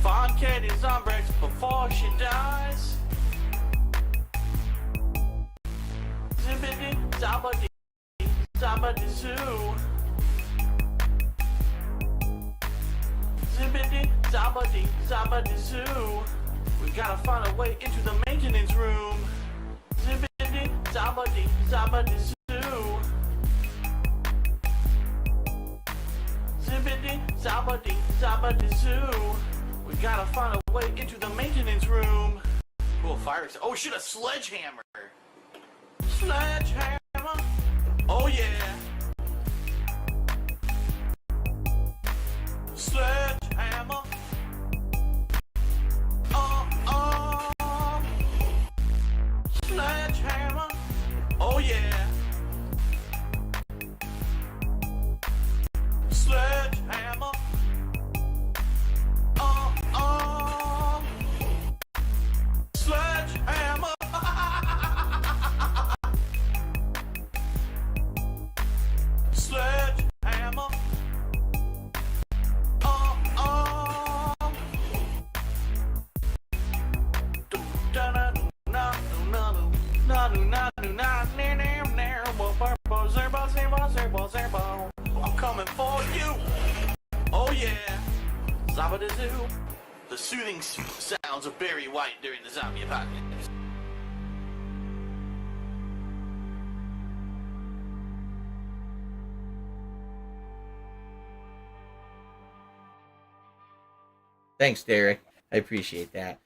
Find Katie's on breaks before she dies. Zippity, zabbity, zabbity zoo. Zippity, zabbity, zabbity zoo. We gotta find a way into the maintenance room. Zippity, zabbity, zabbity zoo. Zippity, zabbity, zabbity zoo. We gotta find a way into the maintenance room. Cool, fire. Oh shit, a sledgehammer. Sledgehammer. Oh yeah. Sledgehammer. Sledgehammer. Oh yeah. Sledgehammer. Sledgehammer. Sledgehammer. I'm coming for you. Oh yeah. Zabba-da-zoo. The soothing sounds of Barry White during the zombie apocalypse. Thanks, Derek. I appreciate that.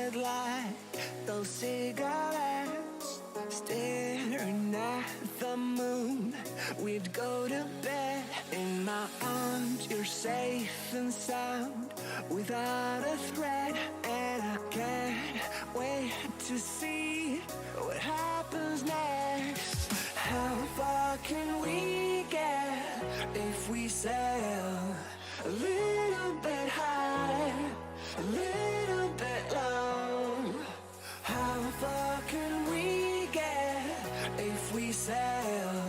tasted like those cigarettes, staring at the moon. We'd go to bed in my arms, you're safe and sound, without a threat. And I can't wait to see what happens next. How far can we get if we sail a little bit high, a little bit low? How far can we get if we sail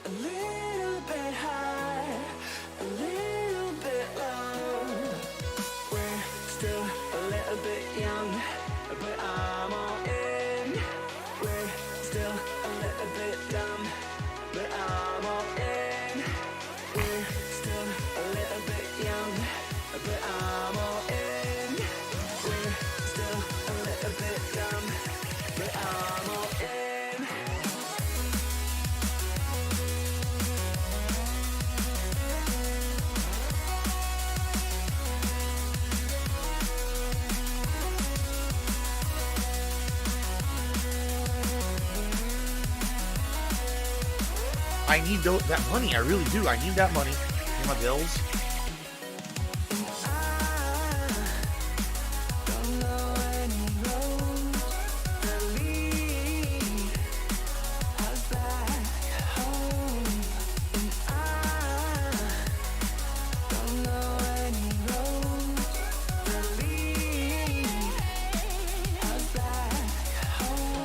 a little bit high, a little bit low? We're still a little bit young, but I'm all in. We're still a little bit dumb, but I'm all in. We're still a little bit young, but I'm all in. We're still a little bit dumb, but I'm all in. I need that money. I really do. I need that money. Pay my bills. Don't know any roads that lead us back home. And I don't know any roads that lead us back home.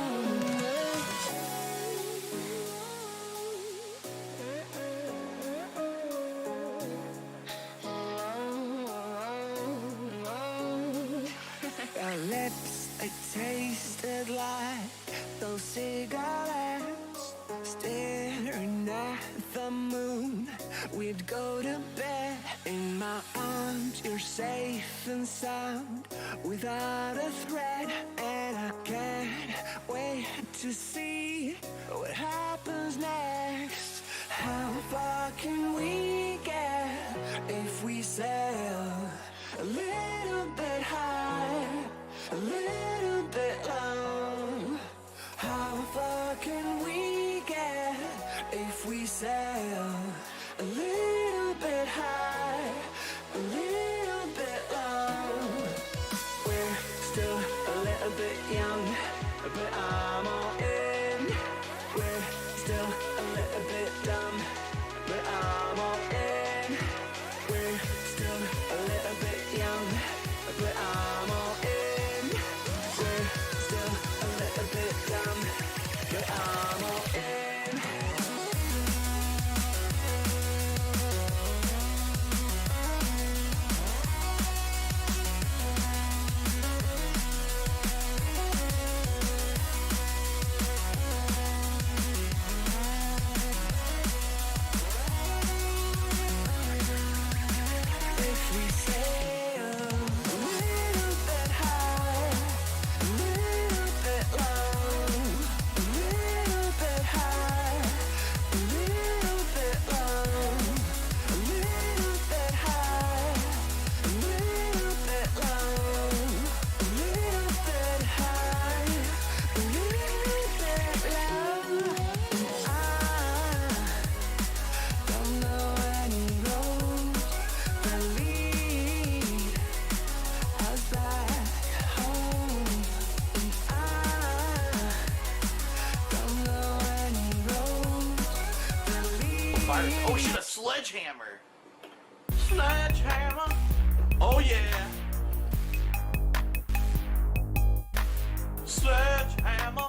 Our lips, they tasted like those cigarettes, staring at the moon. We'd go to bed in my arms, you're safe and sound, without a threat. And I can't wait to see what happens next. How far can we get if we sail a little bit high, a little bit low? How far can we get if we sail a little bit high, a little bit low? We're still a little bit young, but I'm all in. We're still a little bit dumb, but I'm all in. We're still a little bit young, but I'm all in. We're still a little bit dumb, but I'm all in. If we sail a little bit high, a little bit low, a little bit high, a little bit low, a little bit high, a little bit low, a little bit high, a little bit low. And I don't know any roads that lead us back home. And I don't know any roads that lead. Virus. Oh shit, a sledgehammer. Sledgehammer. Oh yeah. Sledgehammer.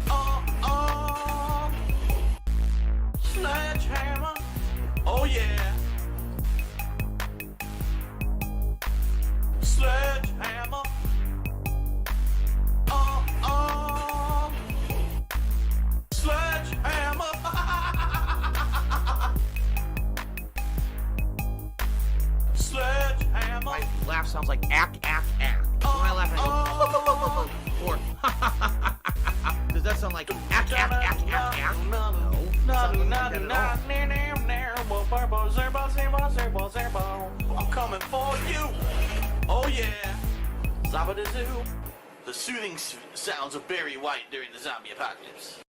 Oh. Sledgehammer. Oh yeah. Sledgehammer. Oh. Sledgehammer. Sledgehammer. My laugh sounds like ack, ack, ack. When I laugh, I go, or does that sound like ack, ack, ack, ack, ack? No. Sounds like that at all. I'm coming for you. Oh yeah. Zabba the Zoo. The soothing sounds of Barry White during the zombie apocalypse.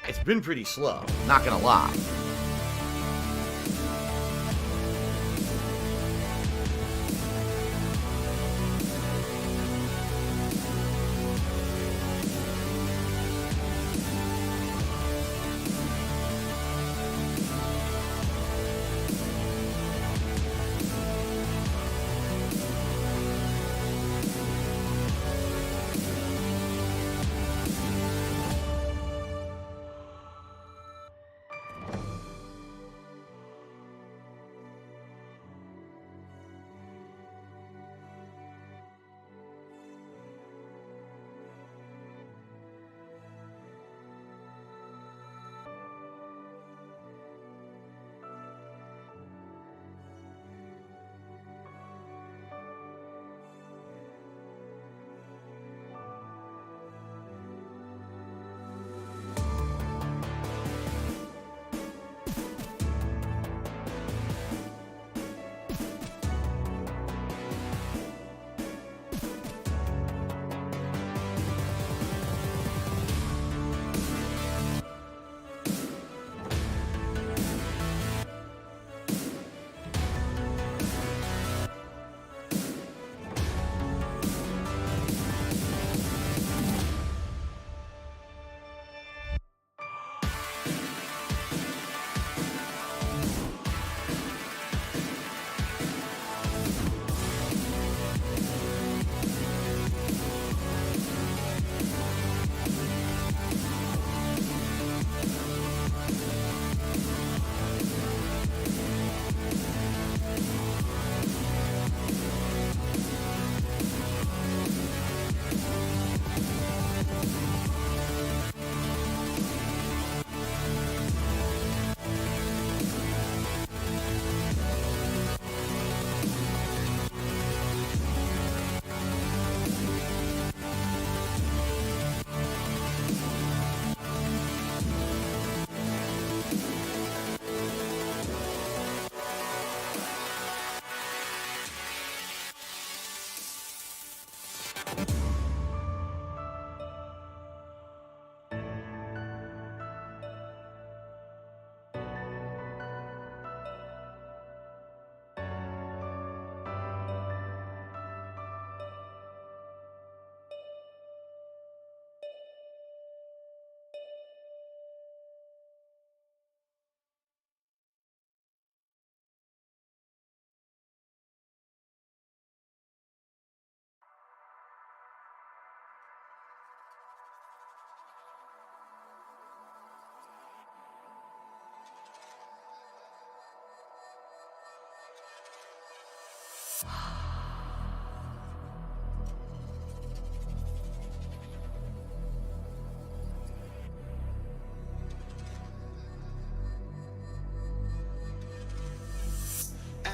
It's been pretty slow, not gonna lie.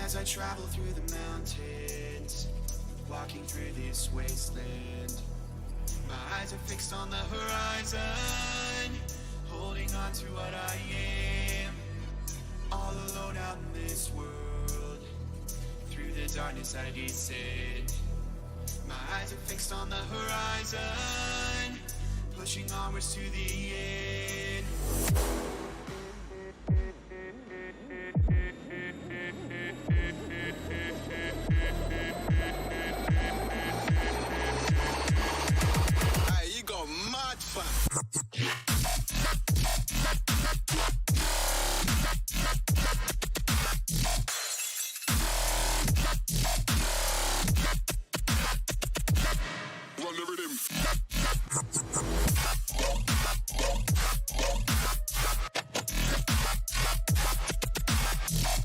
As I travel through the mountains, walking through this wasteland, my eyes are fixed on the horizon, holding on to what I am, all alone out in this world. darkness I descend. My eyes are fixed on the horizon, pushing onwards to the end. Hey, you got mad fun. Run the rhythm.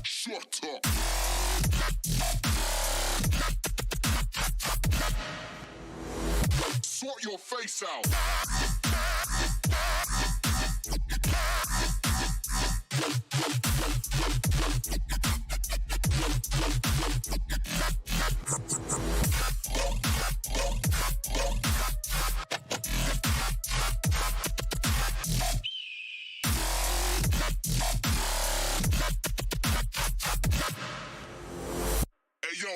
Shut up. Sort your face out. Hey yo.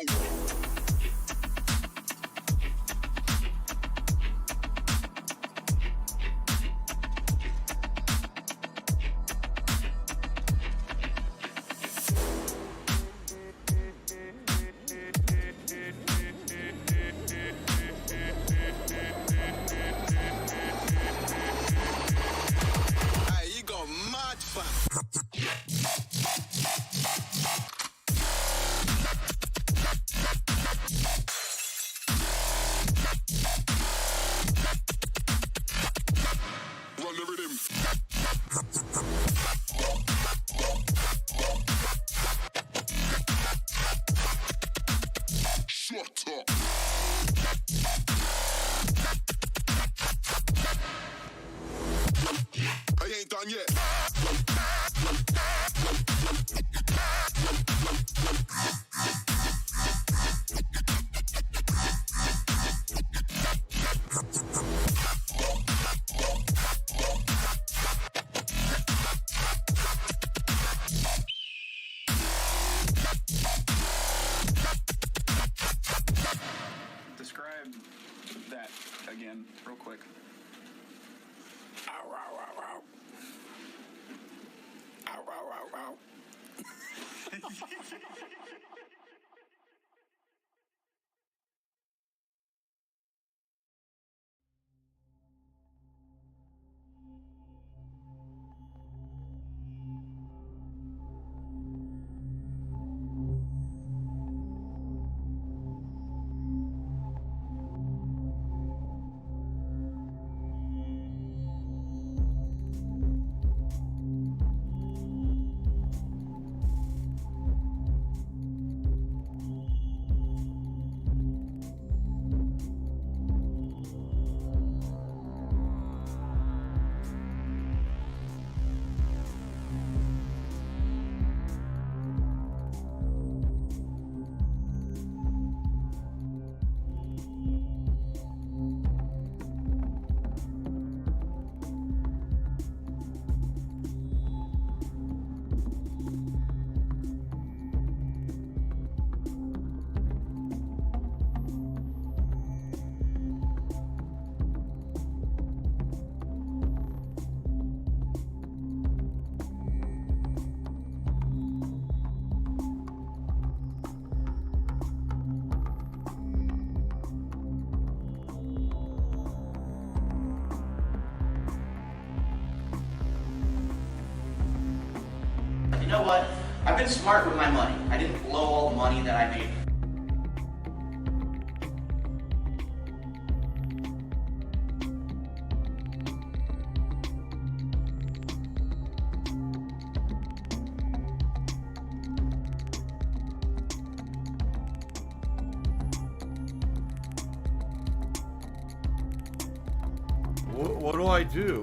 Hey, you got mad fun. Run the rhythm. Shut up. I ain't done yet. Describe that again, real quick. Ow, ow, ow, ow. Ow, ow, ow, ow. You know what? I've been smart with my money. I didn't blow all the money that I made. What do I do?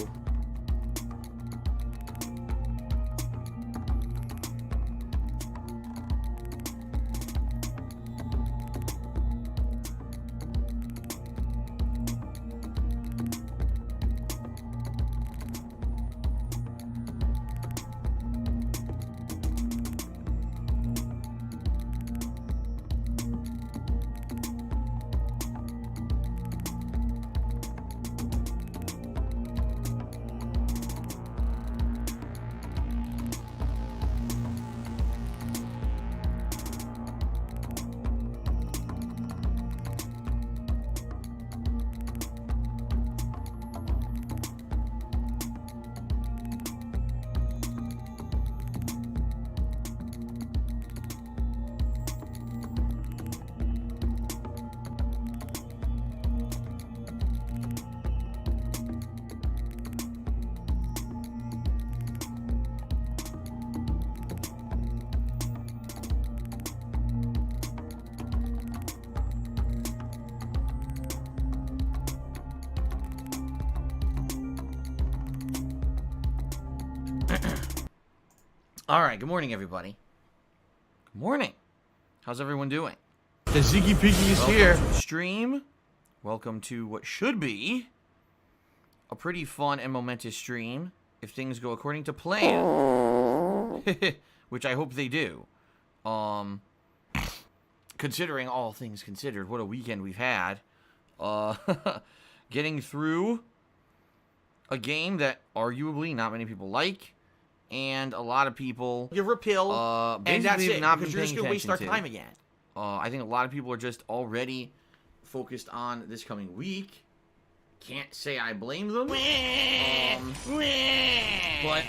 All right, good morning, everybody. Good morning. How's everyone doing? The Ziggy Piggy is here. To the stream. Welcome to what should be a pretty fun and momentous stream if things go according to plan. Which I hope they do. Considering all things considered, what a weekend we've had. Getting through a game that arguably not many people like, and a lot of people Give her a pill, and that's it. not Because been you're just paying gonna waste our attention time to. again. I think a lot of people are just already focused on this coming week. Can't say I blame them. But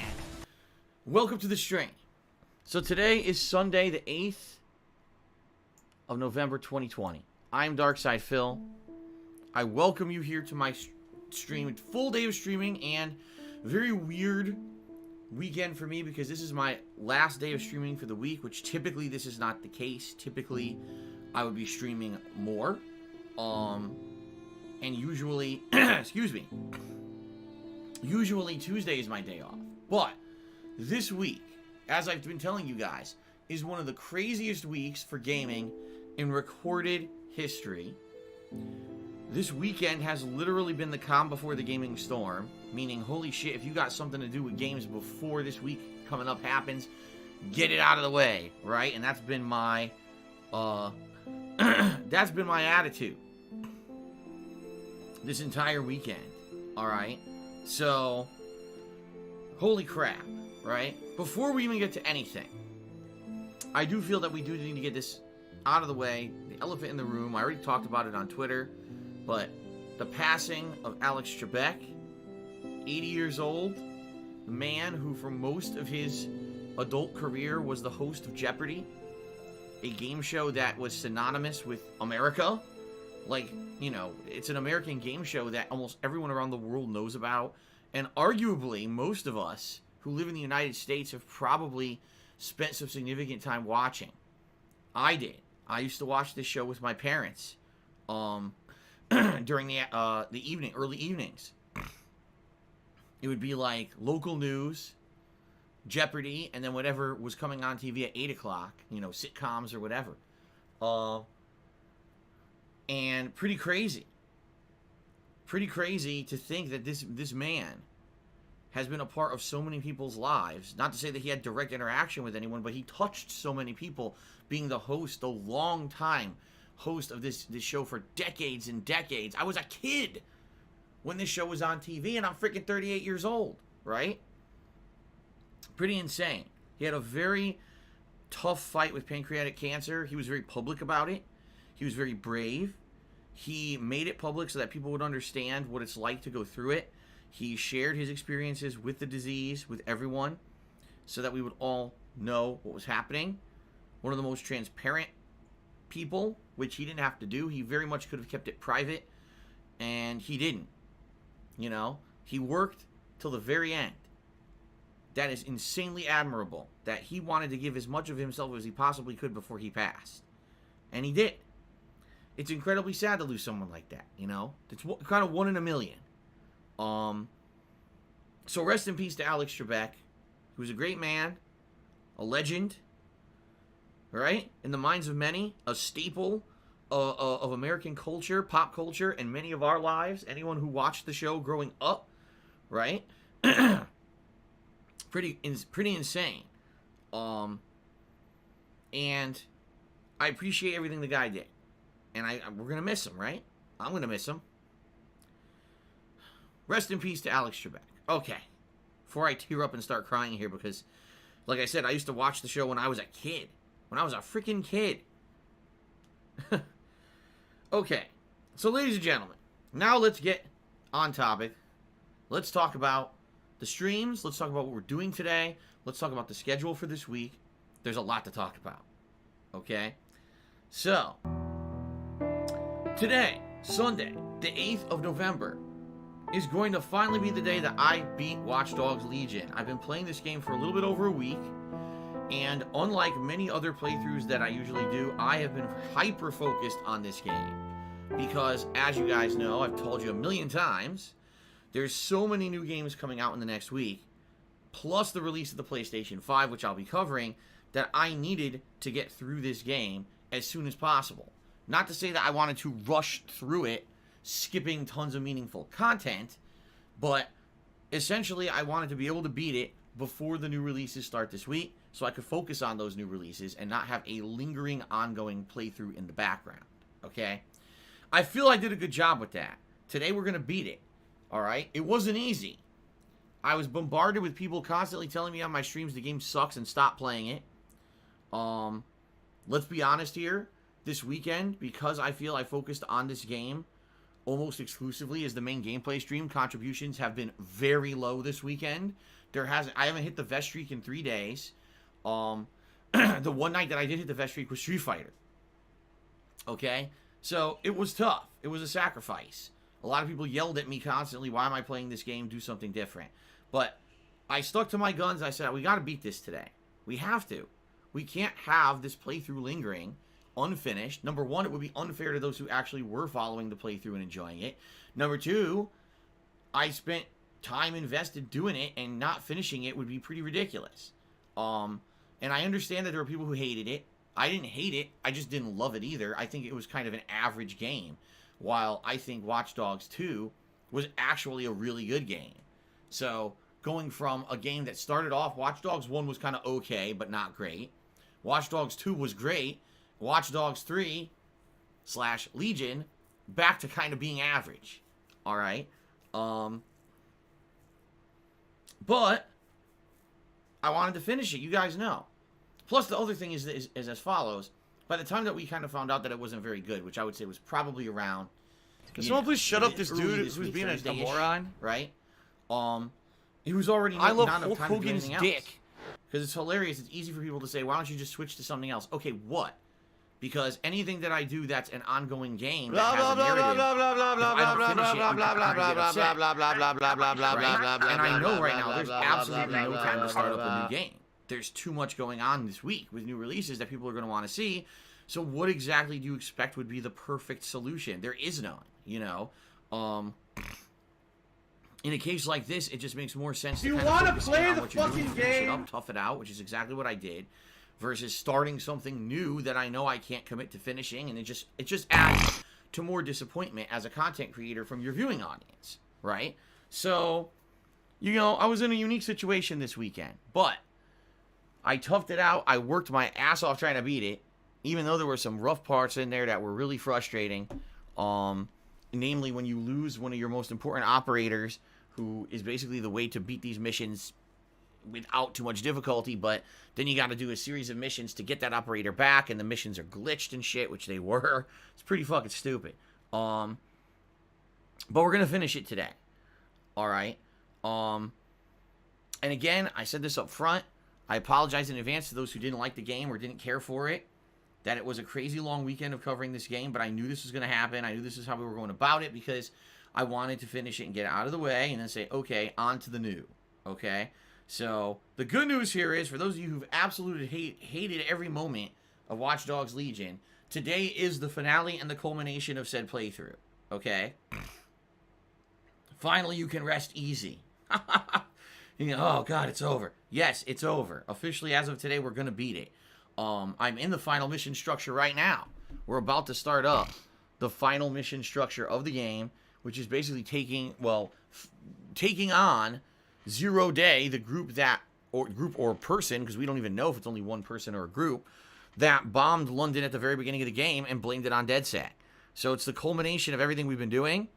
welcome to the stream. So today is Sunday, the 8th of November, 2020. I'm Darkside Phil. I welcome you here to my stream. Full day of streaming and very weird weekend for me because this is my last day of streaming for the week, which typically this is not the case. Typically, I would be streaming more. And usually, excuse me, usually Tuesday is my day off. But this week, as I've been telling you guys, is one of the craziest weeks for gaming in recorded history. This weekend has literally been the calm before the gaming storm, meaning, holy shit, if you got something to do with games before this week coming up happens, get it out of the way, right? And that's been my, that's been my attitude this entire weekend, alright? So, holy crap, right? Before we even get to anything, I do feel that we do need to get this out of the way. The elephant in the room, I already talked about it on Twitter, but the passing of Alex Trebek, 80 years old, the man who for most of his adult career was the host of Jeopardy, a game show that was synonymous with America. Like, you know, it's an American game show that almost everyone around the world knows about, and arguably most of us who live in the United States have probably spent some significant time watching. I did. I used to watch this show with my parents during the evening, early evenings. It would be like local news, Jeopardy, and then whatever was coming on TV at 8 o'clock, you know, sitcoms or whatever. And pretty crazy. Pretty crazy to think that this man has been a part of so many people's lives. Not to say that he had direct interaction with anyone, but he touched so many people, being the host, the long time host of this show for decades and decades. I was a kid when this show was on TV, and I'm freaking 38 years old, right? Pretty insane. He had a very tough fight with pancreatic cancer. He was very public about it. He was very brave. He made it public so that people would understand what it's like to go through it. He shared his experiences with the disease with everyone so that we would all know what was happening. One of the most transparent people, which he didn't have to do. He very much could have kept it private, and he didn't. You know, he worked till the very end. That is insanely admirable, that he wanted to give as much of himself as he possibly could before he passed. And he did. It's incredibly sad to lose someone like that, you know? It's kind of 1 in a million. So rest in peace to Alex Trebek, who was a great man, a legend, right? In the minds of many, a staple of American culture, pop culture, and many of our lives. Anyone who watched the show growing up, right? pretty insane. And I appreciate everything the guy did. And we're going to miss him, right? I'm going to miss him. Rest in peace to Alex Trebek. Okay. Before I tear up and start crying here, because, like I said, I used to watch the show when I was a kid. When I was a freaking kid. Okay. So, ladies and gentlemen, now let's get on topic. Let's talk about the streams. Let's talk about what we're doing today. Let's talk about the schedule for this week. There's a lot to talk about. Okay? So, today, Sunday, the 8th of November, is going to finally be the day that I beat Watch Dogs Legion. I've been playing this game for a little bit over a week, and unlike many other playthroughs that I usually do, I have been hyper-focused on this game. Because, as you guys know, I've told you a million times, there's so many new games coming out in the next week plus the release of the PlayStation 5, which I'll be covering, that I needed to get through this game as soon as possible. Not to say that I wanted to rush through it, skipping tons of meaningful content, but essentially I wanted to be able to beat it before the new releases start this week, so I could focus on those new releases and not have a lingering, ongoing playthrough in the background, okay? I feel I did a good job with that. Today we're going to beat it, all right? It wasn't easy. I was bombarded with people constantly telling me on my streams the game sucks and stop playing it. Let's be honest here. This weekend, because I feel I focused on this game almost exclusively as the main gameplay stream, contributions have been very low this weekend. I haven't hit the vest streak in 3 days. The one night that I did hit the vest streak was Street Fighter. Okay? So, it was tough. It was a sacrifice. A lot of people yelled at me constantly, why am I playing this game? Do something different. But I stuck to my guns. I said, we got to beat this today. We have to. We can't have this playthrough lingering unfinished. Number one, it would be unfair to those who actually were following the playthrough and enjoying it. Number two, I spent time invested doing it, and not finishing it would be pretty ridiculous. And I understand that there were people who hated it. I didn't hate it. I just didn't love it either. I think it was kind of an average game, while I think Watch Dogs 2 was actually a really good game. So, going from a game that started off, Watch Dogs 1 was kind of okay, but not great. Watch Dogs 2 was great. Watch Dogs 3/Legion back to kind of being average. All right. But I wanted to finish it. You guys know. Plus, the other thing is as follows. By the time that we kind of found out that it wasn't very good, which I would say was probably around... Can someone please shut up this early dude this who's week, being a Thursday-ish, moron? Right? He was already I love not enough Hulk time to do Hogan's anything else. dick. Because it's hilarious. It's easy for people to say, why don't you just switch to something else? Okay, what? Because anything that I do that's an ongoing game that has a narrative, if I don't finish it, you can kind of get upset. Right? And I know right now there's absolutely no time to start up a new game. There's too much going on this week with new releases that people are going to want to see. So what exactly do you expect would be the perfect solution? There is none, you know. In a case like this, it just makes more sense to kind of focus in on what you're doing, finish it up, tough it out, which is exactly what I did, versus starting something new that I know I can't commit to finishing, and it just adds to more disappointment as a content creator from your viewing audience, right? So, you know, I was in a unique situation this weekend, but I toughed it out. I worked my ass off trying to beat it, even though there were some rough parts in there that were really frustrating. Namely, when you lose one of your most important operators, who is basically the way to beat these missions without too much difficulty, but then you got to do a series of missions to get that operator back, and the missions are glitched and shit, which they were. It's pretty fucking stupid. But we're going to finish it today. Alright? And again, I said this up front. I apologize in advance to those who didn't like the game or didn't care for it. That it was a crazy long weekend of covering this game, but I knew this was going to happen. I knew this is how we were going about it, because I wanted to finish it and get it out of the way and then say, okay, on to the new. Okay? So, the good news here is, for those of you who've absolutely hated every moment of Watch Dogs Legion, today is the finale and the culmination of said playthrough. Okay? Finally, you can rest easy. You know, oh, God, it's over. Yes, it's over. Officially, as of today, we're going to beat it. I'm in the final mission structure right now. We're about to start up the final mission structure of the game, which is basically taking on Zero Day, the group or person, because we don't even know if it's only one person or a group, that bombed London at the very beginning of the game and blamed it on DedSat. So it's the culmination of everything we've been doing.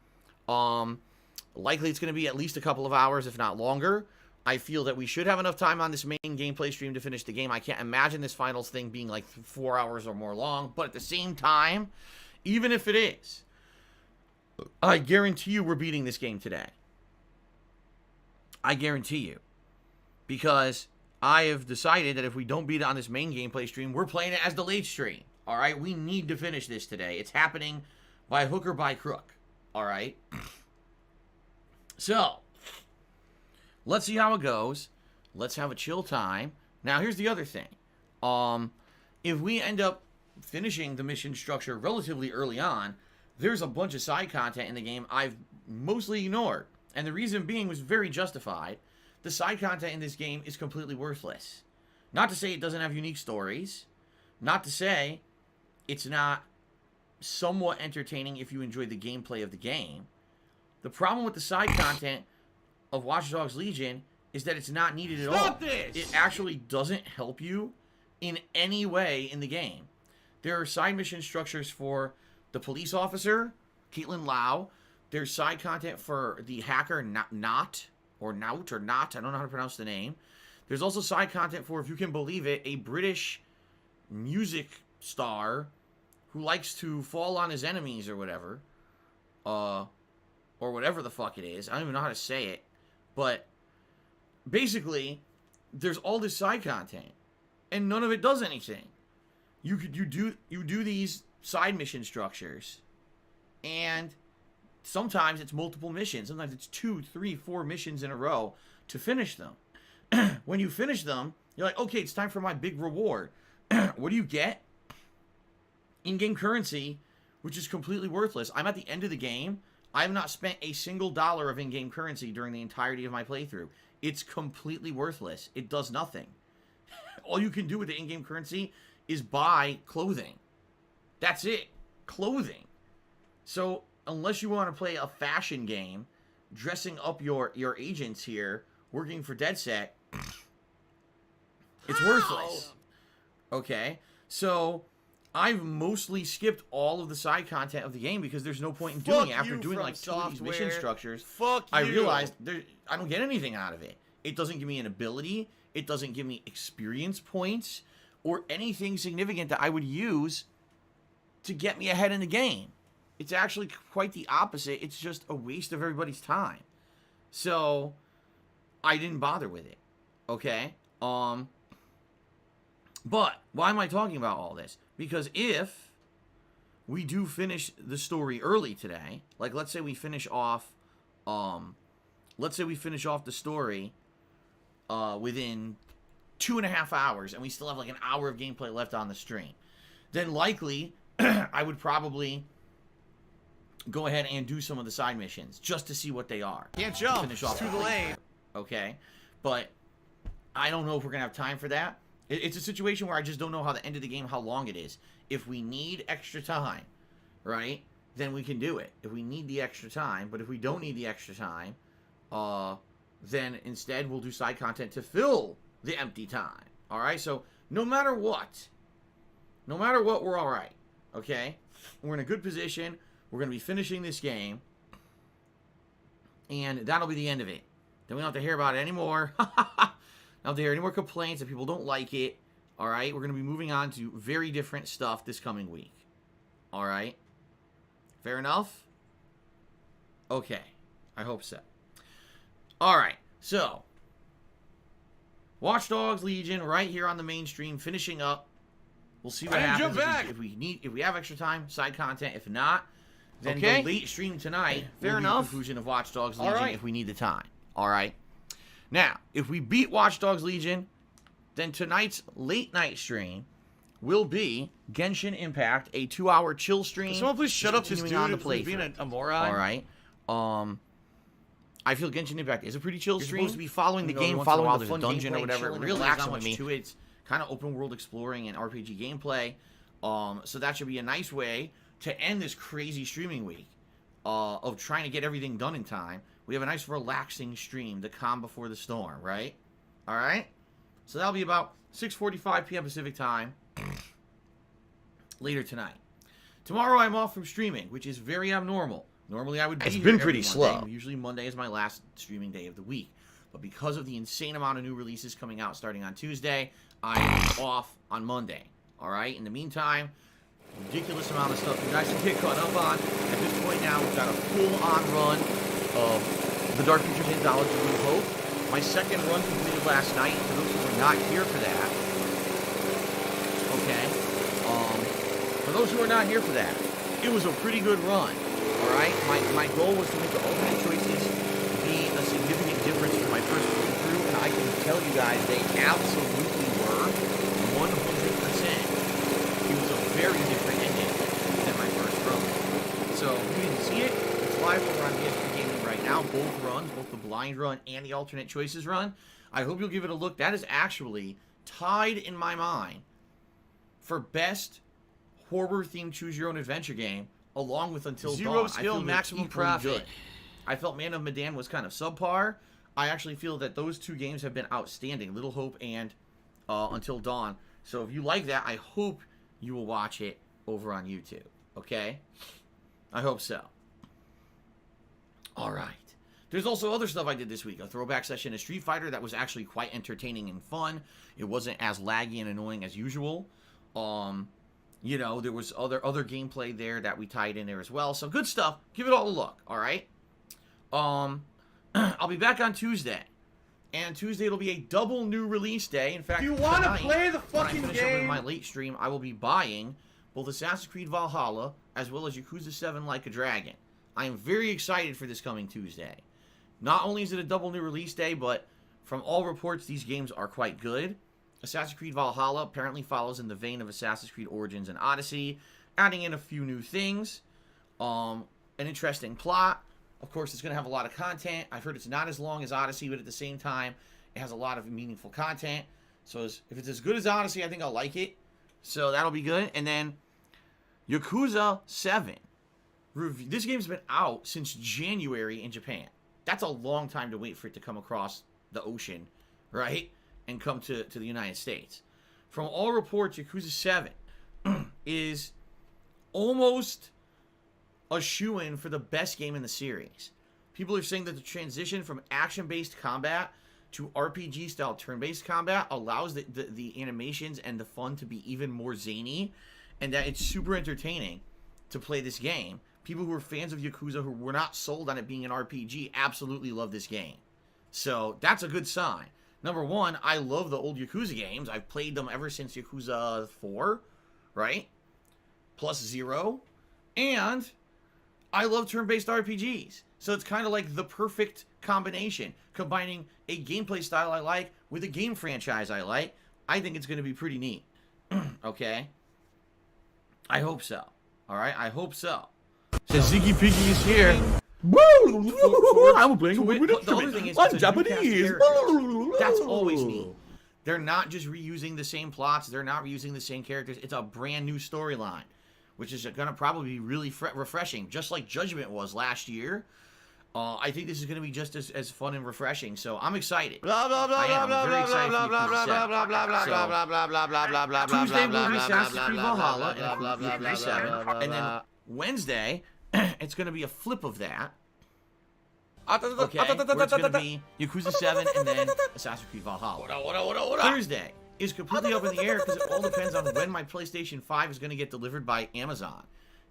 Likely it's going to be at least a couple of hours, if not longer. I feel that we should have enough time on this main gameplay stream to finish the game. I can't imagine this finals thing being like 4 hours or more long. But at the same time, even if it is, I guarantee you we're beating this game today. I guarantee you. Because I have decided that if we don't beat it on this main gameplay stream, we're playing it as the late stream. Alright? We need to finish this today. It's happening by hook or by crook. Alright? So, let's see how it goes. Let's have a chill time. Now, here's the other thing. If we end up finishing the mission structure relatively early on, there's a bunch of side content in the game I've mostly ignored. And the reason being was very justified, the side content in this game is completely worthless. Not to say it doesn't have unique stories. Not to say it's not somewhat entertaining if you enjoy the gameplay of the game. The problem with the side content of Watch Dogs Legion is that it's not needed at all. Stop this! It actually doesn't help you in any way in the game. There are side mission structures for the police officer, Caitlin Lau. There's side content for the hacker, Not, I don't know how to pronounce the name. There's also side content for, if you can believe it, a British music star who likes to fall on his enemies or whatever. Or whatever the fuck it is. I don't even know how to say it. But basically, there's all this side content. And none of it does anything. You do these side mission structures. And sometimes it's multiple missions. Sometimes it's 2, 3, 4 missions in a row to finish them. When you finish them, you're like, okay, it's time for my big reward. What do you get? In-game currency, which is completely worthless. I'm at the end of the game. I have not spent a single dollar of in-game currency during the entirety of my playthrough. It's completely worthless. It does nothing. All you can do with the in-game currency is buy clothing. That's it. Clothing. So, unless you want to play a fashion game, dressing up your agents here, working for DeadSet, it's worthless. Okay? So, I've mostly skipped all of the side content of the game because there's no point in doing it. After doing like 2 of these mission structures, I realized I don't get anything out of it. It doesn't give me an ability. It doesn't give me experience points or anything significant that I would use to get me ahead in the game. It's actually quite the opposite. It's just a waste of everybody's time. So, I didn't bother with it. Okay? But, why am I talking about all this? Because if we do finish the story early today, like let's say we finish off the story within 2.5 hours and we still have like an hour of gameplay left on the stream, then likely I would probably go ahead and do some of the side missions just to see what they are. Can't jump. Finish off It's too delayed. Okay? But I don't know if we're going to have time for that. It's a situation where I just don't know how the end of the game, how long it is. If we need extra time, right, then we can do it. If we need the extra time, but if we don't need the extra time, then instead we'll do side content to fill the empty time. All right? So no matter what, we're all right. Okay? We're in a good position. We're going to be finishing this game. And that'll be the end of it. Then we don't have to hear about it anymore. Not have to hear any more complaints that people don't like it. All right? We're going to be moving on to very different stuff this coming week. All right? Fair enough? Okay. I hope so. All right. So, Watch Dogs Legion right here on the main stream, finishing up. We'll see what happens. If we have extra time, side content. If not, then the late stream tonight. Fair will be enough. The conclusion of Watch Dogs Legion if we need the time. All right. Now, if we beat Watch Dogs Legion, then tonight's late night stream will be Genshin Impact, a 2-hour chill stream. Can someone please shut up this dude on the who's being a moron? All right. I feel Genshin Impact is a pretty chill stream. Supposed to be following the game, once in a following while the there's fun a dungeon gameplay, or whatever, chilling, relaxing not with much me. to it. It's kind of open world exploring and RPG gameplay. So that should be a nice way to end this crazy streaming week of trying to get everything done in time. We have a nice relaxing stream, the calm before the storm, right? All right? So that'll be about 6:45 p.m. Pacific time later tonight. Tomorrow I'm off from streaming, which is very abnormal. Normally I would be It's here been every pretty Monday. slow. Usually Monday is my last streaming day of the week. But because of the insane amount of new releases coming out starting on Tuesday, I'm off on Monday. All right? In the meantime, ridiculous amount of stuff you guys can get caught up on. At this point now, we've got a full-on run of the Dark Futures Anthology New Hope. My second run completed last night. For those who were not here for that, okay? For those who are not here for that, it was a pretty good run. All right? My goal was to make the alternate choices be a significant difference from my first playthrough, and I can tell you guys they absolutely were 100%. It was a very different ending than my first run. So, if you didn't see it, it's live over on DSP Gaming right now. how both runs, both the blind run and the alternate choices run. I hope you'll give it a look. That is actually tied in my mind for best horror-themed choose-your-own-adventure game, along with Until Zero Dawn. skill, I feel maximum equally profit. good. I felt Man of Medan was kind of subpar. I actually feel that those two games have been outstanding, Little Hope and Until Dawn. So if you like that, I hope you will watch it over on YouTube. Okay? I hope so. All right. There's also other stuff I did this week. A throwback session of Street Fighter that was actually quite entertaining and fun. It wasn't as laggy and annoying as usual. You know, there was other gameplay there that we tied in there as well. So good stuff. Give it all a look. All right. I'll be back on Tuesday. And Tuesday it'll be a double new release day. In fact, Do you want to tonight, play the when I fucking finish up with game? my late stream, I will be buying both Assassin's Creed Valhalla as well as Yakuza 7 Like a Dragon. I am very excited for this coming Tuesday. Not only is it a double new release day, but from all reports, these games are quite good. Assassin's Creed Valhalla apparently follows in the vein of Assassin's Creed Origins and Odyssey, adding in a few new things. An interesting plot. Of course, it's going to have a lot of content. I've heard it's not as long as Odyssey, but at the same time, it has a lot of meaningful content. So if it's as good as Odyssey, I think I'll like it. So that'll be good. And then Yakuza 7. This game's been out since January in Japan. That's a long time to wait for it to come across the ocean, right? And come to the United States. From all reports, Yakuza 7 is almost a shoo-in for the best game in the series. People are saying that the transition from action-based combat to RPG-style turn-based combat allows the animations and the fun to be even more zany, and that it's super entertaining to play this game. People who are fans of Yakuza who were not sold on it being an RPG absolutely love this game. So that's a good sign. Number one, I love the old Yakuza games. I've played them ever since Yakuza 4, right? Plus 0. And I love turn-based RPGs. So it's kind of like the perfect combination, combining a gameplay style I like with a game franchise I like. I think it's going to be pretty neat. Okay? I hope so. All right? I hope so. So Ziggy Piggy is here. I'm playing the other thing is I'm it's a Japanese. new cast of characters. That's always neat. They're not just reusing the same plots. They're not reusing the same characters. It's a brand new storyline, which is going to probably be really refreshing, just like Judgment was last year. I think this is going to be just as fun and refreshing, so I'm excited. Blah blah blah blah blah blah blah blah blah blah blah blah blah blah blah blah blah blah blah. Tuesday will be Assassin's Creed Valhalla and Yakuza 7, and then Wednesday it's going to be a flip of that. Okay, where it's going to be Yakuza 7 and then Assassin's Creed Valhalla. Thursday is completely up in the air because it all depends on when my PlayStation 5 is going to get delivered by Amazon.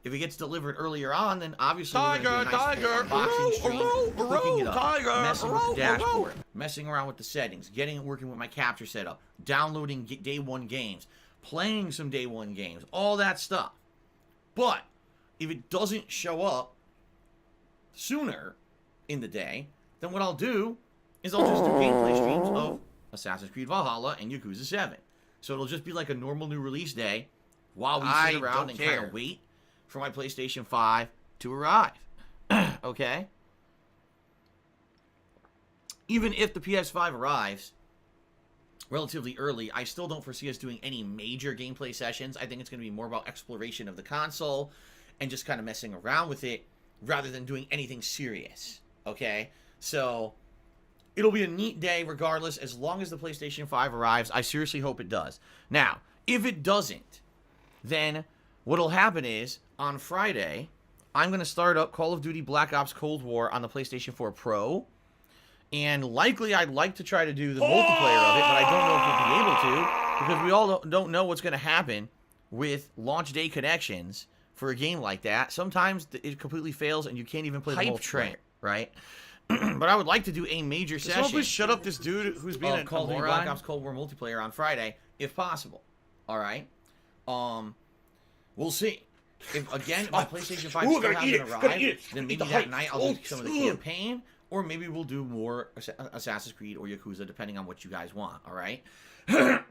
If it gets delivered earlier on, then obviously we're going to do a nice unboxing stream, hooking it up, messing with the dashboard, messing around with the settings, getting it working with my capture setup, downloading day one games, playing some day one games, all that stuff. But if it doesn't show up sooner in the day, then what I'll do is I'll just do gameplay streams of Assassin's Creed Valhalla and Yakuza 7. So it'll just be like a normal new release day while we sit around and kind of wait for my PlayStation 5 to arrive. Okay? Even if the PS5 arrives relatively early, I still don't foresee us doing any major gameplay sessions. I think it's going to be more about exploration of the console and just kind of messing around with it rather than doing anything serious. Okay? So it'll be a neat day regardless, as long as the PlayStation 5 arrives. I seriously hope it does. Now, if it doesn't, then what'll happen is, on Friday, I'm going to start up Call of Duty Black Ops Cold War on the PlayStation 4 Pro. And likely I'd like to try to do the multiplayer of it, but I don't know if we'll be able to, because we all don't know what's going to happen with launch day connections for a game like that. Sometimes it completely fails and you can't even play the multiplayer, right? But I would like to do a major session. Someone please shut up this dude who's being a Call of Duty moron. Black Ops Cold War multiplayer on Friday, if possible. All right. We'll see. If again my PlayStation 5 still hasn't arrived, then maybe that night I'll do some of the campaign, or maybe we'll do more Assassin's Creed or Yakuza, depending on what you guys want. All right. But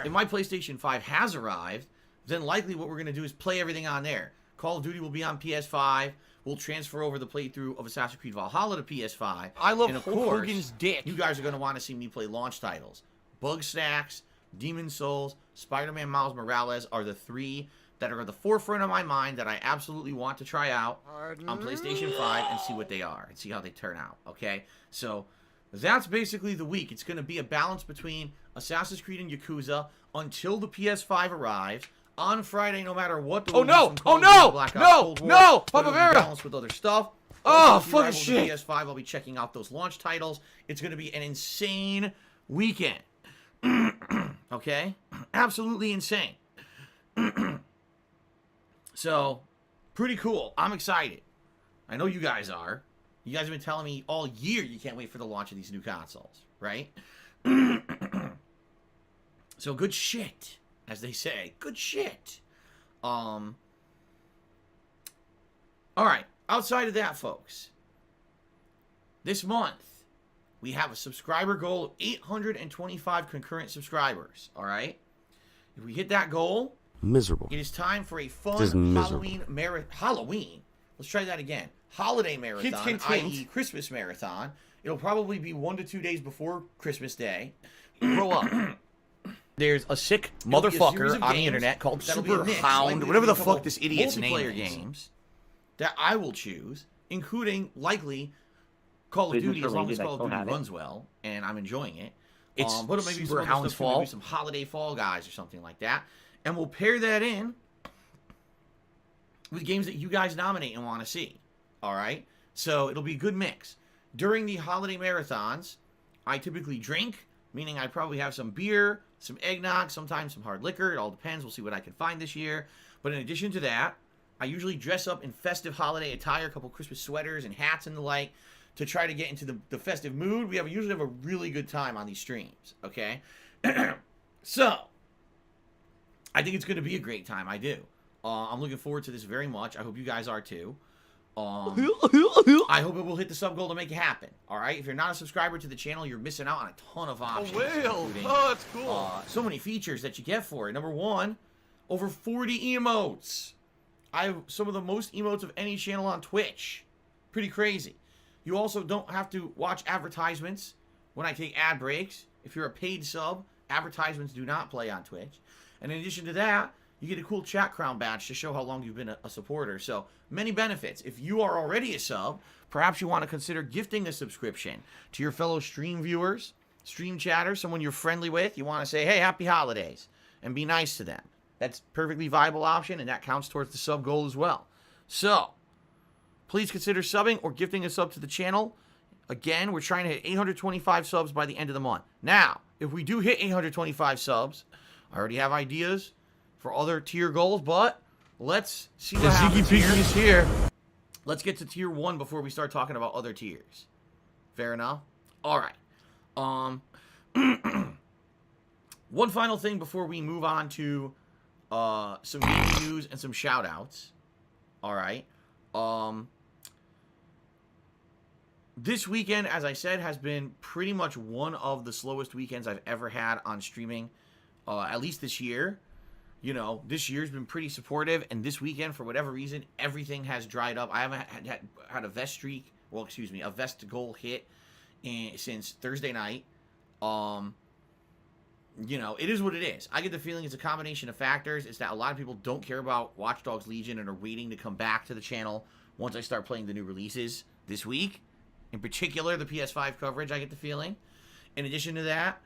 if my PlayStation 5 has arrived, then likely what we're going to do is play everything on there. Call of Duty will be on PS5. we'll transfer over the playthrough of Assassin's Creed Valhalla to PS5. I love and of Hulk course, Hogan's dick. You guys are going to want to see me play launch titles. Bugsnax, Demon Souls, Spider-Man Miles Morales are the 3 that are at the forefront of my mind that I absolutely want to try out on PlayStation 5 and see what they are and see how they turn out, okay? So that's basically the week. It's going to be a balance between Assassin's Creed and Yakuza until the PS5 arrives. On Friday, no matter what the Papa Vera! Balance with other stuff. Oh, fucking shit! PS5, I'll be checking out those launch titles. It's going to be an insane weekend. Okay? Absolutely insane. So, pretty cool. I'm excited. I know you guys are. You guys have been telling me all year you can't wait for the launch of these new consoles, right? So, good shit, as they say. Good shit. All right. Outside of that, folks, this month, we have a subscriber goal of 825 concurrent subscribers, all right? If we hit that goal, Miserable. it is time for a fun This is miserable. Halloween marathon. Halloween? Let's try that again. Holiday marathon, hint. i.e. Christmas marathon. It'll probably be 1 to 2 days before Christmas Day. Grow up. There's a sick It'll be a series motherfucker of on the games internet called that'll be a Super mix, Hound, likely whatever to the be a fuck couple this idiot's name multiplayer is. games that I will choose, including likely Call of Duty, as long as Call of Duty runs well and I'm enjoying it. It's But maybe Super some Hound's other stuff, maybe Fall. some holiday Fall Guys or something like that, and we'll pair that in with games that you guys nominate and want to see. All right, so it'll be a good mix. During the holiday marathons, I typically drink, meaning I probably have some beer, some eggnog, sometimes some hard liquor. It all depends. We'll see what I can find this year. But in addition to that, I usually dress up in festive holiday attire, a couple Christmas sweaters and hats and the like, to try to get into the festive mood. We usually have a really good time on these streams, okay? So, I think it's going to be a great time. I do. I'm looking forward to this very much. I hope you guys are too. I hope it will hit the sub goal to make it happen. All right? If you're not a subscriber to the channel, you're missing out on a ton of options. Including, that's cool. so many features that you get for it. Number one, over 40 emotes. I have some of the most emotes of any channel on Twitch. Pretty crazy. You also don't have to watch advertisements when I take ad breaks. If you're a paid sub, advertisements do not play on Twitch. And in addition to that, you get a cool chat crown badge to show how long you've been a supporter. So, many benefits. If you are already a sub, perhaps you want to consider gifting a subscription to your fellow stream viewers, stream chatters, someone you're friendly with. You want to say, hey, happy holidays, and be nice to them. That's a perfectly viable option, and that counts towards the sub goal as well. So, please consider subbing or gifting a sub to the channel. Again, we're trying to hit 825 subs by the end of the month. Now, if we do hit 825 subs, I already have ideas for other tier goals, but let's see what happens here. Let's get to tier 1 before we start talking about other tiers. Fair enough? All right. One final thing before we move on to some gaming news and some shout-outs. All right. This weekend, as I said, has been pretty much one of the slowest weekends I've ever had on streaming, at least this year. You know, this year's been pretty supportive, and this weekend, for whatever reason, everything has dried up. I haven't had a vest streak, a vest goal hit since Thursday night. You know, it is what it is. I get the feeling it's a combination of factors. It's that a lot of people don't care about Watch Dogs Legion and are waiting to come back to the channel once I start playing the new releases this week. In particular, the PS5 coverage, I get the feeling. In addition to that,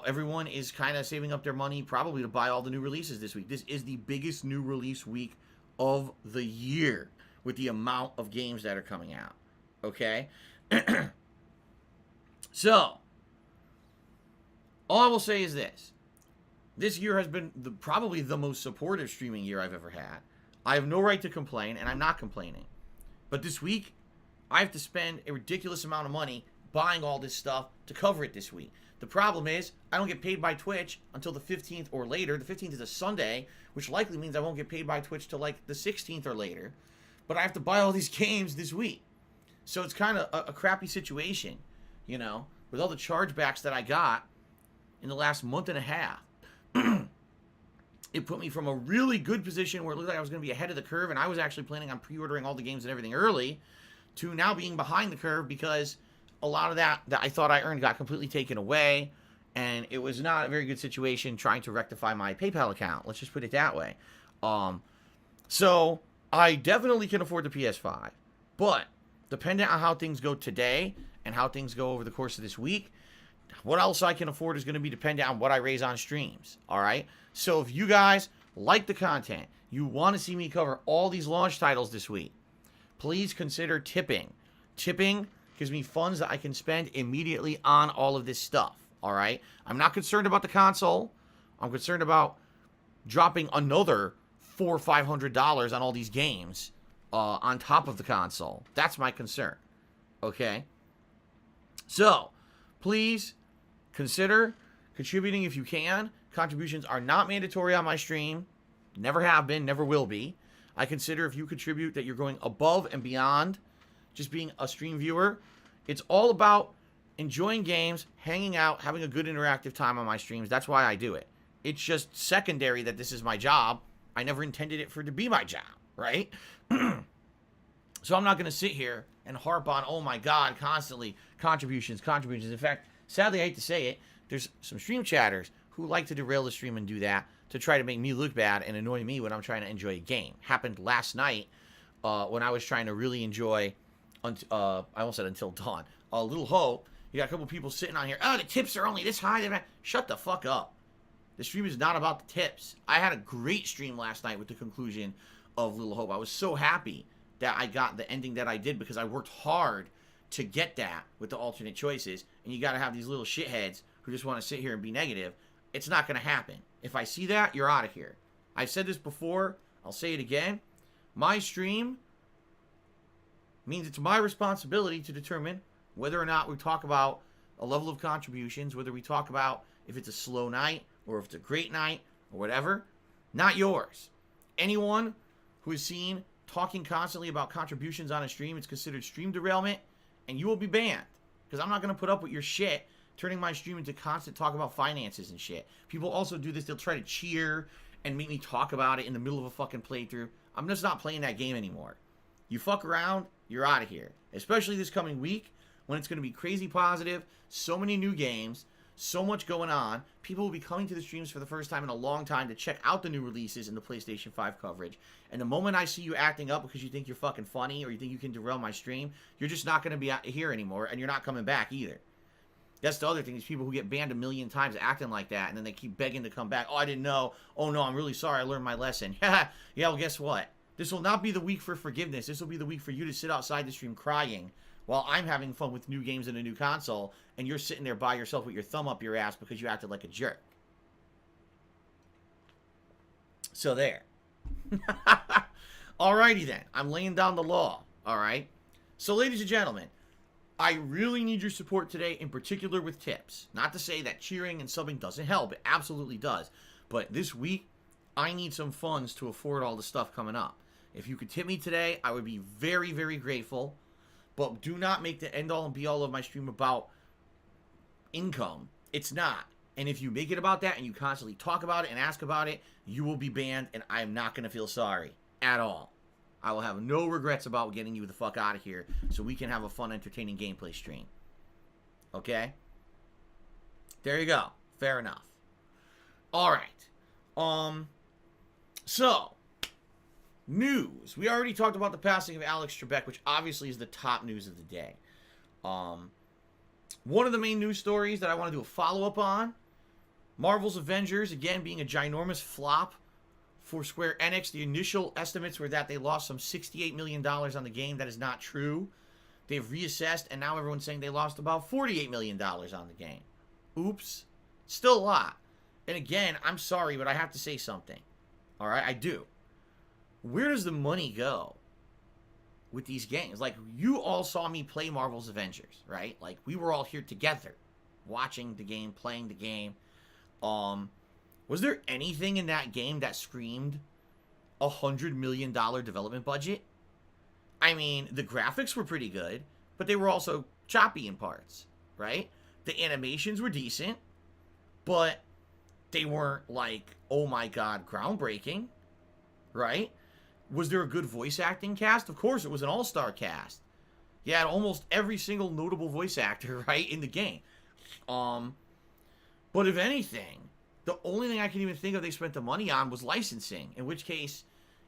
everyone is kind of saving up their money probably to buy all the new releases this week. This is the biggest new release week of the year with the amount of games that are coming out. Okay? So, all I will say is this. This year has been probably the most supportive streaming year I've ever had. I have no right to complain, and I'm not complaining. But this week, I have to spend a ridiculous amount of money buying all this stuff to cover it this week. The problem is, I don't get paid by Twitch until the 15th or later. The 15th is a Sunday, which likely means I won't get paid by Twitch till like the 16th or later. But I have to buy all these games this week. So it's kind of a crappy situation, you know, with all the chargebacks that I got in the last month and a half. It put me from a really good position where it looked like I was going to be ahead of the curve, and I was actually planning on pre-ordering all the games and everything early, to now being behind the curve because a lot of that I thought I earned got completely taken away, and it was not a very good situation trying to rectify my PayPal account. Let's just put it that way. So I definitely can afford the PS5, but depending on how things go today and how things go over the course of this week, what else I can afford is going to be dependent on what I raise on streams, all right? So if you guys like the content, you want to see me cover all these launch titles this week, please consider tipping. Tipping gives me funds that I can spend immediately on all of this stuff, all right? I'm not concerned about the console. I'm concerned about dropping another $400 or $500 on all these games on top of the console. That's my concern, okay? So, please consider contributing if you can. Contributions are not mandatory on my stream. Never have been, never will be. I consider if you contribute that you're going above and beyond just being a stream viewer. It's all about enjoying games, hanging out, having a good interactive time on my streams. That's why I do it. It's just secondary that this is my job. I never intended it for it to be my job, right? So I'm not going to sit here and harp on, oh my God, constantly contributions. In fact, sadly, I hate to say it, there's some stream chatters who like to derail the stream and do that to try to make me look bad and annoy me when I'm trying to enjoy a game. Happened last night when I was trying to really enjoy, I almost said Until Dawn, a Little Hope. You got a couple people sitting on here, oh, the tips are only this high. Shut the fuck up. The stream is not about the tips. I had a great stream last night with the conclusion of Little Hope. I was so happy that I got the ending that I did because I worked hard to get that with the alternate choices. And you got to have these little shitheads who just want to sit here and be negative. It's not going to happen. If I see that, you're out of here. I've said this before. I'll say it again. My stream means it's my responsibility to determine whether or not we talk about a level of contributions, whether we talk about if it's a slow night or if it's a great night or whatever. Not yours. Anyone who is seen talking constantly about contributions on a stream, it's considered stream derailment, and you will be banned. Because I'm not going to put up with your shit turning my stream into constant talk about finances and shit. People also do this. They'll try to cheer and make me talk about it in the middle of a fucking playthrough. I'm just not playing that game anymore. You fuck around, you're out of here. Especially this coming week when it's going to be crazy positive, so many new games, so much going on. People will be coming to the streams for the first time in a long time to check out the new releases in the PlayStation 5 coverage. And the moment I see you acting up because you think you're fucking funny or you think you can derail my stream, you're just not going to be out here anymore, and you're not coming back either. That's the other thing, these people who get banned a million times acting like that, and then they keep begging to come back. Oh, I didn't know. Oh, no, I'm really sorry. I learned my lesson. Yeah, well, guess what? This will not be the week for forgiveness. This will be the week for you to sit outside the stream crying while I'm having fun with new games and a new console, and you're sitting there by yourself with your thumb up your ass because you acted like a jerk. So there. Alrighty then. I'm laying down the law. Alright? So, ladies and gentlemen, I really need your support today, in particular with tips. Not to say that cheering and subbing doesn't help. It absolutely does. But this week, I need some funds to afford all the stuff coming up. If you could tip me today, I would be very, very grateful. But do not make the end-all and be-all of my stream about income. It's not. And if you make it about that and you constantly talk about it and ask about it, you will be banned, and I am not going to feel sorry at all. I will have no regrets about getting you the fuck out of here so we can have a fun, entertaining gameplay stream. Okay? There you go. Fair enough. Alright. So, news. We already talked about the passing of Alex Trebek, which obviously is the top news of the day. One of the main news stories that I want to do a follow-up on, Marvel's Avengers, again, being a ginormous flop for Square Enix. The initial estimates were that they lost some $68 million on the game. That is not true. They've reassessed, and now everyone's saying they lost about $48 million on the game. Oops. Still a lot. And again, I'm sorry, but I have to say something. Alright, I do. Where does the money go with these games? Like, you all saw me play Marvel's Avengers, right? Like, we were all here together, watching the game, playing the game. Was there anything in that game that screamed $100 million development budget? I mean, the graphics were pretty good, but they were also choppy in parts, right? The animations were decent, but They weren't like, oh my god, groundbreaking, right? Was there a good voice acting cast? Of course, it was an all-star cast. You had almost every single notable voice actor, right, in the game. But if anything, the only thing I can even think of they spent the money on was licensing. In which case,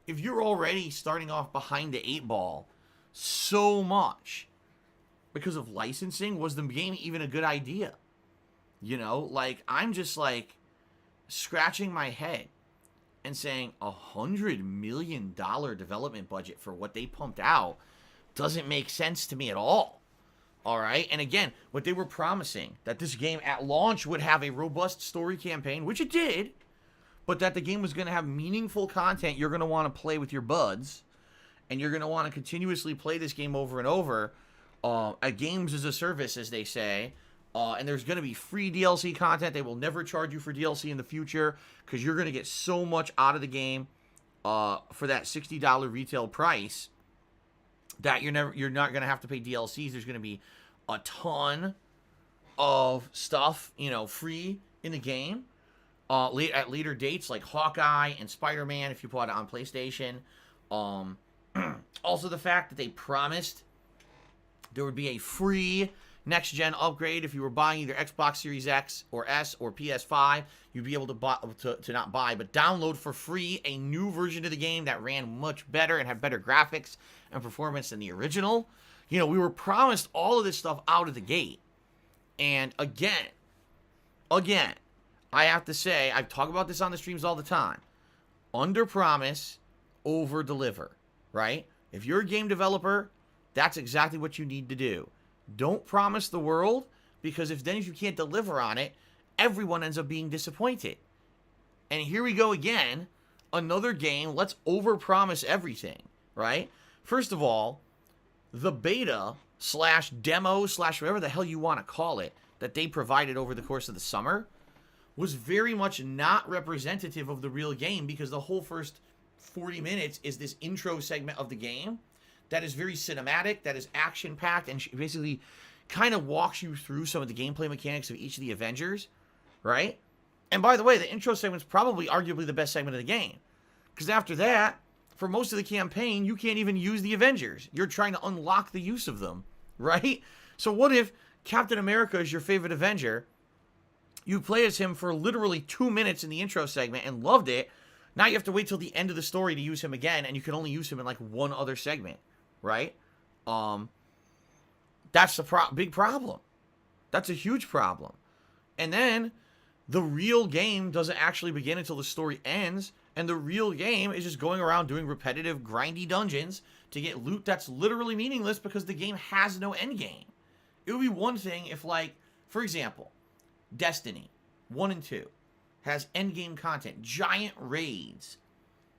if you're already starting off behind the 8 ball so much because of licensing, was the game even a good idea? You know, like, I'm just like scratching my head and saying $100 million development budget for what they pumped out doesn't make sense to me at all. All right. And again, what they were promising, that this game at launch would have a robust story campaign, which it did, but that the game was going to have meaningful content you're going to want to play with your buds, and you're going to want to continuously play this game over and over. A games as a service, as they say. And there's going to be free DLC content. They will never charge you for DLC in the future because you're going to get so much out of the game for that $60 retail price that you're not going to have to pay DLCs. There's going to be a ton of stuff, you know, free in the game at later dates, like Hawkeye and Spider-Man if you bought it on PlayStation. Also, the fact that they promised there would be a free next-gen upgrade if you were buying either Xbox Series X or S or PS5. You'd be able to not buy, but download for free a new version of the game that ran much better and had better graphics and performance than the original. You know, we were promised all of this stuff out of the gate. And again, I have to say, I talk about this on the streams all the time. Under promise, over deliver, right? If you're a game developer, that's exactly what you need to do. Don't promise the world, because if you can't deliver on it, everyone ends up being disappointed. And here we go again, another game, let's overpromise everything, right? First of all, the beta / demo / whatever the hell you want to call it that they provided over the course of the summer was very much not representative of the real game, because the whole first 40 minutes is this intro segment of the game that is very cinematic, that is action-packed, and basically kind of walks you through some of the gameplay mechanics of each of the Avengers, right? And by the way, the intro segment's probably arguably the best segment of the game. Because after that, for most of the campaign, you can't even use the Avengers. You're trying to unlock the use of them, right? So what if Captain America is your favorite Avenger? You play as him for literally 2 minutes in the intro segment and loved it. Now you have to wait till the end of the story to use him again, and you can only use him in like one other segment. Right? That's the big problem. That's a huge problem. And then the real game doesn't actually begin until the story ends, and the real game is just going around doing repetitive, grindy dungeons to get loot that's literally meaningless because the game has no end game. It would be one thing if, like, for example, Destiny 1 and 2 has end game content, giant raids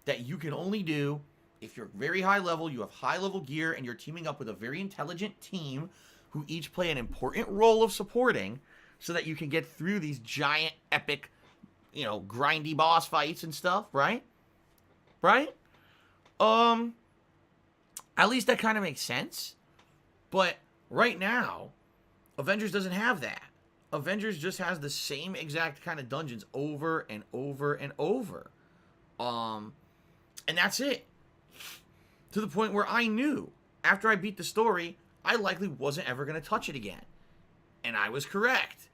that you can only do if you're very high level, you have high level gear, and you're teaming up with a very intelligent team who each play an important role of supporting so that you can get through these giant, epic, you know, grindy boss fights and stuff, right? Right? At least that kind of makes sense. But right now, Avengers doesn't have that. Avengers just has the same exact kind of dungeons over and over and over. And that's it. To the point where I knew, after I beat the story, I likely wasn't ever going to touch it again. And I was correct.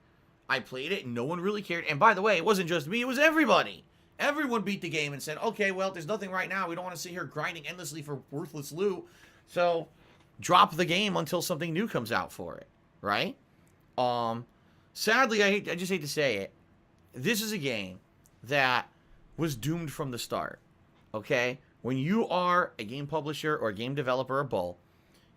I played it, and no one really cared. And by the way, it wasn't just me, it was everybody. Everyone beat the game and said, okay, well, there's nothing right now. We don't want to sit here grinding endlessly for worthless loot. So, drop the game until something new comes out for it. Right? Sadly, I just hate to say it. This is a game that was doomed from the start. Okay? When you are a game publisher or a game developer or both,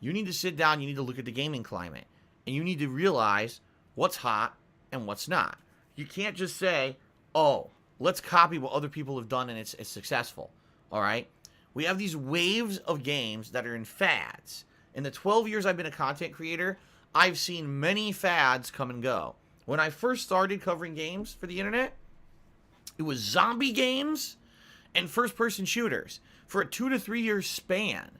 you need to sit down, you need to look at the gaming climate, and you need to realize what's hot and what's not. You can't just say, oh, let's copy what other people have done and it's successful. All right? We have these waves of games that are in fads. In the 12 years I've been a content creator, I've seen many fads come and go. When I first started covering games for the internet, it was zombie games and first-person shooters. For a 2 to 3 year span,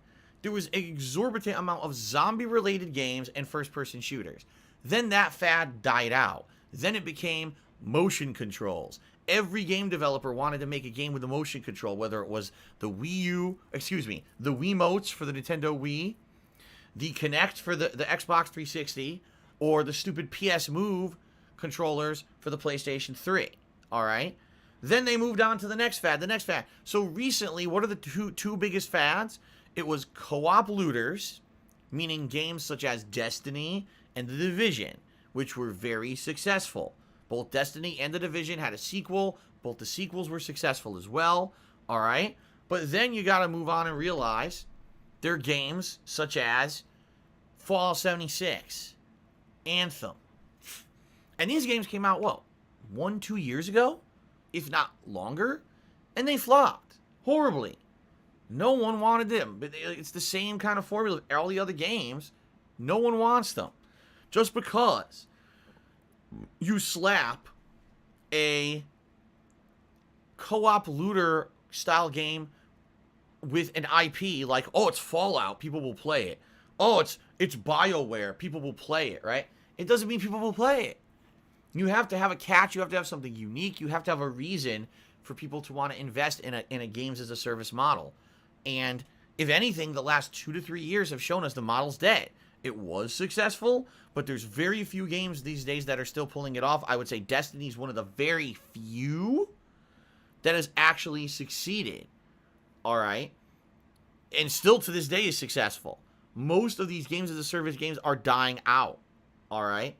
there was an exorbitant amount of zombie-related games and first-person shooters. Then that fad died out. Then it became motion controls every game developer wanted to make a game with a motion control, whether it was the the Wiimotes for the Nintendo Wii, the Kinect for the Xbox 360, or the stupid PS Move controllers for the PlayStation 3. All right? Then they moved on to the next fad. So recently, what are the two biggest fads? It was co-op looters, meaning games such as Destiny and The Division, which were very successful. Both Destiny and The Division had a sequel. Both the sequels were successful as well. All right? But then you got to move on and realize there are games such as Fallout 76, Anthem. And these games came out, 1-2 years ago? If not longer? And they flopped horribly. No one wanted them. But it's the same kind of formula. All the other games, no one wants them. Just because you slap a co-op looter style game with an IP like, it's Fallout, people will play it. It's BioWare, people will play it, right? It doesn't mean people will play it. You have to have a catch, you have to have something unique, you have to have a reason for people to want to invest in a games as a service model. And if anything, the last 2 to 3 years have shown us the model's dead. It was successful, but there's very few games these days that are still pulling it off. I would say Destiny is one of the very few that has actually succeeded. All right? And still to this day is successful. Most of these games as a service games are dying out. All right?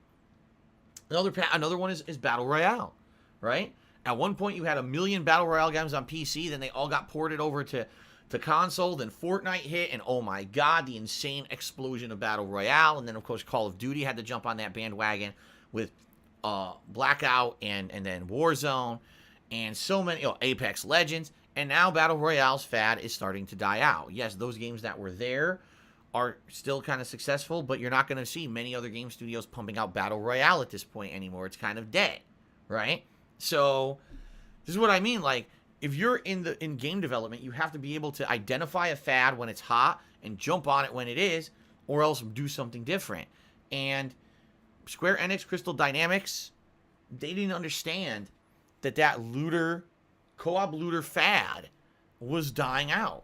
Another one is Battle Royale, right? At one point, you had 1 million Battle Royale games on PC. Then they all got ported over to console. Then Fortnite hit. And oh my God, the insane explosion of Battle Royale. And then, of course, Call of Duty had to jump on that bandwagon with Blackout and then Warzone. And so many, Apex Legends. And now Battle Royale's fad is starting to die out. Yes, those games that were there are still kind of successful, but you're not going to see many other game studios pumping out Battle Royale at this point anymore. It's kind of dead, right? So this is what I mean. Like, if you're in game development, you have to be able to identify a fad when it's hot and jump on it when it is, or else do something different. And Square Enix, Crystal Dynamics, they didn't understand that co-op looter fad was dying out.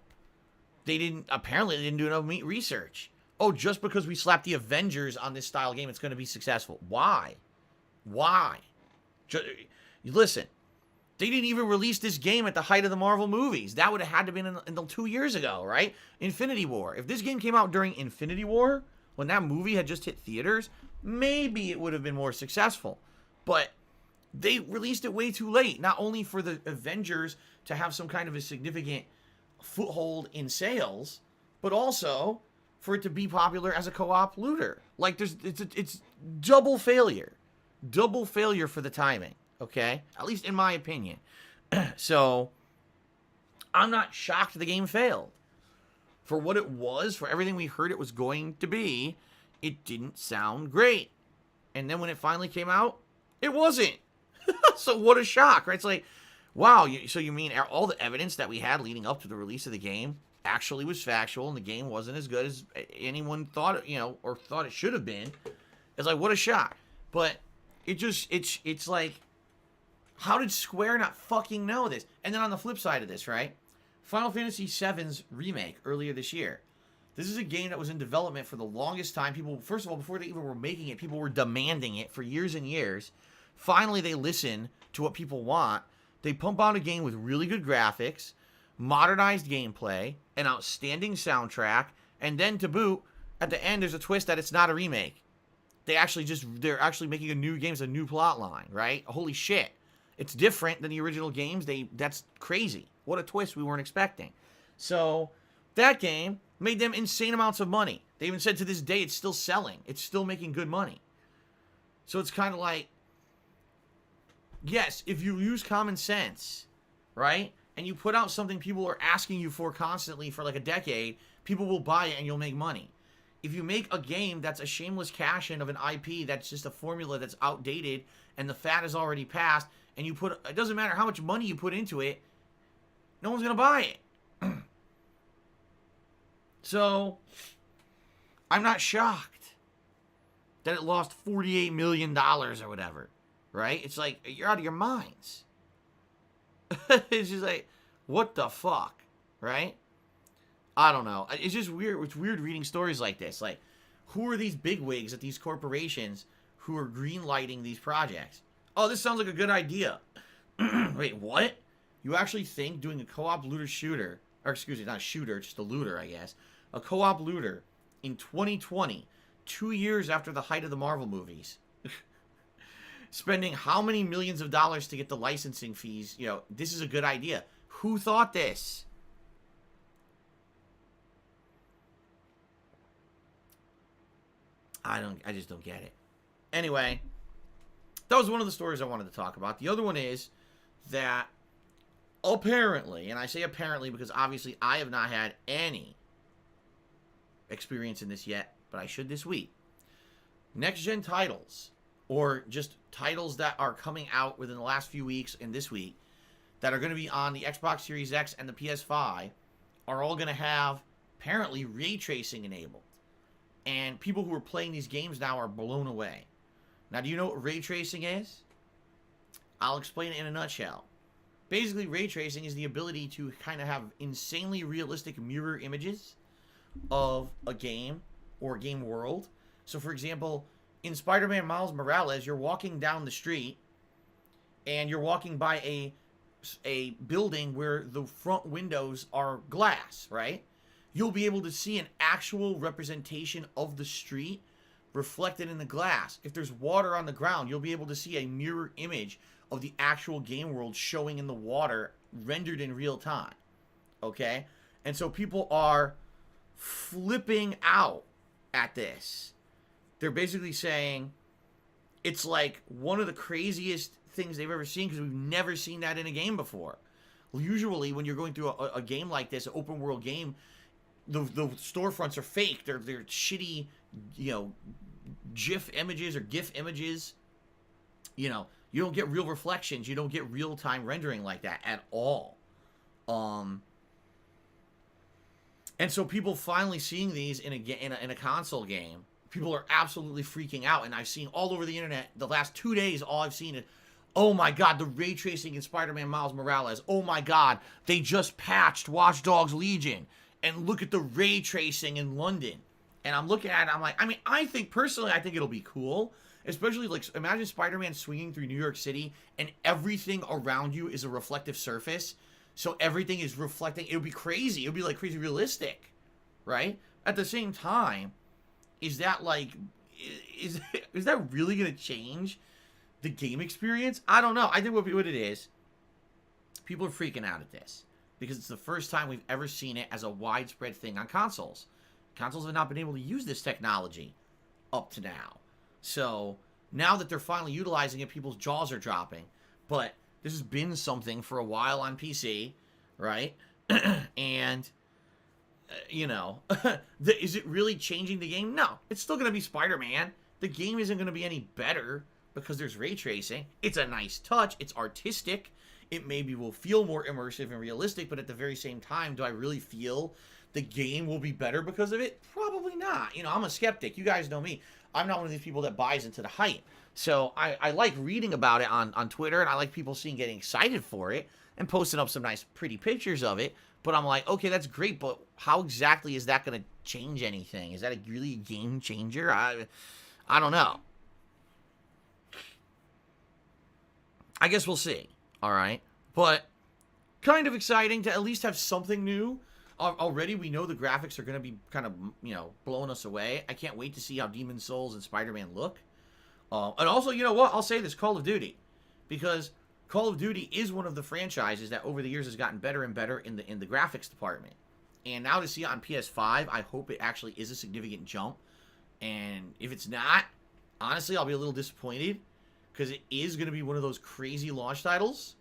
Apparently they didn't do enough research. Just because we slapped the Avengers on this style game, it's going to be successful. Why? Listen, they didn't even release this game at the height of the Marvel movies. That would have had to been until 2 years ago, right? Infinity War. If this game came out during Infinity War, when that movie had just hit theaters, maybe it would have been more successful. But they released it way too late. Not only for the Avengers to have some kind of a significant foothold in sales, but also for it to be popular as a co-op looter. Like, it's double failure for the timing, okay? At least in my opinion. So I'm not shocked the game failed. For what it was, for everything we heard it was going to be, it didn't sound great. And then when it finally came out, it wasn't. So what a shock, right? It's like, wow, so you mean all the evidence that we had leading up to the release of the game actually was factual, and the game wasn't as good as anyone thought, or thought it should have been? It's like, what a shock. But it's like, how did Square not fucking know this? And then on the flip side of this, right? Final Fantasy VII's remake earlier this year. This is a game that was in development for the longest time. People, first of all, before they even were making it, people were demanding it for years and years. Finally, they listen to what people want. They pump out a game with really good graphics, modernized gameplay, an outstanding soundtrack, and then to boot, at the end, there's a twist that it's not a remake. They're actually making a new game, a new plot line, right? Holy shit. It's different than the original games. That's crazy. What a twist we weren't expecting. So, that game made them insane amounts of money. They even said to this day it's still selling. It's still making good money. So it's kind of like, yes, if you use common sense, right, and you put out something people are asking you for constantly for like a decade, people will buy it and you'll make money. If you make a game that's a shameless cash-in of an IP that's just a formula that's outdated and the fad is already passed, and it doesn't matter how much money you put into it, no one's going to buy it. So, I'm not shocked that it lost $48 million or whatever. Right? It's like, you're out of your minds. It's just like, what the fuck, right? I don't know. It's just weird. It's weird reading stories like this. Like, who are these bigwigs at these corporations who are greenlighting these projects? Oh, this sounds like a good idea. Wait, what? You actually think doing a co-op looter shooter, or excuse me, not a shooter, just a looter, I guess, a co-op looter in 2020, 2 years after the height of the Marvel movies, spending how many millions of dollars to get the licensing fees, you know, this is a good idea. Who thought this? I just don't get it. Anyway, that was one of the stories I wanted to talk about. The other one is that apparently, and I say apparently because obviously I have not had any experience in this yet, but I should this week. Next-gen titles, or just titles that are coming out within the last few weeks and this week, that are going to be on the Xbox Series X and the PS5, are all going to have, apparently, ray tracing enabled. And people who are playing these games now are blown away. Now, do you know what ray tracing is? I'll explain it in a nutshell. Basically, ray tracing is the ability to kind of have insanely realistic mirror images of a game or a game world. So, for example, in Spider-Man Miles Morales, you're walking down the street and you're walking by a building where the front windows are glass, right? You'll be able to see an actual representation of the street reflected in the glass. If there's water on the ground, you'll be able to see a mirror image of the actual game world showing in the water, rendered in real time. Okay? And so people are flipping out at this. They're basically saying it's like one of the craziest things they've ever seen, because we've never seen that in a game before. Usually, when you're going through a game like this, an open world game, the storefronts are fake. They're shitty, you know, GIF images or GIF images. You know, you don't get real reflections. You don't get real-time rendering like that at all. And so people finally seeing these in a console game, people are absolutely freaking out. And I've seen all over the internet, the last 2 days, all I've seen is, oh my god, the ray tracing in Spider-Man Miles Morales. Oh my god, they just patched Watch Dogs Legion. And look at the ray tracing in London. And I'm looking at it, I'm like, I mean, I think it'll be cool. Especially, like, imagine Spider-Man swinging through New York City and everything around you is a reflective surface. So everything is reflecting. It would be crazy. It would be, like, crazy realistic. Right? At the same time, is that, like, is that really going to change the game experience? I don't know. I think what it is, people are freaking out at this. Because it's the first time we've ever seen it as a widespread thing on consoles. Consoles have not been able to use this technology up to now. So, now that they're finally utilizing it, people's jaws are dropping. But this has been something for a while on PC, right? And, you know, is it really changing the game? No. It's still going to be Spider-Man. The game isn't going to be any better because there's ray tracing. It's a nice touch. It's artistic. It maybe will feel more immersive and realistic, but at the very same time, do I really feel the game will be better because of it? Probably not. You know, I'm a skeptic. You guys know me. I'm not one of these people that buys into the hype. So I like reading about it on Twitter, and I like people getting excited for it and posting up some nice, pretty pictures of it. But I'm like, okay, that's great, but how exactly is that going to change anything? Is that really a game changer? I don't know. I guess we'll see. All right, but kind of exciting to at least have something new. Already we know the graphics are going to be kind of, you know, blowing us away. I can't wait to see how Demon's Souls and Spider-Man look. And also, you know what? I'll say this, Call of Duty. Because Call of Duty is one of the franchises that over the years has gotten better and better in the graphics department. And now to see it on PS5, I hope it actually is a significant jump. And if it's not, honestly, I'll be a little disappointed. Because it is going to be one of those crazy launch titles.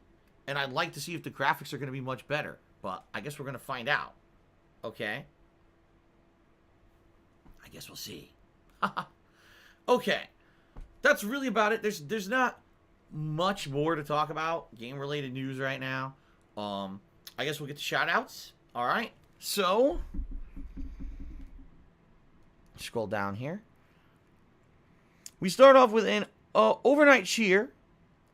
And I'd like to see if the graphics are going to be much better. But I guess we're going to find out. Okay? I guess we'll see. Okay. That's really about it. There's not much more to talk about. Game-related news right now. I guess we'll get to shout-outs. Alright. So, scroll down here. We start off with an overnight cheer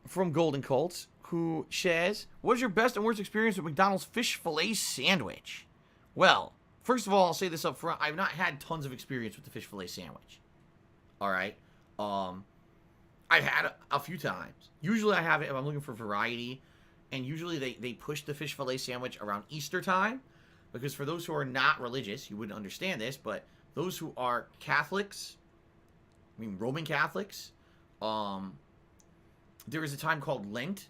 from Golden Colts who says, what is your best and worst experience with McDonald's fish fillet sandwich? Well, first of all, I'll say this up front. I've not had tons of experience with the fish fillet sandwich. All right. I've had it a few times. Usually I have it if I'm looking for variety. And usually they push the fish fillet sandwich around Easter time. Because for those who are not religious, you wouldn't understand this, but those who are Catholics, I mean Roman Catholics, there is a time called Lent.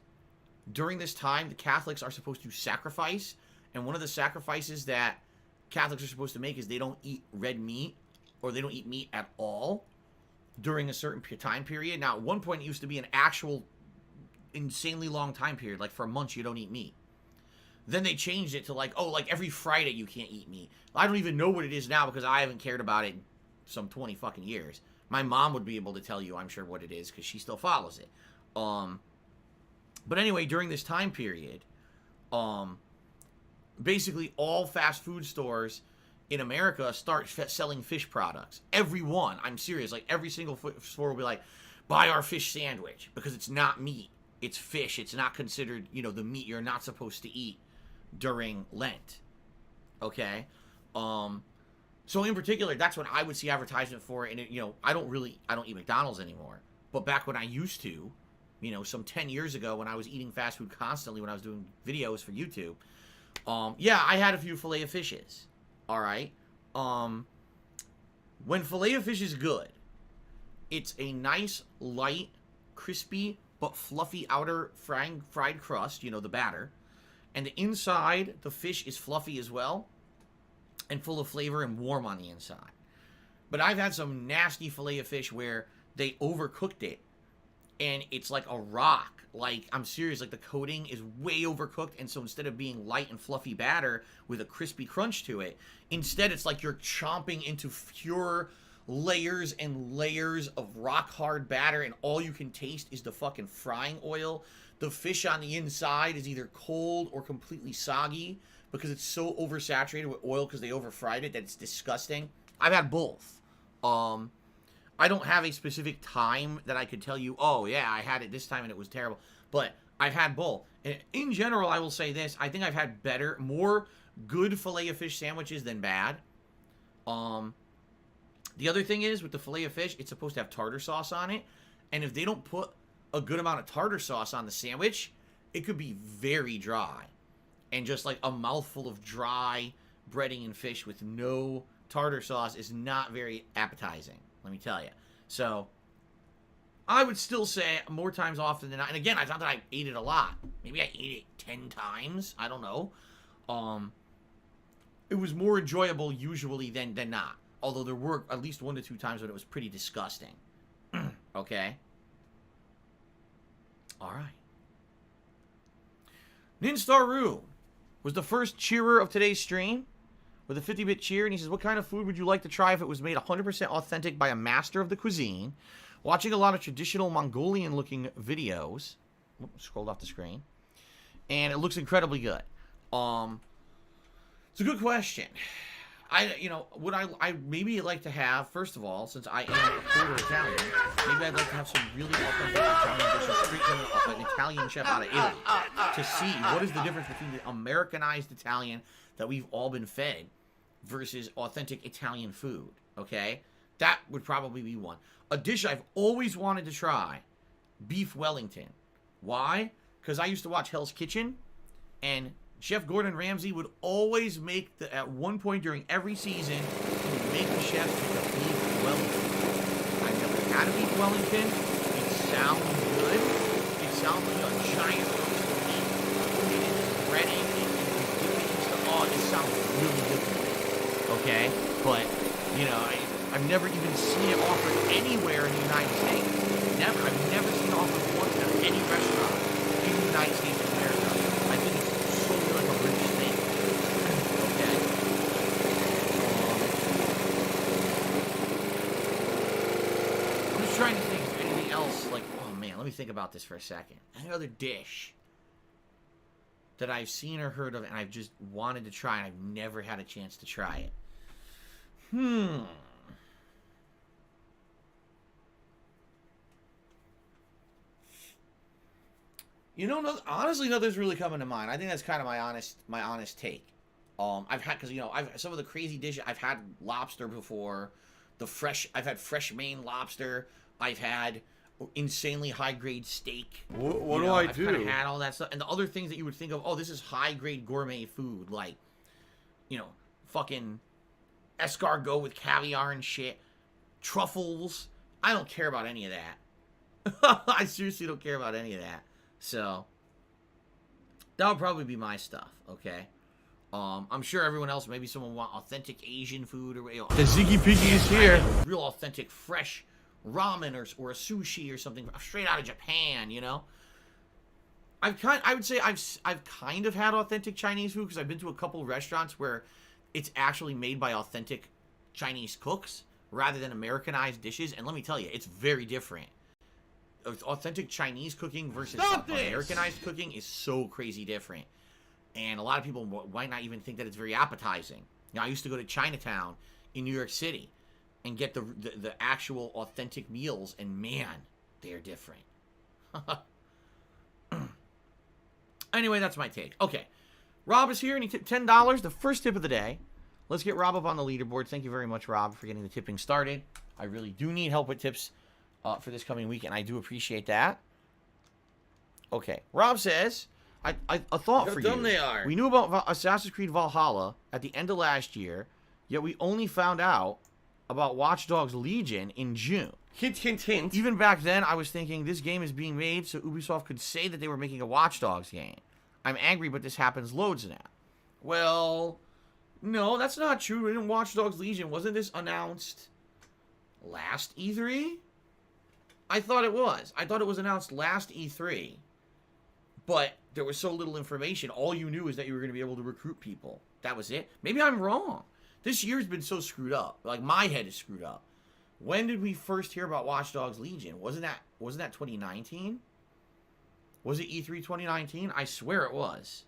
During this time, the Catholics are supposed to sacrifice. And one of the sacrifices that Catholics are supposed to make is they don't eat red meat, or they don't eat meat at all during a certain time period. Now, at one point, it used to be an actual insanely long time period. Like, for months, you don't eat meat. Then they changed it to like, oh, like every Friday you can't eat meat. I don't even know what it is now because I haven't cared about it in some 20 fucking years. My mom would be able to tell you, I'm sure, what it is because she still follows it. But anyway, during this time period, basically all fast food stores in America start selling fish products. Every one. I'm serious. Like every single store will be like, buy our fish sandwich because it's not meat. It's fish. It's not considered, you know, the meat you're not supposed to eat during Lent. Okay? So in particular, that's what I would see advertisement for. And, you know, I don't eat McDonald's anymore. But back when I used to, you know, some 10 years ago when I was eating fast food constantly when I was doing videos for YouTube, yeah, I had a few filet of fishes. All right? When filet of fish is good, it's a nice, light, crispy, but fluffy outer fried crust, you know, the batter. And the inside, the fish is fluffy as well. And full of flavor and warm on the inside. But I've had some nasty filet of fish where they overcooked it. And it's like a rock. Like, I'm serious, like the coating is way overcooked. And so instead of being light and fluffy batter with a crispy crunch to it, instead it's like you're chomping into pure layers and layers of rock hard batter, and all you can taste is the fucking frying oil. The fish on the inside is either cold or completely soggy because it's so oversaturated with oil because they overfried it that it's disgusting. I've had both. I don't have a specific time that I could tell you, oh yeah, I had it this time and it was terrible. But I've had both. And in general, I will say this. I think I've had more good filet of fish sandwiches than bad. The other thing is, with the filet of fish, it's supposed to have tartar sauce on it. And if they don't put a good amount of tartar sauce on the sandwich, it could be very dry. And just like a mouthful of dry breading and fish with no tartar sauce is not very appetizing, let me tell you. So, I would still say more times often than not. And again, it's not that I ate it a lot. Maybe I ate it 10 times. I don't know. It was more enjoyable usually than not. Although there were at least 1 to 2 times when it was pretty disgusting. Okay? Alright. Ninstaru was the first cheerer of today's stream with a 50-bit cheer. And he says, what kind of food would you like to try if it was made 100% authentic by a master of the cuisine? Watching a lot of traditional Mongolian-looking videos. Scrolled off the screen. And it looks incredibly good. It's a good question. Would I maybe like to have, first of all, since I am a quarter Italian, maybe I'd like to have some really authentic Italian dishes straight from an Italian chef out of Italy to see what is the difference between the Americanized Italian that we've all been fed versus authentic Italian food, okay? That would probably be one. A dish I've always wanted to try, beef Wellington. Why? Because I used to watch Hell's Kitchen, and Chef Gordon Ramsay would always make, at one point during every season, he would make the chefs make a beef Wellington. I've never had a beef Wellington. It sounds good. It sounds like a giant roast of meat. It is breading. It sounds really good to me. Okay? But, I've never even seen it offered anywhere in the United States. Never. I've never seen it offered once at any restaurant in the United States of America. I think it's solely like a British thing. Okay? I'm just trying to think of anything else. Like, oh man, let me think about this for a second. Any other dish that I've seen or heard of and I've just wanted to try and I've never had a chance to try it. You know, no, honestly, nothing's really coming to mind. I think that's kind of my honest take. I've had, because, you know, I've some of the crazy dishes. I've had lobster before. I've had fresh Maine lobster. I've had insanely high grade steak. What do I've do? kind of had all that stuff, and the other things that you would think of. Oh, this is high grade gourmet food, like, you know, fucking escargot with caviar and shit, truffles. I don't care about any of that. I seriously don't care about any of that. So that would probably be my stuff. Okay. I'm sure everyone else, maybe someone want authentic Asian food, or, you know, The Ziggy Piggy is here. real authentic fresh ramen or a sushi or something straight out of Japan. You know, I would say I've kind of had authentic Chinese food, because I've been to a couple restaurants where it's actually made by authentic Chinese cooks rather than Americanized dishes, and let me tell you, it's very different. Authentic Chinese cooking versus Americanized cooking is so crazy different. And a lot of people might not even think that it's very appetizing. Now, I used to go to Chinatown in New York City and get the actual authentic meals, and man, they're different. Anyway, that's my take. Okay, Rob is here, and he tipped $10, the first tip of the day. Let's get Rob up on the leaderboard. Thank you very much, Rob, for getting the tipping started. I really do need help with tips for this coming week, and I do appreciate that. Okay, Rob says, a thought for you. How dumb they are. We knew about Assassin's Creed Valhalla at the end of last year, yet we only found out about Watch Dogs Legion in June. Hint, hint, hint. Even back then, I was thinking this game is being made so Ubisoft could say that they were making a Watch Dogs game. I'm angry, but this happens loads now. Well, no, that's not true. In Watch Dogs Legion, wasn't this announced last E3? I thought it was. I thought it was announced last E3. But there was so little information. All you knew is that you were going to be able to recruit people. That was it. Maybe I'm wrong. This year's been so screwed up. Like, my head is screwed up. When did we first hear about Watch Dogs Legion? Wasn't that 2019? Was it E3 2019? I swear it was.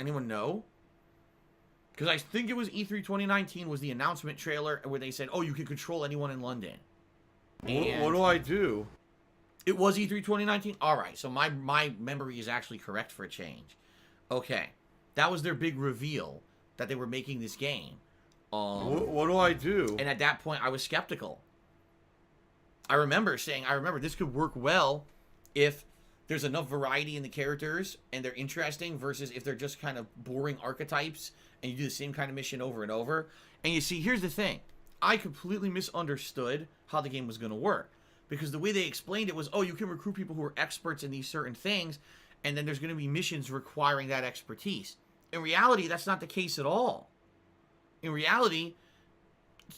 Anyone know? Because I think it was E3 2019 was the announcement trailer where they said, oh, you can control anyone in London. What do I do? It was E3 2019? Alright, so my memory is actually correct for a change. Okay. That was their big reveal, that they were making this game. What do I do? And at that point, I was skeptical. I remember this could work well if there's enough variety in the characters and they're interesting versus if they're just kind of boring archetypes and you do the same kind of mission over and over. And you see, here's the thing. I completely misunderstood how the game was going to work. Because the way they explained it was, oh, you can recruit people who are experts in these certain things, and then there's going to be missions requiring that expertise. In reality, that's not the case at all. In reality,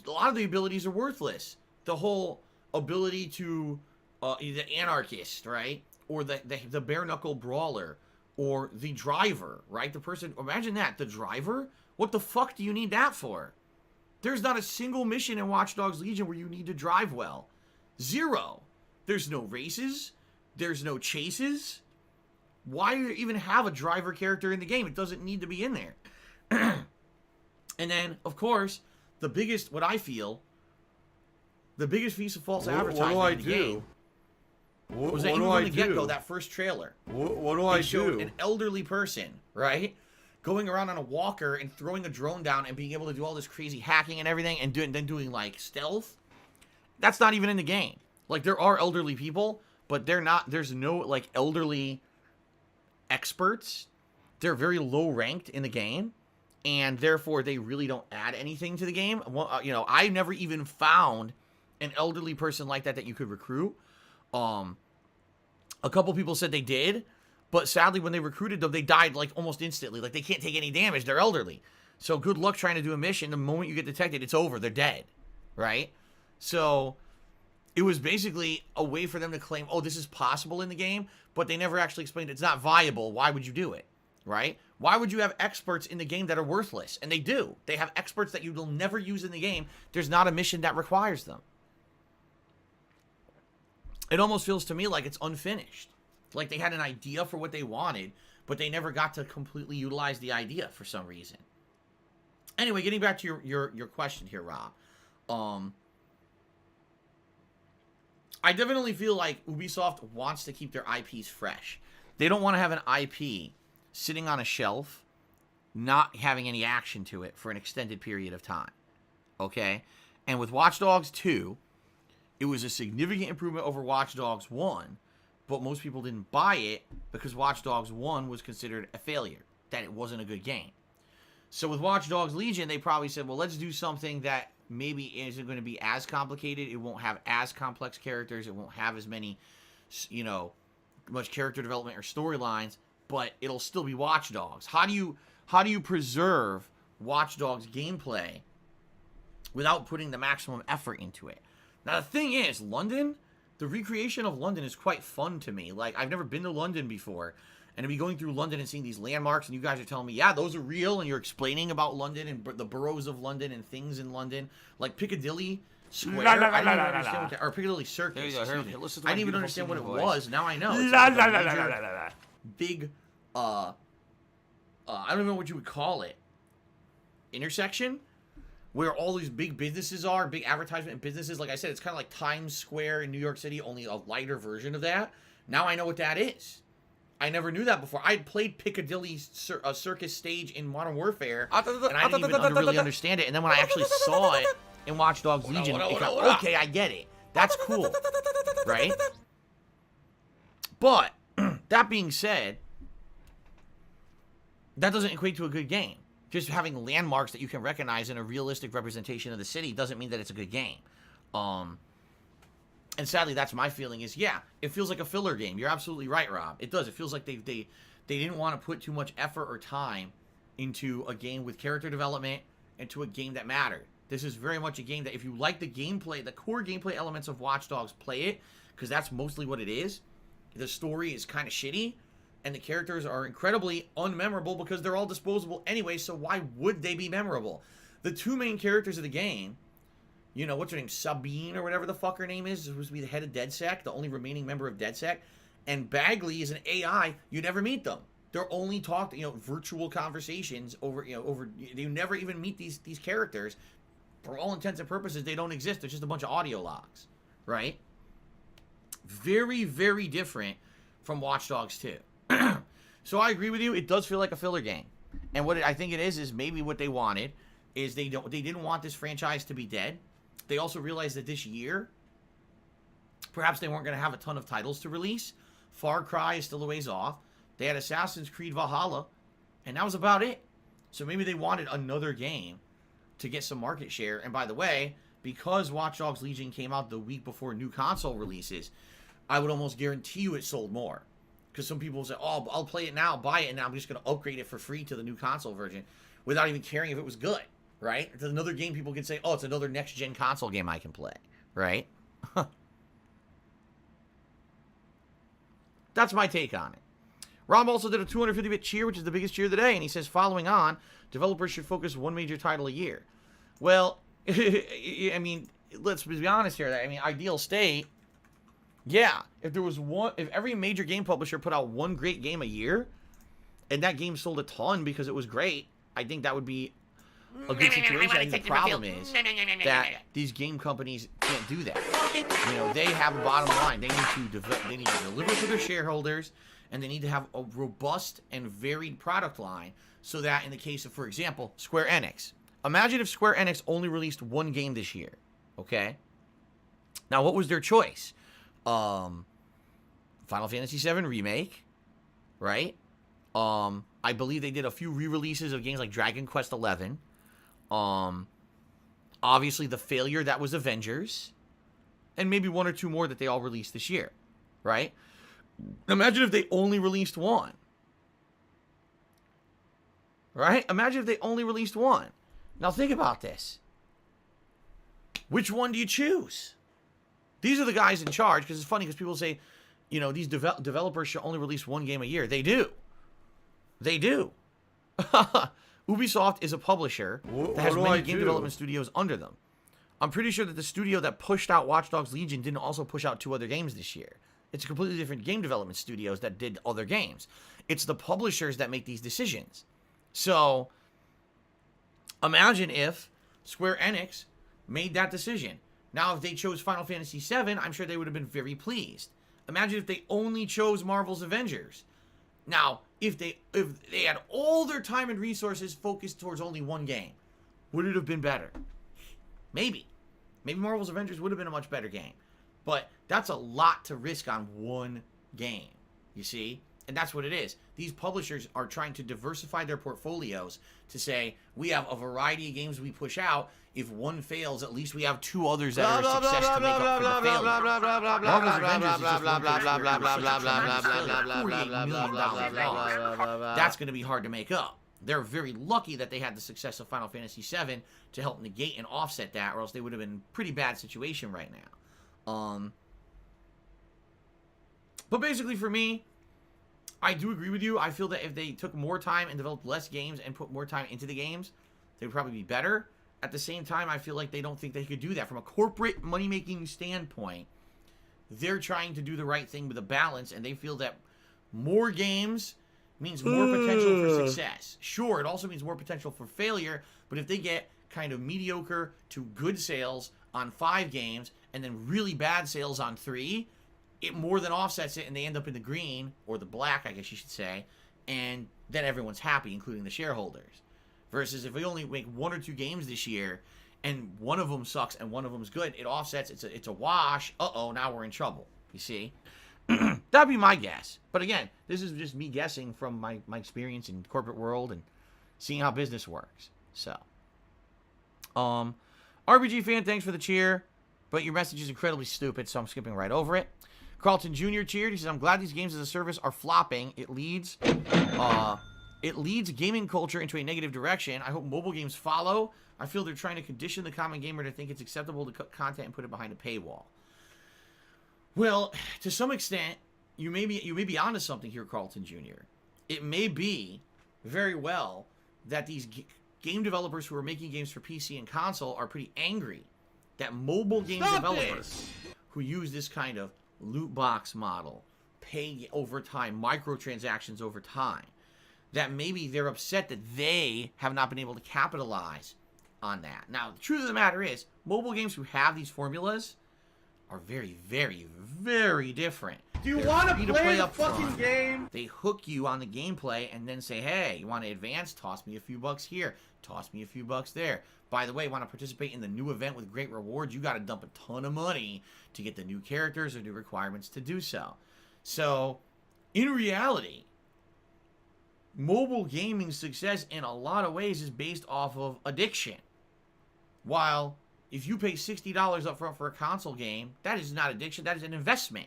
a lot of the abilities are worthless. The whole ability to, the anarchist, right? Or the bare-knuckle brawler, or the driver, right? The person, imagine that, the driver? What the fuck do you need that for? There's not a single mission in Watch Dogs Legion where you need to drive well. Zero. There's no races. There's no chases. Why do you even have a driver character in the game? It doesn't need to be in there. And then, of course, the biggest piece of false advertising in the game was that even from the get-go, that first trailer. What do I showed do? an elderly person, right? Going around on a walker and throwing a drone down and being able to do all this crazy hacking and everything and then doing, like, stealth. That's not even in the game. Like, there are elderly people, but there's no, like, elderly experts. They're very low ranked in the game, and therefore they really don't add anything to the game. Well, you know, I never even found an elderly person like that you could recruit. A couple people said they did, but sadly when they recruited them, they died, like, almost instantly. Like, they can't take any damage. They're elderly. So good luck trying to do a mission. The moment you get detected, it's over. They're dead, right? So it was basically a way for them to claim, oh, this is possible in the game, but they never actually explained it's not viable. Why would you do it, right? Why would you have experts in the game that are worthless? And they do. They have experts that you will never use in the game. There's not a mission that requires them. It almost feels to me like it's unfinished. Like they had an idea for what they wanted, but they never got to completely utilize the idea for some reason. Anyway, getting back to your question here, Rob. I definitely feel like Ubisoft wants to keep their IPs fresh. They don't want to have an IP sitting on a shelf, not having any action to it for an extended period of time. Okay? And with Watch Dogs 2, it was a significant improvement over Watch Dogs 1, but most people didn't buy it because Watch Dogs 1 was considered a failure, that it wasn't a good game. So with Watch Dogs Legion, they probably said, well, let's do something that maybe isn't going to be as complicated. It won't have as complex characters. It won't have as many, you know, much character development or storylines, but it'll still be Watch Dogs. How do you preserve Watch Dogs gameplay without putting the maximum effort into it? Now, the thing is, London, the recreation of London is quite fun to me. Like, I've never been to London before, and to be going through London and seeing these landmarks, and you guys are telling me, yeah, those are real, and you're explaining about London and the boroughs of London and things in London, like Piccadilly Square. I didn't even understand what that, or Piccadilly Circus. There you go. Listen to I my didn't even beautiful understand what it singing voice. was. Now I know. It's La, like la, a la, major, la, la, la, la. big, I don't even know what you would call it, intersection, where all these big businesses are, big advertisement businesses. Like I said, it's kind of like Times Square in New York City, only a lighter version of that. Now I know what that is. I never knew that before. I had played Piccadilly Circus stage in Modern Warfare, and I didn't even really understand it. And then when I actually saw it in Watch Dogs Legion, it got, okay, I get it. That's cool, right? But, that being said, that doesn't equate to a good game. Just having landmarks that you can recognize in a realistic representation of the city doesn't mean that it's a good game. And sadly, that's my feeling is, yeah, it feels like a filler game. You're absolutely right, Rob. It does. It feels like they didn't want to put too much effort or time into a game with character development and to a game that mattered. This is very much a game that if you like the gameplay, the core gameplay elements of Watch Dogs, play it, because that's mostly what it is. The story is kind of shitty, and the characters are incredibly unmemorable because they're all disposable anyway, so why would they be memorable? The two main characters of the game, you know, what's her name, Sabine or whatever the fuck her name is supposed to be the head of DedSec, the only remaining member of DedSec, and Bagley is an AI. You never meet them. They're only virtual conversations over, you never even meet these characters. For all intents and purposes, they don't exist. They're just a bunch of audio logs, right? Very, very different from Watch Dogs 2. So I agree with you. It does feel like a filler game. And what I think it is maybe what they wanted is they didn't want this franchise to be dead. They also realized that this year, perhaps they weren't going to have a ton of titles to release. Far Cry is still a ways off. They had Assassin's Creed Valhalla, and that was about it. So maybe they wanted another game to get some market share. And by the way, because Watch Dogs Legion came out the week before new console releases, I would almost guarantee you it sold more. Because some people say, oh, I'll play it now, buy it, and now I'm just going to upgrade it for free to the new console version without even caring if it was good, right? It's another game people can say, oh, it's another next-gen console game I can play, right? That's my take on it. Rob also did a 250-bit cheer, which is the biggest cheer of the day, and he says, following on, developers should focus one major title a year. Well, I mean, let's be honest here. I mean, ideal state, yeah, if every major game publisher put out one great game a year, and that game sold a ton because it was great, I think that would be a good situation. I think the problem is that these game companies can't do that. You know, they have a bottom line. They need to deliver to their shareholders, and they need to have a robust and varied product line so that in the case of, for example, Square Enix. Imagine if Square Enix only released one game this year, okay? Now, what was their choice? Final Fantasy VII Remake, right? I believe they did a few re-releases of games like Dragon Quest XI. Obviously, the failure that was Avengers. And maybe one or two more that they all released this year, right? Imagine if they only released one. Right? Imagine if they only released one. Now think about this. Which one do you choose? These are the guys in charge, because it's funny because people say, you know, these developers should only release one game a year. They do. They do. Ubisoft is a publisher that has many game development studios under them. I'm pretty sure that the studio that pushed out Watch Dogs Legion didn't also push out 2 other games this year. It's completely different game development studios that did other games. It's the publishers that make these decisions. So, imagine if Square Enix made that decision. Now, if they chose Final Fantasy VII, I'm sure they would have been very pleased. Imagine if they only chose Marvel's Avengers. Now, if they had all their time and resources focused towards only one game, would it have been better? Maybe. Maybe Marvel's Avengers would have been a much better game. But that's a lot to risk on one game, you see? And that's what it is. These publishers are trying to diversify their portfolios to say, we have a variety of games we push out. If one fails, at least we have two others that are a success to make up for the failure. Marvel's Avengers is just one $48 million loss. That's going to be hard to make up. They're very lucky that they had the success of Final Fantasy VII to help negate and offset that, or else they would have been in a pretty bad situation right now. But basically for me, I do agree with you. I feel that if they took more time and developed less games and put more time into the games, they would probably be better. At the same time, I feel like they don't think they could do that. From a corporate money-making standpoint, they're trying to do the right thing with a balance, and they feel that more games means more potential for success. Sure, it also means more potential for failure, but if they get kind of mediocre to good sales on 5 games and then really bad sales on 3, it more than offsets it, and they end up in the green, or the black, I guess you should say, and then everyone's happy, including the shareholders. Versus if we only make 1 or 2 games this year, and one of them sucks and one of them's good, it offsets, it's a wash, now we're in trouble, you see? That'd be my guess. But again, this is just me guessing from my experience in the corporate world and seeing how business works. So, RBG fan, thanks for the cheer, but your message is incredibly stupid, so I'm skipping right over it. Carlton Jr. cheered. He says, I'm glad these games as a service are flopping. It leads gaming culture into a negative direction. I hope mobile games follow. I feel they're trying to condition the common gamer to think it's acceptable to cut content and put it behind a paywall. Well, to some extent, you may be onto something here, Carlton Jr. It may be very well that these game developers who are making games for PC and console are pretty angry that mobile game developers who use this kind of loot box model, pay over time, microtransactions over time, that maybe they're upset that they have not been able to capitalize on that. Now, the truth of the matter is, mobile games who have these formulas are very, very, very different. Do you want to play a fucking game? They hook you on the gameplay and then say, hey, you want to advance? Toss me a few bucks here. Toss me a few bucks there. By the way, want to participate in the new event with great rewards? You got to dump a ton of money to get the new characters or new requirements to do so. So, in reality, mobile gaming success in a lot of ways is based off of addiction. While if you pay $60 up front for a console game, that is not addiction, that is an investment.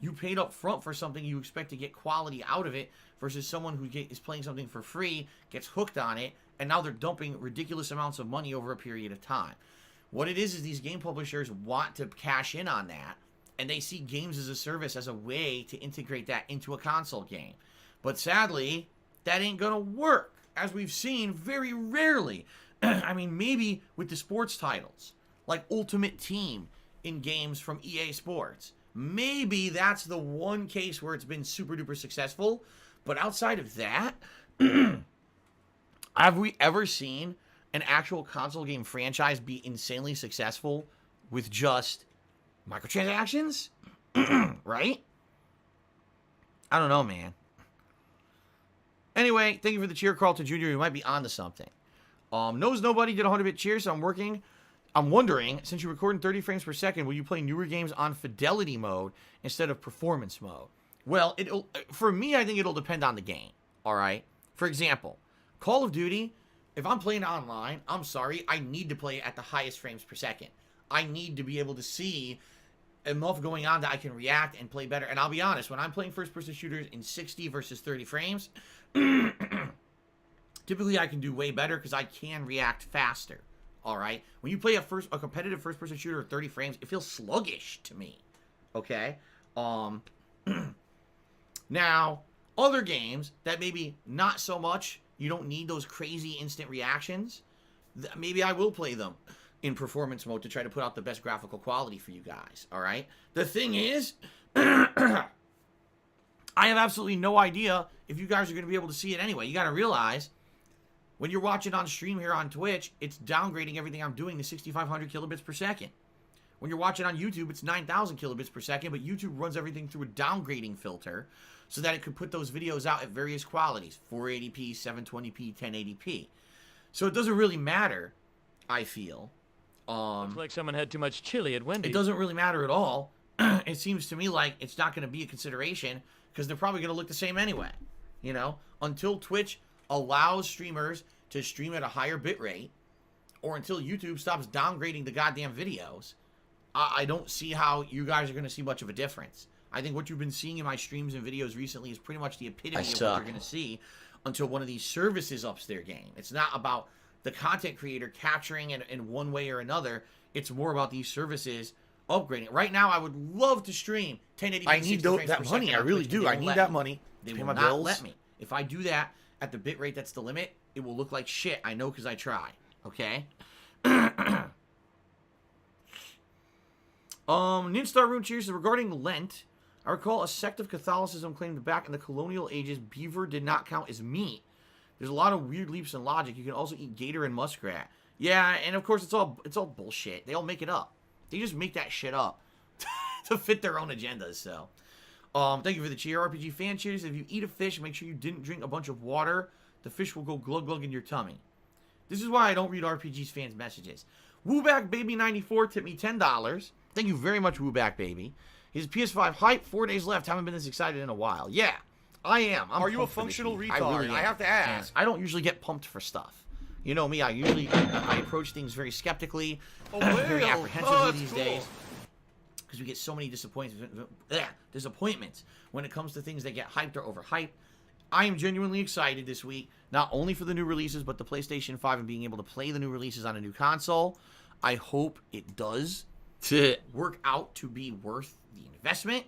You paid up front for something, you expect to get quality out of it, versus someone who is playing something for free, gets hooked on it, and now they're dumping ridiculous amounts of money over a period of time. What it is these game publishers want to cash in on that, and they see games as a service as a way to integrate that into a console game. But sadly, that ain't gonna work, as we've seen very rarely. I mean, maybe with the sports titles, like Ultimate Team in games from EA Sports. Maybe that's the one case where it's been super duper successful. But outside of that, have we ever seen an actual console game franchise be insanely successful with just microtransactions? Right? I don't know, man. Anyway, thank you for the cheer, Carlton Jr. You might be onto something. Knows Nobody did a 100-bit cheer, so I'm wondering, since you're recording 30 frames per second, will you play newer games on fidelity mode instead of performance mode? Well, for me, I think it'll depend on the game, all right? For example, Call of Duty, if I'm playing online, I'm sorry, I need to play at the highest frames per second. I need to be able to see enough going on that I can react and play better. And I'll be honest, when I'm playing first-person shooters in 60 versus 30 frames, typically I can do way better because I can react faster. All right, when you play a competitive first-person shooter at 30 frames, it feels sluggish to me. Okay, now other games that maybe not so much. You don't need those crazy instant reactions. Maybe I will play them in performance mode to try to put out the best graphical quality for you guys. All right. The thing is, I have absolutely no idea if you guys are going to be able to see it anyway. You got to realize, when you're watching on stream here on Twitch, it's downgrading everything I'm doing to 6,500 kilobits per second. When you're watching on YouTube, it's 9,000 kilobits per second, but YouTube runs everything through a downgrading filter so that it could put those videos out at various qualities, 480p, 720p, 1080p. So it doesn't really matter, I feel. Looks like someone had too much chili at Wendy's. It doesn't really matter at all. It seems to me like it's not going to be a consideration because they're probably going to look the same anyway. You know, until Twitch allows streamers to stream at a higher bit rate, or until YouTube stops downgrading the goddamn videos, I don't see how you guys are going to see much of a difference. I think what you've been seeing in my streams and videos recently is pretty much the epitome of what you're going to see until one of these services ups their game. It's not about the content creator capturing it in one way or another. It's more about these services upgrading. Right now, I would love to stream 1080p. I need that money. I really do. I need that money. They Pay will my not bills. let me. If I do that at the bit rate that's the limit, it will look like shit. I know because I try. Okay? Ninstar Rune cheers. Regarding Lent, I recall a sect of Catholicism claimed that back in the colonial ages, beaver did not count as meat. There's a lot of weird leaps in logic. You can also eat gator and muskrat. Yeah, and of course it's all bullshit. They all make it up. They just make that shit up to fit their own agendas. So, thank you for the cheer, RPG fan cheers. If you eat a fish, make sure you didn't drink a bunch of water. The fish will go glug glug in your tummy. This is why I don't read RPG's fans' messages. Wooback Baby 94 tipped me $10. Thank you very much, Wooback Baby. His PS5 hype, 4 days left. Haven't been this excited in a while. Yeah, I am. Are you a functional retard? I have to ask. I don't usually get pumped for stuff. You know me, I approach things very skeptically, very apprehensively these days. Because we get so many disappointments when it comes to things that get hyped or overhyped. I am genuinely excited this week, not only for the new releases, but the PlayStation 5 and being able to play the new releases on a new console. I hope it does work out to be worth the investment.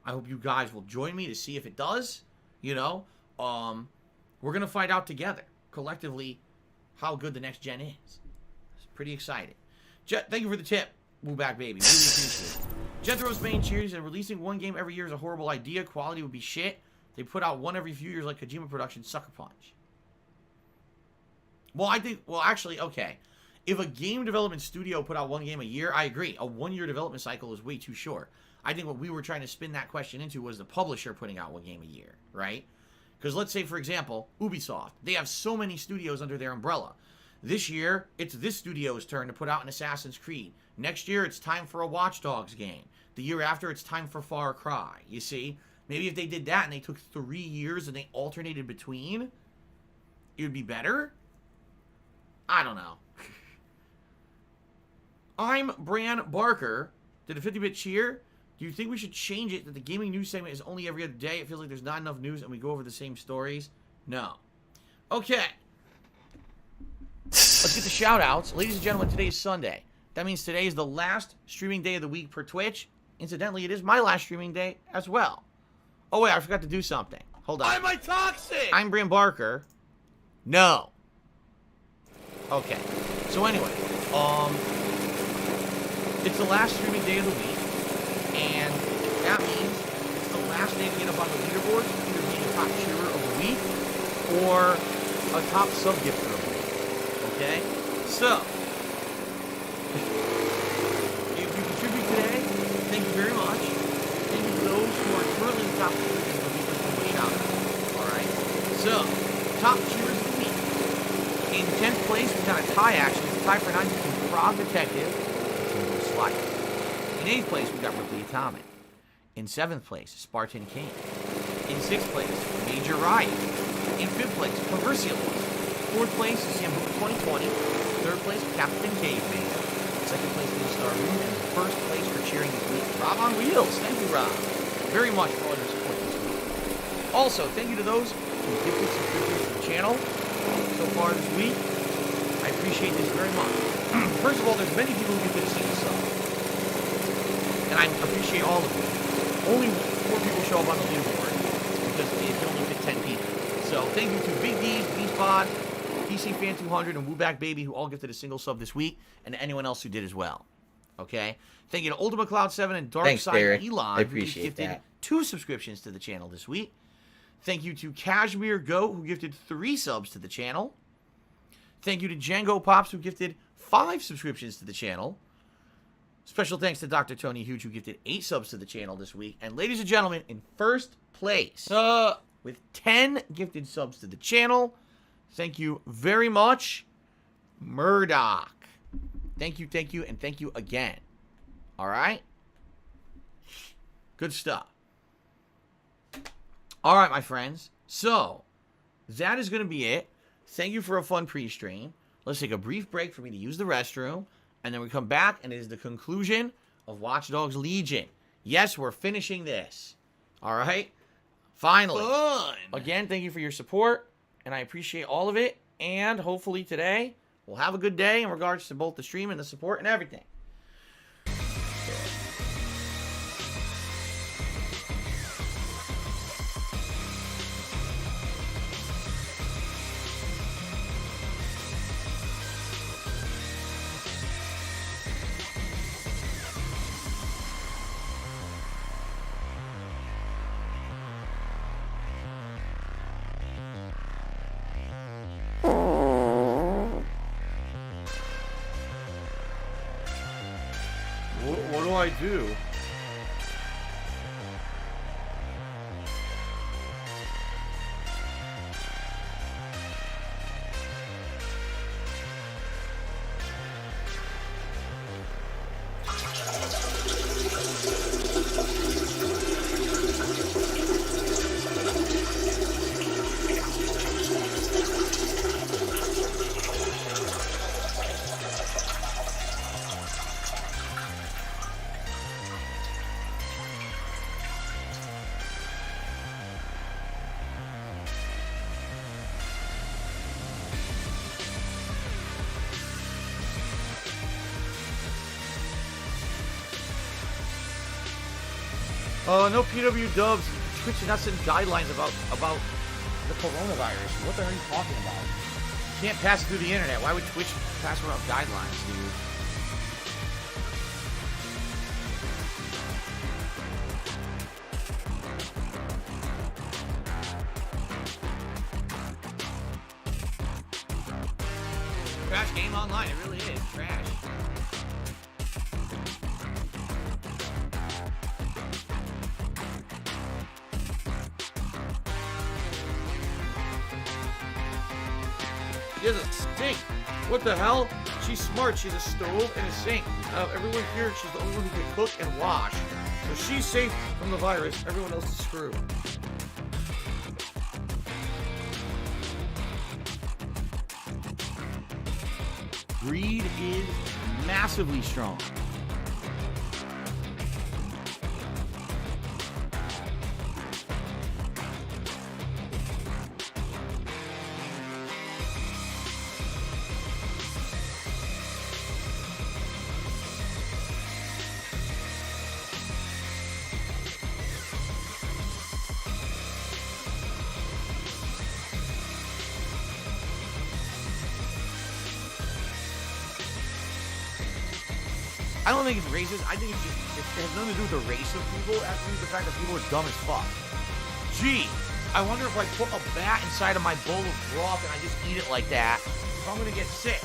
I hope you guys will join me to see if it does. You know, we're going to find out together, collectively, how good the next gen is. It's pretty excited. Thank you for the tip, Wooback Baby. Really appreciate it. Jethro's main cheers and releasing one game every year is a horrible idea. Quality would be shit. They put out one every few years like Kojima Productions' Sucker Punch. Well, actually, okay. If a game development studio put out one game a year, I agree. A 1-year development cycle is way too short. I think what we were trying to spin that question into was the publisher putting out one game a year, right? Because let's say, for example, Ubisoft. They have so many studios under their umbrella. This year, it's this studio's turn to put out an Assassin's Creed. Next year, it's time for a Watch Dogs game. The year after, it's time for Far Cry. You see? Maybe if they did that and they took 3 years and they alternated between, it would be better? I don't know. I'm Bran Barker. Did a 50-bit cheer? Do you think we should change it that the gaming news segment is only every other day? It feels like there's not enough news and we go over the same stories. No. Okay. Let's get the shout-outs. Ladies and gentlemen, today is Sunday. That means today is the last streaming day of the week per Twitch. Incidentally, it is my last streaming day as well. Oh, wait, I forgot to do something. Hold on. Why am I toxic? I'm Bran Barker. No. Okay. So anyway, it's the last streaming day of the week, and that means it's the last day to get up on the leaderboard, either being a top cheerer of the week or a top sub-gifter of the week. Okay? So, if you contribute today, thank you very much. Thank you to those who are currently the top cheerers of the week. Let's do a shout-out. Alright? So, top cheerers of the week. In 10th place, we got a tie, actually. It's a tie for 9th between Frog Detective and Tingle Slice. In 8th place, we got Ripley Atomic. In 7th place, Spartan King. In 6th place, Major Riot. In 5th place, Conversialist. 4th place is Sambuca 2020. 3rd place, Captain Caveman. 2nd place, New Star Room. And 1st place for cheering this week, Rob on Wheels. Thank you, Rob, very much for all your support this week. Also, thank you to those who gifted subscriptions to the channel so far this week. I appreciate this very much. First of all, there's many people who gifted a single sub. And I appreciate all of you. Only 4 people show up on the leaderboard because it can only fit 10 people. So thank you to Big D, Beastbot, PC Fan 200, and Wooback Baby, who all gifted a single sub this week, and anyone else who did as well. Okay? Thank you to Ultima Cloud 7 and Darkside Elon, who gifted 2 subscriptions to the channel this week. Thank you to Kashmir Goat, who gifted 3 subs to the channel. Thank you to Django Pops, who gifted 5 subscriptions to the channel. Special thanks to Dr. Tony Huge, who gifted 8 subs to the channel this week. And ladies and gentlemen, in first place, with 10 gifted subs to the channel, thank you very much, Murdoch. Thank you, and thank you again. All right? Good stuff. All right, my friends. So, that is going to be it. Thank you for a fun pre-stream. Let's take a brief break for me to use the restroom. And then we come back, and it is the conclusion of Watch Dogs Legion. Yes, we're finishing this. All right? Finally. Fun. Again, thank you for your support, and I appreciate all of it. And hopefully today, we'll have a good day in regards to both the stream and the support and everything. What do I do? No PW dubs. Twitch is not setting guidelines about the coronavirus. What the hell are you talking about? You can't pass it through the internet. Why would Twitch pass around guidelines, dude? Trash game online. It really is trash. She has a sink. What the hell? She's smart. She has a stove and a sink. Everyone here, she's the only one who can cook and wash. So she's safe from the virus. Everyone else is screwed. Greed is massively strong. I don't think it's racist. I think it has nothing to do with the race of people. It has to do with the fact that people are dumb as fuck. Gee, I wonder if I put a bat inside of my bowl of broth and I just eat it like that, if I'm gonna get sick.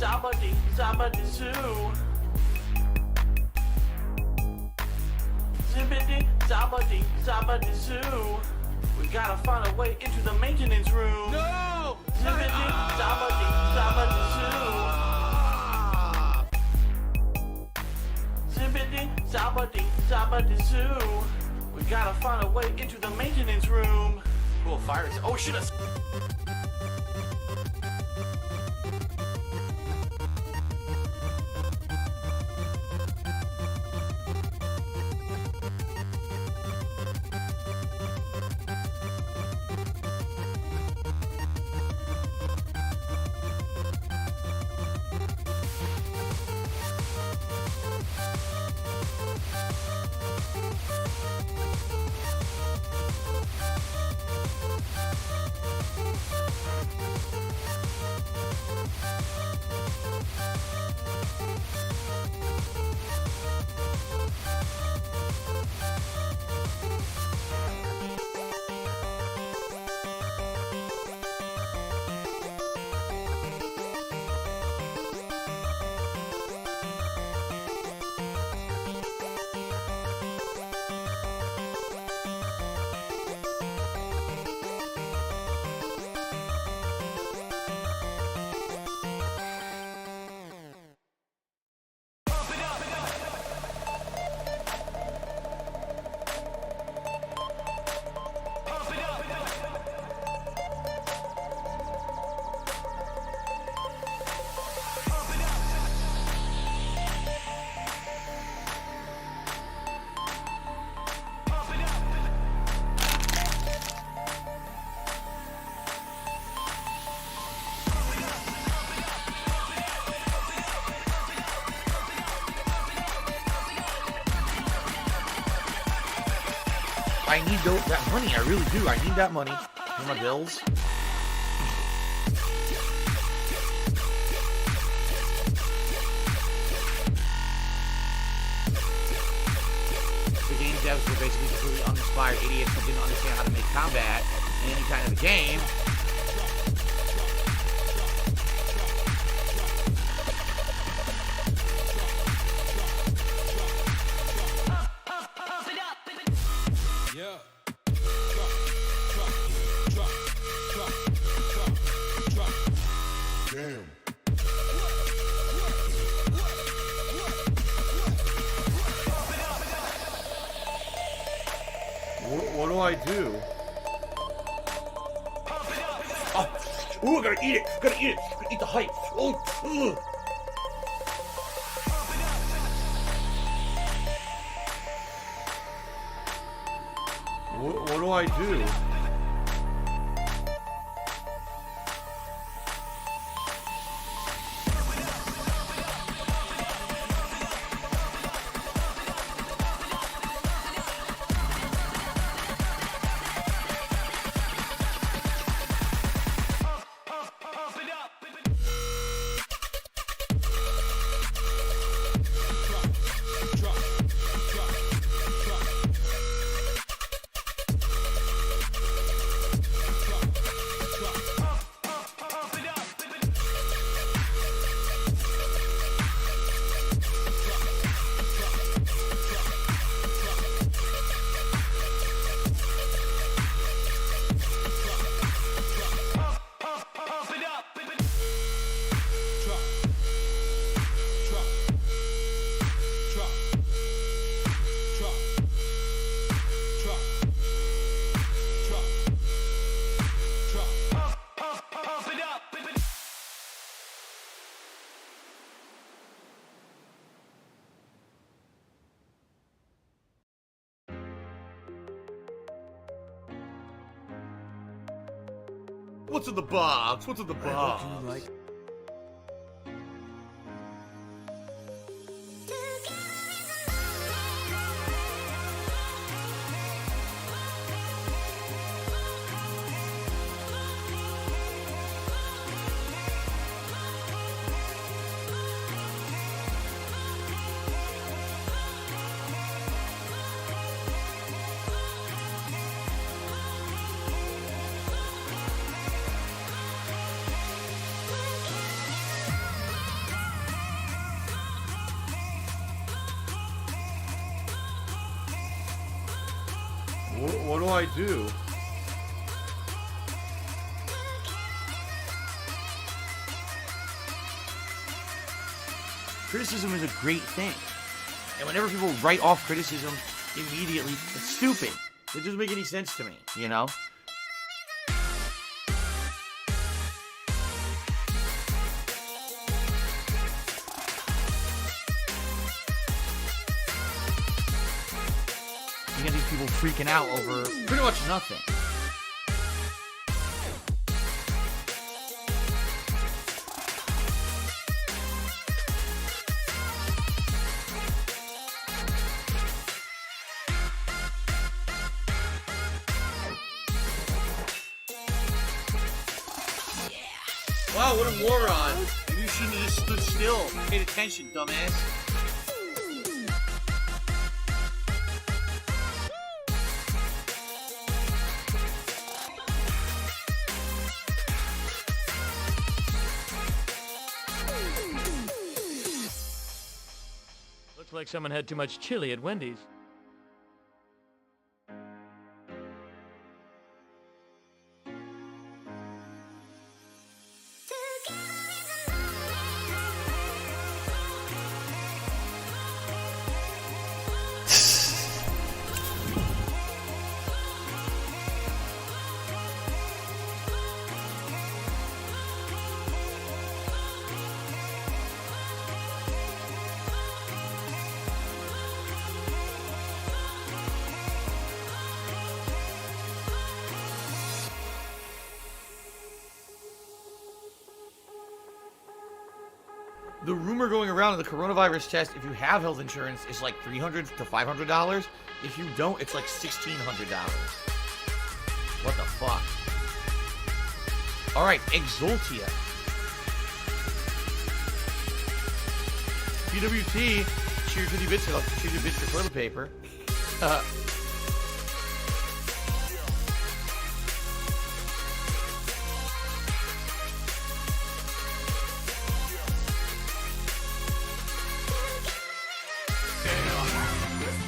somebody, somebody sue. Zippity, somebody, somebody sue. We gotta find a way into the maintenance room. No! Zippity, somebody, somebody sue. Zippity, somebody, somebody sue. We gotta find a way into the maintenance room. Cool, fire is. Oh, shit. I need that money. I really do. I need that money. Pay my bills. The game devs were basically completely uninspired idiots who didn't understand how to make combat in any kind of a game. What do I do? Oh, I gotta eat it. Gotta eat it. Gotta eat the hype. Oh, ugh. What do I do? What's in the box? What's in the box? What do I do? Criticism is a great thing. And whenever people write off criticism immediately, it's stupid. It doesn't make any sense to me, you know? You get these people freaking out over pretty much nothing. Wow, what a moron. Maybe you shouldn't have just stood still. Paid attention, dumbass. Looks like someone had too much chili at Wendy's. The rumor going around of the coronavirus test, if you have health insurance, is like $300 to $500. If you don't, it's like $1,600. What the fuck? All right, Exultia. PWT, cheers 50 bits. I'll cheers you bits for toilet paper.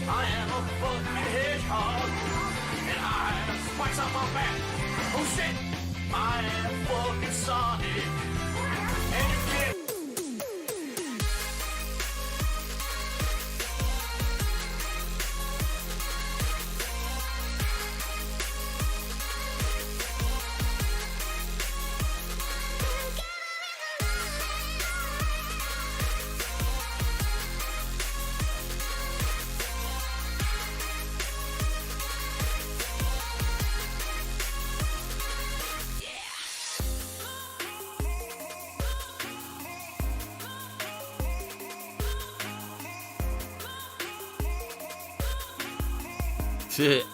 I am a fucking hedgehog, and I have spikes on my back. Oh shit! I am fucking Sonic, and you can't. Shit.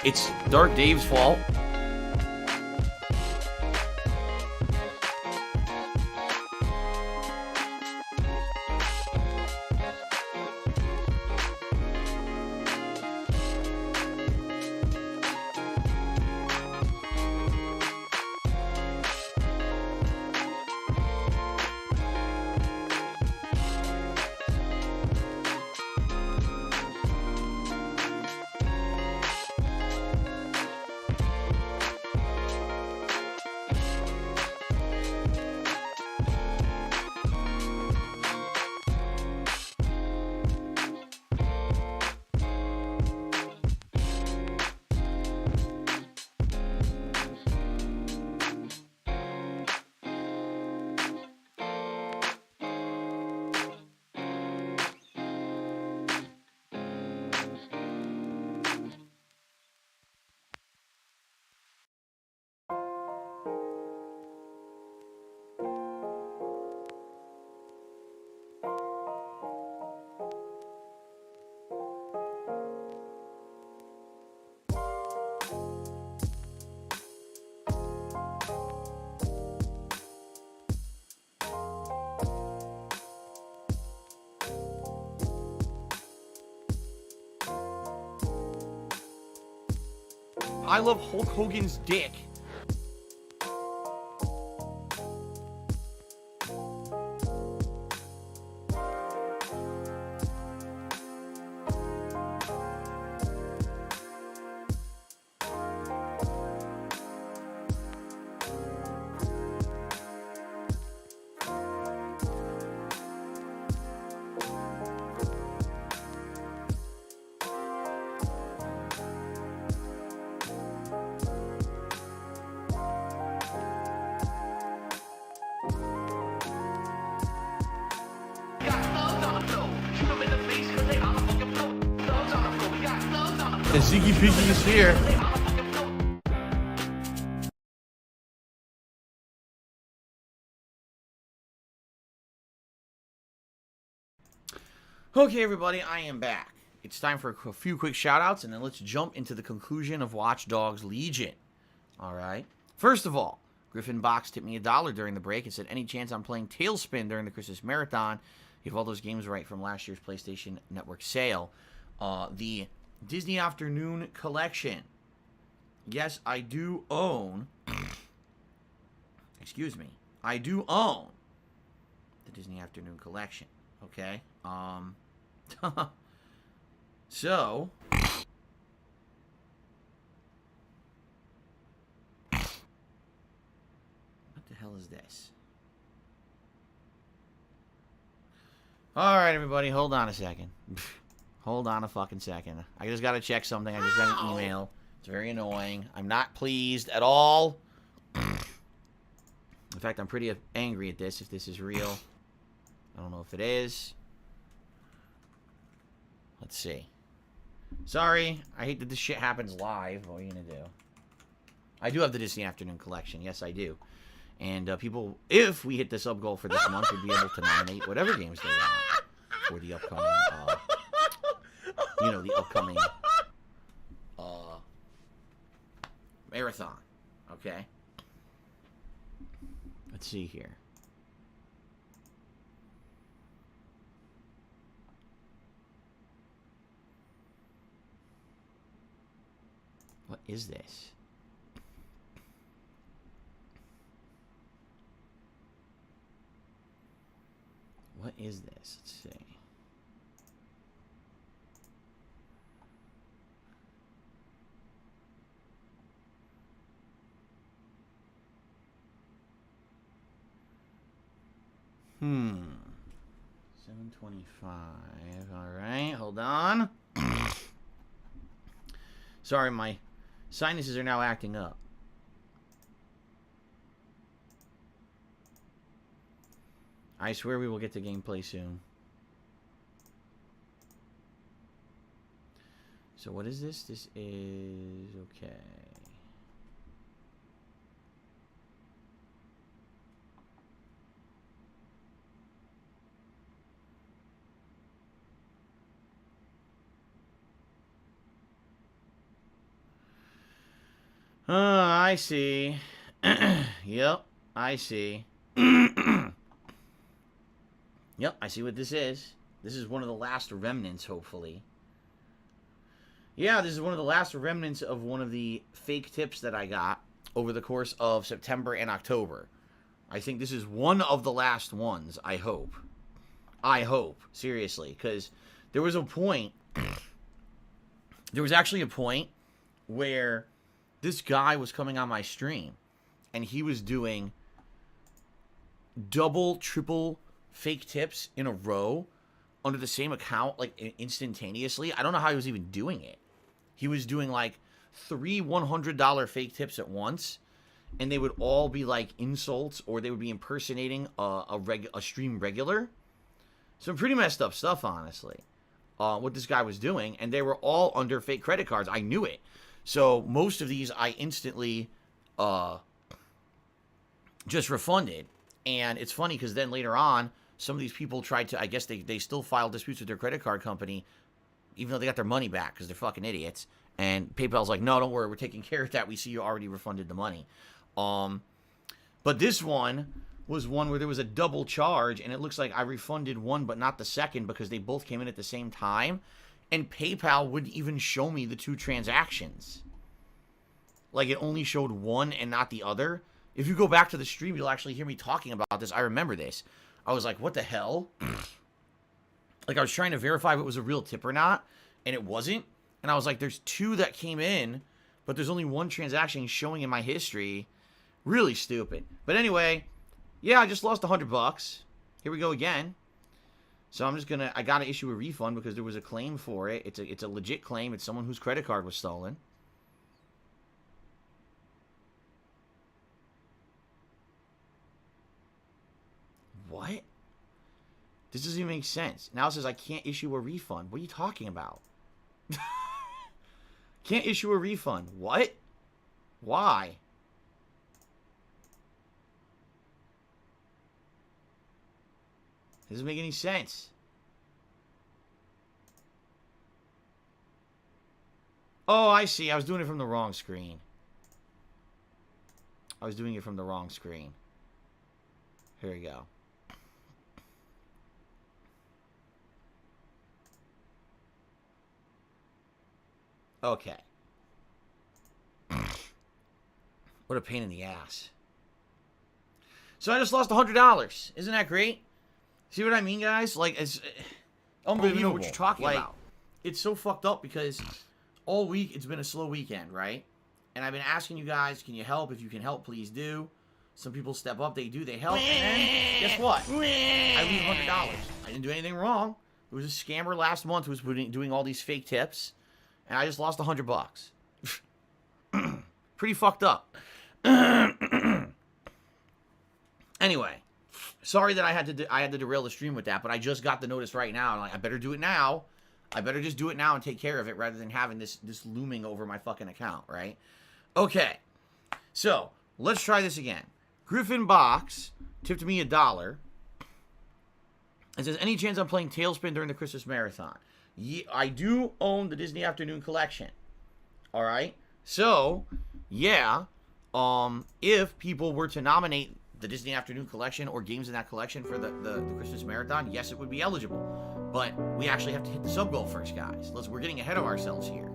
It's Dark Dave's fault. I love Hulk Hogan's dick. The Ziggy Piggy is here. Okay, everybody, I am back. It's time for a few quick shout-outs, and then let's jump into the conclusion of Watch Dogs Legion. All right. First of all, Griffin Box tipped me $1 during the break and said, any chance I'm playing Tailspin during the Christmas Marathon? You have all those games right from last year's PlayStation Network sale. The Disney Afternoon Collection. Yes, I do own... Excuse me. I do own the Disney Afternoon Collection. Okay? So... What the hell is this? Alright, everybody, hold on a second. Hold on a fucking second. I just gotta check something. I just got an email. It's very annoying. I'm not pleased at all. In fact, I'm pretty angry at this, if this is real. I don't know if it is. Let's see. Sorry. I hate that this shit happens live. What are you gonna do? I do have the Disney Afternoon Collection. Yes, I do. And people, if we hit the sub goal for this month, would be able to nominate whatever games they want for the upcoming, you know, the upcoming marathon. Okay? Let's see here. What is this? What is this? Let's see. Hmm. 725. All right, hold on. Sorry, my sinuses are now acting up. I swear we will get to gameplay soon. So what is this? This is... okay. I see. Yep, I see. Yep, I see what this is. This is one of the last remnants, hopefully. Yeah, this is one of the last remnants of one of the fake tips that I got over the course of September and October. I think this is one of the last ones, I hope. I hope, seriously, because there was a point, there was actually a point where this guy was coming on my stream, and he was doing double, triple fake tips in a row under the same account, like instantaneously. I don't know how he was even doing it. He was doing like 3 $100 fake tips at once, and they would all be like insults, or they would be impersonating a stream regular. Some pretty messed up stuff, honestly, what this guy was doing, and they were all under fake credit cards. I knew it. So most of these I instantly just refunded. And it's funny because then later on, some of these people tried to, I guess they still filed disputes with their credit card company, even though they got their money back because they're fucking idiots. And PayPal's like, no, don't worry, we're taking care of that. We see you already refunded the money. But this one was one where there was a double charge, and it looks like I refunded one but not the second because they both came in at the same time. And PayPal wouldn't even show me the 2 transactions. Like, it only showed one and not the other. If you go back to the stream, you'll actually hear me talking about this. I remember this. I was like, what the hell? Like, I was trying to verify if it was a real tip or not, and it wasn't. And I was like, there's 2 that came in, but there's only 1 transaction showing in my history. Really stupid. But anyway, yeah, I just lost $100. Here we go again. So I'm just gonna, I gotta issue a refund because there was a claim for it. It's a legit claim. It's someone whose credit card was stolen. What? This doesn't even make sense. Now it says I can't issue a refund. What are you talking about? Can't issue a refund. What? Why? Doesn't make any sense. Oh, I see. I was doing it from the wrong screen. I was doing it from the wrong screen. Here we go. Okay. What a pain in the ass. So I just lost $100. Isn't that great? See what I mean, guys? Like, it's unbelievable what you're talking about. It's so fucked up because all week it's been a slow weekend, right? And I've been asking you guys, can you help? If you can help, please do. Some people step up, they do, they help, and then, guess what? I lose $100. I didn't do anything wrong. There was a scammer last month who was doing all these fake tips, and I just lost $100. Pretty fucked up. Anyway, sorry that I had to derail the stream with that, but I just got the notice right now, and I better do it now. I better just do it now and take care of it rather than having this looming over my fucking account, right? Okay, so let's try this again. Griffin Box tipped me $1. It says, any chance I'm playing Tailspin during the Christmas Marathon? Yeah, I do own the Disney Afternoon Collection. All right? So, yeah, if people were to nominate the Disney Afternoon Collection or games in that collection for the Christmas Marathon, yes, it would be eligible. But we actually have to hit the sub goal first, guys. We're getting ahead of ourselves here.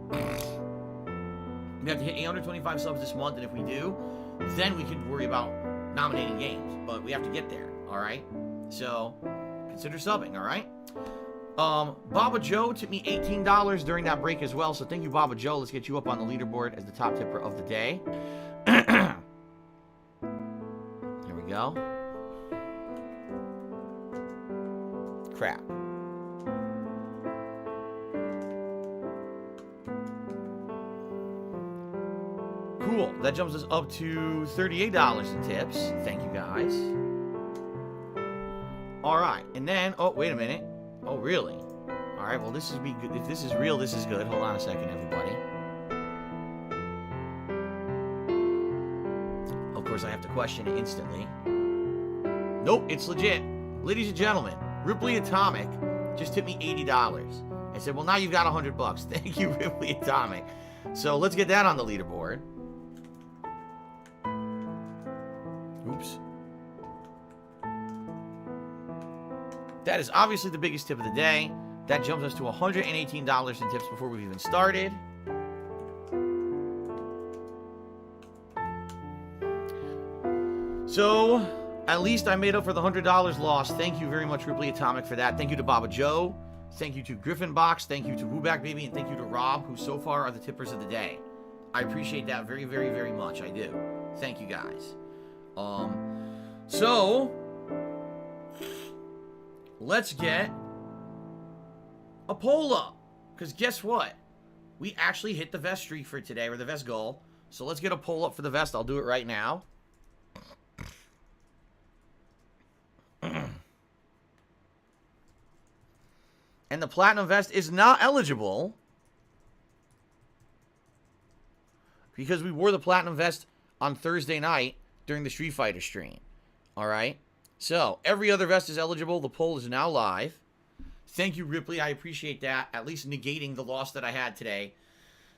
We have to hit 825 subs this month, and if we do, then we can worry about nominating games. But we have to get there, all right? So, consider subbing, all right? Baba Joe tipped me $18 during that break as well, so thank you, Baba Joe. Let's get you up on the leaderboard as the top tipper of the day. Here we go. Crap. Cool. That jumps us up to $38 in tips. Thank you, guys. All right. And then, oh, wait a minute. Oh, really? All right. Well, this is be good. If this is real, this is good. Hold on a second, everybody. Of course, I have to question it instantly. Nope, it's legit. Ladies and gentlemen, Ripley Atomic just tipped me $80. I said, well, now you've got $100. Thank you, Ripley Atomic. So let's get that on the leaderboard. That is obviously the biggest tip of the day. That jumps us to $118 in tips before we've even started. So, at least I made up for the $100 lost. Thank you very much, Ripley Atomic, for that. Thank you to Baba Joe. Thank you to Griffin Box. Thank you to Wooback Baby. And thank you to Rob, who so far are the tippers of the day. I appreciate that very, very, very much. I do. Thank you, guys. So, let's get a poll up. Because guess what? We actually hit the vest streak for today, or the vest goal. So let's get a poll up for the vest. I'll do it right now. And the platinum vest is not eligible because we wore the platinum vest on Thursday night during the Street Fighter stream. All right? So, every other vest is eligible. The poll is now live. Thank you, Ripley. I appreciate that. At least negating the loss that I had today.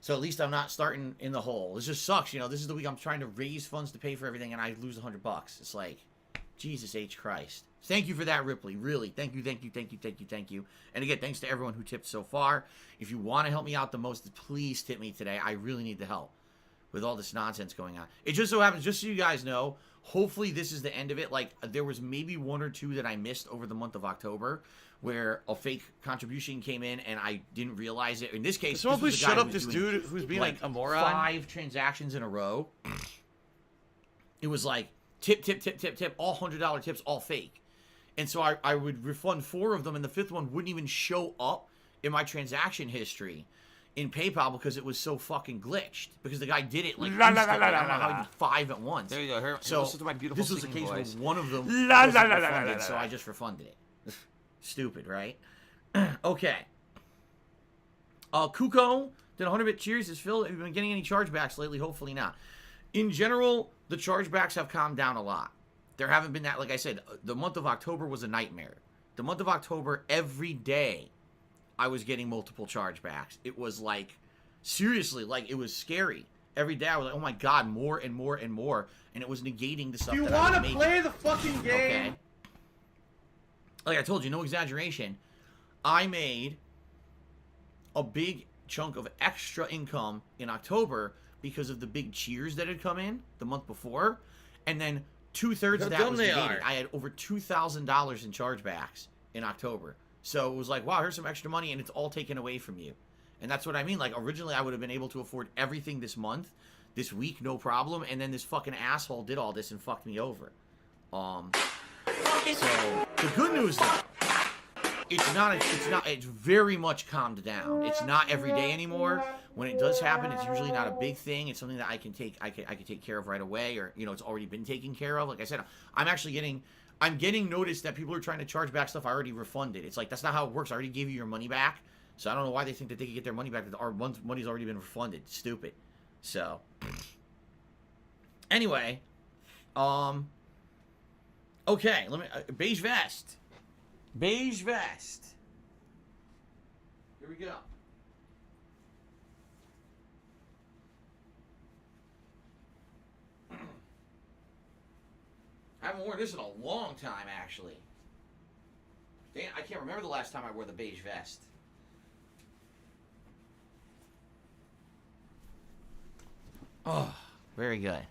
So, at least I'm not starting in the hole. This just sucks. You know, this is the week I'm trying to raise funds to pay for everything, and I lose $100. It's like, Jesus H. Christ. Thank you for that, Ripley. Really. Thank you, thank you, thank you, thank you, thank you. And again, thanks to everyone who tipped so far. If you want to help me out the most, please tip me today. I really need the help with all this nonsense going on. It just so happens, just so you guys know, hopefully this is the end of it. Like, there was maybe one or two that I missed over the month of October where a fake contribution came in and I didn't realize it. In this case, someone please shut up this doing, dude who's being like a moron. 5 transactions in a row. It was like, tip, tip, tip, tip, tip, all $100 tips, all fake. And so I would refund 4 of them, and the 5th one wouldn't even show up in my transaction history in PayPal because it was so fucking glitched. Because the guy did it like instantly. I don't know how he did 5 at once. There you go. So listen to my beautiful this was the case voice. where one of them wasn't refunded, so I just refunded it. Stupid, right? Okay. Kuko did 100-bit cheers. Is Phil, have you been getting any chargebacks lately? Hopefully not. In general, the chargebacks have calmed down a lot. There haven't been that, like I said, the month of October was a nightmare. The month of October, every day, I was getting multiple chargebacks. It was like, seriously, like, it was scary. Every day, I was like, oh my god, more and more and more. And it was negating the stuff that I was making. You want to play the fucking game? Okay. Like I told you, no exaggeration. I made a big chunk of extra income in October because of the big cheers that had come in the month before. And then 2/3 of that was negated. I had over $2,000 in chargebacks in October. So it was like, wow, here's some extra money, and it's all taken away from you. And that's what I mean. Like, originally, I would have been able to afford everything this month, this week, no problem. And then this fucking asshole did all this and fucked me over. So the good news, though, it's very much calmed down. It's not every day anymore. When it does happen, it's usually not a big thing. It's something that I can take care of right away, or, you know, it's already been taken care of. Like I said, I'm getting notice that people are trying to charge back stuff I already refunded. It's like, that's not how it works. I already gave you your money back. So I don't know why they think that they can get their money back. Our money's already been refunded. Stupid. So anyway, okay, let me beige vest. Beige vest. Here we go. I haven't worn this in a long time, actually. Damn, I can't remember the last time I wore the beige vest. Oh, very good.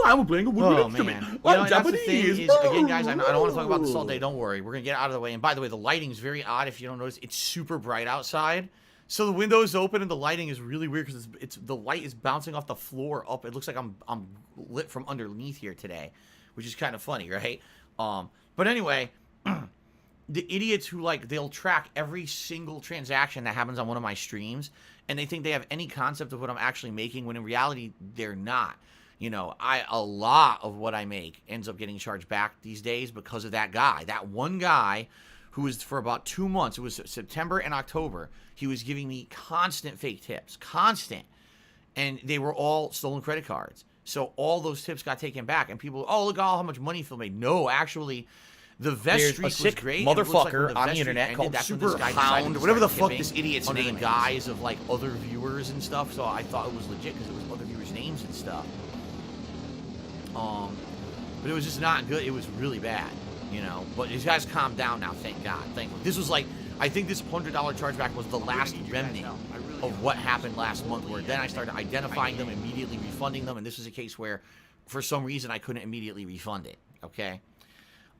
I'm playing a wooden instrument. Man. You know, that's the thing is, again, guys, I don't want to talk about this all day. Don't worry. We're going to get out of the way. And by the way, the lighting's very odd. If you don't notice, it's super bright outside. So the window is open and the lighting is really weird because it's the light is bouncing off the floor up. It looks like I'm lit from underneath here today, which is kind of funny, right? But anyway, the idiots who, like, they'll track every single transaction that happens on one of my streams, and they think they have any concept of what I'm actually making, when in reality, they're not. You know, a lot of what I make ends up getting charged back these days because of that guy. That one guy who was, for about 2 months, it was September and October, he was giving me constant fake tips. Constant. And they were all stolen credit cards. So all those tips got taken back, and people, oh, look at how much money Phil made. No, actually, the vest There's streak a sick was great. motherfucker like on the internet called Super Hound, whatever the fuck this idiot's under name the is. guise of, like, other viewers and stuff. So I thought it was legit because it was other viewers' names and stuff. But it was just not good. It was really bad, you know. But these guys calmed down now, thank God. Thankfully, this was like, I think this $100 chargeback was the last remnant of what happened last month, where then I started identifying them, immediately refunding them, and this was a case where, for some reason, I couldn't immediately refund it. Okay.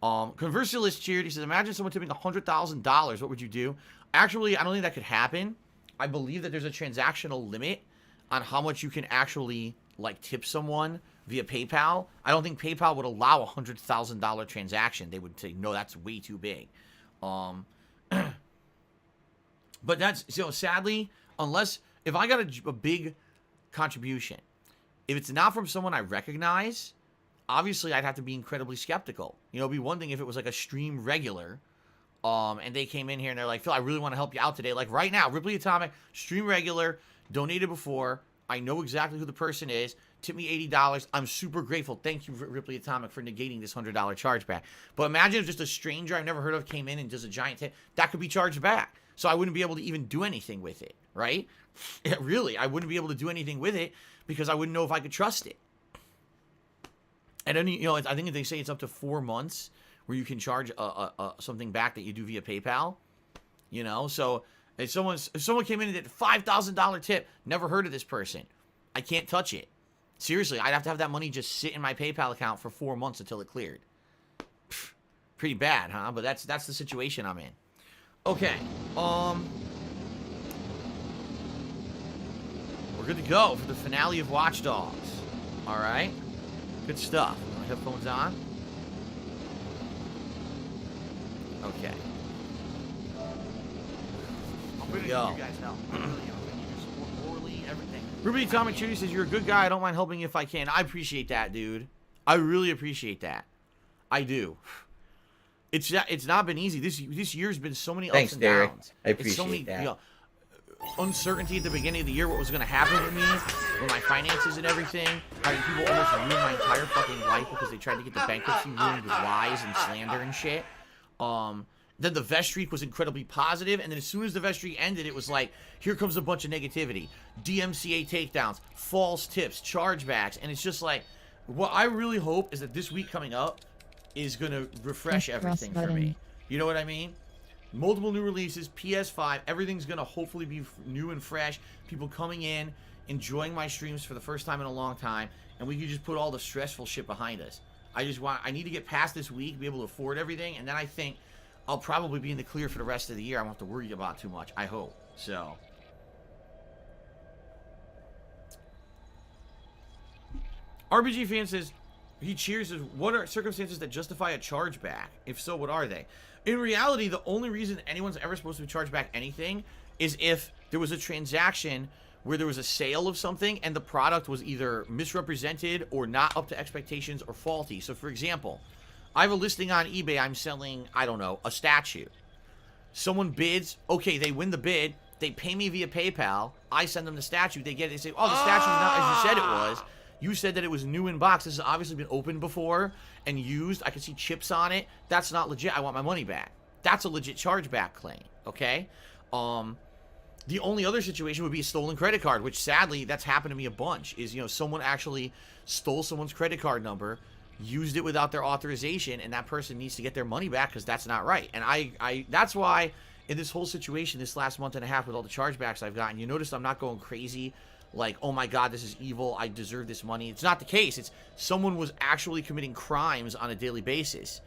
Conversalist cheered. He says, imagine someone tipping $100,000. What would you do? Actually, I don't think that could happen. I believe that there's a transactional limit on how much you can actually, like, tip someone via PayPal. I don't think PayPal would allow a $100,000 transaction. They would say, no, that's way too big. But that's, so sadly, unless, if I got a big contribution, if it's not from someone I recognize, obviously I'd have to be incredibly skeptical. You know, it'd be one thing if it was like a stream regular, and they came in here and they're like, Phil, I really want to help you out today. Like right now, Ripley Atomic, stream regular, donated before. I know exactly who the person is. Tip me $80. I'm super grateful. Thank you, Ripley Atomic, for negating this $100 chargeback. But imagine if just a stranger I've never heard of came in and does a giant tip. That could be charged back. So I wouldn't be able to even do anything with it, right? Really, I wouldn't be able to do anything with it because I wouldn't know if I could trust it. And then, you know, I think they say it's up to 4 months where you can charge something back that you do via PayPal. You know, so if someone came in and did a $5,000 tip, never heard of this person, I can't touch it. Seriously, I'd have to have that money just sit in my PayPal account for 4 months until it cleared. Pfft, pretty bad, huh? But that's the situation I'm in. Okay, we're good to go for the finale of Watch Dogs. All right, good stuff. My headphones on. Okay. I'm gonna need you guys' help. I really am. I need your support morally, everything. Ruby Atomic Judy says, you're a good guy. I don't mind helping you if I can. I appreciate that, dude. I really appreciate that. I do. It's not been easy. This year's been so many ups and Derek. downs. I appreciate it's so many, that. You know, uncertainty at the beginning of the year, what was going to happen with me, with my finances and everything. Having people almost ruin my entire fucking life because they tried to get the bankruptcy ruined with lies and slander and shit. Then the vest streak was incredibly positive, and then as soon as the vest streak ended, it was like, here comes a bunch of negativity. DMCA takedowns, false tips, chargebacks, and it's just like, what I really hope is that this week coming up is going to refresh everything for me. You know what I mean? Multiple new releases, PS5, everything's going to hopefully be new and fresh. People coming in, enjoying my streams for the first time in a long time, and we can just put all the stressful shit behind us. I need to get past this week, be able to afford everything, and then I think I'll probably be in the clear for the rest of the year. I won't have to worry about too much, I hope. So, RBG fan says, he cheers, says, what are circumstances that justify a chargeback? If so, what are they? In reality, the only reason anyone's ever supposed to be charged back anything is if there was a transaction where there was a sale of something and the product was either misrepresented or not up to expectations or faulty. So, for example, I have a listing on eBay. I'm selling, I don't know, a statue. Someone bids. Okay, they win the bid. They pay me via PayPal. I send them the statue. They get it. They say, oh, the statue's not as you said it was. You said that it was new in box. This has obviously been opened before and used. I can see chips on it. That's not legit. I want my money back. That's a legit chargeback claim, okay? The only other situation would be a stolen credit card, which sadly, that's happened to me a bunch, is, you know, someone actually stole someone's credit card number, used it without their authorization, and that person needs to get their money back because that's not right. And I that's why in this whole situation, this last month and a half with all the chargebacks I've gotten, you notice I'm not going crazy like, oh my God, this is evil, I deserve this money. It's not the case. It's someone was actually committing crimes on a daily basis.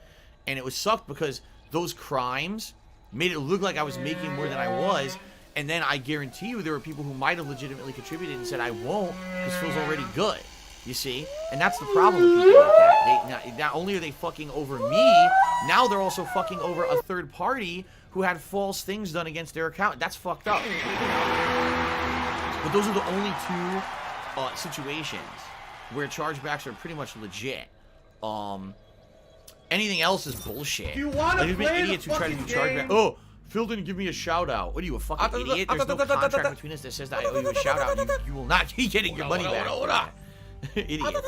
And it was sucked because those crimes made it look like I was making more than I was. And then I guarantee you there were people who might have legitimately contributed and said, I won't because Phil's already good. You see? And that's the problem with people like that. Not only are they fucking over me, now they're also fucking over a third party who had false things done against their account. That's fucked up. But those are the only two situations where chargebacks are pretty much legit. Anything else is bullshit. Do you want to play idiots the who try to do chargeback. Oh, Phil didn't give me a shout out. What are you, a fucking idiot? There's no contract between us that says that I owe you a shout out. You will not be getting your money back. Idiots.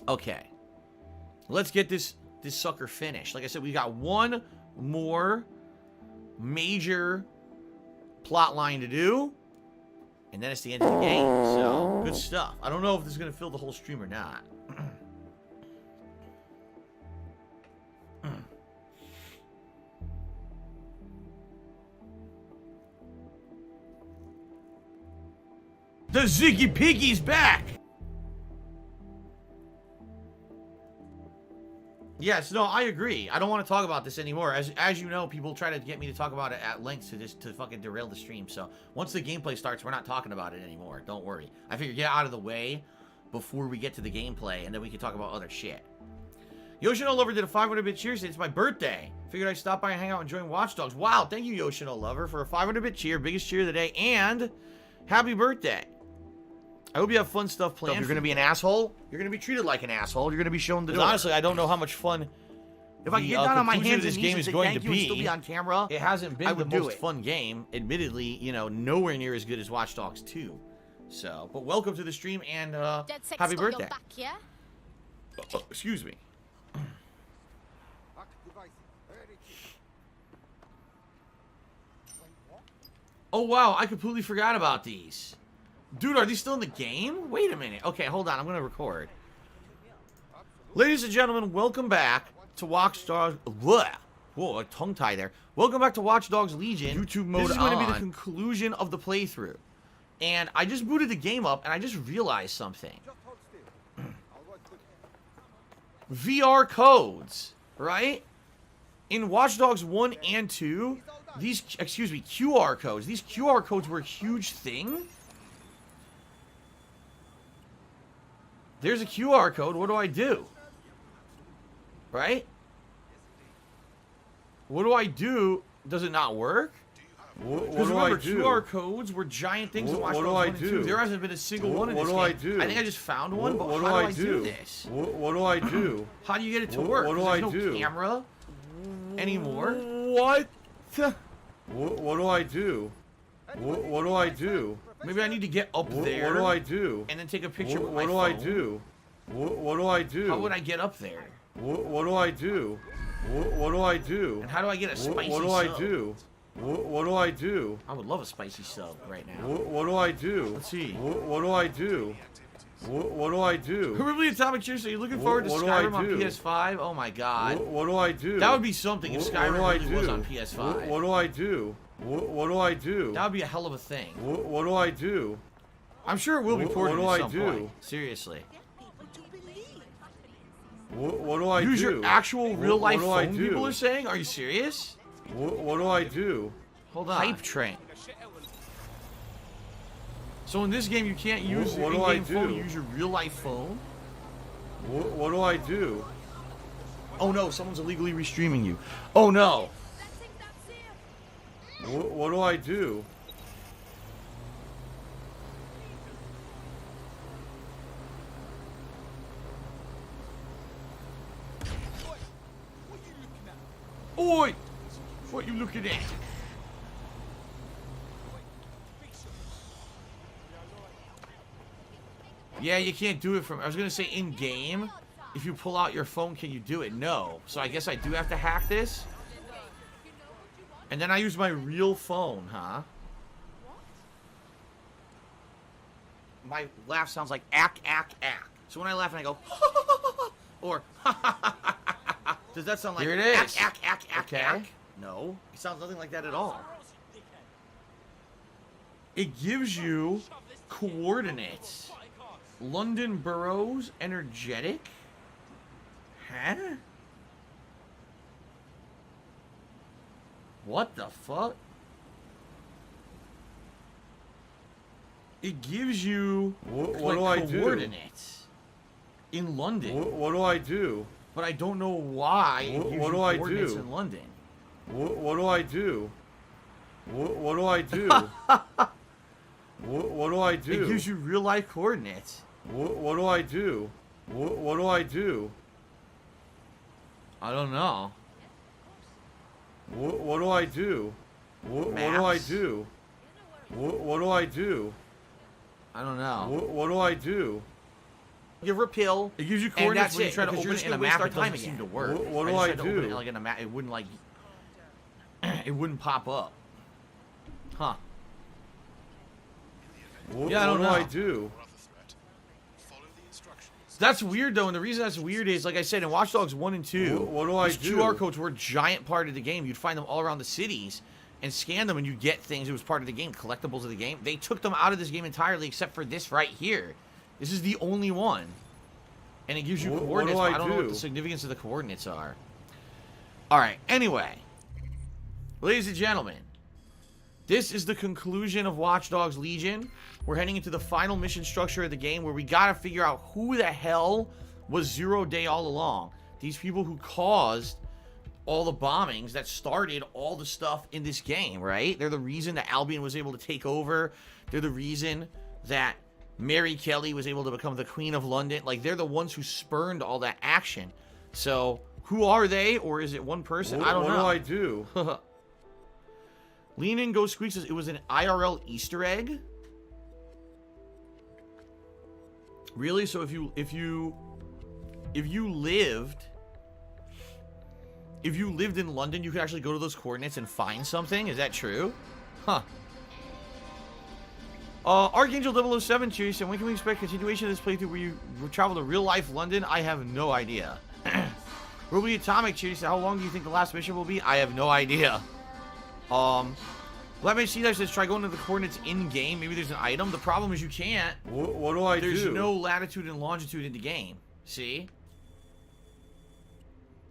Okay. Let's get this sucker finished. Like I said, we got one more major plot line to do, And then it's the end of the game. So, good stuff. I don't know if this is going to fill the whole stream or not. The Ziggy Piggy's back! Yes, no, I agree. I don't want to talk about this anymore. As you know, people try to get me to talk about it at length to fucking derail the stream. So once the gameplay starts, we're not talking about it anymore. Don't worry. I figure get out of the way before we get to the gameplay, and then we can talk about other shit. Yoshino Lover did a 500-bit cheer. Said it's my birthday. Figured I'd stop by and hang out and join Watch Dogs. Wow, thank you, Yoshino Lover, for a 500-bit cheer. Biggest cheer of the day, and happy birthday. I hope you have fun stuff planned. If you're going to be an asshole, you're going to be treated like an asshole. You're going to be shown the door. Honestly, I don't know how much fun. If I can get down on my hands and knees and say thank you and still be on camera, it hasn't been the most fun game. Admittedly, you know, nowhere near as good as Watch Dogs 2. So, but welcome to the stream and happy birthday. Back, yeah? Excuse me. Oh wow, I completely forgot about these. Dude, are these still in the game? Wait a minute. Okay, hold on. I'm going to record. Ladies and gentlemen, welcome back to Watch Dogs... Whoa, a tongue tie there. Welcome back to Watch Dogs Legion. YouTube mode. This is going to be the conclusion of the playthrough. And I just booted the game up, and I just realized something. VR codes, right? In Watch Dogs 1 and 2, these... Excuse me, QR codes. These QR codes were a huge thing. There's a QR code. What do I do? Right? What do I do? Does it not work? Because remember, QR codes were giant things in Watch Dogs 1 and 2. There hasn't been a single one in this game. I think I just found one, but how do I do this? What do I do? How do you get it to work? What do I do? There's no camera anymore. What? What do I do? What do I do? Maybe I need to get up there. What do I do? And then take a picture with my phone. What do I do? What do I do? How would I get up there? What do I do? What do I do? And how do I get a spicy sub? What do I do? What do I do? I would love a spicy sub right now. What do I do? Let's see. What do I do? What do I do? Probably Atomic Cheers. So you're looking forward to Skyrim on PS5? Oh my god. What do I do? That would be something if Skyrim really was on PS5. What do I do? What do I do? That would be a hell of a thing. What do I do? I'm sure it will be ported at some do? point. Seriously. What do I do? Use your actual real life phone, people are saying? Are you serious? What do I do? Hold on. Hype train. So in this game you can't use your in-game phone, you use your real life phone? What do I do? Oh no, someone's illegally restreaming you. Oh no. What do I do? Oi! What you looking at? Yeah, you can't do it from... I was going to say in-game. If you pull out your phone, can you do it? No. So I guess I do have to hack this. And then I use my real phone, huh? My laugh sounds like ack, ack, ack. So when I laugh and I go... or... Does that sound like... Here it is. Ack, ack, ack, okay. Ack? No. It sounds nothing like that at all. It gives you coordinates. London boroughs, energetic. Huh? What the fuck? It gives you what do I do? Coordinates in London. What do I do? But I don't know why it gives you coordinates in London. What do I do? What do I do? What do I do? It gives you real life coordinates. What do I do? What do I do? I don't know. What do I do? What do I do? What do I do? I don't know. What do I do? Give her a pill. It gives you coordinates when you try to open it in a map. It doesn't seem to work. What do I do? Open it like in a map. It wouldn't like. It wouldn't pop up. Huh. Yeah, I don't know. What do? That's weird, though, and the reason that's weird is, like I said, in Watch Dogs 1 and 2, What do I these do? QR codes were a giant part of the game. You'd find them all around the cities and scan them, and you get things. It was part of the game, collectibles of the game. They took them out of this game entirely, except for this right here. This is the only one. And it gives you coordinates, but I don't know what the significance of the coordinates are. Alright, anyway. Ladies and gentlemen, this is the conclusion of Watch Dogs Legion. We're heading into the final mission structure of the game where we gotta figure out who the hell was Zero Day all along. These people who caused all the bombings that started all the stuff in this game, right? They're the reason that Albion was able to take over. They're the reason that Mary Kelly was able to become the Queen of London. Like, they're the ones who spurned all that action. So, who are they? Or is it one person? I don't know. What do I do? Lean In Go Squeak says it was an IRL Easter egg. Really? So if you lived in London, you could actually go to those coordinates and find something? Is that true? Huh. Archangel 007 cheers, and when can we expect continuation of this playthrough where you travel to real life London? I have no idea. Ruby Atomic cheers, how long do you think the last mission will be? I have no idea. Let me see that says try going to the coordinates in game. Maybe there's an item. The problem is you can't. What do I do? There's no latitude and longitude in the game. See?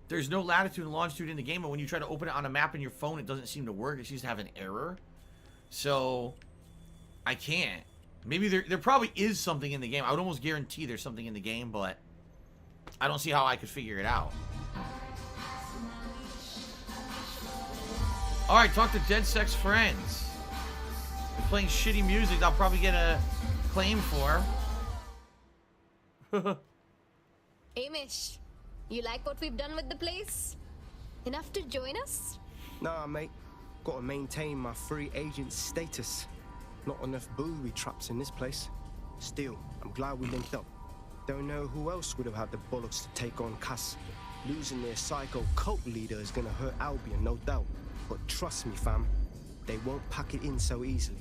There's no latitude and longitude in the game, but when you try to open it on a map in your phone, it doesn't seem to work. It seems to have an error. So, I can't. Maybe there probably is something in the game. I would almost guarantee there's something in the game, but I don't see how I could figure it out. Alright, talk to Dead Sex Friends. They're playing shitty music I'll probably get a claim for. Amish, you like what we've done with the place? Enough to join us? Nah, mate. Gotta maintain my free agent status. Not enough booby traps in this place. Still, I'm glad we linked up. Don't know who else would have had the bollocks to take on Cass. Losing their psycho cult leader is gonna hurt Albion, no doubt. But trust me, fam, they won't pack it in so easily.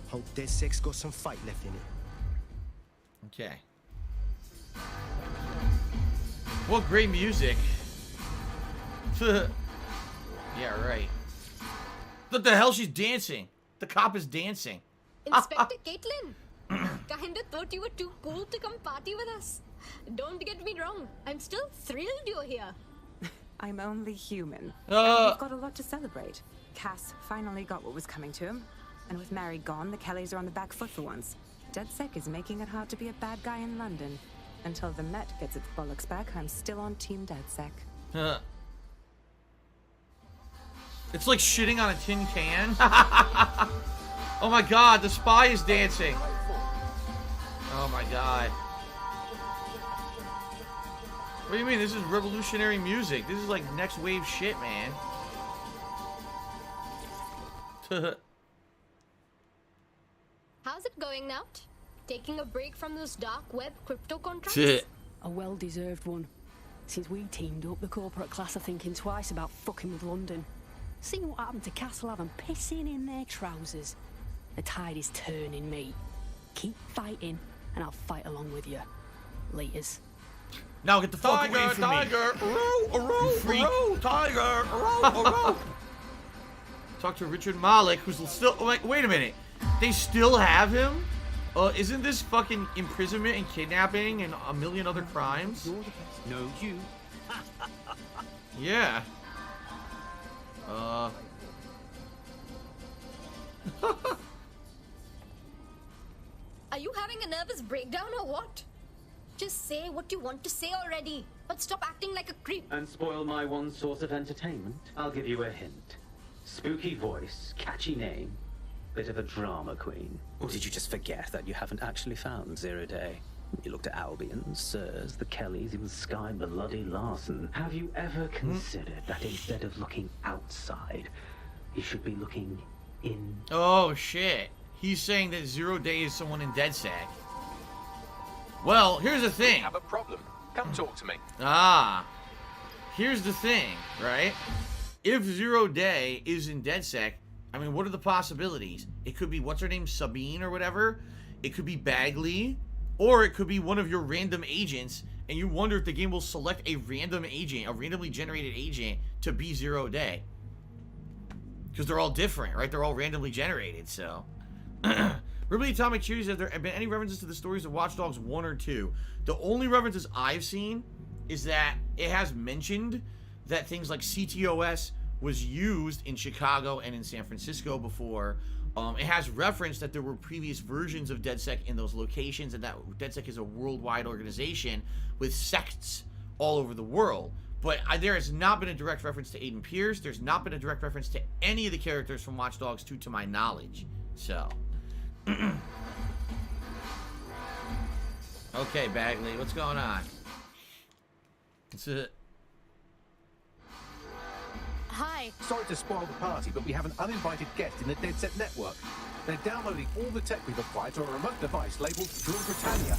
Hope Dead Sex got some fight left in it. Okay. Well, great music. Yeah, right. What the hell? She's dancing. The cop is dancing. Inspector Caitlin, kinda thought you were too cool to come party with us. Don't get me wrong, I'm still thrilled you're here. I'm only human. We've got a lot to celebrate. Cass finally got what was coming to him. And with Mary gone, the Kellys are on the back foot for once. DedSec is making it hard to be a bad guy in London. Until the Met gets its bollocks back, I'm still on Team DedSec. It's like shitting on a tin can. Oh my god, the spy is dancing. Oh my god. What do you mean? This is revolutionary music. This is like next wave shit, man. How's it going, Nout? Taking a break from those dark web crypto contracts? A well-deserved one. Since we teamed up, the corporate class are thinking twice about fucking with London. See what happened to Castlehaven pissing in their trousers. The tide is turning, mate. Keep fighting, and I'll fight along with you. Laters. Now get the fuck away from me. Tiger, tiger, Talk to Richard Malik, who's still... Like, wait a minute. They still have him? Isn't this fucking imprisonment and kidnapping and a million other crimes? No, you. Yeah. Are you having a nervous breakdown or what? Just say what you want to say already, but stop acting like a creep. And spoil my one source of entertainment? I'll give you a hint. Spooky voice, catchy name, bit of a drama queen. Or did you just forget that you haven't actually found Zero Day? You looked at Albion, Sirs, the Kellys, even Sky Bloody Larson. Have you ever considered that instead of looking outside, you should be looking in? Oh, shit. He's saying that Zero Day is someone in DedSec. Well, here's the thing. We have a problem. Come talk to me. Ah. Here's the thing, right? If Zero Day is in DedSec, I mean, what are the possibilities? It could be, what's her name, Sabine or whatever? It could be Bagley, or it could be one of your random agents, and you wonder if the game will select a random agent, a randomly generated agent, to be Zero Day. Because they're all different, right? They're all randomly generated, so. Ripley Atomic Cheers, have there been any references to the stories of Watch Dogs 1 or 2? The only references I've seen is that it has mentioned that things like CTOS was used in Chicago and in San Francisco before. It has referenced that there were previous versions of DedSec in those locations, and that DedSec is a worldwide organization with sects all over the world. But there has not been a direct reference to Aiden Pierce. There's not been a direct reference to any of the characters from Watch Dogs 2 to my knowledge. So. Okay, Bagley, what's going on? It's it. Hi. Sorry to spoil the party, but we have an uninvited guest in the DedSec network. They're downloading all the tech we've acquired to a remote device labeled Drill Britannia.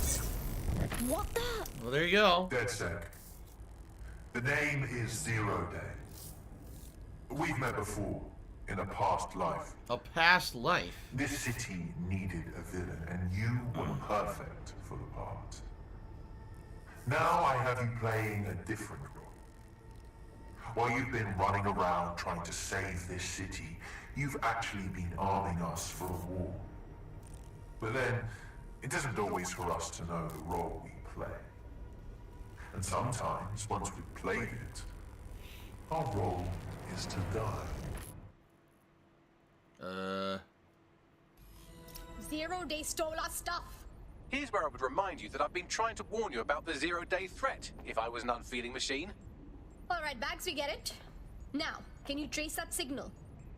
What the? Well, there you go. DedSec. The name is Zero Day. We've met before, in a past life. A past life? This city needed a villain, and you were perfect for the part. Now I have you playing a different role. While you've been running around trying to save this city, you've actually been arming us for a war. But then, it isn't always for us to know the role we play. And sometimes, once we've played it, our role is to die. Zero Day stole our stuff. Here's where I would remind you that I've been trying to warn you about the zero-day threat, if I was an unfeeling machine. All right, Bags, we get it. Now, can you trace that signal?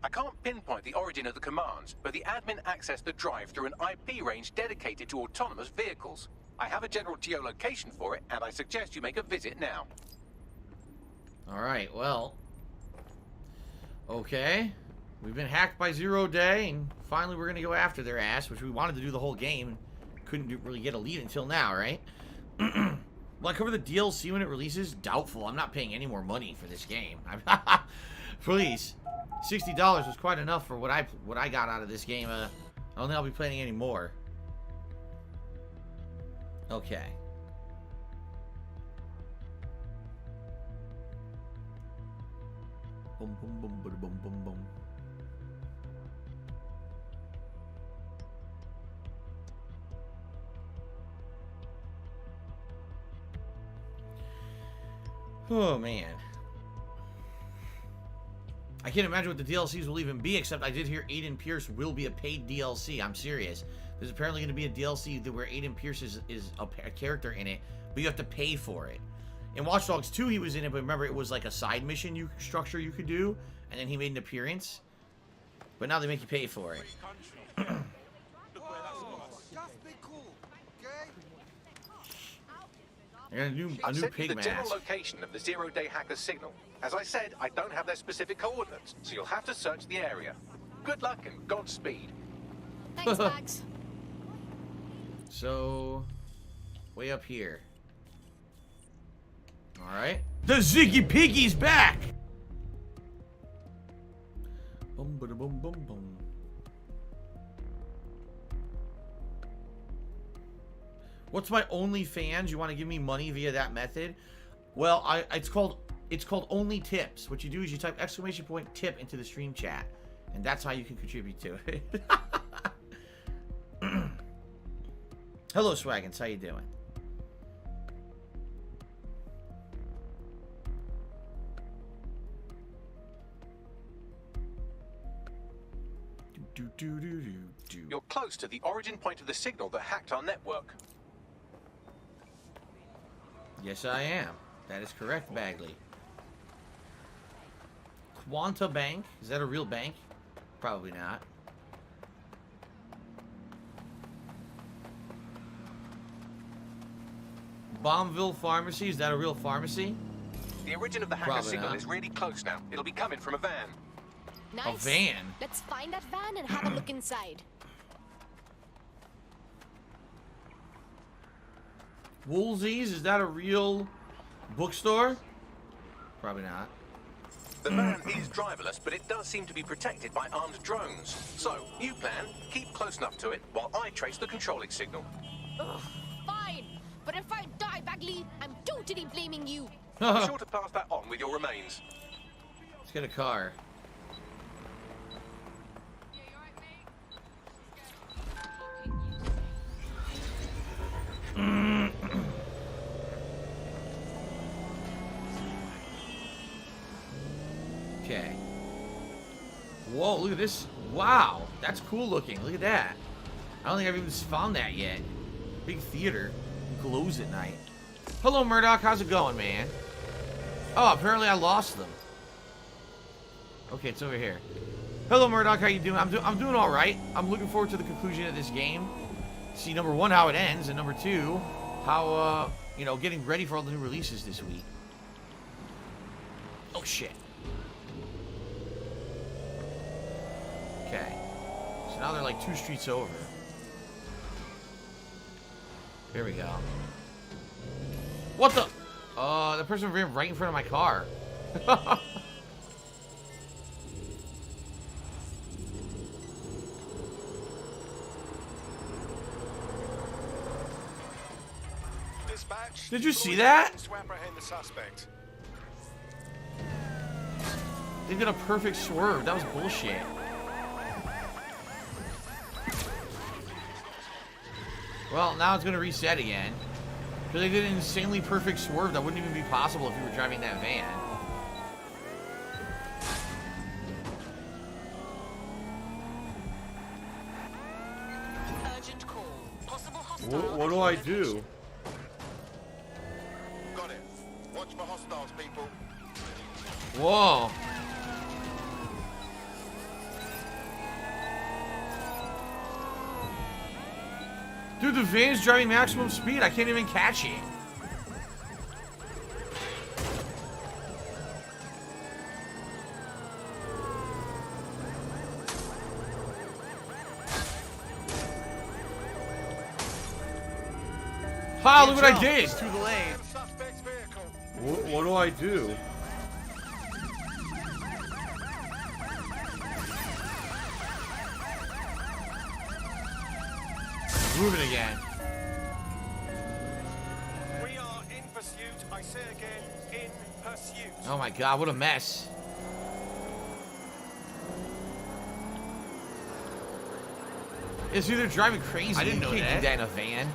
I can't pinpoint the origin of the commands, but the admin accessed the drive through an IP range dedicated to autonomous vehicles. I have a general geolocation for it, and I suggest you make a visit now. Alright, well. Okay. We've been hacked by Zero Day, and finally we're going to go after their ass, which we wanted to do the whole game. Couldn't really get a lead until now, right? Will I cover the DLC when it releases? Doubtful. I'm not paying any more money for this game. Please. $60 was quite enough for what I got out of this game. I don't think I'll be playing any more. Okay. Boom, boom, boom, boom, boom, boom, boom. Oh, man. I can't imagine what the DLCs will even be, except I did hear Aiden Pierce will be a paid DLC. I'm serious. There's apparently going to be a DLC where Aiden Pierce is a character in it, but you have to pay for it. In Watch Dogs 2, he was in it, but remember, it was like a side mission structure you could do, and then he made an appearance. But now they make you pay for it. I got a new pig the general mask. location of the zero-day hacker signal. As I said, I don't have their specific coordinates, so you'll have to search the area. Good luck and Godspeed. Thanks, Bags. So, way up here. Alright. The Ziggy Piggy's back! Boom, boom, boom, boom, boom. What's my OnlyFans? You want to give me money via that method? Well, it's called Only Tips. What you do is you type !tip into the stream chat, and that's how you can contribute to it. Hello, Swaggins. How you doing? You're close to the origin point of the signal that hacked our network. Yes, I am. That is correct, Bagley. Quanta Bank. Is that a real bank? Probably not. Bombville Pharmacy. Is that a real pharmacy? The origin of the hacker Probably signal not. is really close now. It'll be coming from a van. Nice. A van? Let's find that van and have a look inside. Woolsey's? Is that a real bookstore? Probably not. The van is driverless, but it does seem to be protected by armed drones. So, new plan, keep close enough to it while I trace the controlling signal. Ugh, fine. But if I die badly, I'm totally blaming you. Be sure to pass that on with your remains. Let's get a car. Okay. Whoa, look at this. Wow, that's cool looking. Look at that. I don't think I've even found that yet. Big theater. Glows at night. Hello, Murdoch. How's it going, man? Oh, apparently I lost them. Okay, it's over here. Hello, Murdoch. How you doing? I'm doing all right. I'm looking forward to the conclusion of this game. See, number one, how it ends, and number two, how, you know, getting ready for all the new releases this week. Oh, shit. Okay. So now they're like 2 streets over. Here we go. What the? The person ran right in front of my car. Dispatch. Did you see that? To apprehend the suspect. They did a perfect swerve. That was bullshit. Well, now it's going to reset again. Because they did an insanely perfect swerve that wouldn't even be possible if you were driving that van. Urgent call. Possible hostile. What do I do? Got it. Watch for hostiles, people. Whoa. Dude, the van's driving maximum speed. I can't even catch it. Ha, look what I did. Through the lane. What do I do? Moving again. We are in pursuit. I say again, in pursuit. Oh my god, what a mess. It's either driving crazy. I didn't know you can't that. do that in a van.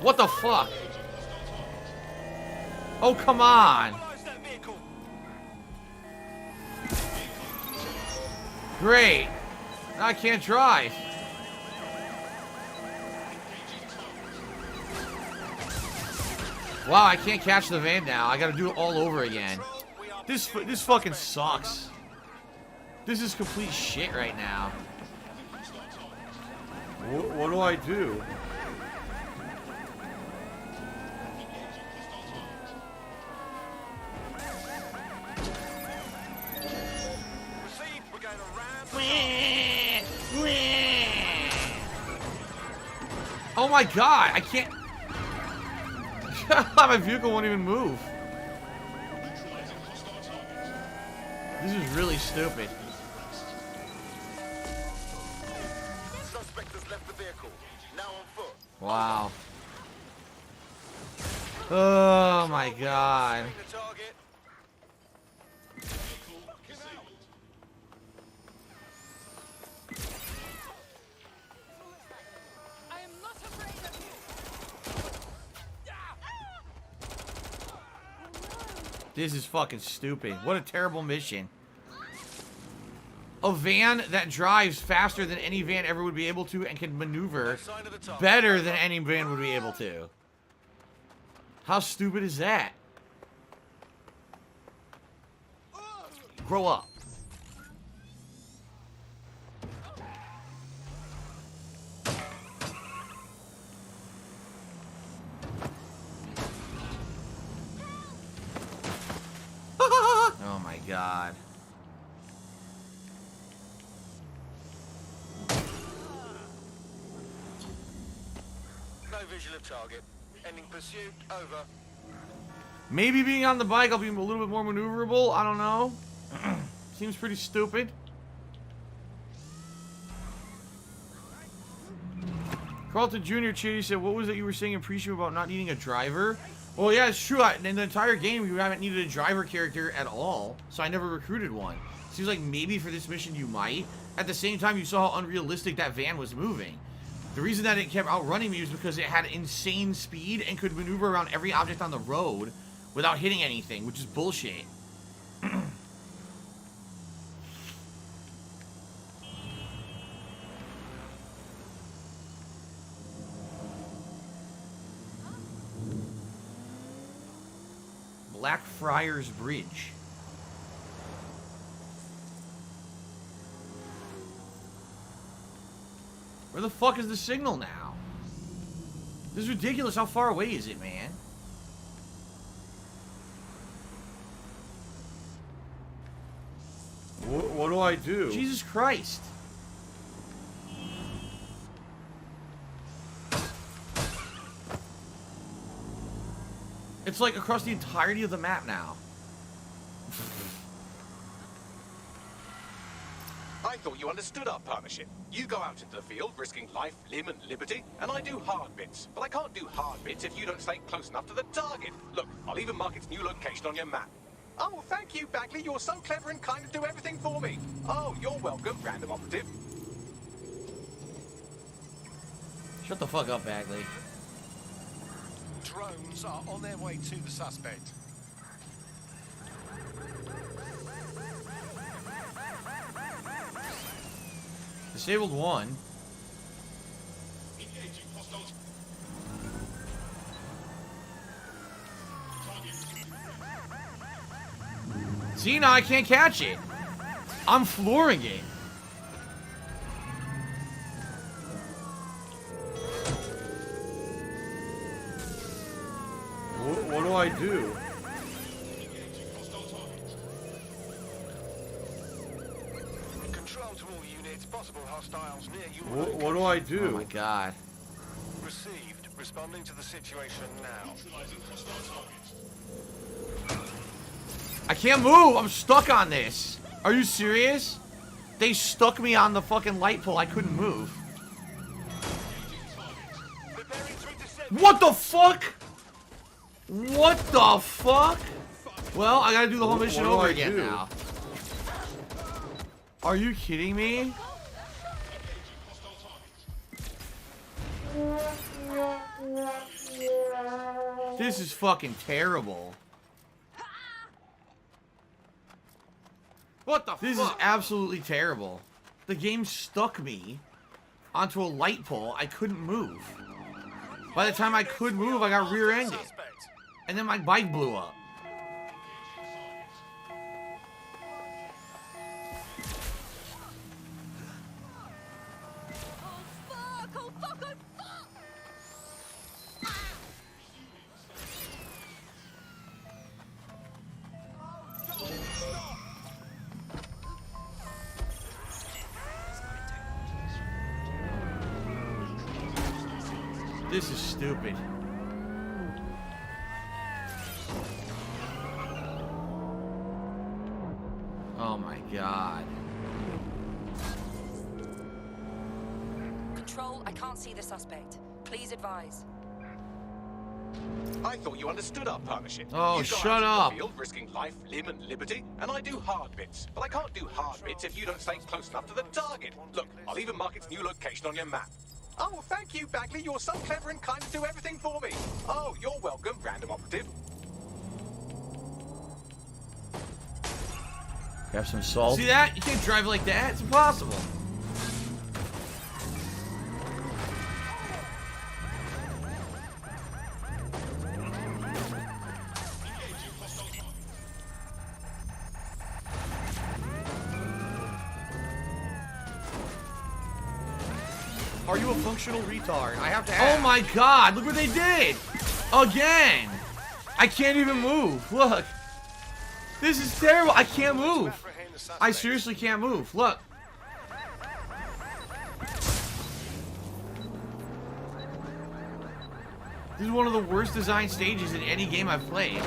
What the fuck? Oh, come on. Great. Now I can't drive. Wow, I can't catch the van now. I gotta do it all over again. This fucking sucks. This is complete shit right now. What do I do? Oh my god, I can't. My vehicle won't even move. This is really stupid. Suspect has left the vehicle. Now on foot. Wow. Oh my god. The target. This is fucking stupid. What a terrible mission. A van that drives faster than any van ever would be able to and can maneuver better than any van would be able to. How stupid is that? Grow up. Oh my god. visual of target. Ending pursuit. Over. Maybe being on the bike, I'll be a little bit more maneuverable. I don't know. Seems pretty stupid. Carlton Jr. Chitty said, what was it you were saying in pre-show about not needing a driver? Well, yeah, it's true. In the entire game, you haven't needed a driver character at all, so I never recruited one. Seems like maybe for this mission you might. At the same time, you saw how unrealistic that van was moving. The reason that it kept outrunning me was because it had insane speed and could maneuver around every object on the road without hitting anything, which is bullshit. Blackfriars Bridge. Where the fuck is the signal now? This is ridiculous. How far away is it, man? What do I do? Jesus Christ. It's like across the entirety of the map now. I thought you understood our partnership. You go out into the field, risking life, limb, and liberty, and I do hard bits. But I can't do hard bits if you don't stay close enough to the target. Look, I'll even mark its new location on your map. Oh, thank you, Bagley. You're so clever and kind to do everything for me. Oh, you're welcome, random operative. Shut the fuck up, Bagley. Drones are on their way to the suspect. Disabled one. See, now I can't catch it. I'm flooring it. What do I do? Control to all units. Possible hostiles near you. What do I do? Oh my god. Received. Responding to the situation now. I can't move. I'm stuck on this. Are you serious? They stuck me on the fucking light pole. I couldn't move. What the fuck? What the fuck? Well, I gotta do the whole mission over again now. Are you kidding me? This is fucking terrible. What the fuck? This is absolutely terrible. The game stuck me onto a light pole. I couldn't move. By the time I could move, I got rear-ended. And then my bike blew up. This is stupid. Oh my god. Control, I can't see the suspect. Please advise. I thought you understood our partnership. Oh, you go shut out up. into the field, risking life, limb, and liberty, and I do hard bits. But I can't do hard bits if you don't stay close enough to the target. Look, I'll even mark its new location on your map. Oh, thank you, Bagley. You're so clever and kind to do everything for me. Oh, you're welcome, random operative. Grab some salt. See that? You can't drive like that. It's impossible. Are you a functional retard? I have to ask. Oh my god, look what they did! Again! I can't even move. Look. This is terrible. I can't move. I seriously can't move. Look. This is one of the worst designed stages in any game I've played.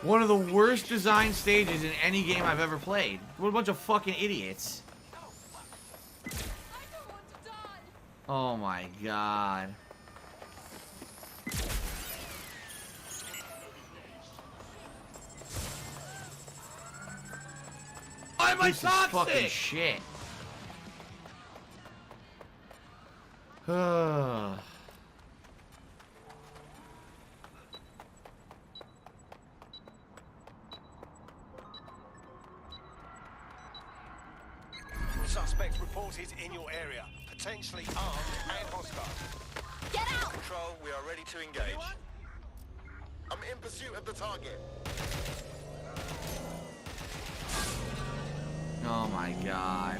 One of the worst designed stages in any game I've ever played. What a bunch of fucking idiots. Oh my god. Why am I This is fucking shit. Suspects reported in your area, potentially armed and hostile. Get out! Control, we are ready to engage. I'm in pursuit of the target. Oh my god.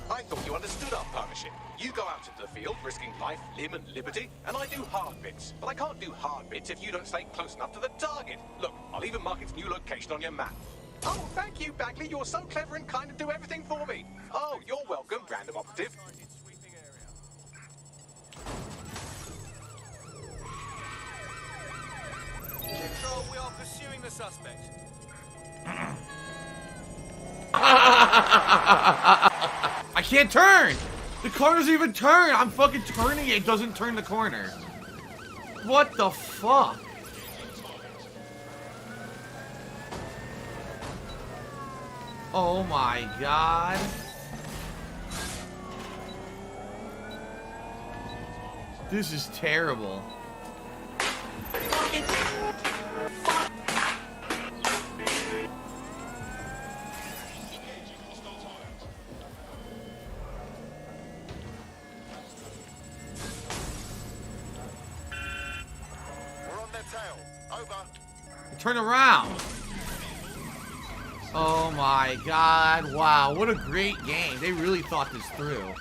I thought you understood our partnership. You go out into the field, risking life, limb, and liberty, and I do hard bits. But I can't do hard bits if you don't stay close enough to the target. Look, I'll even mark its new location on your map. Oh, thank you, Bagley. You're so clever and kind to do everything for me. Oh, you're welcome, random operative. Control, we are pursuing the suspect. I can't turn! The car doesn't even turn! I'm fucking turning it, it doesn't turn the corner. What the fuck? Oh my god. This is terrible. Turn around. Oh my god. Wow, what a great game. They really thought this through.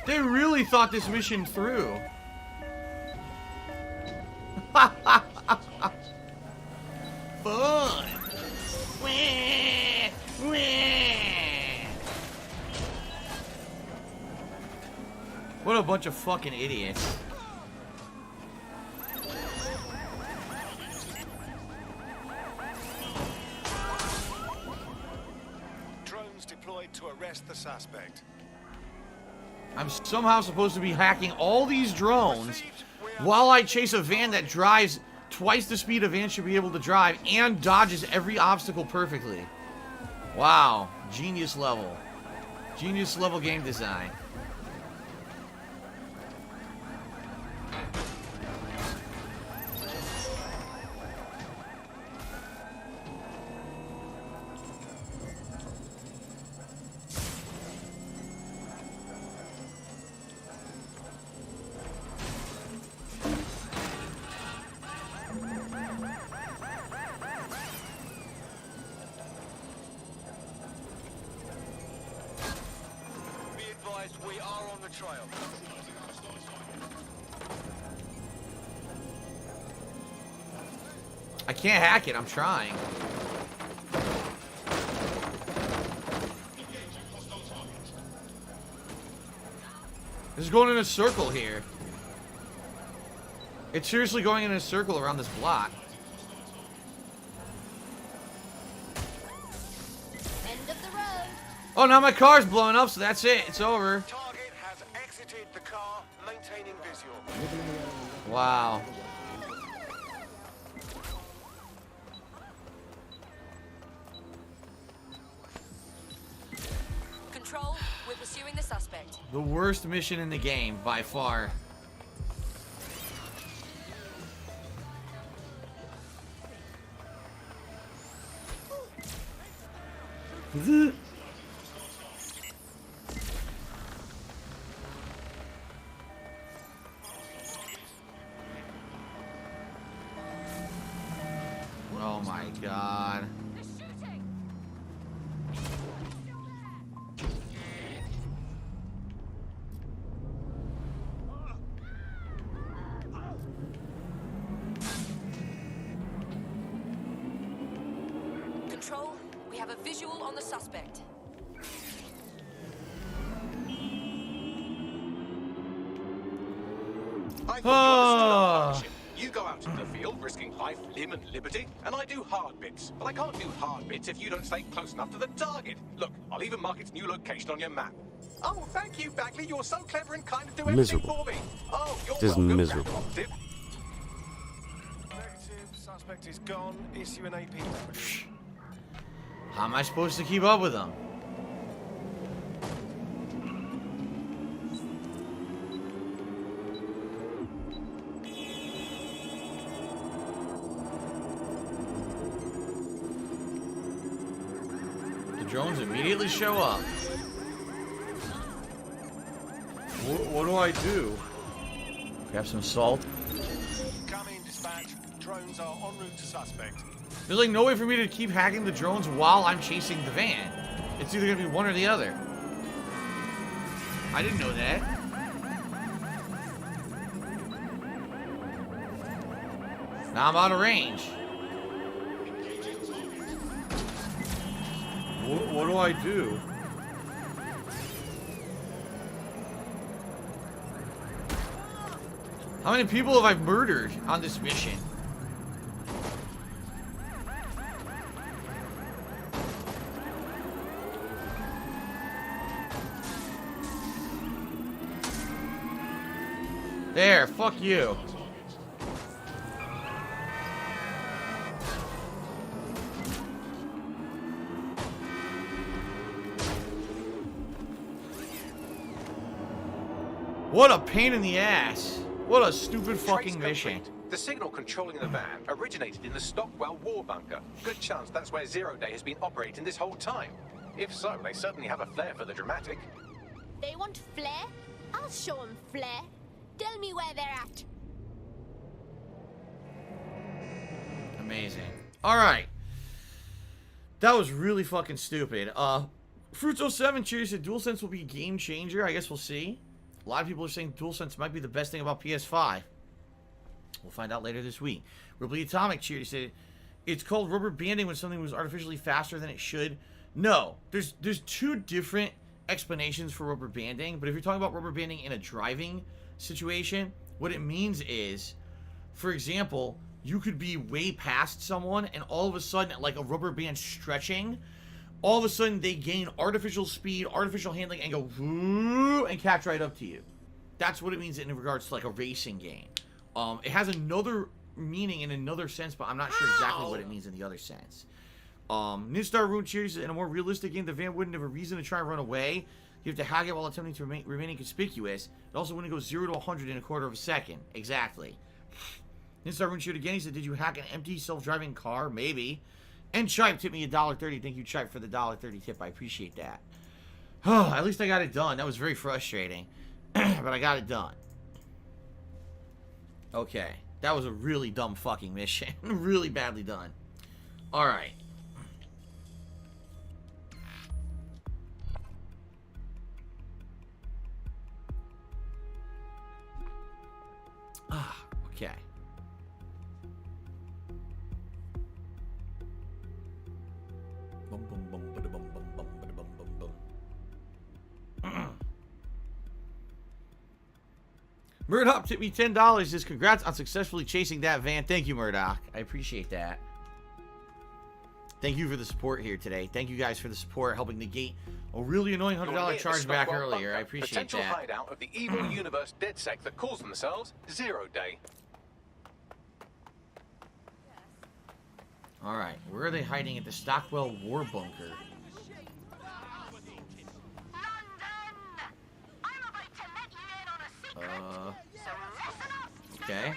They really thought this mission through. Fun. Wah, wah. What a bunch of fucking idiots. To arrest the suspect. I'm somehow supposed to be hacking all these drones while I chase a van that drives twice the speed a van should be able to drive and dodges every obstacle perfectly. Wow. Genius level. Genius level game design. We are on the trail. I can't hack it, I'm trying. This is going in a circle here. It's seriously going in a circle around this block. End of the road. Oh, now my car's blowing up, so that's it. It's over. Target has exited the car, maintaining visual. Wow. Control, we're pursuing the suspect. The worst mission in the game, by far. Oh my god. have a visual on the suspect. I thought you understood our partnership. You go out into the field, risking life, limb, and liberty, and I do hard bits. But I can't do hard bits if you don't stay close enough to the target. Look, I'll even mark its new location on your map. Oh, thank you, Bagley. You're so clever and kind of do everything Miserable. for me. Oh, you're This is welcome, miserable. Captain. Negative. Suspect is gone. Issue an APW. How am I supposed to keep up with them? The drones immediately show up. What do I do? Grab some salt. Come in, dispatch. Drones are en route to suspect. There's like no way for me to keep hacking the drones while I'm chasing the van. It's either gonna be one or the other. I didn't know that. Now I'm out of range. What do I do? How many people have I murdered on this mission? There, fuck you. What a pain in the ass. What a stupid fucking mission. The signal controlling the van originated in the Stockwell war bunker. Good chance that's where Zero Day has been operating this whole time. If so, they certainly have a flair for the dramatic. They want flair? I'll show them flair. Tell me where they're at. Amazing. Alright. That was really fucking stupid. Fruits07 cheers said DualSense will be a game changer. I guess we'll see. A lot of people are saying DualSense might be the best thing about PS5. We'll find out later this week. Ripley Atomic cheers said it's called rubber banding when something was artificially faster than it should. No. There's two different explanations for rubber banding, but if you're talking about rubber banding in a driving situation, what it means is, for example, you could be way past someone and all of a sudden, like a rubber band stretching, all of a sudden they gain artificial speed, artificial handling, and go whoo, and catch right up to you. That's what it means in regards to like a racing game. It has another meaning in another sense, but I'm not sure exactly what it means in the other sense. Ninstar Rune cheers, in a more realistic game, the van wouldn't have a reason to try and run away. You have to hack it while attempting to remain conspicuous. It also wouldn't go 0 to 100 in a quarter of a second. Exactly. Ninstar Rune cheered again. He said, did you hack an empty self-driving car? Maybe. And Chipe tipped me $1.30. Thank you, Chipe, for the $1.30 tip. I appreciate that. Oh, at least I got it done. That was very frustrating. But I got it done. Okay. That was a really dumb fucking mission. Really badly done. Alright. Okay. Bum, bum, bum, bada, bum, bum, bum, bada, bum, bum, bum. Murdoch tipped me $10. Says congrats on successfully chasing that van. Thank you, Murdoch. I appreciate that. Thank you for the support here today. Thank you guys for the support, helping negate a really annoying $100 charge back earlier. I appreciate Potential that. hideout of the evil universe DedSec that calls themselves Zero Day. Alright, where are they hiding at the Stockwell War Bunker? Okay.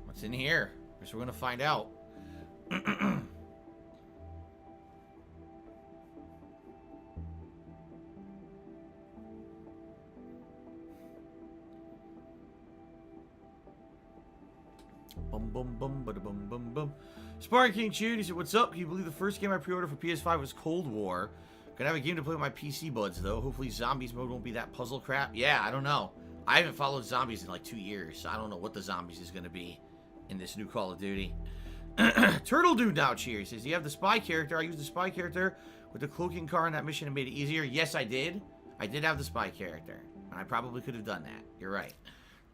What's in here? Guess we're gonna find out. Bum bum bum bada bum bum bum. Sparring King cheered. He said, "What's up? Can you believe the first game I pre-ordered for PS5 was Cold War? Gonna have a game to play with my PC buds though. Hopefully zombies mode won't be that puzzle crap. Yeah, I don't know. I haven't followed zombies in like 2 years, so I don't know what the zombies is going to be in this new Call of Duty. Turtle Dude now cheers. Says, do you have the spy character? I used the spy character with the cloaking car in that mission and made it easier. Yes, I did. I did have the spy character. And I probably could have done that. You're right.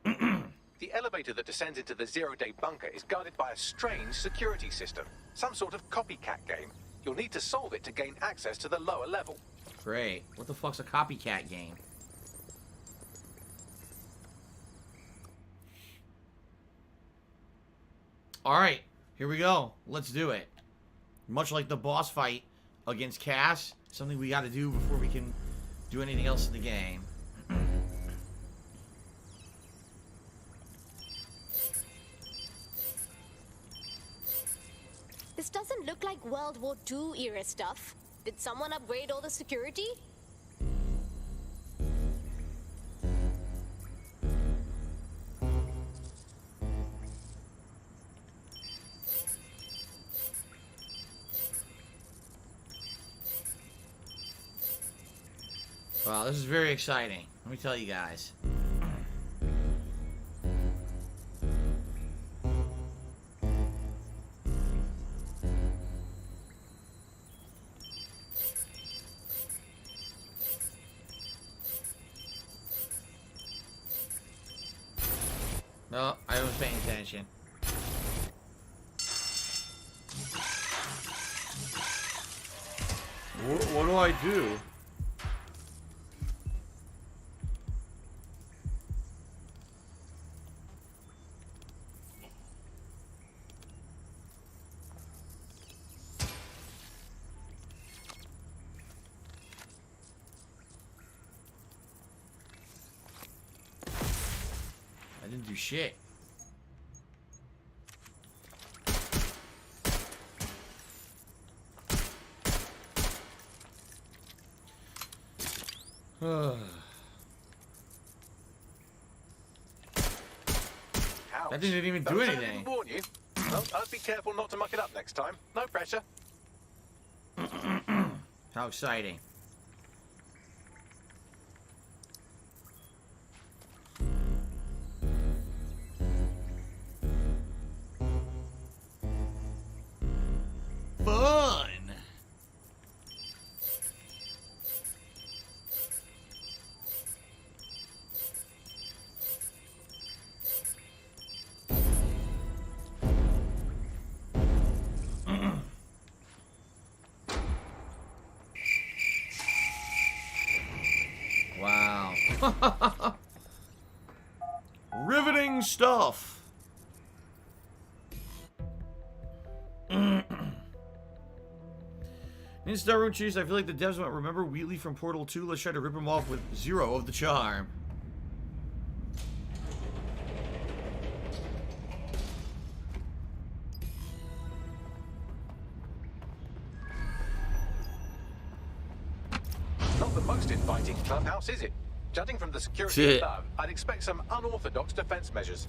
The elevator that descends into the zero-day bunker is guarded by a strange security system. Some sort of copycat game. You'll need to solve it to gain access to the lower level. Great. What the fuck's a copycat game? Alright. Here we go. Let's do it. Much like the boss fight against Cass, something we got to do before we can do anything else in the game. This doesn't look like World War II era stuff. Did someone upgrade all the security? Wow, this is very exciting. Let me tell you guys. No, I was paying attention. What do I do? I didn't do shit. That didn't even do anything. Warn you. Well, I'd be careful not to muck it up next time. No pressure. How exciting. Fun! Wow. Riveting stuff. In Star Road Cheese, I feel like the devs went, remember Wheatley from Portal 2? Let's try to rip him off with 0 of the charm. Not the most inviting clubhouse, is it? Judging from the security above, I'd expect some unorthodox defense measures.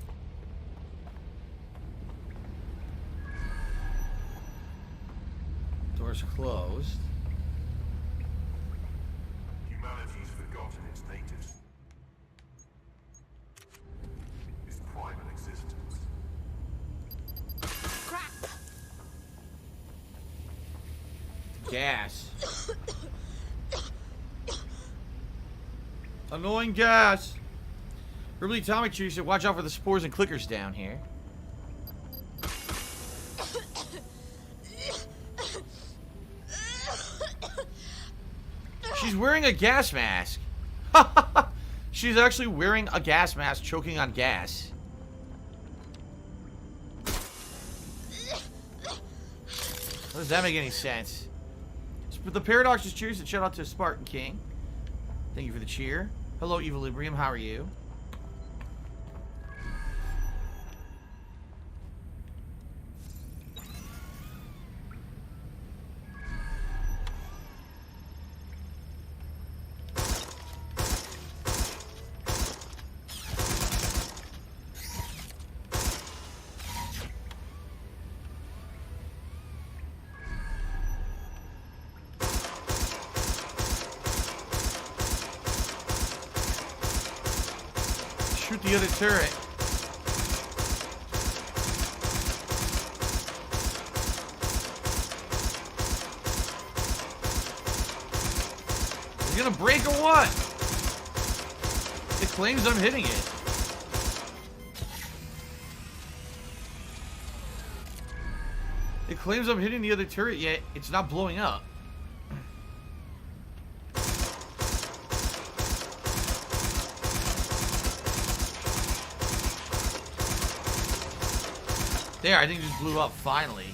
Doors closed. Humanity's forgotten its natives. Its primal existence. Crap! Gas. Annoying gas. Really, Atomic Tree said, watch out for the spores and clickers down here. She's wearing a gas mask. She's actually wearing a gas mask, choking on gas. How does that make any sense? The Paradox is cheers and shout out to Spartan King. Thank you for the cheer. Hello, Equilibrium. How are you? the other turret. Is it gonna break or what? It claims I'm hitting it. It claims I'm hitting the other turret, yet it's not blowing up. There, I think it just blew up finally.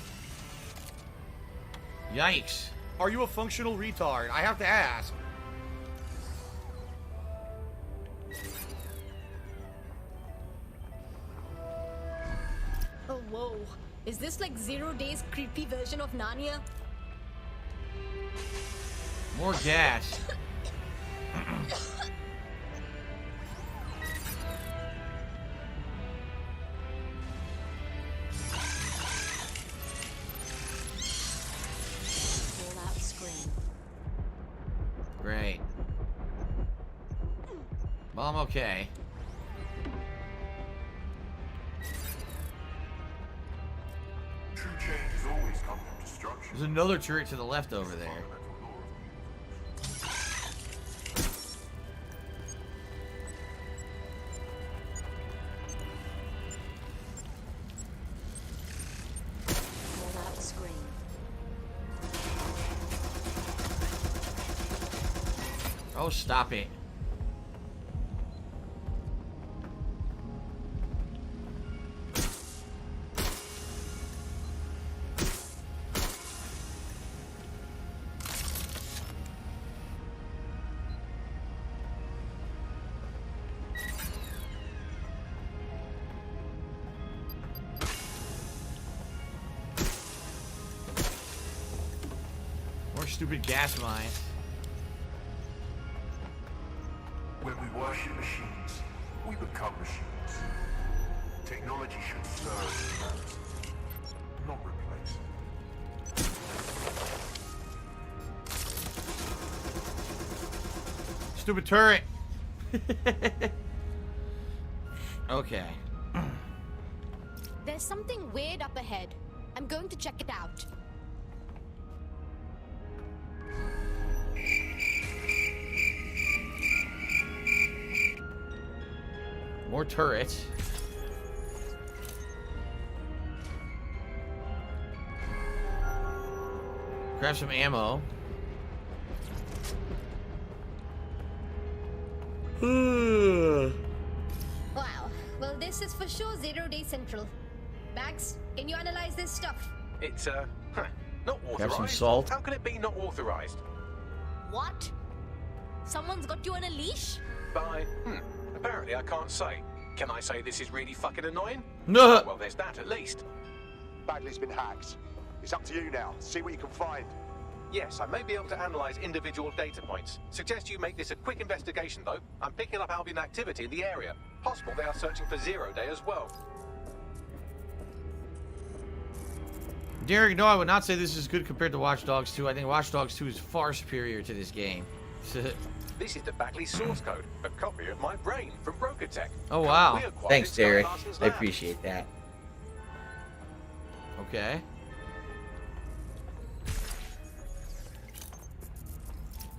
Yikes. Are you a functional retard? I have to ask. Oh, whoa. Is this like 0 Days creepy version of Narnia? More gas. Fallout screen. Great. Well, I'm okay. True changes always come from destruction. There's another turret to the left over there. Fallout screen. Oh, stop it. More stupid gas mines. When we worship machines, we become machines. Technology should serve humanity, not replace it. Stupid turret. Okay. There's something weird up ahead. I'm going to check it out. More turrets. Grab some ammo. Wow. Well, this is for sure 0 Day Central. Bags, can you analyze this stuff? It's, not authorized. Grab some salt. How can it be not authorized? What? Someone's got you on a leash? By, apparently I can't say. Can I say this is really fucking annoying? No. Well, there's that at least. Bagley's been hacked. It's up to you now. See what you can find. Yes, I may be able to analyze individual data points. Suggest you make this a quick investigation, though. I'm picking up Albion activity in the area. Possible they are searching for 0 Day as well. Derek, no, I would not say this is good compared to Watch Dogs 2. I think Watch Dogs 2 is far superior to this game. This is the Bagley source code, a copy of my brain from Broker Tech. Oh, wow. We acquired Thanks, it Sky Derek. Larson's I lab. appreciate that. Okay.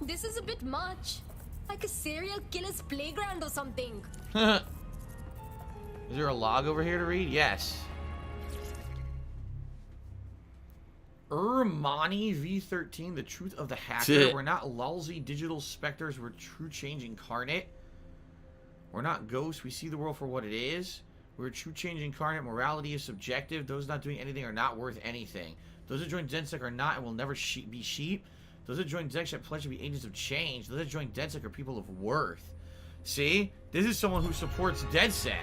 This is a bit much. Like a serial killer's playground or something. Is there a log over here to read? Yes. Urmani V13, the truth of the hacker. We're not lousy digital specters, we're true change incarnate. We're not ghosts, we see the world for what it is. We're true change incarnate, morality is subjective. Those not doing anything are not worth anything. Those that join DedSec are not and will never be sheep. Those that join DedSec pledge to be agents of change. Those that join DedSec are people of worth. See? This is someone who supports DedSec.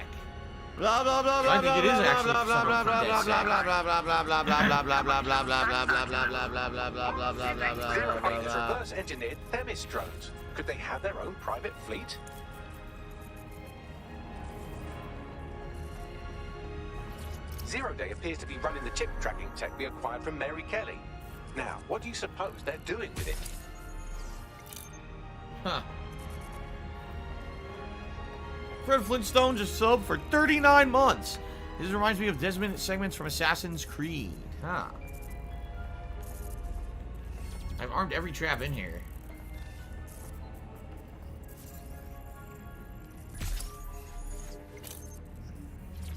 Blah blah blah blah I think it is blah actually blah blah someone blah from blah DedSec. blah blah blah blah blah blah blah blah blah blah blah blah blah blah blah blah blah blah blah Zero blah Day has blah. reverse engineered Themis drones. Could they have their own private fleet? Zero Day appears to be running the chip tracking tech we acquired from Mary Kelly. Now, what do you suppose they're doing with it? Huh. Fred Flintstone just subbed for 39 months. This reminds me of Desmond segments from Assassin's Creed. Huh. I've armed every trap in here.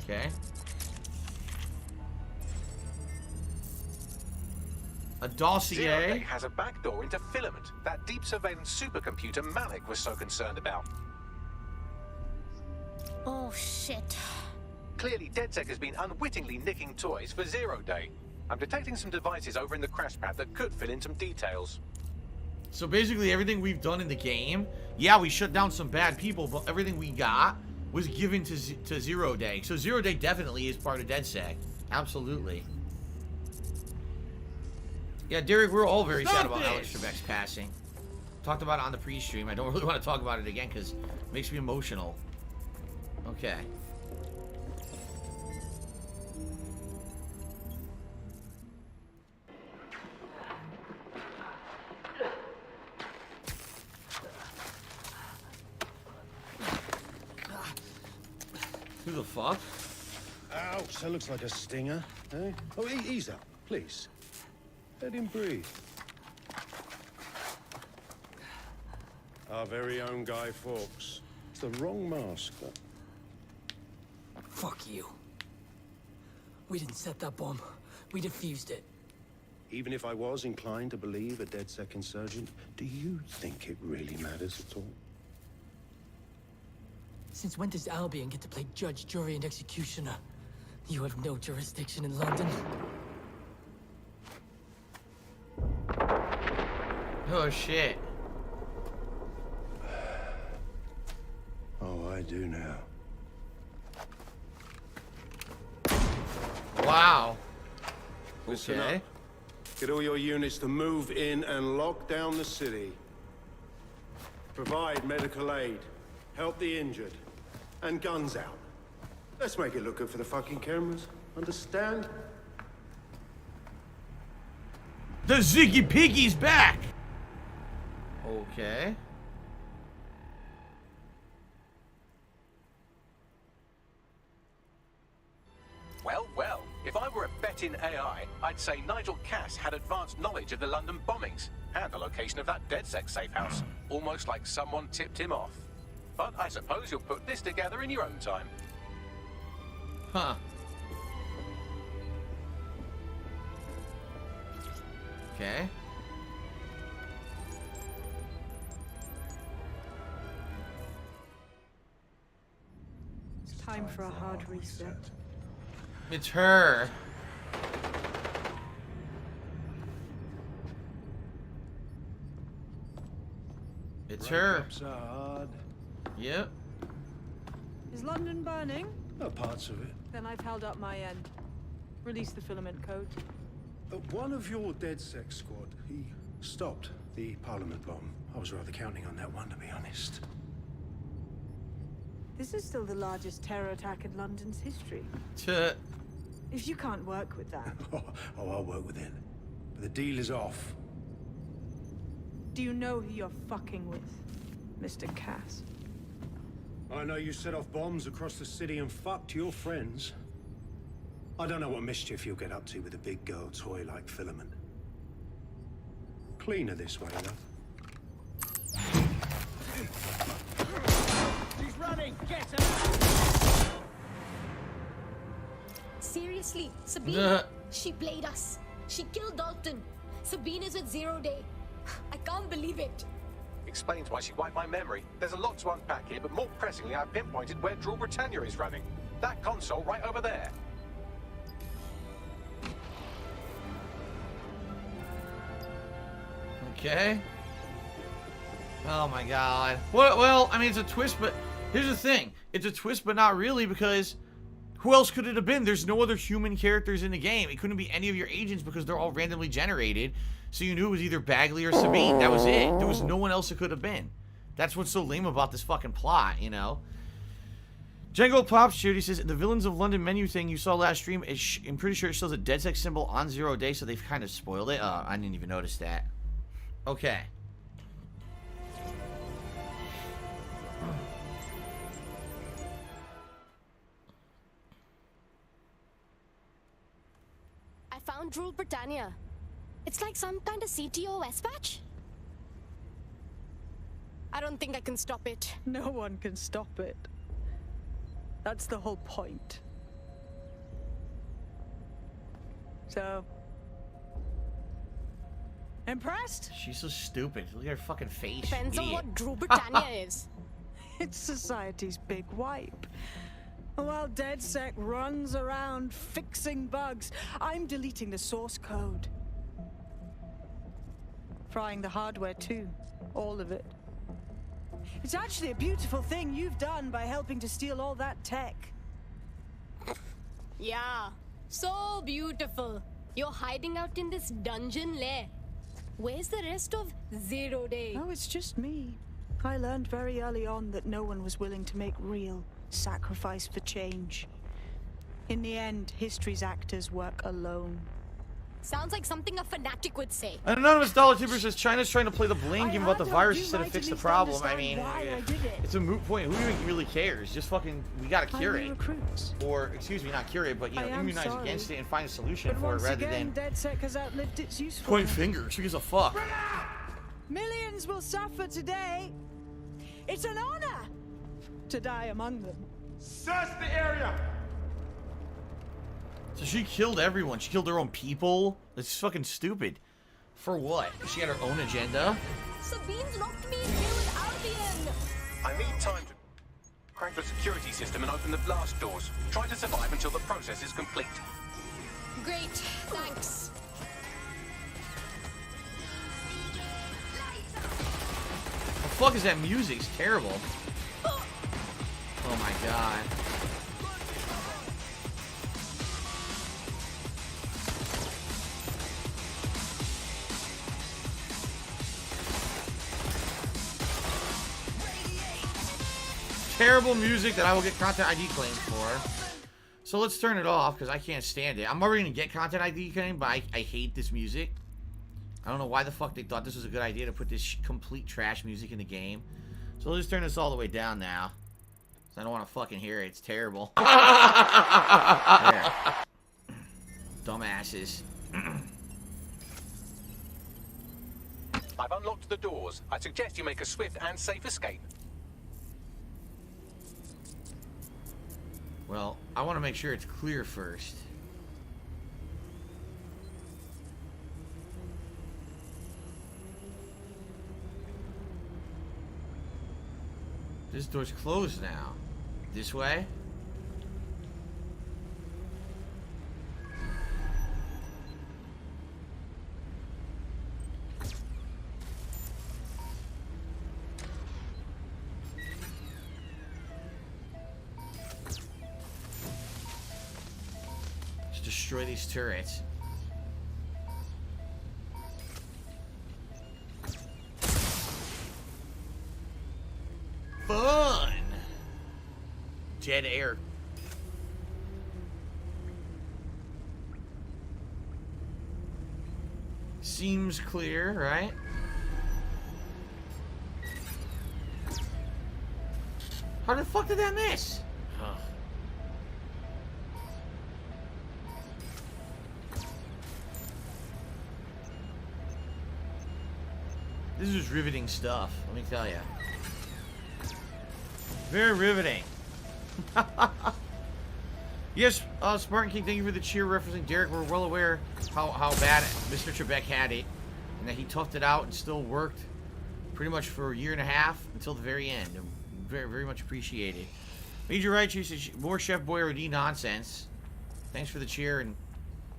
Okay. A dossier. Zero Day has a backdoor into Filament, that deep surveillance supercomputer Malik was so concerned about. Oh, shit. Clearly, DedSec has been unwittingly nicking toys for Zero Day. I'm detecting some devices over in the crash pad that could fill in some details. So basically everything we've done in the game, yeah, we shut down some bad people, but everything we got was given to Zero Day. So Zero Day definitely is part of DedSec. Absolutely. Yeah, Derek, we're all very sad about Alex Trebek's passing. Talked about it on the pre-stream. I don't really want to talk about it again because it makes me emotional. Okay. Who the fuck? Ouch, that looks like a stinger, eh? Oh, ease up, please. Let him breathe. Our very own Guy Fawkes. It's the wrong mask, though. Fuck you. We didn't set that bomb. We defused it. Even if I was inclined to believe a DedSec insurgent, do you think it really matters at all? Since when does Albion get to play judge, jury, and executioner? You have no jurisdiction in London. Oh, shit. Oh, I do now. Wow. Listen Okay. up. Get all your units to move in and lock down the city. Provide medical aid. Help the injured. And guns out. Let's make it look good for the fucking cameras. Understand? The Ziggy Piggy's back! Okay. Well, well, if I were a bet-in AI, I'd say Nigel Cass had advanced knowledge of the London bombings and the location of that DedSec safe house, almost like someone tipped him off. But I suppose you'll put this together in your own time. Huh. Okay. It's time for a hard reset. It's her. It's her. Breakups are hard. Yep. Is London burning? Oh, parts of it. Then I've held up my end. Release the filament code. One of your DedSec squad, he stopped the Parliament bomb. I was rather counting on that one, to be honest. This is still the largest terror attack in London's history. If you can't work with that... Oh, I'll work with it. But the deal is off. Do you know who you're fucking with, Mr. Cass? I know you set off bombs across the city and fucked your friends. I don't know what mischief you'll get up to with a big girl toy like Filament. Cleaner this way, though. She's running! Get her! Seriously, Sabine, she played us. She killed Dalton. Sabine is with Zero Day. I can't believe it. Explains why she wiped my memory. There's a lot to unpack here, but more pressingly, I've pinpointed where Draw Britannia is running. That console right over there. Okay. Oh my god. Well, I mean, it's a twist, but here's the thing. It's a twist, but not really, because who else could it have been? There's no other human characters in the game. It couldn't be any of your agents because they're all randomly generated. So you knew it was either Bagley or Sabine. That was it. There was no one else it could have been. That's what's so lame about this fucking plot, you know? Django Pops Charity says, the Villains of London menu thing you saw last stream, I'm pretty sure it shows a DedSec symbol on Zero Day, so they've kind of spoiled it. I didn't even notice that. Okay. found Rule Britannia. It's like some kind of CTOS patch. I don't think I can stop it. No one can stop it. That's the whole point. So... impressed? She's so stupid. Look at her fucking face. Depends on Idiot. what Drew Britannia is. It's society's big wipe. While DedSec runs around fixing bugs, I'm deleting the source code. Frying the hardware too. All of it. It's actually a beautiful thing you've done by helping to steal all that tech. Yeah, so beautiful. You're hiding out in this dungeon lair. Where's the rest of 0 Day? Oh, it's just me. I learned very early on that no one was willing to make real sacrifice for change. In the end, history's actors work alone. Sounds like something a fanatic would say. An anonymous dollar tipper says China's trying to play the blame game about the virus instead of fix the problem. I mean, it's a moot point. Who even really cares? Just fucking, we gotta cure it. Or, excuse me, not cure it, but, you know, immunize against it and find a solution for it rather than DedSec has outlived its usefulness. point fingers. Who gives a fuck? Millions will suffer today. It's an honor to die among them. Search the area! So she killed everyone. She killed her own people. That's fucking stupid. For what? She had her own agenda? Sabine's locked me in here with Albion. I need time to crack the security system and open the blast doors. Try to survive until the process is complete. Great, thanks. The fuck is that music? It's terrible. Oh my god. Terrible music that I will get content ID claims for. So let's turn it off because I can't stand it. I'm already gonna get content ID claim, but I hate this music. I don't know why the fuck they thought this was a good idea to put this complete trash music in the game. So let's turn this all the way down now. I don't want to fucking hear it. It's terrible. There. Dumbasses. I've unlocked the doors. I suggest you make a swift and safe escape. Well, I want to make sure it's clear first. This door's closed now. This way? Let's destroy these turrets. Fun! Dead air. Seems clear, right? How the fuck did that miss? Ugh. This is just riveting stuff, let me tell you. Very riveting. Yes, Spartan King, thank you for the cheer referencing Derek. We're well aware how bad Mr. Trebek had it, and that he toughed it out and still worked pretty much for a year and a half until the very end. Very, very much appreciated. Major Right, you said more Chef Boyardee nonsense. Thanks for the cheer and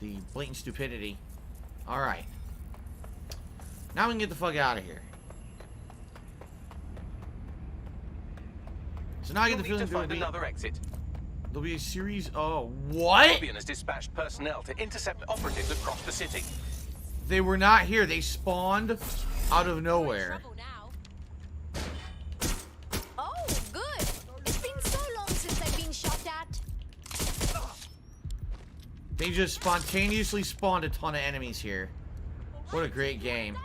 the blatant stupidity. Alright. Now we can get the fuck out of here. So now I get the feeling there'll be another exit. There'll be a series. Oh, what? Albion has dispatched personnel to intercept operatives across the city. They were not here. They spawned out of nowhere. Oh, good. It's been so long since I've been shot at. They just spontaneously spawned a ton of enemies here. What a great game.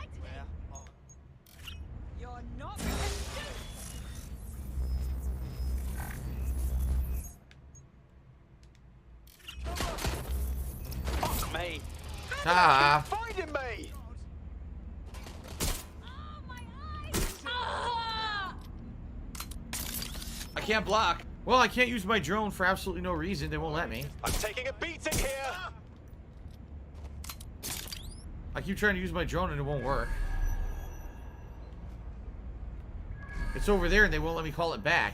Fuck me. Ah. Finding me. I can't block. Well, I can't use my drone for absolutely no reason. They won't let me. I'm taking a beating here. I keep trying to use my drone and it won't work. It's over there and they won't let me call it back.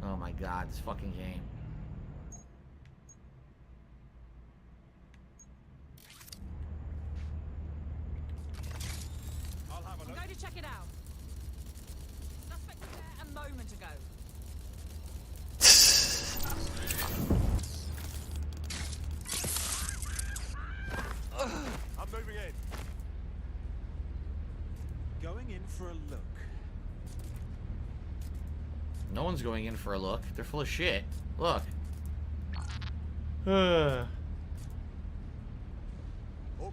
Oh my god, this fucking game. I'm going to check it out. Suspect was there a moment ago. I'm moving in. Going in for a look. No one's going in for a look. They're full of shit. Look. All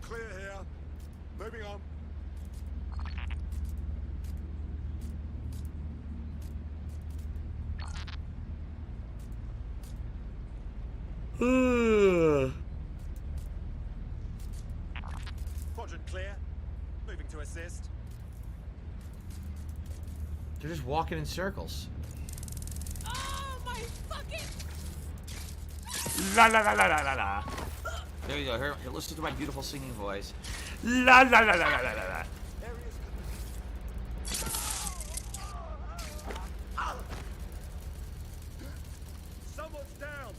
clear here. Moving on. Quadrant clear. Moving to assist. They're just walking in circles. Oh my fucking! La la la la la la la. There you go. Here, listen to my beautiful singing voice. La la la la la la la. Someone's down.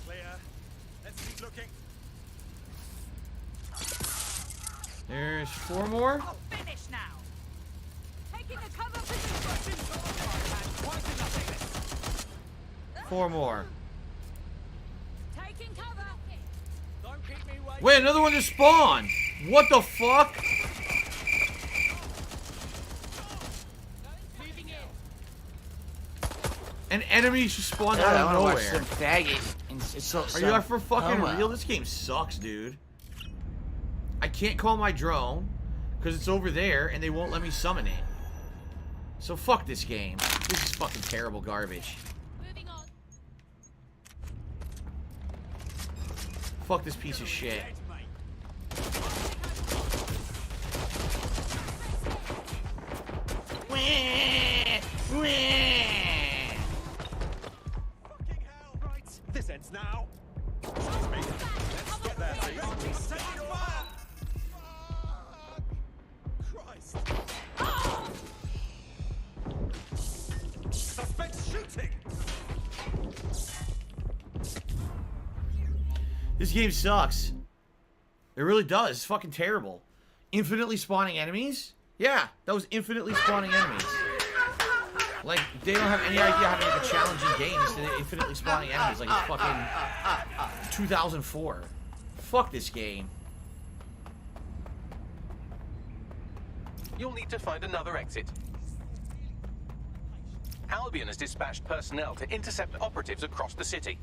Clear. Let's keep looking. There's 4 more. I'll finish now. Taking a cover position. 4 more. Taking cover. Don't keep me waiting. Wait, another one just spawned. What the fuck? An enemy just spawned out of nowhere. Are you for fucking real? This game sucks, dude. I can't call my drone because it's over there and they won't let me summon it. So fuck this game. This is fucking terrible garbage. Fuck this piece of shit. This ends now. Excuse me. Let's get there. Set fire! Christ. Suspects shooting. This game sucks. It really does. It's fucking terrible. Infinitely spawning enemies? Yeah, that was infinitely spawning enemies. Like, they don't have any idea how to make a challenging game instead of infinitely spawning enemies like it's fucking 2004. Fuck this game. You'll need to find another exit. Albion has dispatched personnel to intercept operatives across the city.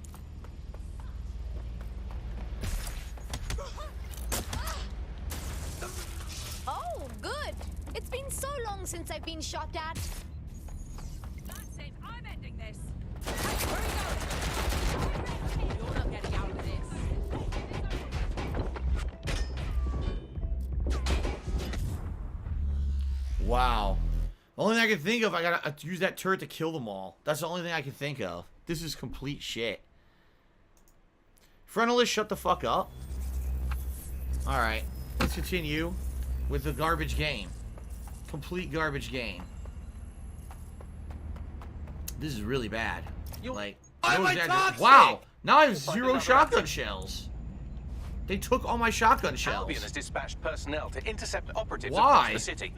Oh, good. It's been so long since I've been shot at. That's it. I'm ending this. Hey, where are you going? You're not getting out of this. Wow. The only thing I can think of, I gotta use that turret to kill them all. That's the only thing I can think of. This is complete shit. Frontalist, shut the fuck up. Alright. Let's continue with the garbage game. Complete garbage game. This is really bad. Like, wow! Now I have 0 shotgun shells. They took all my shotgun shells. Albion has dispatched personnel to intercept operatives Why? across the city.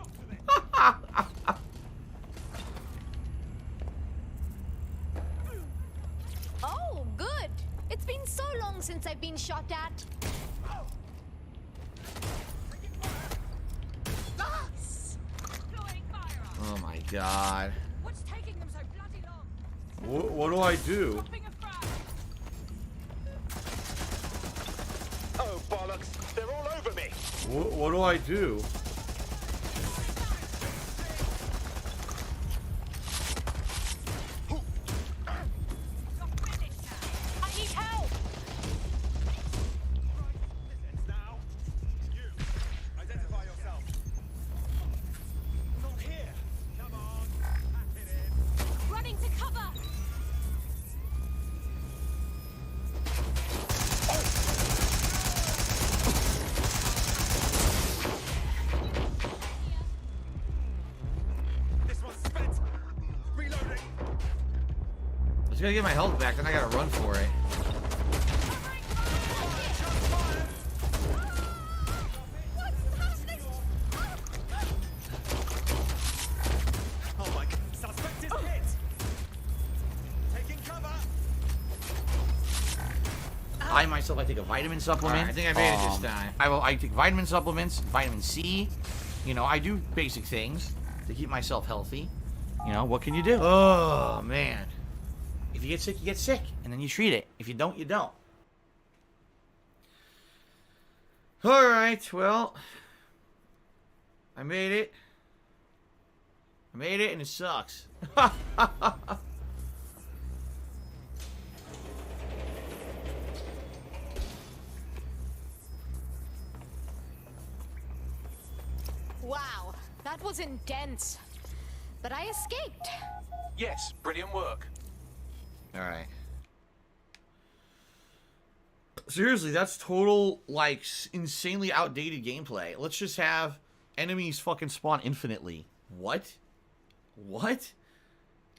Oh, good. It's been so long since I've been shot at. Oh my god. What's taking them so bloody long? What do I do? Oh, bollocks. They're all over me. What do I do? Just gotta get my health back, then I gotta run for it. Oh my god, suspect is hit! Taking cover! I myself, I take a vitamin supplement. Right, I think I made it this time. I take vitamin supplements, vitamin C. You know, I do basic things to keep myself healthy. You know, what can you do? Oh, man. If you get sick, you get sick. And then you treat it. If you don't, you don't. Alright, well. I made it. I made it, and it sucks. Wow, that was intense. But I escaped. Yes, brilliant work. Alright. Seriously, that's total, like, insanely outdated gameplay. Let's just have enemies fucking spawn infinitely. What? What?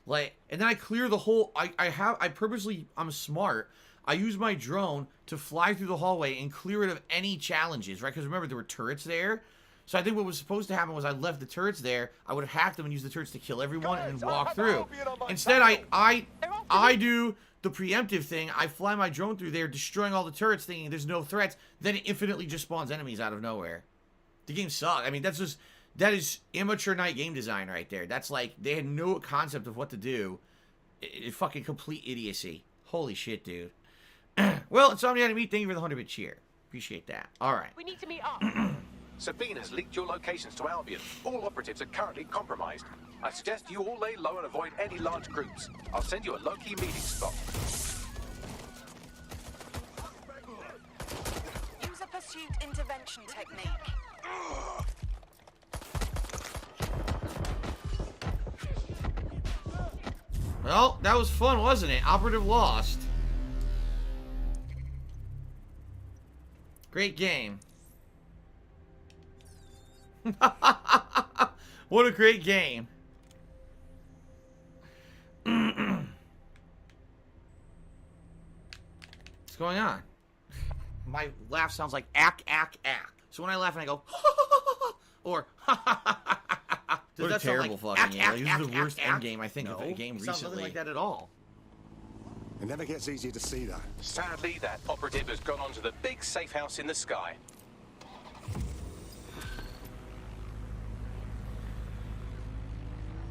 Like, and then I clear the whole... I'm smart. I use my drone to fly through the hallway and clear it of any challenges, right? Because remember, there were turrets there. So I think what was supposed to happen was I left the turrets there. I would have hacked them and used the turrets to kill everyone and then walk through. Instead, I do the preemptive thing. I fly my drone through there, destroying all the turrets, thinking there's no threats. Then it infinitely just spawns enemies out of nowhere. The game sucks. I mean, that is immature night game design right there. That's like, they had no concept of what to do. It fucking complete idiocy. Holy shit, dude. Well, Insomniac Meat, thank you for the 100-bit cheer. Appreciate that. All right. We need to meet up. Sabina's leaked your locations to Albion. All operatives are currently compromised. I suggest you all lay low and avoid any large groups. I'll send you a low-key meeting spot. Use a pursuit intervention technique. Well, that was fun, wasn't it? Operative lost. Great game. What a great game. What's going on? My laugh sounds like ack, ack, ack. So when I laugh and I go, or does that terrible like, fucking game. This is the worst end game I think of a game recently. Nothing like that at all. It never gets easier to see that. Sadly, that operative has gone on to the big safe house in the sky.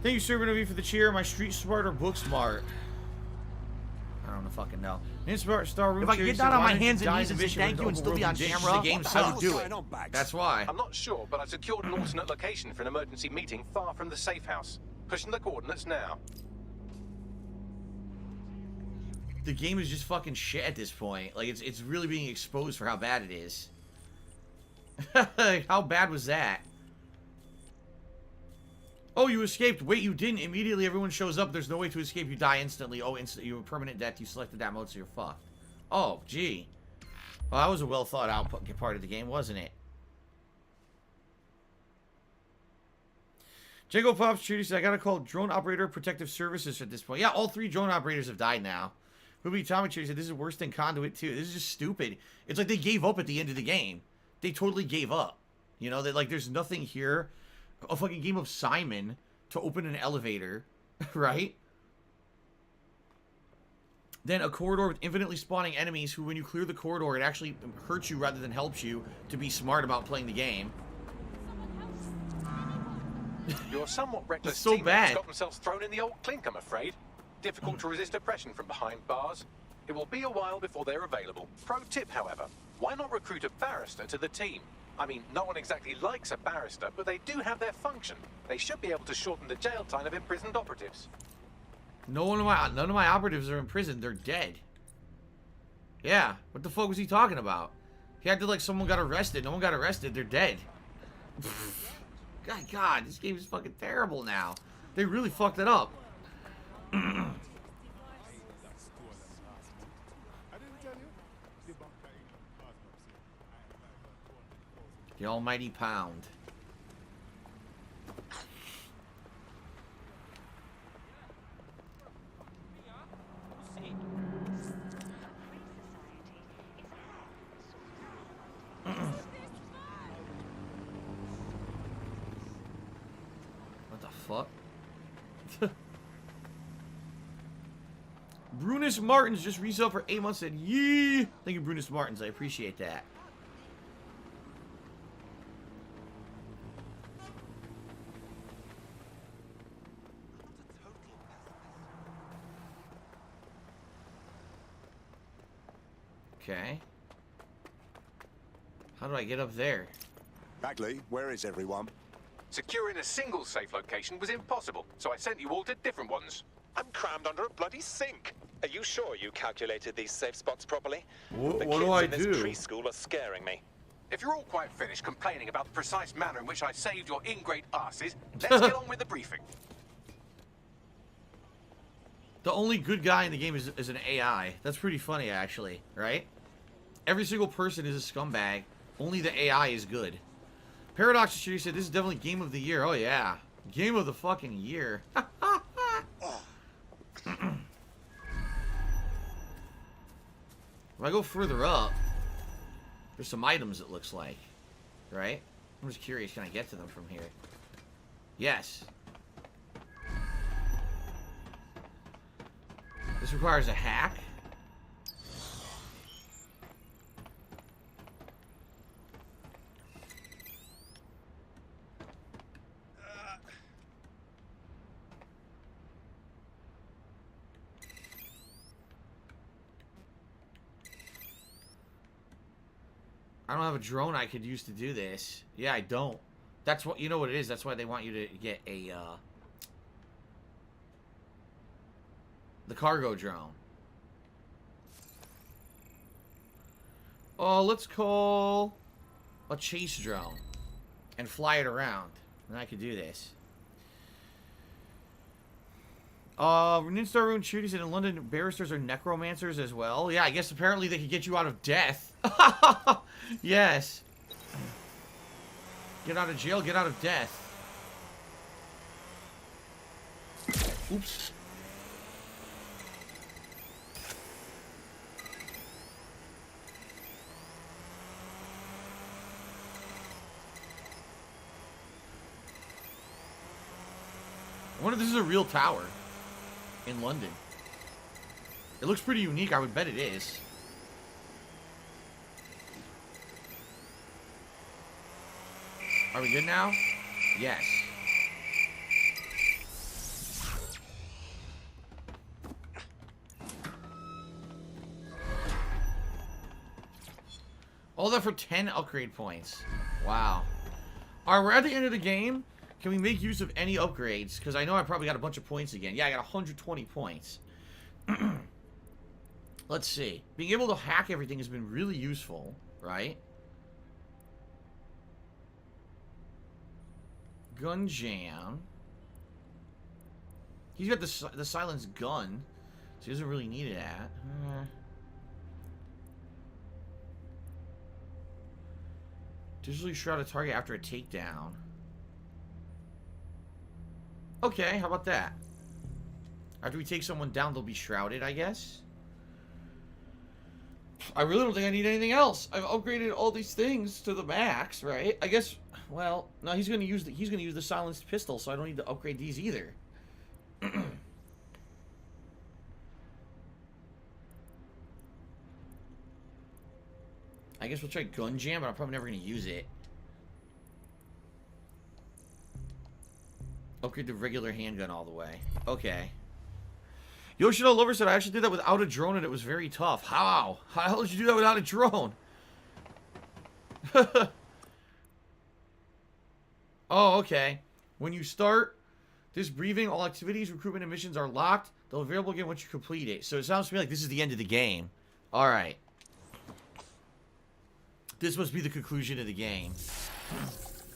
Thank you, Servant of you, for the cheer. My street smart or book smart? I don't know, fucking know. Star Room. If I could get down on my hands and knees and say thank you and still be on camera, the game I would do it. That's why. I'm not sure, but I secured an alternate location for an emergency meeting far from the safe house. Pushing the coordinates now. The game is just fucking shit at this point. Like, it's really being exposed for how bad it is. How bad was that? Oh, you escaped. Wait, you didn't. Immediately, everyone shows up. There's no way to escape. You die instantly. Oh, you have permanent death. You selected that mode, so you're fucked. Oh, gee. Well, that was a well thought out part of the game, wasn't it? Jango Pops Trudy said, I gotta call Drone Operator Protective Services at this point. Yeah, all 3 drone operators have died now. Ruby Tommy Trudy said, this is worse than Conduit 2. This is just stupid. It's like they gave up at the end of the game. They totally gave up. You know, that like there's nothing here. A fucking game of Simon to open an elevator, right? Then a corridor with infinitely spawning enemies who, when you clear the corridor, it actually hurts you rather than helps you to be smart about playing the game. Your somewhat reckless so teammates got themselves thrown in the old clink, I'm afraid. Difficult to resist oppression from behind bars. It will be a while before they're available. Pro tip, however, why not recruit a barrister to the team? I mean, no one exactly likes a barrister, but they do have their function. They should be able to shorten the jail time of imprisoned operatives. None of my operatives are in prison. They're dead. Yeah. What the fuck was he talking about? He acted like someone got arrested. No one got arrested. They're dead. God, this game is fucking terrible now. They really fucked it up. The almighty pound. Brunus Martins just resell for 8 months. Said, yee. Thank you, Brunus Martins. I appreciate that. Okay. How do I get up there? Bagley, where is everyone? Securing a single safe location was impossible, so I sent you all to different ones. I'm crammed under a bloody sink. Are you sure you calculated these safe spots properly? What the do kids I in this do? preschool are scaring me. If you're all quite finished complaining about the precise manner in which I saved your ingrate asses, let's get on with the briefing. The only good guy in the game is an AI. That's pretty funny, actually, right? Every single person is a scumbag. Only the AI is good. Paradox Security said, this is definitely game of the year. Oh, yeah. Game of the fucking year. If I go further up, there's some items, it looks like. Right? I'm just curious, can I get to them from here? Yes. This requires a hack. I don't have a drone I could use to do this. Yeah, I don't. That's what, you know what it is. That's why they want you to get a, the cargo drone. Oh, let's call a chase drone and fly it around. And I could do this. Ninstar Rune Shooty said in London, barristers are necromancers as well. Yeah, I guess apparently they could get you out of death. Yes. Get out of jail, get out of death. Oops. I wonder if this is a real tower in London. It looks pretty unique. I would bet it is. Are we good now? Yes. All that for 10 upgrade points. Wow. Alright, we're at the end of the game. Can we make use of any upgrades? Because I know I probably got a bunch of points again. Yeah, I got 120 points. Let's see. Being able to hack everything has been really useful, right? Gun jam. He's got the silenced gun, so he doesn't really need it at. Digitally shroud a target after a takedown. Okay, how about that? After we take someone down, they'll be shrouded, I guess. I really don't think I need anything else. I've upgraded all these things to the max, right? I guess. Well, no, he's gonna use the silenced pistol, so I don't need to upgrade these either. I guess we'll try gun jam, but I'm probably never gonna use it. Upgrade the regular handgun all the way. Okay. Yoshino Lover said, I actually did that without a drone and it was very tough. How? How the hell did you do that without a drone? Oh, okay. When you start this briefing, all activities, recruitment, and missions are locked. They'll be available again once you complete it. So it sounds to me like this is the end of the game. Alright. This must be the conclusion of the game.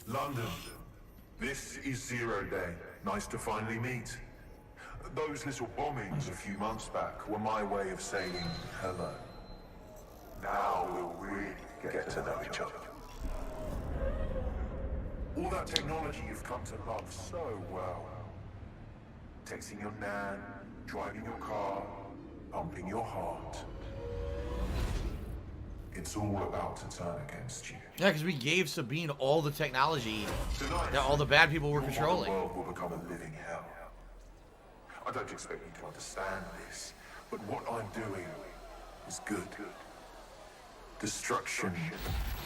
London. This is Zero Day. Nice to finally meet. Those little bombings a few months back were my way of saying hello. Now we'll really get to know each other. All that technology you've come to love so well. Texting your nan, driving your car, pumping your heart. It's all about to turn against you. Yeah, because we gave Sabine all the technology that all the bad people were controlling. The world will become a living hell. I don't expect you to understand this, But what I'm doing is good. Destruction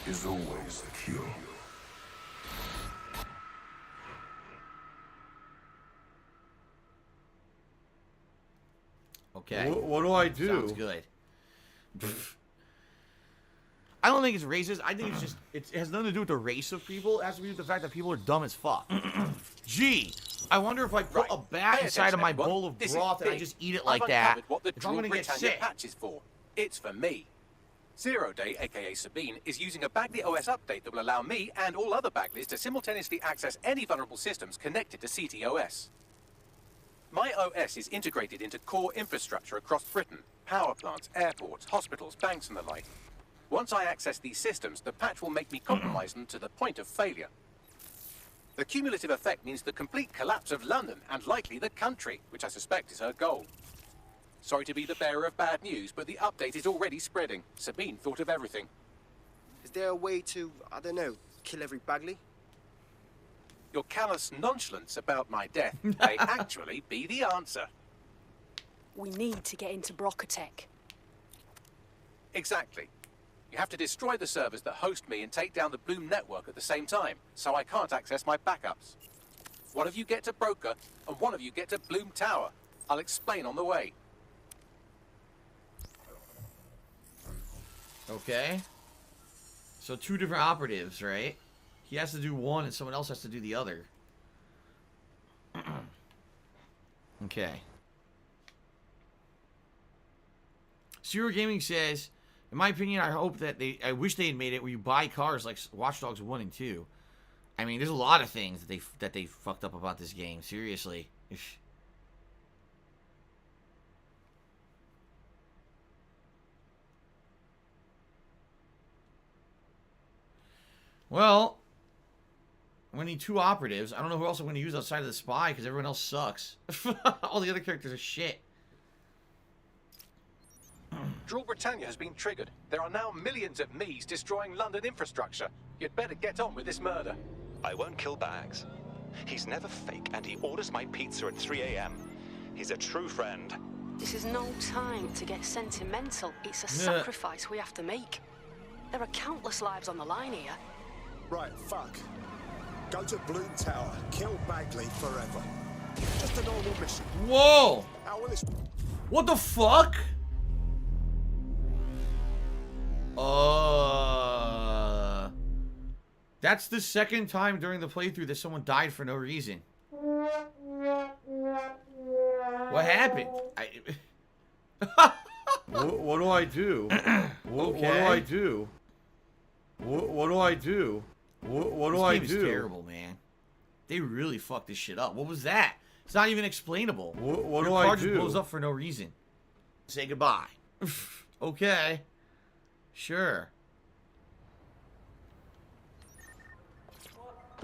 is always the cure. Okay. What do I do? Sounds good. I don't think it's racist. I think it's just it has nothing to do with the race of people. It has to do with the fact that people are dumb as fuck. Gee, I wonder if I put a bat inside of my bowl of broth and I just eat it like that. What the If I'm gonna get Britannia sick. patch is for. It's for me. 0 Day, aka Sabine, is using a Bagley OS update that will allow me and all other Bagleys to simultaneously access any vulnerable systems connected to CTOS. My OS is integrated into core infrastructure across Britain: power plants, airports, hospitals, banks, and the like. Once I access these systems, the patch will make me compromise them to the point of failure. The cumulative effect means the complete collapse of London and likely the country, which I suspect is her goal. Sorry to be the bearer of bad news, but the update is already spreading. Sabine thought of everything. Is there a way to, I don't know, kill every Bagley? Your callous nonchalance about my death may actually be the answer. We need to get into Brocatech. Exactly. You have to destroy the servers that host me and take down the Bloom network at the same time, so I can't access my backups. One of you get to Broker, and one of you get to Bloom Tower. I'll explain on the way. Okay. So 2 different operatives, right? He has to do one and someone else has to do the other. Okay. Zero Gaming says, in my opinion, I wish they had made it where you buy cars like Watch Dogs 1 and 2. I mean, there's a lot of things that they fucked up about this game. Seriously. Well, I'm going to need 2 operatives. I don't know who else I'm going to use outside of the spy because everyone else sucks. All the other characters are shit. Draw Britannia has been triggered. There are now millions of me's destroying London infrastructure. You'd better get on with this murder. I won't kill Bags. He's never fake, and he orders my pizza at 3 a.m. He's a true friend. This is no time to get sentimental. It's a sacrifice we have to make. There are countless lives on the line here. Right, fuck. Go to Bloom Tower. Kill Bagley forever. Just a normal mission. Whoa! How will this... What the fuck? That's the second time during the playthrough that someone died for no reason. What happened? What do I do? What do I do? What do I do? What do I do? This game is terrible, man. They really fucked this shit up. What was that? It's not even explainable. What do Your I car do? just blows up for no reason. Say goodbye. Okay. Sure.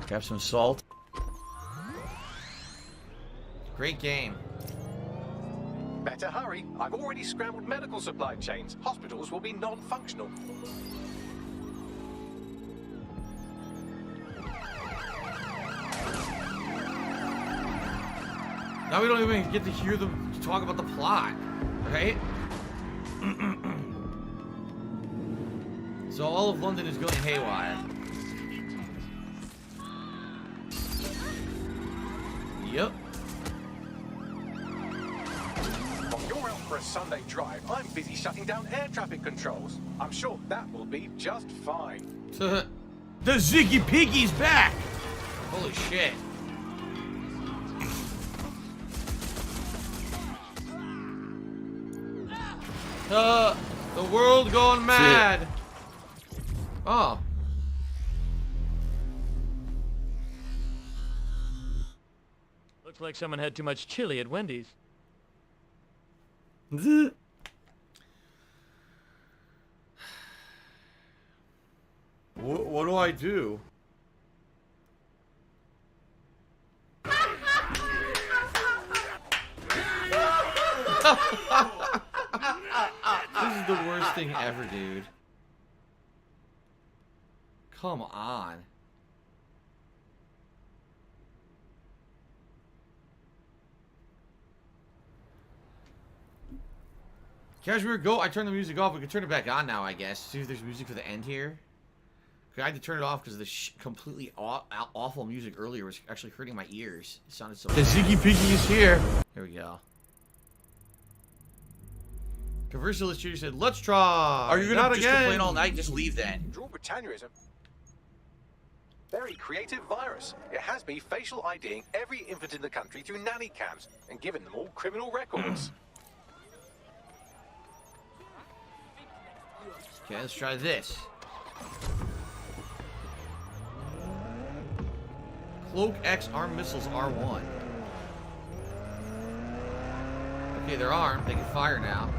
Grab some salt. Great game. Better hurry. I've already scrambled medical supply chains. Hospitals will be non-functional. Now we don't even get to hear them talk about the plot, right? So all of London is going haywire. Yep. While you're out for a Sunday drive, I'm busy shutting down air traffic controls. I'm sure that will be just fine. The Ziggy Piggy's back! Holy shit. The world gone mad. Oh. Looks like someone had too much chili at Wendy's. What do I do? This is the worst thing ever, dude. Come on. Cashmere, go. I turned the music off. We can turn it back on now, I guess. See if there's music for the end here. I had to turn it off because the completely awful music earlier was actually hurting my ears. It sounded so... The Ziggy Piggy is here. Here we go. Converse Illustrator said, let's try. Are you going to just again? complain all night? Just leave then. Rule Britannia is a very creative virus. It has me facial IDing every infant in the country through nanny cams and giving them all criminal records. Okay, let's try this. Cloak X armed missiles R1. Okay, they're armed. They can fire now.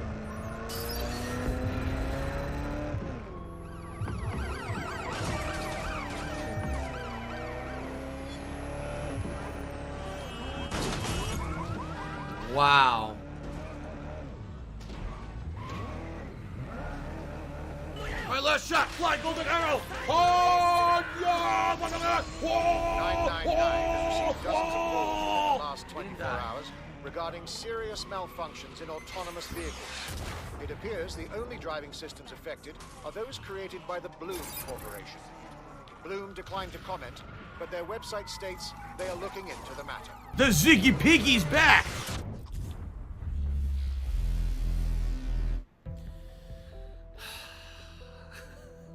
Wow. My last shot, fly golden arrow. Oh, yeah! Look at that! Whoa! 999 has received dozens of calls in the last 24 hours regarding serious malfunctions in autonomous vehicles. It appears the only driving systems affected are those created by the Bloom Corporation. Bloom declined to comment, but their website states they are looking into the matter. The Ziggy Piggy's back!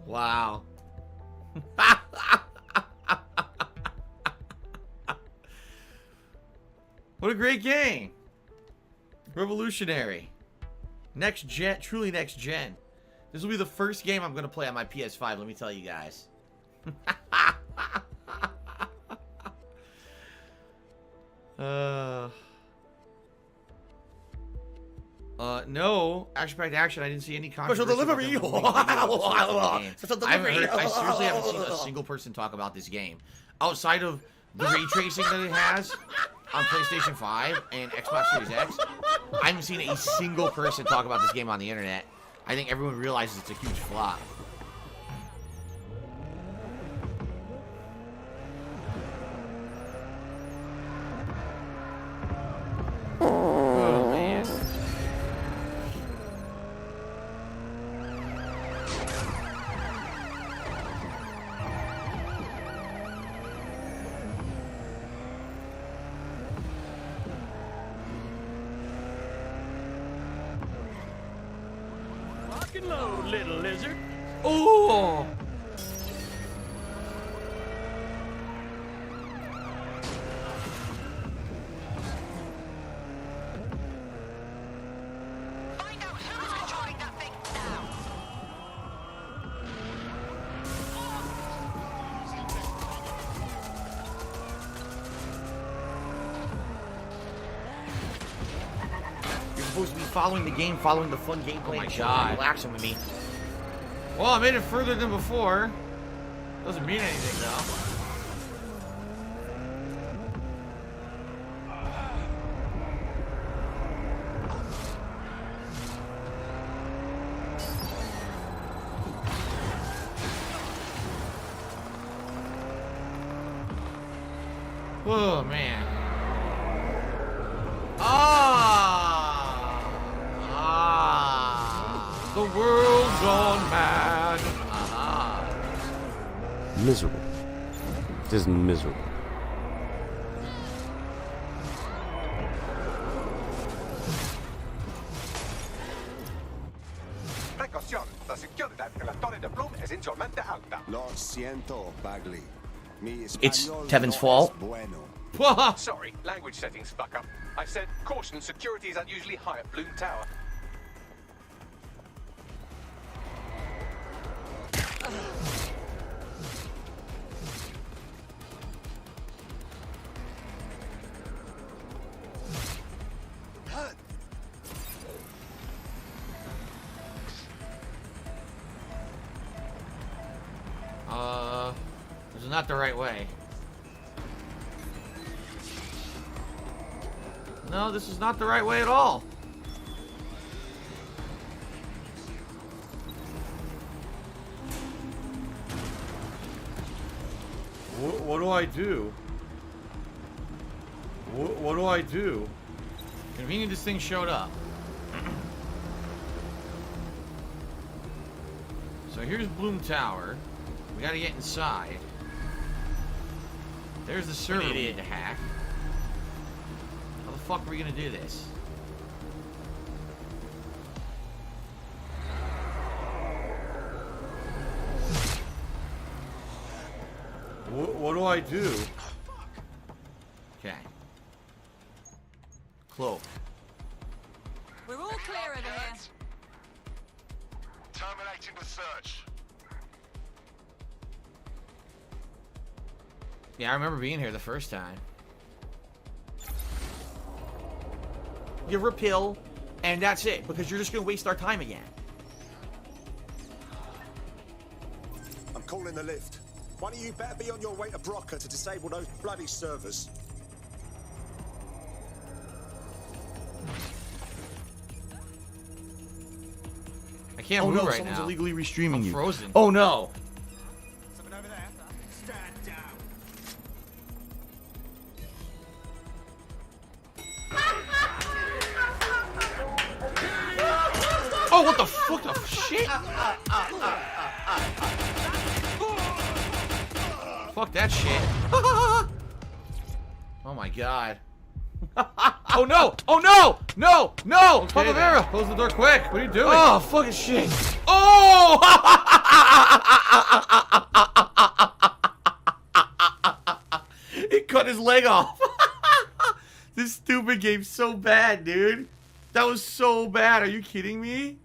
Wow. What a great game. Revolutionary. Next gen, truly next gen. This will be the first game I'm going to play on my PS5, let me tell you guys. No. Action-packed action. I didn't see any controversy. Special delivery. Special delivery. I seriously haven't seen a single person talk about this game. Outside of the ray tracing that it has on PlayStation 5 and Xbox Series X, I haven't seen a single person talk about this game on the internet. I think everyone realizes it's a huge flop. Oh, man. Lock and load, little lizard. Oh! Find out who's controlling that thing now. You're supposed to be following the game, following the fun gameplay. Oh my god. Relaxing with me. Well, I made it further than before. Doesn't mean anything, though. Oh, man. The world's gone mad. Miserable. Just miserable. Precaución, la seguridad de la Torre de Bloom es insolmente alta. Lo siento, Bagley. Mi It's español Tevin's no fault. es bueno. Sorry, language settings fuck up. I said, caution, security is unusually high at Bloom Tower. This is not the right way. No, this is not the right way at all. What do I do? What do I do? Convenient this thing showed up. So here's Bloom Tower. We gotta get inside. There's the server we need to hack. How the fuck are we gonna do this? What do I do? Okay. Cloak. We're all clear over here. Terminating the search. Yeah, I remember being here the first time. Give her a pill, and that's it, because you're just gonna waste our time again. I'm calling the lift. One of you better be on your way to Brocker to disable those bloody servers. I can't move right someone's now. illegally restreaming I'm you. frozen. Oh no! Something over there. Stand down. Oh, what the fuck? The shit? Fuck that shit. Oh my god. Oh no! Oh no! No! No! Okay, Primavera! close the door quick. What are you doing? Oh, fucking shit. Oh! He cut his leg off. This stupid game's so bad, dude. That was so bad. Are you kidding me?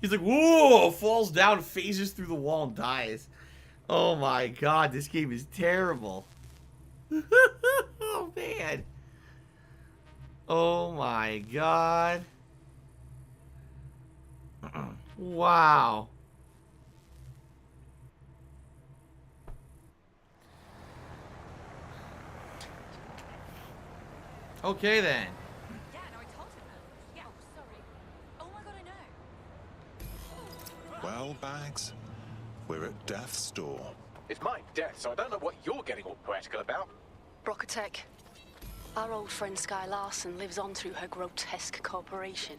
He's like, whoa, falls down, phases through the wall, and dies. Oh my god, this game is terrible. Oh man. Oh my god. Wow. Okay then. Yeah, no, I told him that. Yeah, oh, sorry. Oh my god, I know. Well, Bags, we're at death's door. It's my death, so I don't know what you're getting all poetical about. Brocatech. Our old friend Sky Larson lives on through her grotesque corporation.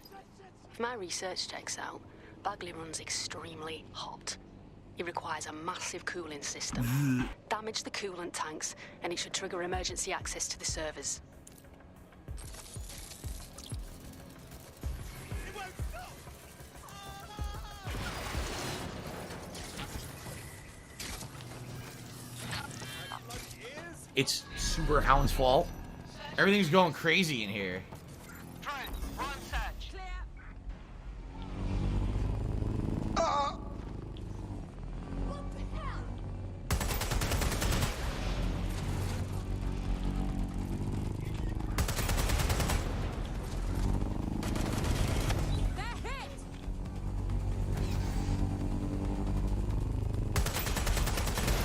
If my research checks out, Bagley runs extremely hot. It requires a massive cooling system. Damage the coolant tanks, and it should trigger emergency access to the servers. It's Super Hound's fault. Everything's going crazy in here.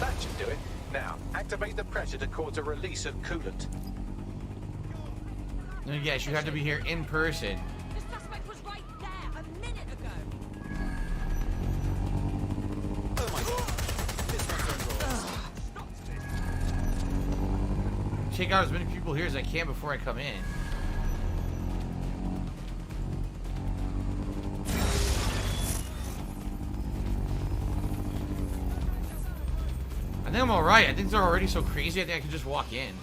That should do it. Now, activate the pressure to cause a release of coolant. Yes, you have to be here in person. The suspect was right there a minute ago. Oh my god. This one's Take out as many people here as I can before I come in. I think I'm alright. I think they're already so crazy, I think I can just walk in.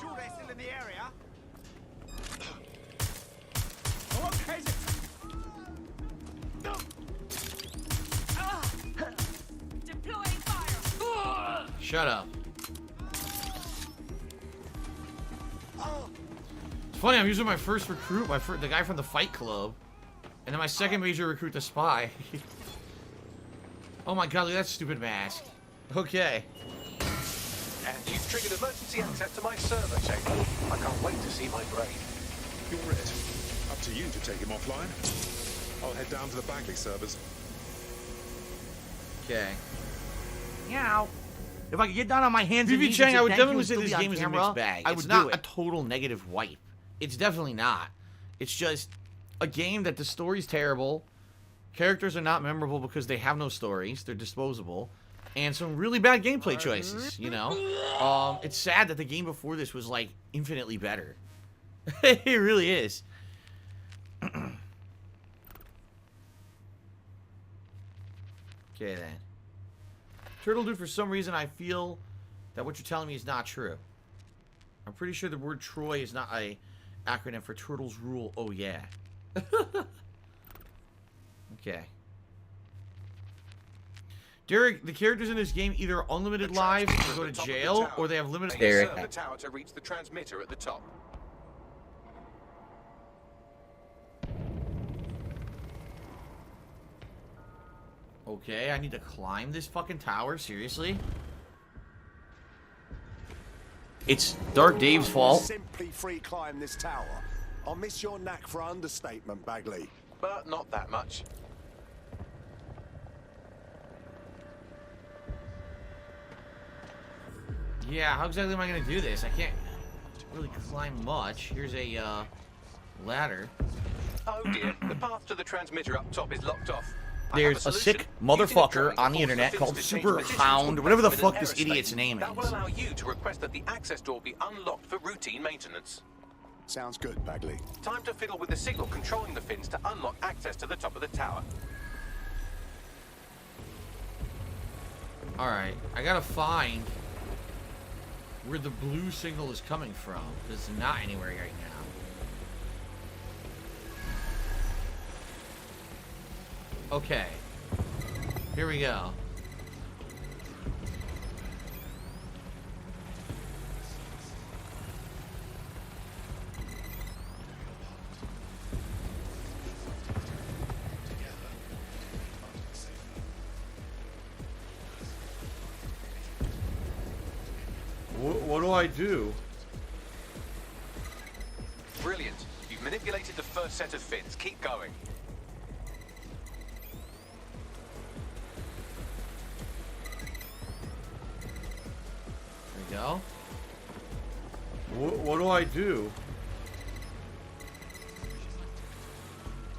Sure they're still in the area? Oh, okay. Deploying fire. Shut up. It's funny, I'm using my first recruit, the guy from the Fight Club. And then my second major recruit, the spy. Oh my god, look at that stupid mask. Okay. And you've triggered emergency access to my server chamber. I can't wait to see my brain. You're it. Up to you to take him offline. I'll head down to the Bagley servers. Okay. Meow. If I could get down on my hands and BB knees Chang, and I would thank you definitely and say still this be on game is a camera, mixed bag. I It's would not do a it. total negative wipe. It's definitely not. It's just a game that the story's terrible. Characters are not memorable because they have no stories. They're disposable. And some really bad gameplay choices, you know? It's sad that the game before this was, like, infinitely better. It really is. Okay, then. Turtle Dude, for some reason, I feel that what you're telling me is not true. I'm pretty sure the word Troy is not a acronym for Turtles Rule. Oh, yeah. Okay. Derek, the characters in this game either unlimited lives or go to jail, or they have limited... Derek. The tower to reach the transmitter at the top. Okay, I need to climb this fucking tower? Seriously? It's Dark Dave's fault. Simply free climb this tower. I'll miss your knack for understatement, Bagley. But not that much. Yeah, how exactly am I going to do this? I can't really climb much. Here's a ladder. Oh dear, the path to the transmitter up top is locked off. There's a sick motherfucker on the internet called Super Hound, whatever the fuck this idiot's name That will is. allow you to request that the access door be unlocked for routine maintenance. Sounds good, Bagley. Time to fiddle with the signal controlling the fins to unlock access to the top of the tower. Alright, I gotta find where the blue signal is coming from. It's not anywhere right now. Okay. Here we go. What do I do? Brilliant. You've manipulated the first set of fins. Keep going. There we go. What do I do?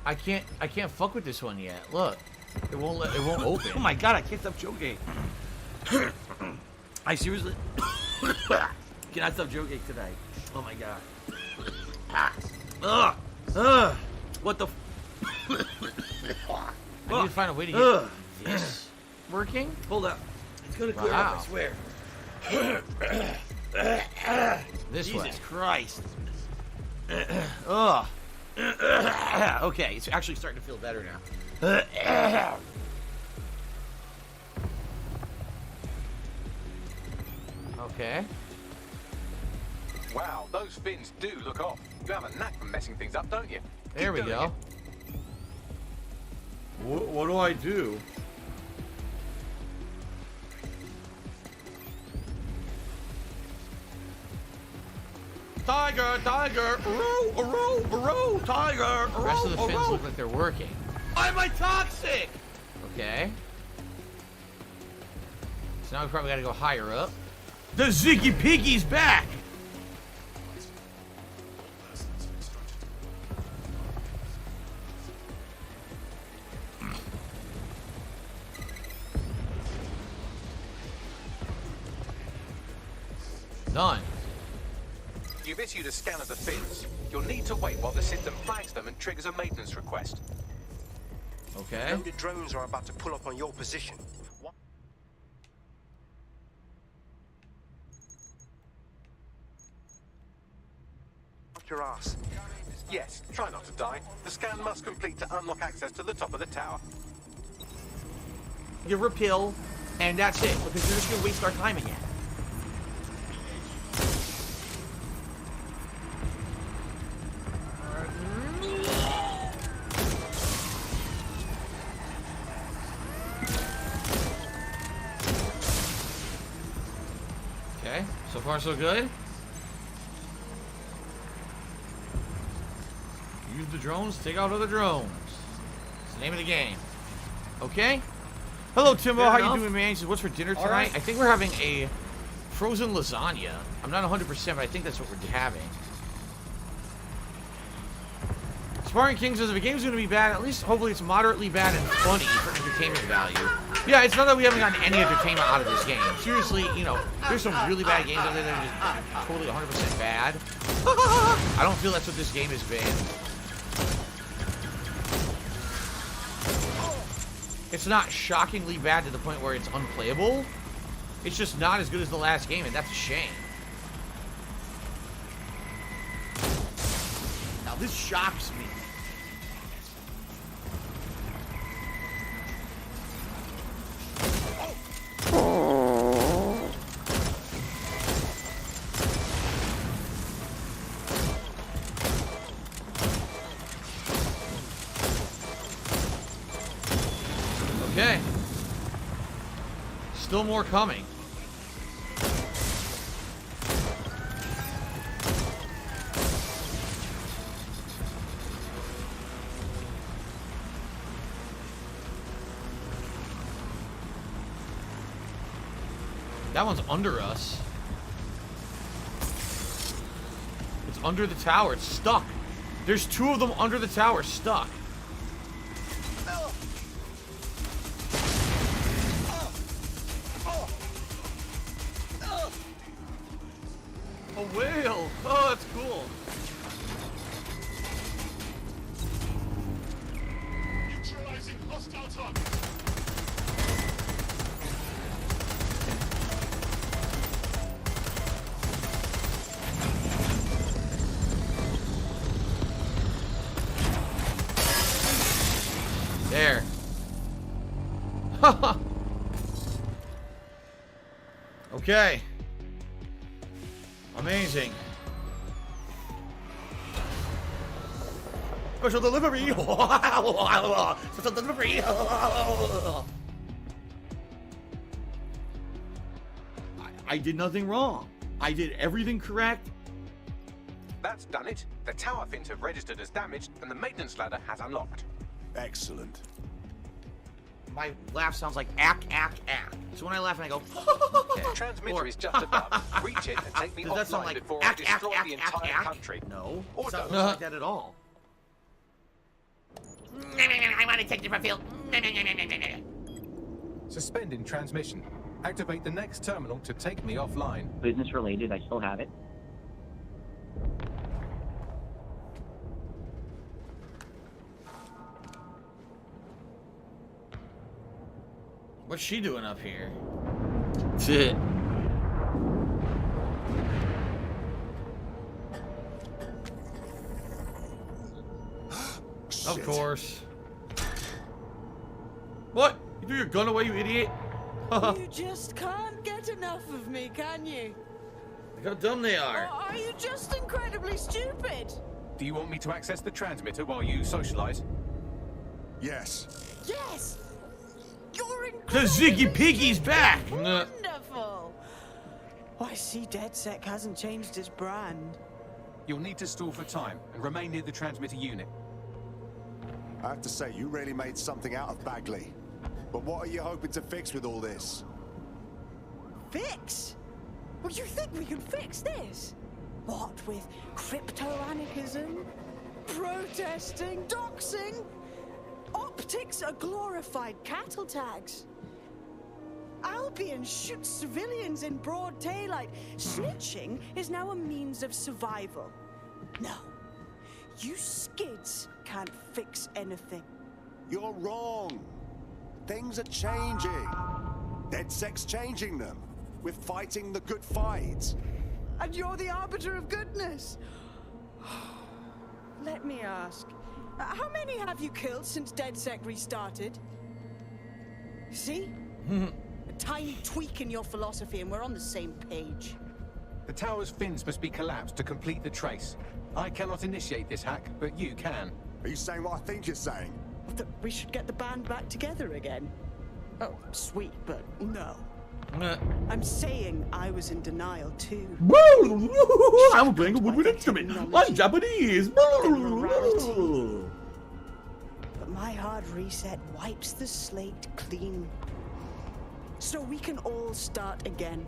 I can't fuck with this one yet. Look. It won't open. Oh my god, I can't stop joking. I seriously cannot stop joking tonight. Oh my god. What the I need to find a way to get this working. Hold up. It's gonna clear up, I swear. This Jesus way. Christ. Okay, it's actually starting to feel better now. Okay. Wow, those fins do look off. You have a knack for messing things up, don't you? There we go. What do I do? Tiger, tiger, row, tiger. The rest of the fins look like they're working. Why am I toxic? Okay. So now we probably gotta go higher up. The Ziggy Piggy's back. Done. You've issued a scan of the fins. You'll need to wait while the system flags them and triggers a maintenance request. Okay. Loaded drones are about to pull up on your position. Watch your ass. Yes, try not to die. The scan must complete to unlock access to the top of the tower. Give her a pill, and that's it. Because you're just gonna waste our time again. Okay, so far so good. Use the drones, take out other drones. It's the name of the game. Okay. Hello, Timbo. Fair How enough. you doing, man? He says, what's for dinner All tonight? right. I think we're having a frozen lasagna. I'm not 100%, but I think that's what we're having. Sparring King says, if a game's going to be bad, at least hopefully it's moderately bad and funny for entertainment value. Yeah, it's not that we haven't gotten any entertainment out of this game. Seriously, you know, there's some really bad games out there that are just totally 100% bad. I don't feel that's what this game has been. It's not shockingly bad to the point where it's unplayable. It's just not as good as the last game, and that's a shame. Now, this shocks me. Okay. Still more coming. That one's under us. It's under the tower. It's stuck. There's two of them under the tower, stuck. A whale! Oh, that's cool. Neutralizing hostile target. There. Okay. Amazing. Special delivery. Special delivery. I did nothing wrong. I did everything correct. That's done it. The tower fins have registered as damaged, and the maintenance ladder has unlocked. Excellent. My laugh sounds like ack, ack, ack. So when I laugh and I go, The transmitter is just above. Reach it and take me does that sound offline like before ack, I ack, destroy ack, the ack, entire ack? country. No, Or it doesn't does. sound like that at all. I want to take different field. Suspending transmission. Activate the next terminal to take me offline. Business related, I still have it. What's she doing up here? Shit. Of course. What? You threw your gun away, you idiot? You just can't get enough of me, can you? Look how dumb they are. Or are you just incredibly stupid? Do you want me to access the transmitter while you socialize? Yes. Yes! You're The Ziggy Piggy's back! wonderful! I see DedSec hasn't changed his brand. You'll need to stall for time and remain near the transmitter unit. I have to say, you really made something out of Bagley. But what are you hoping to fix with all this? Fix? Well, you think we can fix this? What with crypto-anarchism? Protesting? Doxing? Optics are glorified cattle tags. Albion shoots civilians in broad daylight. Snitching is now a means of survival. No. You skids can't fix anything. You're wrong. Things are changing. DedSec's changing them. We're fighting the good fight. And you're the arbiter of goodness. Let me ask, how many have you killed since DedSec restarted? See? A tiny tweak in your philosophy and we're on the same page. The tower's fins must be collapsed to complete the trace. I cannot initiate this hack, but you can. Are you saying what I think you're saying? That we should get the band back together again? Oh, sweet, but no. I'm saying I was in denial too. I'm playing a woodwind instrument. I'm Japanese. But my hard reset wipes the slate clean. So we can all start again.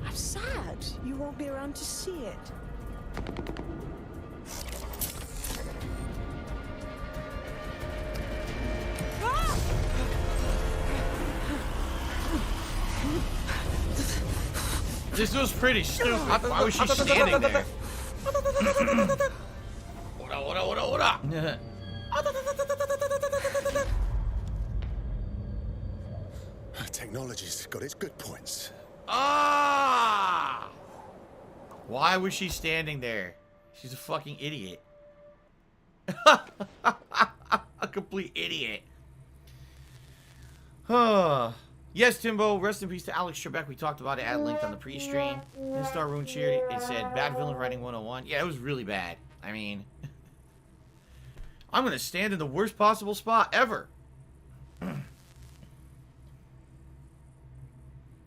I'm sad you won't be around to see it. Ah! This was pretty stupid. Why was she standing there? Technology's got its good points. Ah! Why was she standing there? She's a fucking idiot. A complete idiot. Yes, Timbo, rest in peace to Alex Trebek. We talked about it at length on the pre-stream. Star Rune cheered. It said, bad villain writing 101. Yeah, it was really bad. I mean, I'm going to stand in the worst possible spot ever.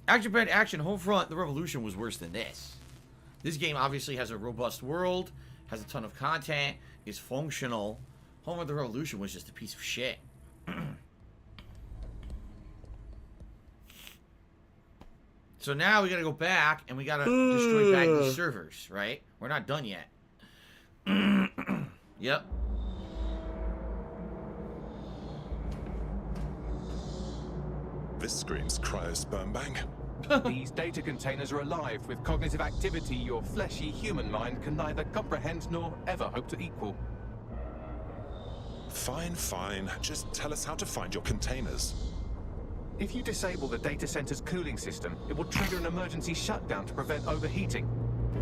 Action-packed action, home front, the Revolution was worse than this. This game obviously has a robust world, has a ton of content, is functional. Home of the Revolution was just a piece of shit. So now we gotta go back and we gotta destroy Baggy's servers, right? We're not done yet. Yep. This screams cryosperm bang. These data containers are alive with cognitive activity your fleshy human mind can neither comprehend nor ever hope to equal. Fine, fine. Just tell us how to find your containers. If you disable the data center's cooling system, it will trigger an emergency shutdown to prevent overheating.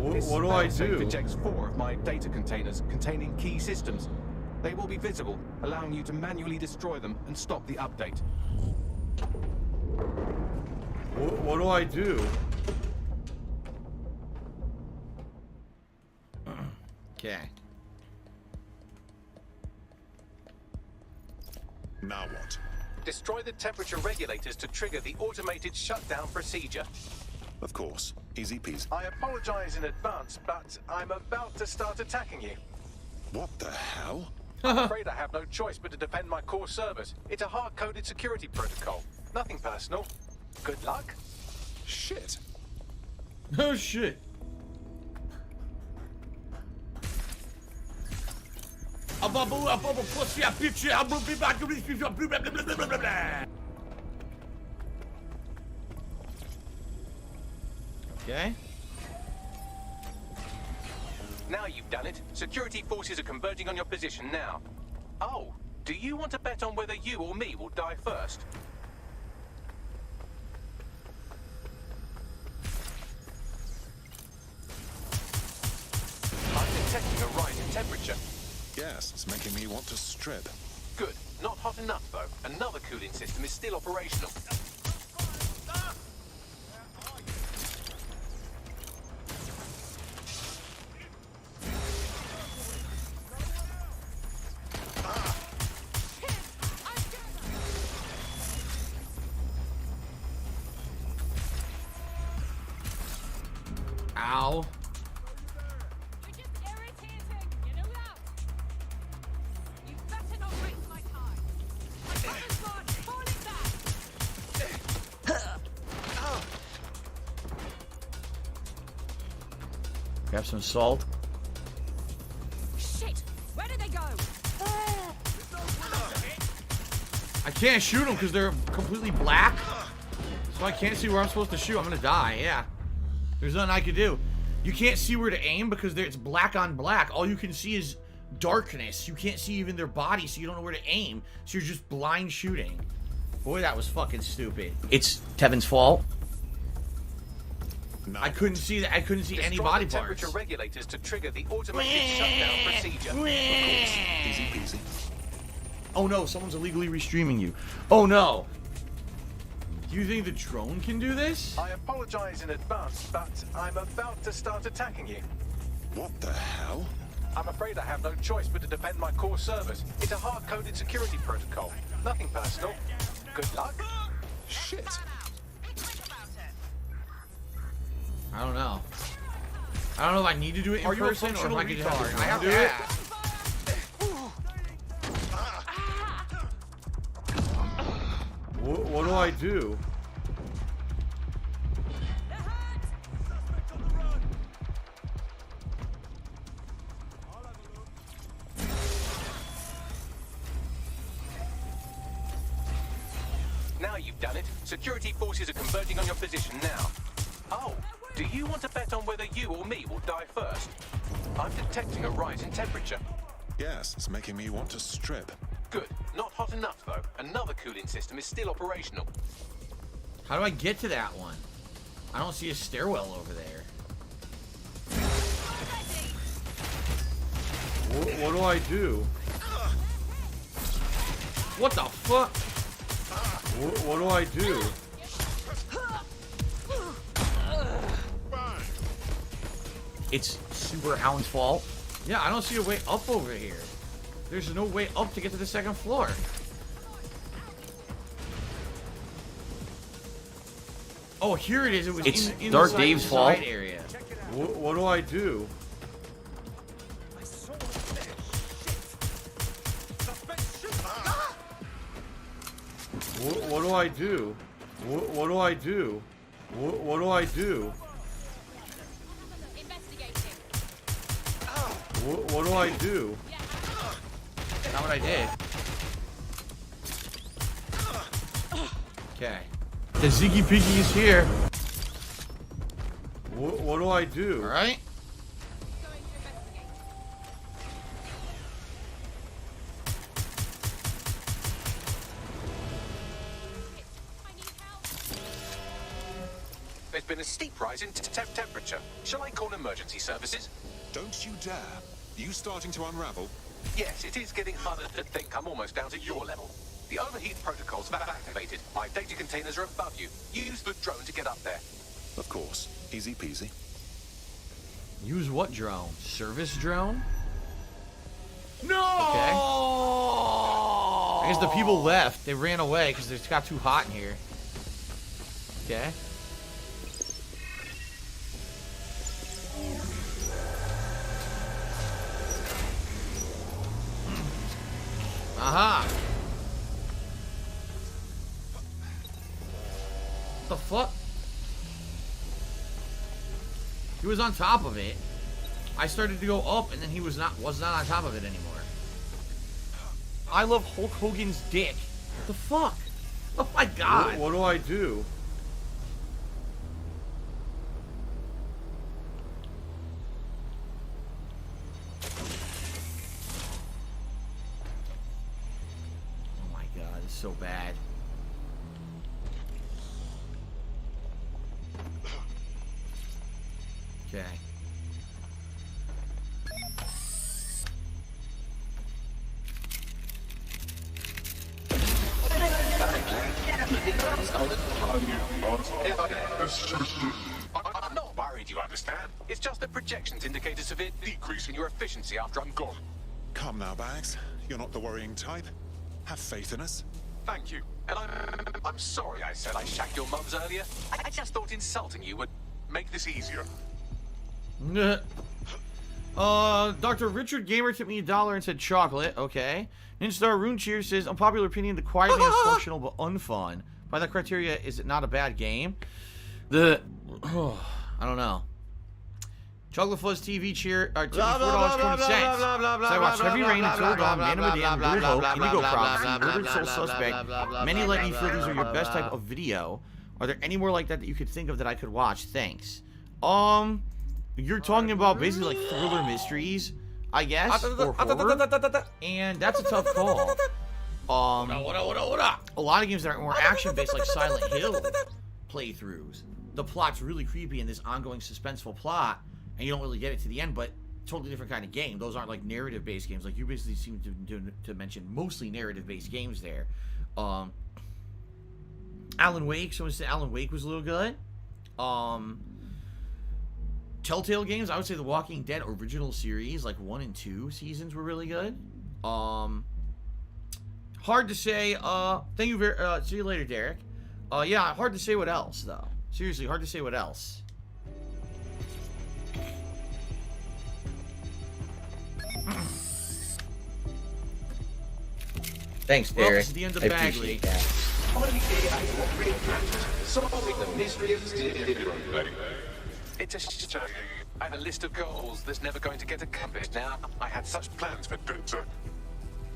What do I do? This ejects 4 of my data containers containing key systems. They will be visible, allowing you to manually destroy them and stop the update. What do I do? Okay. Now what? Destroy the temperature regulators to trigger the automated shutdown procedure. Of course. Easy peasy. I apologize in advance, but I'm about to start attacking you. What the hell? I'm afraid I have no choice but to defend my core servers. It's a hard-coded security protocol. Nothing personal. Good luck. Shit. Oh shit. Okay. Now you've done it. Security forces are converging on your position now. Oh, do you want to bet on whether you or me will die first? I'm detecting a rise in temperature. Yes, it's making me want to strip. Good. Not hot enough, though. Another cooling system is still operational. Ow. Grab some salt. Shit! Where did they go? I can't shoot them because they're completely black. So I can't see where I'm supposed to shoot. I'm gonna die, yeah. There's nothing I can do. You can't see where to aim because it's black on black. All you can see is darkness. You can't see even their body, so you don't know where to aim. So you're just blind shooting. Boy, that was fucking stupid. It's Tevin's fault. No. I couldn't see that. I couldn't see any body parts. Temperature regulators to trigger the automated shutdown procedure. Of course. Easy peasy. Oh no, someone's illegally restreaming you. Oh no. Do you think the drone can do this? I apologize in advance, but I'm about to start attacking you. What the hell? I'm afraid I have no choice but to defend my core servers. It's a hard-coded security protocol. Nothing personal. Good luck. Shit. I don't know. I don't know if I need to do it in person or if I can just have the drone do it. What do I do? Now you've done it. Security forces are converging on your position now. Oh, Do you want to bet on whether you or me will die first? I'm detecting a rise in temperature. Yes, it's making me want to strip. Good. Not hot enough, though. Another cooling system is still operational. How do I get to that one? I don't see a stairwell over there. What do I do? What the fuck? What do I do? It's Super Hound's fault. Yeah, I don't see a way up over here. There's no way up to get to the second floor. Oh, here it is. It was It's in Dark the Dave's fault. side area. What do I do? What do I do? What do I do? What do I do? What do I do? Not what I did. Okay. The Ziggy Piggy is here. What do I do? All right. There's been a steep rise in temperature. Shall I call emergency services? Don't you dare. You starting to unravel? Yes, it is getting harder to think. I'm almost down to your level. The overheat protocols have activated. My data containers are above you. Use the drone to get up there. Of course. Easy peasy. Use what drone? Service drone? No! Okay. I guess the people left. They ran away because it got too hot in here. Okay. Aha! What the fuck? He was on top of it. I started to go up, and then he was not on top of it anymore. I love Hulk Hogan's dick. What the fuck? Oh my god! What do I do? Oh my god, it's so bad. Okay. I'm not worried, you understand? It's just the projections indicate a severe decrease in your efficiency after I'm gone. Come now, Bags. You're not the worrying type. Have faith in us. Thank you. And I'm sorry I said I shagged your mums earlier. I just thought insulting you would make this easier. Dr. Richard Gamer tipped me $1 and said chocolate. Okay. Ninstar Rune Cheer says, unpopular opinion, the quiet game is functional but unfun. By that criteria, is it not a bad game? I don't know. Chocolate Fuzz TV cheer, $4.20. So I watched Heavy Rain, Until Dawn, Man of Medan, Blue Hope, Indigo Prophecy, Murdered Soul Suspect. Many let me feel these are your best type of video. Are there any more like that you could think of that I could watch? Thanks. You're talking about basically like thriller mysteries, I guess, or horror, and that's a tough call. A lot of games that are more action-based, like Silent Hill playthroughs, the plot's really creepy and this ongoing suspenseful plot, and you don't really get it to the end, but totally different kind of game. Those aren't like narrative-based games. Like you basically seem to mention mostly narrative-based games there. Alan Wake. Someone said Alan Wake was a little good. Telltale games, I would say the Walking Dead original series, like 1 and 2 seasons were really good. Hard to say. Thank you very. See you later, Derek. Yeah, hard to say what else though. Seriously, hard to say what else. Thanks, Well, Derek. this is the end of I Bagley. appreciate that. Solving the mystery of it's a shame. I had a list of goals that's never going to get accomplished. Now, I had such plans for Dinter.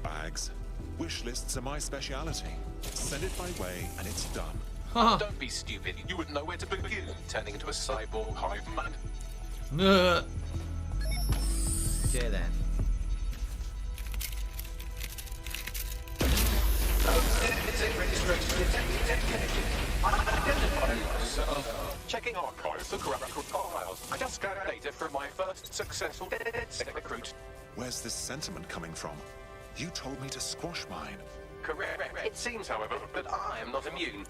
Bags. Wish lists are my speciality. Send it my way and it's done. Don't be stupid. You wouldn't know where to begin, turning into a cyborg hive mind. Okay then. Checking archives for corrupt files. I just got data from my first successful DedSec recruit. Where's this sentiment coming from? You told me to squash mine. Correct. It seems, however, that I am not immune.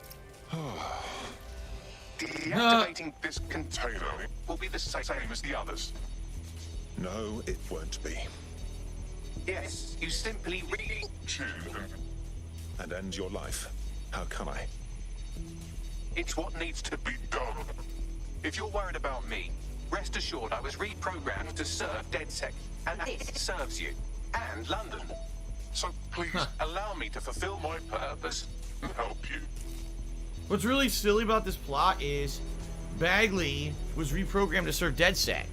Deactivating this container will be the same as the others. No, it won't be. Yes, you simply And end your life. How can I? It's what needs to be done. If you're worried about me, rest assured I was reprogrammed to serve DedSec, and it serves you, and London. So please allow me to fulfill my purpose and help you. What's really silly about this plot is Bagley was reprogrammed to serve DedSec,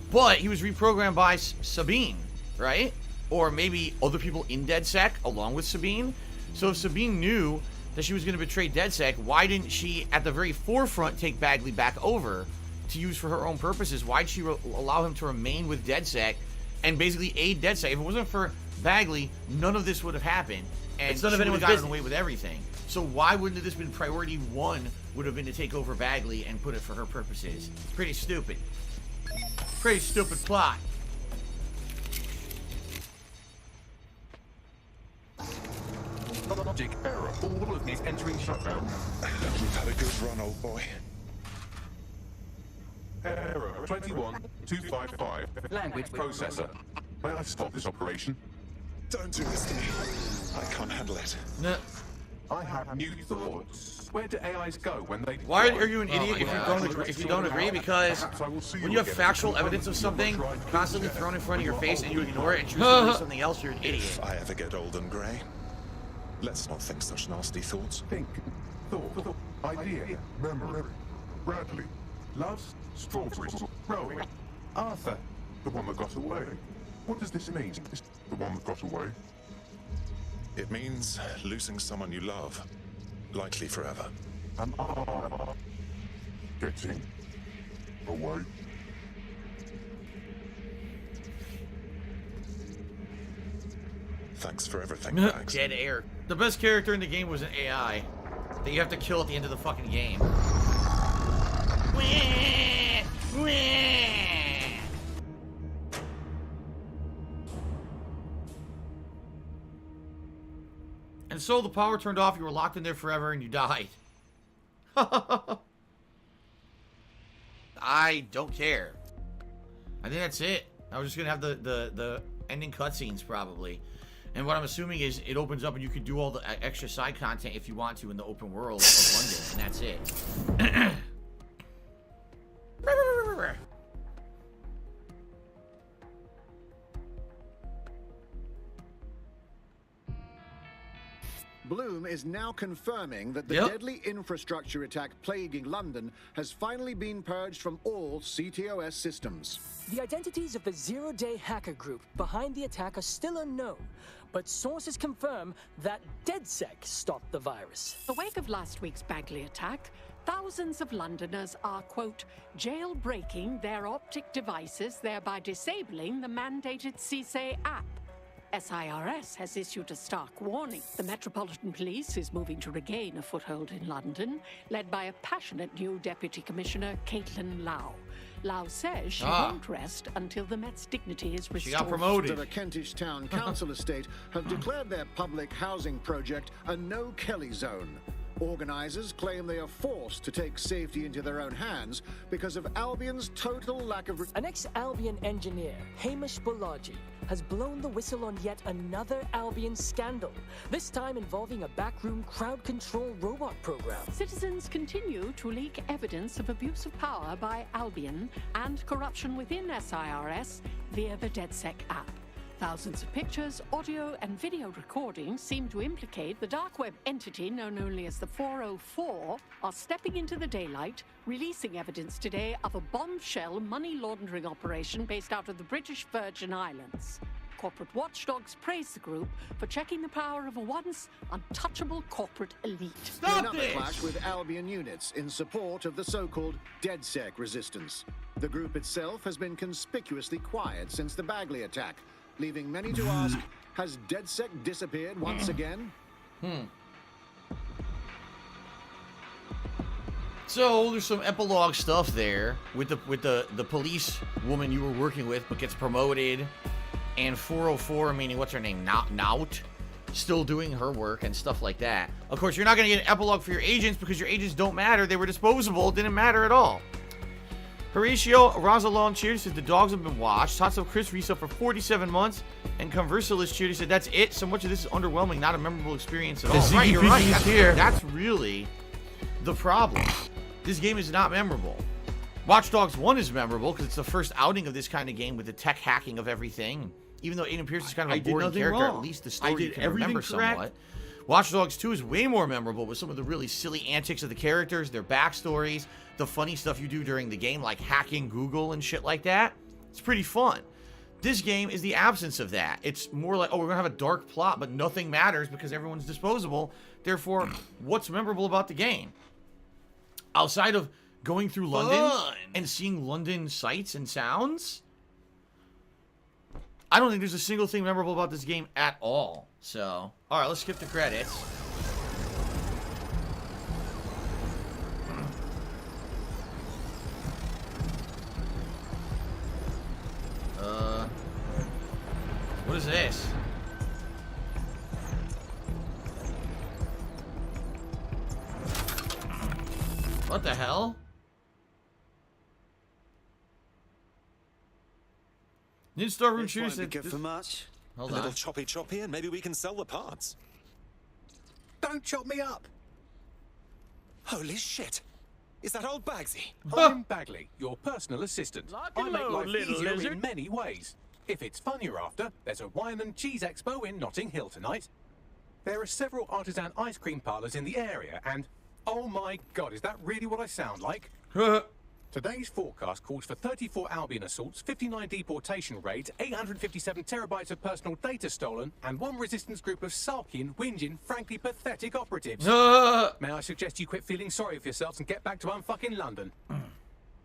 but he was reprogrammed by Sabine, right? Or maybe other people in DedSec along with Sabine. So if Sabine knew that she was going to betray DedSec, why didn't she, at the very forefront, take Bagley back over to use for her own purposes? Why'd she allow him to remain with DedSec and basically aid DedSec? If it wasn't for Bagley, none of this would have happened, and It's none of she would have anyone's gotten business. away with everything. So why wouldn't this been priority one? Would have been to take over Bagley and put it for her purposes. Pretty stupid. Pretty stupid plot. Logic error. All of these entering shutdown. You've had a good run, old boy. Error 21255. Language processor. May I stop this operation? Don't do this to me. I can't handle it. No. I have new thoughts. Where do AIs go when they... Why are you an idiot if you don't agree? Because when you have factual evidence of something constantly thrown in front of your face and you ignore it and choose to believe something else, you're an idiot. If I ever get old and grey, let's not think such nasty thoughts. Think, thought, idea, memory, Bradley, loves, strawberries, growing, Arthur, the one that got away. What does this mean? The one that got away? It means losing someone you love, likely forever. And getting away. Thanks for everything, Max. Dead air. The best character in the game was an AI that you have to kill at the end of the fucking game. And so the power turned off, you were locked in there forever, and you died. I don't care. I think that's it. I was just gonna have the ending cutscenes probably. And what I'm assuming is it opens up and you can do all the extra side content if you want to in the open world of London, and that's it. Bloom is now confirming that the deadly infrastructure attack plaguing London has finally been purged from all CTOS systems. The identities of the zero-day hacker group behind the attack are still unknown, but sources confirm that DedSec stopped the virus. In the wake of last week's Bagley attack, thousands of Londoners are, quote, jailbreaking their optic devices, thereby disabling the mandated CSA app. SIRS has issued a stark warning. The Metropolitan Police is moving to regain a foothold in London, led by a passionate new Deputy Commissioner, Caitlin Lau. Lau says she won't rest until the Met's dignity is restored. She got promoted. The Kentish Town Council estate have declared their public housing project a no-Kelly zone. Organisers claim they are forced to take safety into their own hands because of Albion's total lack of... An ex-Albion engineer, Hamish Balaji, has blown the whistle on yet another Albion scandal, this time involving a backroom crowd control robot program. Citizens continue to leak evidence of abuse of power by Albion and corruption within SIRS via the DedSec app. Thousands of pictures, audio, and video recordings seem to implicate the dark web entity known only as the 404 are stepping into the daylight, releasing evidence today of a bombshell money laundering operation based out of the British Virgin Islands. corporate watchdogs praise the group for checking the power of a once untouchable corporate elite. Another clash with Albion units in support of the so-called DedSec resistance. The group itself has been conspicuously quiet since the Bagley attack, leaving many to ask, has DedSec disappeared once again? So there's some epilogue stuff there with the police woman you were working with but gets promoted, and 404, meaning what's her name, Naut, still doing her work and stuff like that. Of course, you're not going to get an epilogue for your agents because your agents don't matter. They were disposable. It didn't matter at all. Horatio Rosalon cheered, said the dogs have been watched. Tots of Chris Risa for 47 months. And Conversalis cheered, said that's it. So much of this is underwhelming, not a memorable experience at all. Right, you're right. That's really the problem. This game is not memorable. Watch Dogs 1 is memorable because it's the first outing of this kind of game with the tech hacking of everything. Even though Aiden Pierce is kind of a boring character, at least the story you can remember somewhat. Watch Dogs 2 is way more memorable with some of the really silly antics of the characters, their backstories, the funny stuff you do during the game, like hacking Google and shit like that. It's pretty fun. This game is the absence of that. It's more like, oh, we're going to have a dark plot, but nothing matters because everyone's disposable. Therefore, what's memorable about the game? Outside of going through London and seeing London sights and sounds, I don't think there's a single thing memorable about this game at all. So, all right, let's skip the credits. What is this? What the hell? Ninja Star Room Shooter said good for much. Hold a on. little choppy and maybe we can sell the parts. Don't chop me up. Holy shit. Is that old Bagsy? I'm Bagley, your personal assistant. Lock I and make load, life little easier lizard. in many ways. If it's fun you're after, there's a wine and cheese expo in Notting Hill tonight. There are several artisan ice cream parlours in the area, and oh my god, is that really what I sound like? Today's forecast calls for 34 Albion assaults, 59 deportation raids, 857 terabytes of personal data stolen, and one resistance group of sulking, whinging, frankly pathetic operatives. May I suggest you quit feeling sorry for yourselves and get back to unfucking London?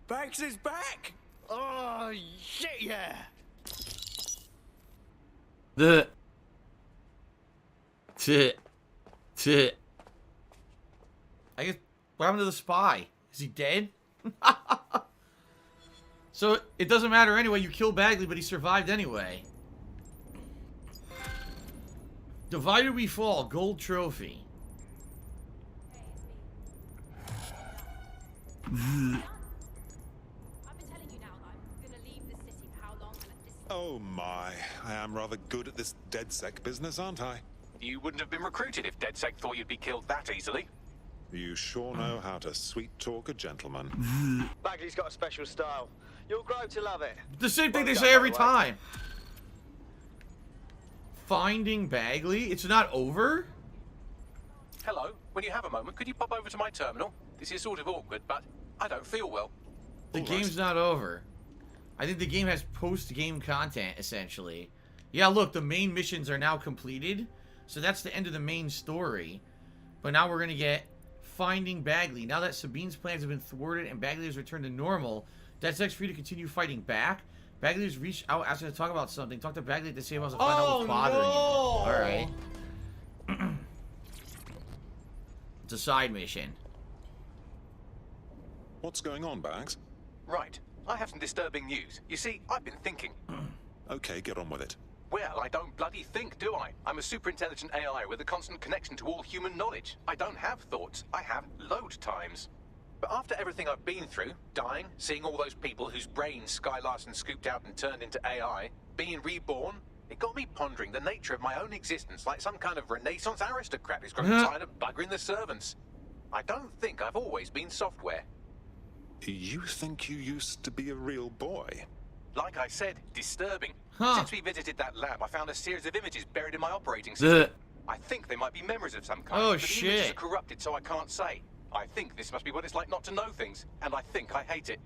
Banks is back! Oh, shit, yeah! I guess, what happened to the spy? Is he dead? So, it doesn't matter anyway. You kill Bagley, but he survived anyway. Divided we fall. Gold trophy. Oh my, I am rather good at this DedSec business, aren't I? You wouldn't have been recruited if DedSec thought you'd be killed that easily. You sure know how to sweet talk a gentleman. Bagley's got a special style. You'll grow to love it. The same thing they say every time. Finding Bagley? It's not over? Hello, when you have a moment, could you pop over to my terminal? This is sort of awkward, but I don't feel well. The game's not over. I think the game has post-game content, essentially. Yeah, look, the main missions are now completed. So that's the end of the main story. But now we're going to get Finding Bagley. Now that Sabine's plans have been thwarted and Bagley has returned to normal, that's next for you to continue fighting back. Bagley has reached out asking to talk about something. Talk to Bagley at the same house and find out what's bothering you. Alright. It's a side mission. What's going on, Bags? Right, I have some disturbing news. You see, I've been thinking. Okay, get on with it. Well, I don't bloody think, do I? I'm a super intelligent AI with a constant connection to all human knowledge. I don't have thoughts. I have load times. But after everything I've been through, dying, seeing all those people whose brains Sky Larson scooped out and turned into AI, being reborn, it got me pondering the nature of my own existence like some kind of Renaissance aristocrat who's grown tired of buggering the servants. I don't think I've always been software. You think you used to be a real boy? Like I said, disturbing. Since we visited that lab, I found a series of images buried in my operating system. I think they might be memories of some kind. Oh, but the images shit. are corrupted, so I can't say. I think this must be what it's like not to know things, and I think I hate it.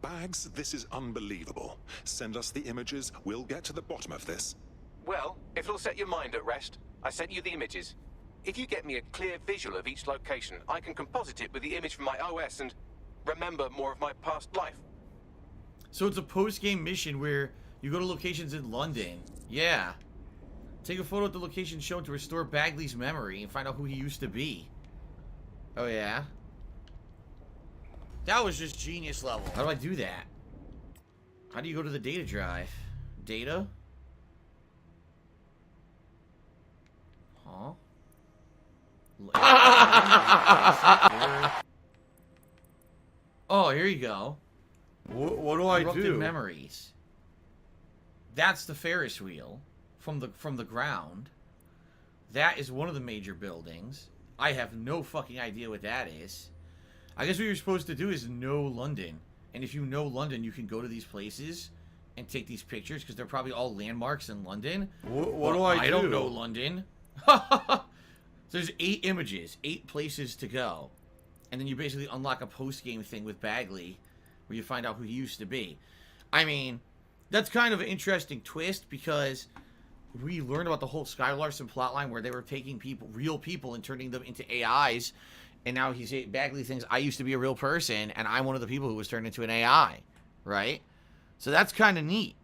Bags, this is unbelievable. Send us the images, we'll get to the bottom of this. Well, if it'll set your mind at rest, I sent you the images. If you get me a clear visual of each location, I can composite it with the image from my OS and remember more of my past life. So it's a post-game mission where you go to locations in London. Yeah. Take a photo at the location shown to restore Bagley's memory and find out who he used to be. Oh, yeah? That was just genius level. How do I do that? How do you go to the data drive? Data? Huh? Oh, here you go. What do I do? Memories. That's the Ferris wheel from the ground. That is one of the major buildings. I have no fucking idea what that is. I guess what you're supposed to do is know London. And if you know London, you can go to these places and take these pictures because they're probably all landmarks in London. What do I do? I don't know London. There's 8 images, 8 places to go. And then you basically unlock a post-game thing with Bagley where you find out who he used to be. I mean, that's kind of an interesting twist because we learned about the whole Sky Larson plotline where they were taking people, real people, and turning them into AIs. And now Bagley thinks I used to be a real person, and I'm one of the people who was turned into an AI, right? So that's kind of neat.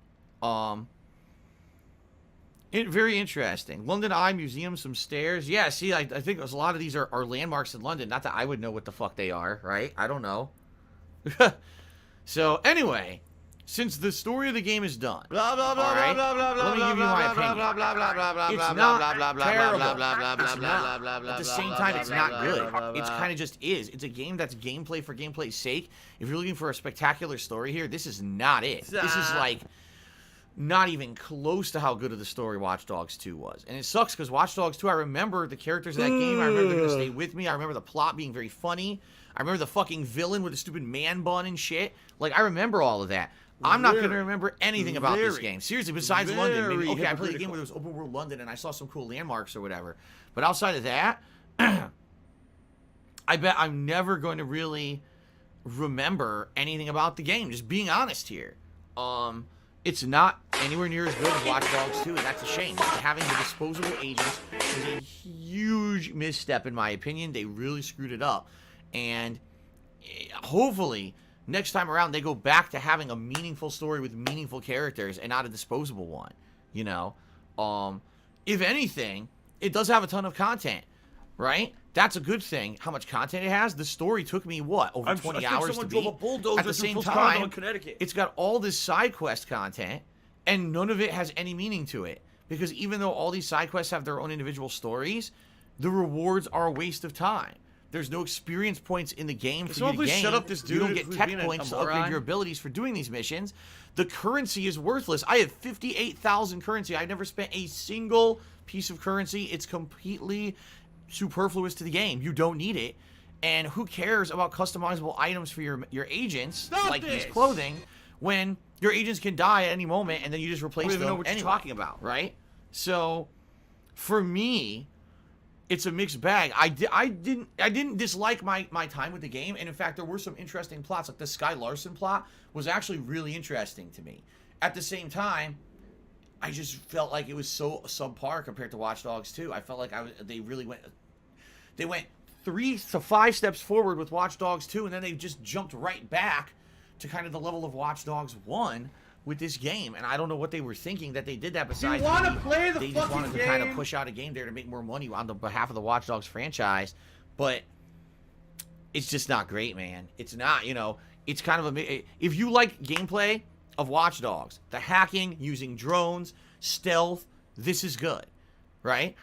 Very interesting. London Eye Museum, some stairs. Yeah, see, I think a lot of these are landmarks in London. Not that I would know what the fuck they are, right? I don't know. So, anyway, since the story of the game is done, blah blah blah blah blah blah blah let me give you my opinion. blah blah blah blah blah It's not terrible. It's not. At the same time, it's not good. It's kind of just is. It's a game that's gameplay for gameplay's sake. If you're looking for a spectacular story here, this is not it. This is like not even close to how good of the story Watch Dogs 2 was. And it sucks because Watch Dogs 2, I remember the characters of that game. I remember they're going to stay with me. I remember the plot being very funny. I remember the fucking villain with the stupid man bun and shit. Like, I remember all of that. I'm not going to remember anything about this game. Seriously, besides London. Maybe, okay, I played a game where there was open world London and I saw some cool landmarks or whatever. But outside of that, I bet I'm never going to really remember anything about the game. Just being honest here. It's not anywhere near as good as Watch Dogs 2, and that's a shame. Having the disposable agents is a huge misstep, in my opinion. They really screwed it up. And hopefully, next time around, they go back to having a meaningful story with meaningful characters and not a disposable one. You know? If anything, it does have a ton of content, right? That's a good thing. How much content it has? The story took me, what, over 20 hours to beat? At the same time, it's got all this side quest content, and none of it has any meaning to it. Because even though all these side quests have their own individual stories, the rewards are a waste of time. There's no experience points in the game for you to gain. Shut up this dude. You don't get tech points to upgrade your abilities for doing these missions. The currency is worthless. I have 58,000 currency. I never spent a single piece of currency. It's completely superfluous to the game. You don't need it. And who cares about customizable items for your agents, these clothing, when your agents can die at any moment and then you just replace them. I don't even know what you're talking about, right? So, for me, it's a mixed bag. I didn't dislike my time with the game, and in fact, there were some interesting plots. Like the Sky Larson plot was actually really interesting to me. At the same time, I just felt like it was so subpar compared to Watch Dogs 2. I felt like they went 3 to 5 steps forward with Watch Dogs 2, and then they just jumped right back to kind of the level of Watch Dogs 1 with this game. And I don't know what they were thinking that they did that. Besides, you want to play the they fucking just wanted game? to kind of push out a game there to make more money on the behalf of the Watch Dogs franchise. But it's just not great, man. It's not, you know, it's kind of if you like gameplay of Watch Dogs, the hacking, using drones, stealth, this is good, right?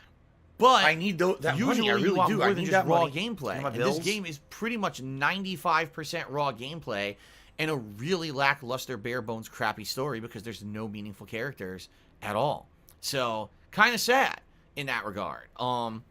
But I need that usually money. I really you want do. more I than need just that raw money. gameplay. My And this bills. game is pretty much 95% raw gameplay and a really lackluster, bare bones, crappy story because there's no meaningful characters at all. So kind of sad in that regard. Like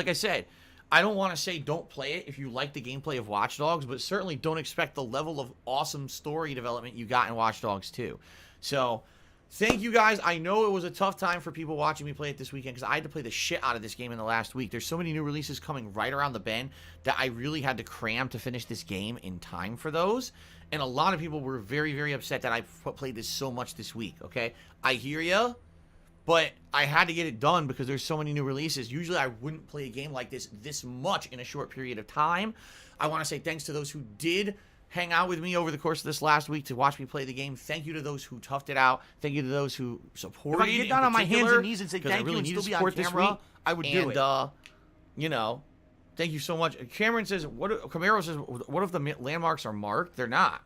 I said, I don't want to say don't play it if you like the gameplay of Watch Dogs, but certainly don't expect the level of awesome story development you got in Watch Dogs 2. So thank you guys. I know it was a tough time for people watching me play it this weekend because I had to play the shit out of this game in the last week. There's so many new releases coming right around the bend that I really had to cram to finish this game in time for those. And a lot of people were very, very upset that I played this so much this week, okay? I hear ya. But I had to get it done because there's so many new releases. Usually I wouldn't play a game like this much in a short period of time. I want to say thanks to those who did hang out with me over the course of this last week to watch me play the game. Thank you to those who toughed it out. Thank you to those who supported. If I could get down on my hands and knees and say thank you and still be on camera, I would do it. You know, thank you so much. Cameron says, Camaro says, what if the landmarks are marked? They're not.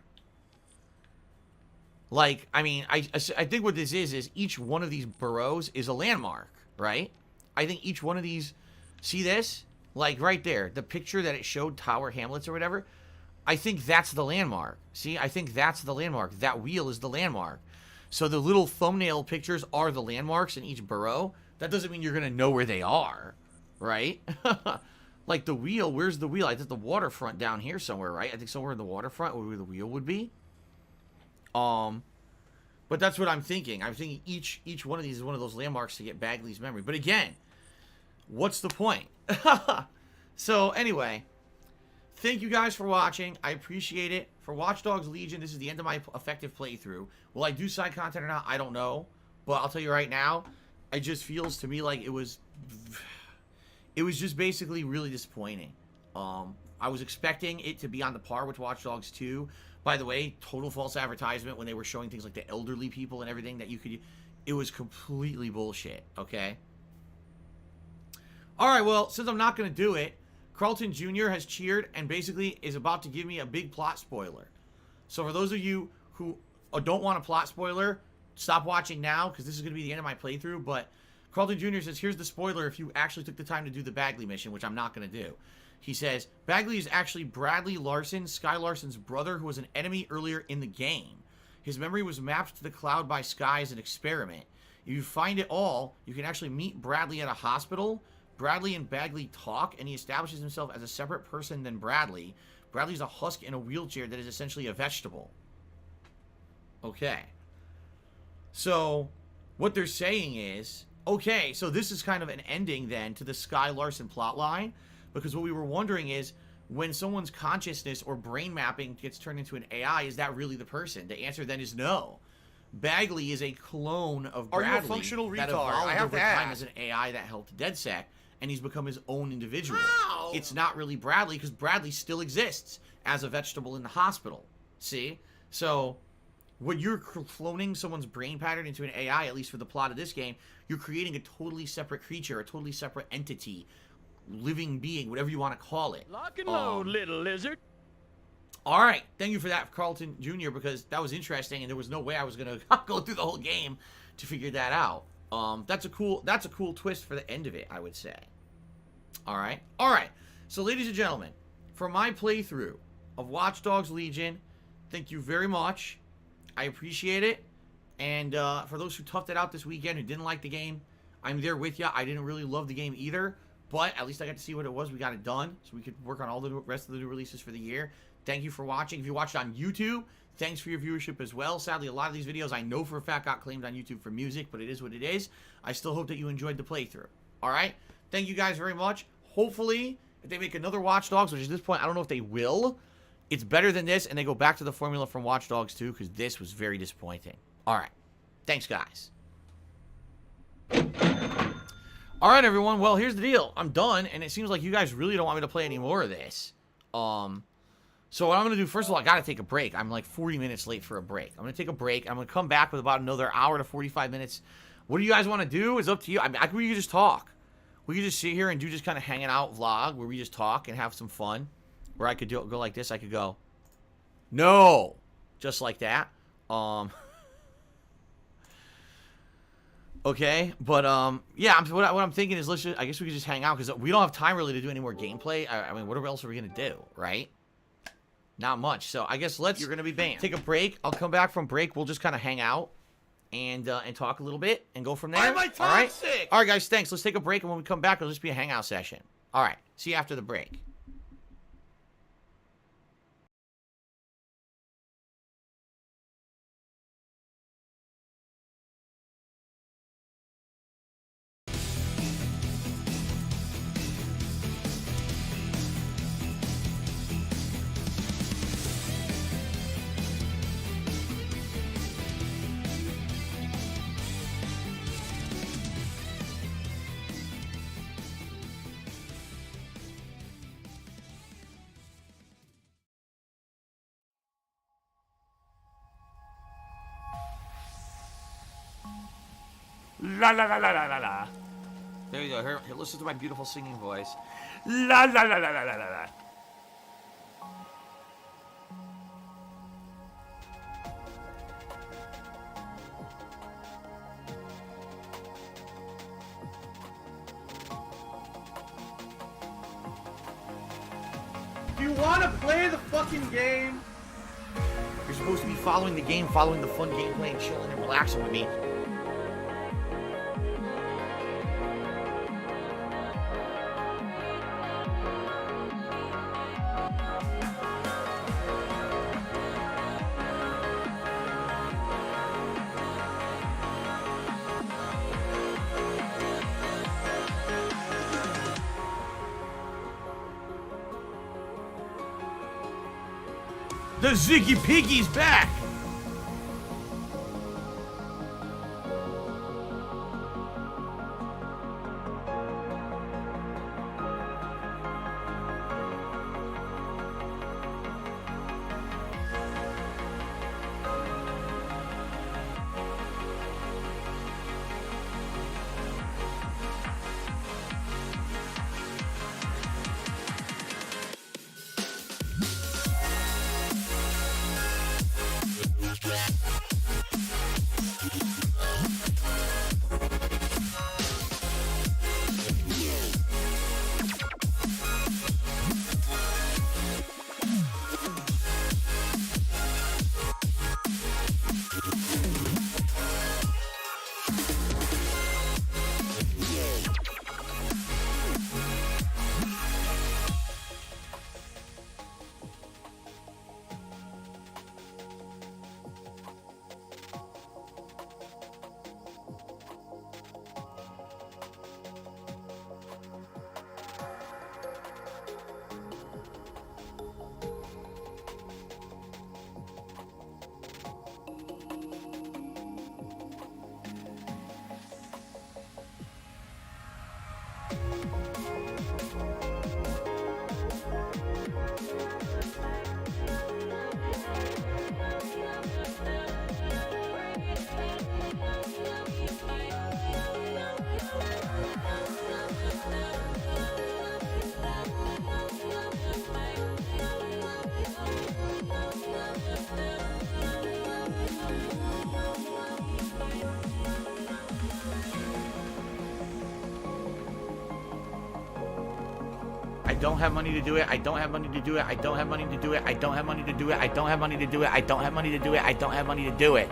Like, I mean, I think what this is each one of these boroughs is a landmark, right? I think each one of these, see this? Like right there, the picture that it showed Tower Hamlets or whatever, I think that's the landmark. See, I think that's the landmark. That wheel is the landmark. So the little thumbnail pictures are the landmarks in each borough. That doesn't mean you're going to know where they are, right? Like the wheel, where's the wheel? I think the waterfront down here somewhere, right? I think somewhere in the waterfront where the wheel would be. But that's what I'm thinking. I'm thinking each one of these is one of those landmarks to get Bagley's memory. But again, what's the point? So anyway, thank you guys for watching. I appreciate it. For Watch Dogs Legion, this is the end of my effective playthrough. Will I do side content or not? I don't know. But I'll tell you right now, it just feels to me like it was just basically really disappointing. I was expecting it to be on the par with Watch Dogs 2. By the way, total false advertisement when they were showing things like the elderly people and everything that you could... It was completely bullshit, okay? Alright, well, since I'm not going to do it, Carlton Jr. has cheered and basically is about to give me a big plot spoiler. So for those of you who don't want a plot spoiler, stop watching now because this is going to be the end of my playthrough. But Carlton Jr. says, here's the spoiler if you actually took the time to do the Bagley mission, which I'm not going to do. He says, Bagley is actually Bradley Larson, Sky Larson's brother, who was an enemy earlier in the game. His memory was mapped to the cloud by Sky as an experiment. If you find it all, you can actually meet Bradley at a hospital. Bradley and Bagley talk, and he establishes himself as a separate person than Bradley. Bradley's a husk in a wheelchair that is essentially a vegetable. Okay. So, what they're saying is, okay, so this is kind of an ending then to the Sky Larson plotline. Because what we were wondering is, when someone's consciousness or brain mapping gets turned into an AI, is that really the person? The answer then is no. Bagley is a clone of Bradley. Are you a functional retard? That evolved I have over to time ask. as an AI that helped DedSec, and he's become his own individual. How? It's not really Bradley, because Bradley still exists as a vegetable in the hospital. See? So, when you're cloning someone's brain pattern into an AI, at least for the plot of this game, you're creating a totally separate creature, a totally separate entity, living being, whatever you want to call it. Lock and load, little lizard. All right, thank you for that, Carlton Jr., because that was interesting, and there was no way I was gonna go through the whole game to figure that out. That's a cool twist for the end of it, I would say. All right. So, ladies and gentlemen, for my playthrough of Watch Dogs Legion, thank you very much. I appreciate it. And for those who toughed it out this weekend, who didn't like the game, I'm there with you. I didn't really love the game either. But at least I got to see what it was. We got it done, so we could work on all the rest of the new releases for the year. Thank you for watching. If you watched on YouTube, thanks for your viewership as well. Sadly, a lot of these videos I know for a fact got claimed on YouTube for music, but it is what it is. I still hope that you enjoyed the playthrough. All right? Thank you guys very much. Hopefully, if they make another Watch Dogs, which at this point I don't know if they will, it's better than this, and they go back to the formula from Watch Dogs 2, because this was very disappointing. All right. Thanks, guys. All right, everyone. Well, here's the deal. I'm done, and it seems like you guys really don't want me to play any more of this. So what I'm going to do, first of all, I got to take a break. I'm like 40 minutes late for a break. I'm going to take a break. I'm going to come back with about another hour to 45 minutes. What do you guys want to do? It's up to you. I mean, we could just talk. We could just sit here and do just kind of hanging out vlog where we just talk and have some fun. Where I could go like this. I could go, no, just like that. Okay, but yeah. What I'm thinking is, I guess we could just hang out because we don't have time really to do any more gameplay. I mean, what else are we gonna do, right? Not much. So I guess you're gonna be banned. Take a break. I'll come back from break. We'll just kind of hang out and talk a little bit and go from there. All right, guys. Thanks. Let's take a break, and when we come back, it'll just be a hangout session. All right. See you after the break. La la la la la la la. There you go. Here, listen to my beautiful singing voice. La la la la la la la. Do you want to play the fucking game? You're supposed to be following the game, following the fun gameplay, and chilling and relaxing with me. The Ziggy Piggy's back! I don't have money to do it. I don't have money to do it. I don't have money to do it. I don't have money to do it. I don't have money to do it. I don't have money to do it. I don't have money to do it.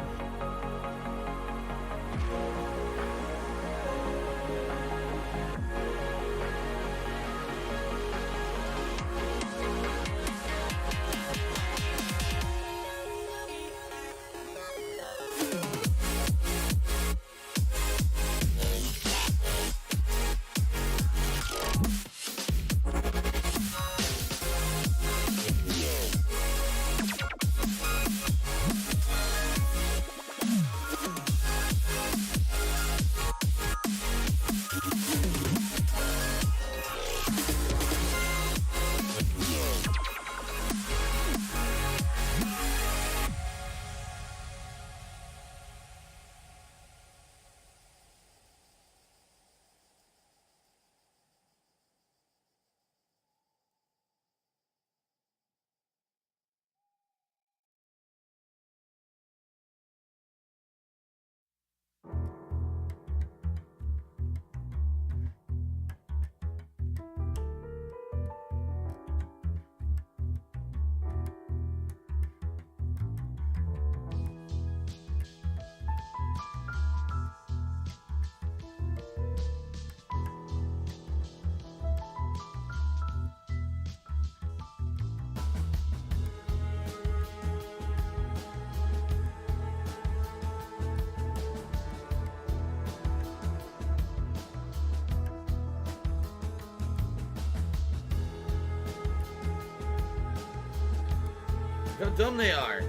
How dumb they are.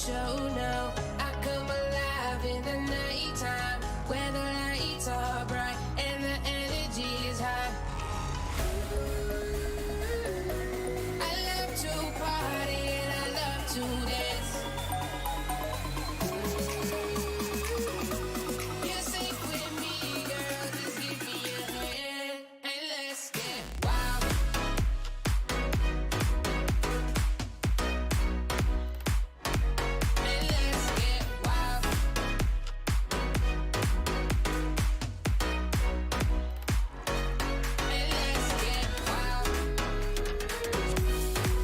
show now. I come alive in the nighttime, where the lights are bright and the energy is high. I love to party and I love to dance. You're safe with me, girl, just give me a hand and let's get wild. And let's get wild. And let's get wild.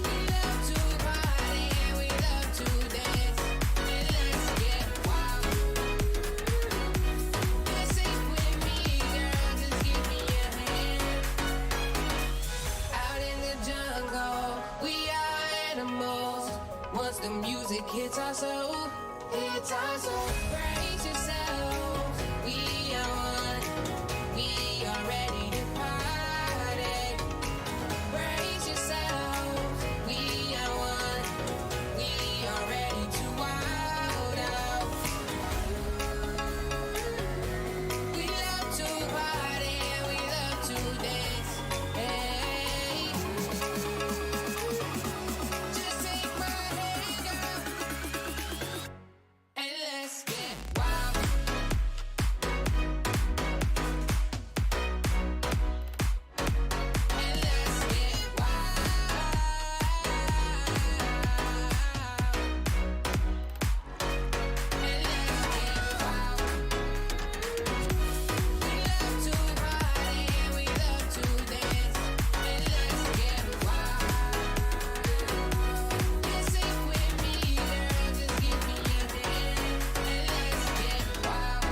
We love to party and we love to dance. And let's get wild. You're safe with me, girl, just give me a hand. Out in the jungle, we are animals. Once the music hits our soul, brace yourselves. We are one, we are ready to party. Brace yourselves. We are one, we are ready to wild out. We love to party and we love to dance. Hey, just take my hand, girl, and let's get wild. And let's get wild. And let's get wild. We love to party and we love to dance. And let's get wild. You're safe with me, girl, just give me a hand. And let's get wild.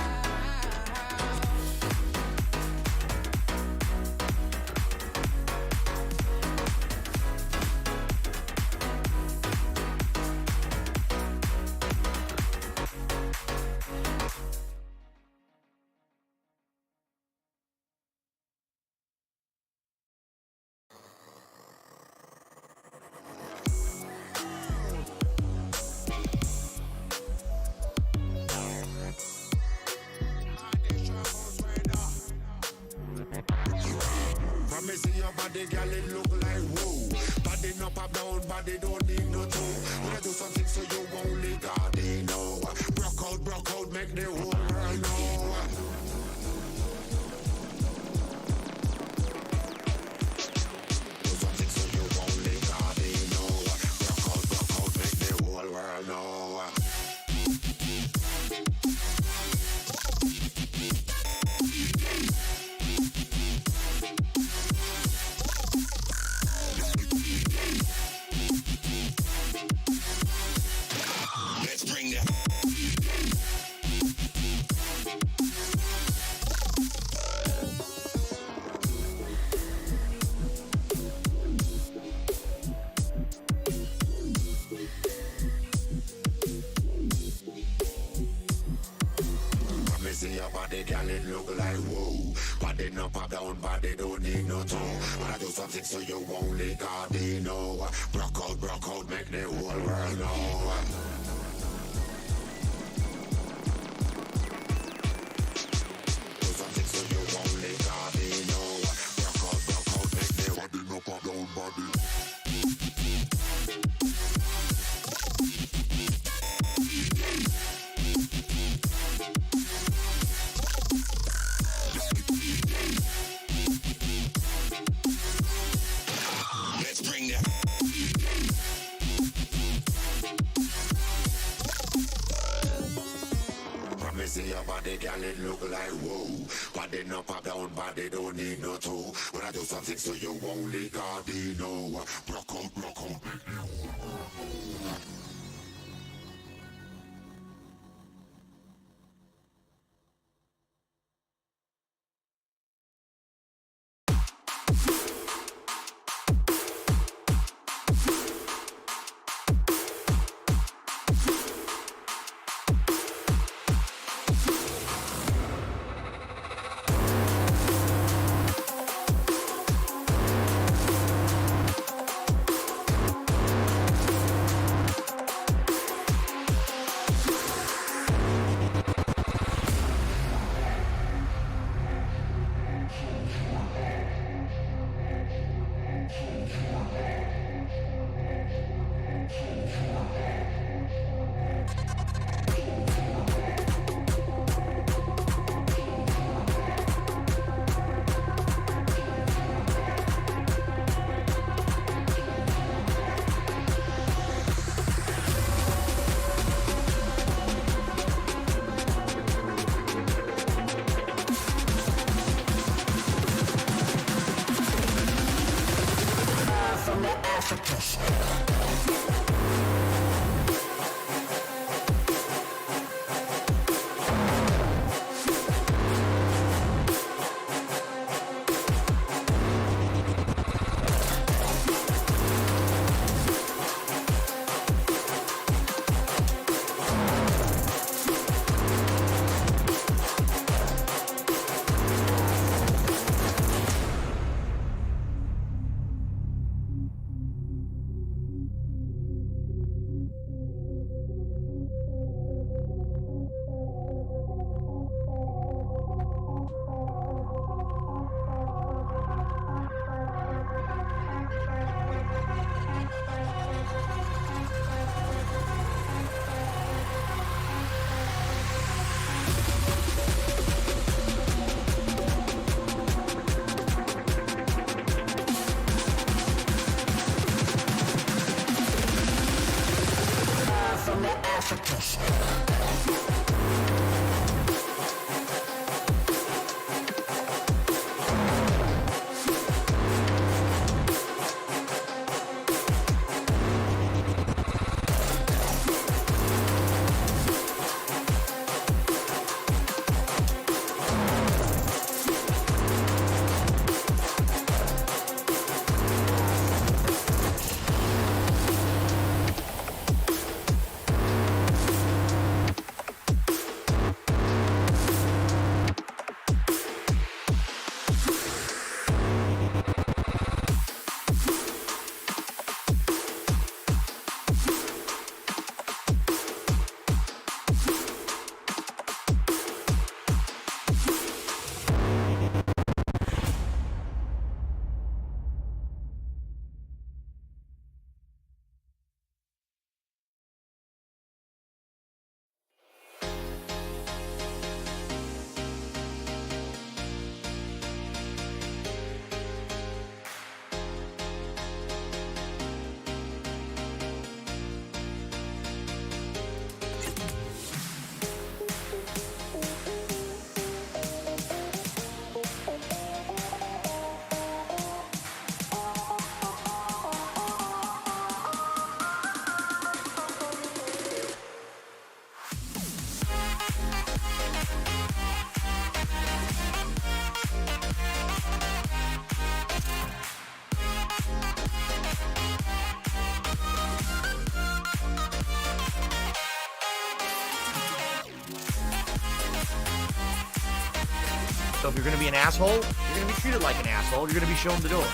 From me see your body, girl, it look like whoa. Body up, up, down, body don't need no toe. When I do something so you only God they know. Broke out, make the whole world know. Do something so you only God they know. Broke out, make the whole world know. Let's bring that. When me see your body, girl, it look like whoa. Body up, up, down, body don't need no toe. When I do something so you only God they know. Broke out, make the whole world know. Do something so you only God they know. Broke out, make the body up, up, down, body. Let's bring that. From me see your body, girl, it look like whoa. Body up, up, down, body don't need no toe. When I do something so you only God they know. Broke out, make the whole world. the Africans. From the Africans. So if you're going to be an asshole, you're going to be treated like an asshole. You're going to be shown the door.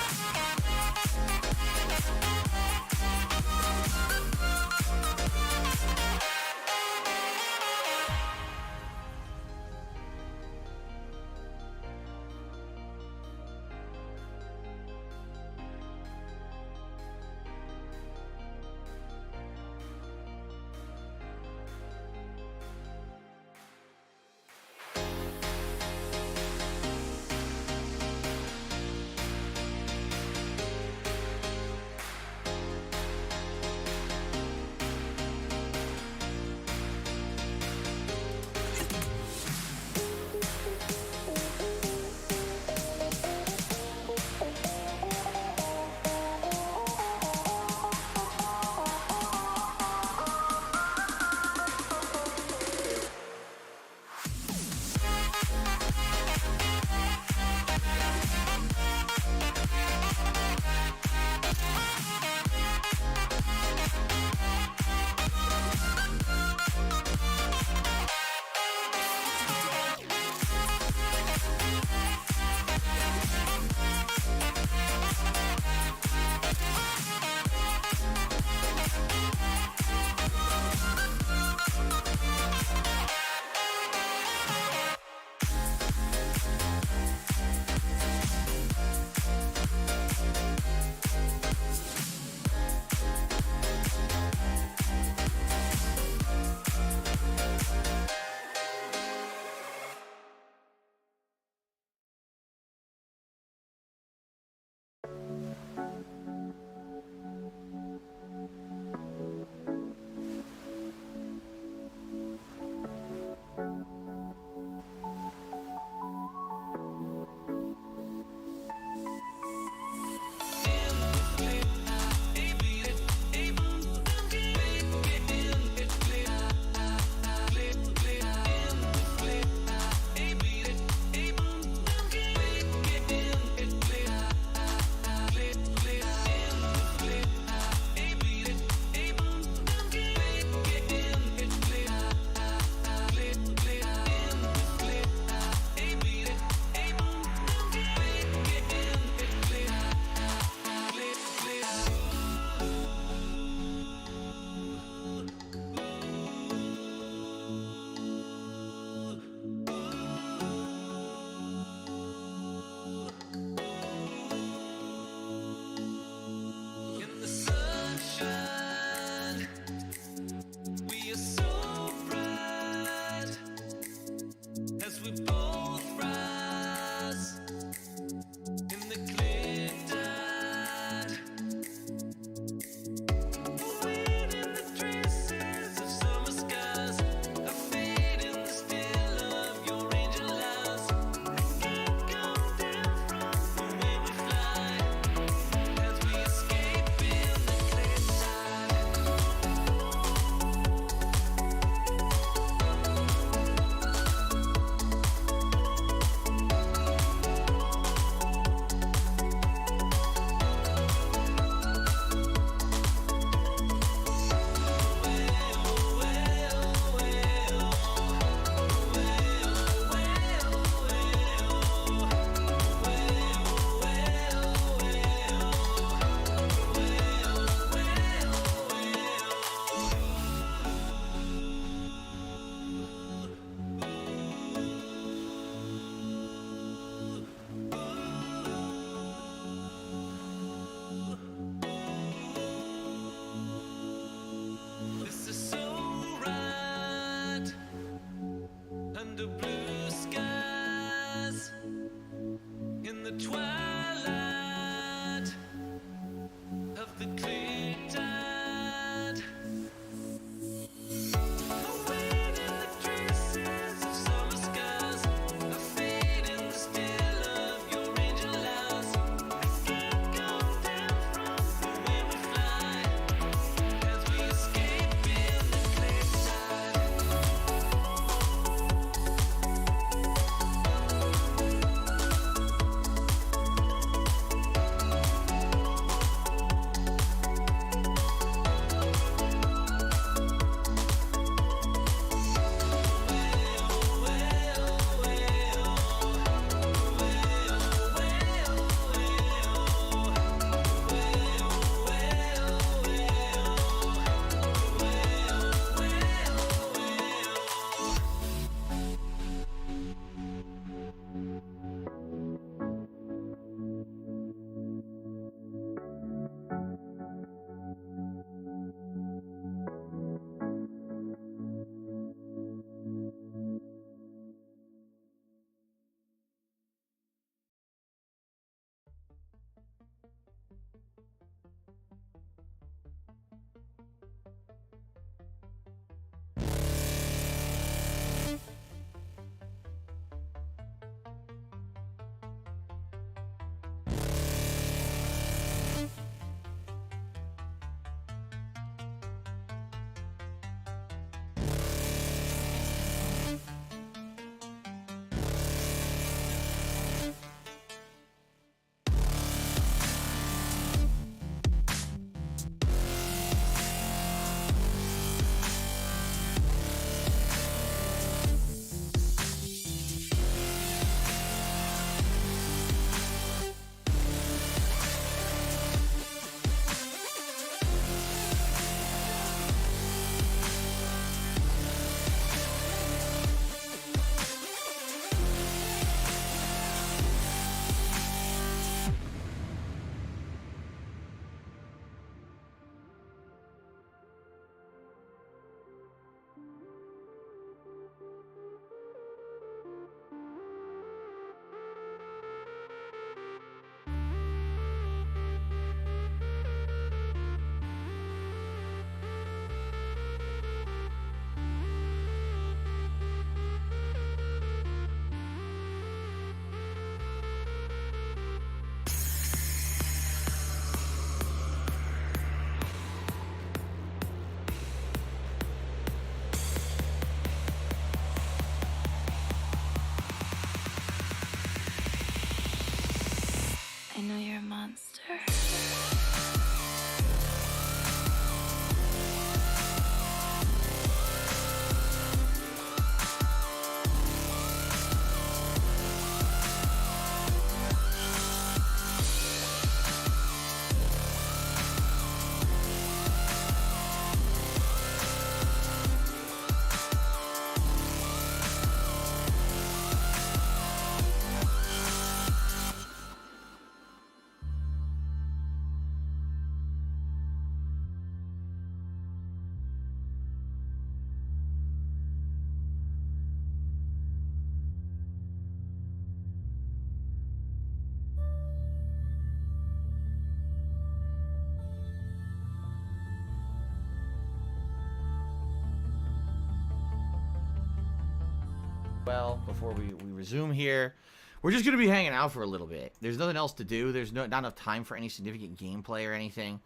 Well, before we resume here, we're just going to be hanging out for a little bit. There's nothing else to do. There's not enough time for any significant gameplay or anything.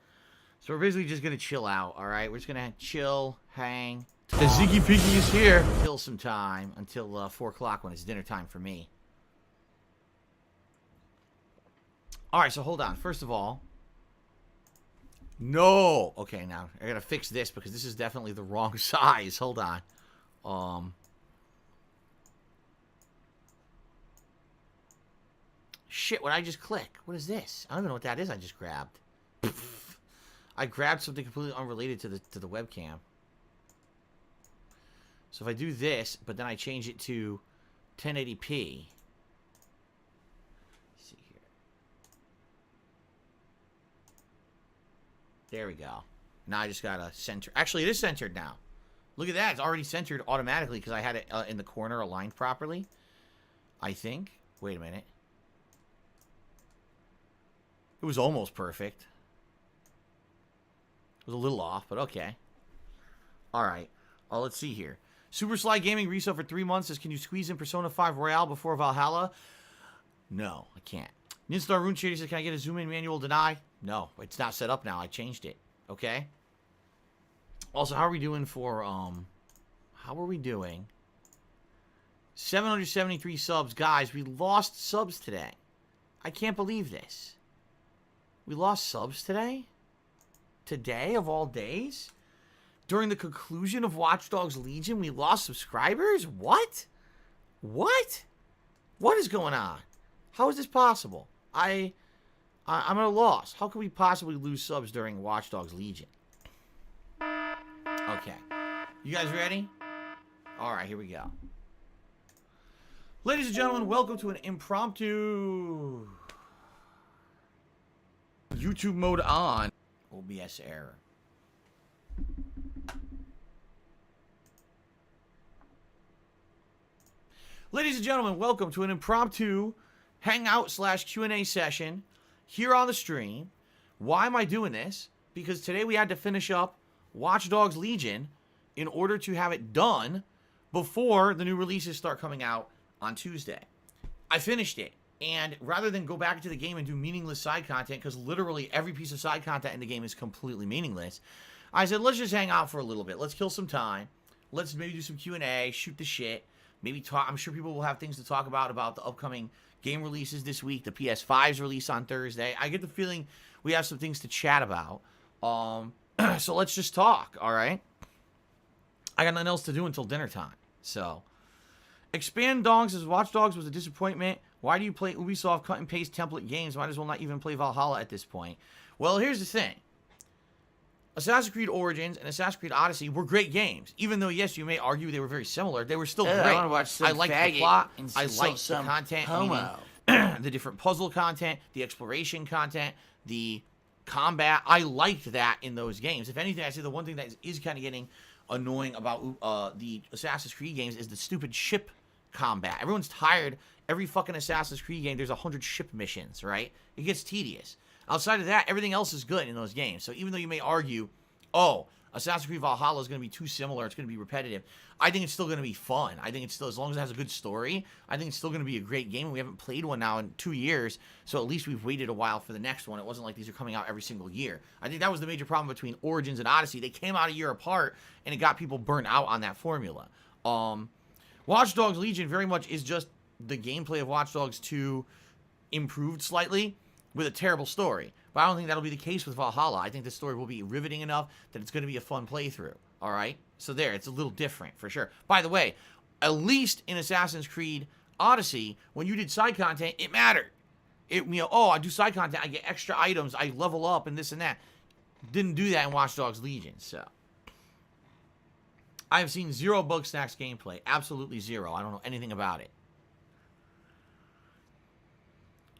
So we're basically just going to chill out, all right? We're just going to chill, hang. The Ziggy Piggy is here. Kill some time until 4 o'clock when it's dinner time for me. All right, so hold on. First of all, no. Okay, now I got to fix this because this is definitely the wrong size. Hold on. Shit, what did I just click? What is this? I don't even know what that is I just grabbed. I grabbed something completely unrelated to the webcam. So if I do this, but then I change it to 1080p. Let's see here. There we go. Now I just gotta center. Actually, it is centered now. Look at that. It's already centered automatically because I had it in the corner aligned properly. I think. Wait a minute. It was almost perfect. It was a little off, but okay. Alright. Let's see here. Super Sly Gaming resale for 3 months says, can you squeeze in Persona 5 Royale before Valhalla? No, I can't. Ninstar Rune Shady says, can I get a zoom in manual deny? No, it's not set up now. I changed it. Okay? Also, how are we doing for, how are we doing? 773 subs. Guys, we lost subs today. I can't believe this. We lost subs today? Today, of all days? During the conclusion of Watch Dogs Legion, we lost subscribers? What? What? What is going on? How is this possible? I'm at a loss. How could we possibly lose subs during Watch Dogs Legion? Okay. You guys ready? Alright, here we go. Ladies and gentlemen, welcome to an impromptu YouTube mode on. OBS error. Ladies and gentlemen, welcome to an impromptu hangout / Q&A session here on the stream. Why am I doing this? Because today we had to finish up Watch Dogs Legion in order to have it done before the new releases start coming out on Tuesday. I finished it. And rather than go back into the game and do meaningless side content, because literally every piece of side content in the game is completely meaningless, I said, let's just hang out for a little bit. Let's kill some time. Let's maybe do some Q&A, shoot the shit. Maybe talk. I'm sure people will have things to talk about the upcoming game releases this week. The PS5's release on Thursday. I get the feeling we have some things to chat about. So let's just talk, all right? I got nothing else to do until dinner time. So, Expand Dong says, Watch Dogs was a disappointment. Why do you play Ubisoft cut and paste template games? Might as well not even play Valhalla at this point. Well, here's the thing. Assassin's Creed Origins and Assassin's Creed Odyssey were great games. Even though, yes, you may argue they were very similar, they were still great. I want to watch some I liked the plot. I liked the some content. homo. Meaning, the different puzzle content, the exploration content, the combat. I liked that in those games. If anything, I say the one thing that is kind of getting annoying about the Assassin's Creed games is the stupid ship combat. Everyone's tired. Every fucking Assassin's Creed game, there's 100 ship missions, right? It gets tedious. Outside of that, everything else is good in those games. So even though you may argue, oh, Assassin's Creed Valhalla is going to be too similar, it's going to be repetitive, I think it's still going to be fun. I think it's still, as long as it has a good story, I think it's still going to be a great game. We haven't played one now in 2 years, so at least we've waited a while for the next one. It wasn't like these are coming out every single year. I think that was the major problem between Origins and Odyssey. They came out a year apart, and it got people burnt out on that formula. Watch Dogs Legion very much is just the gameplay of Watch Dogs 2 improved slightly with a terrible story. But I don't think that'll be the case with Valhalla. I think the story will be riveting enough that it's going to be a fun playthrough. All right? So there, it's a little different for sure. By the way, at least in Assassin's Creed Odyssey, when you did side content, it mattered. Oh, I do side content, I get extra items, I level up and this and that. Didn't do that in Watch Dogs Legion, so. I have seen zero Bugsnax gameplay. Absolutely zero. I don't know anything about it.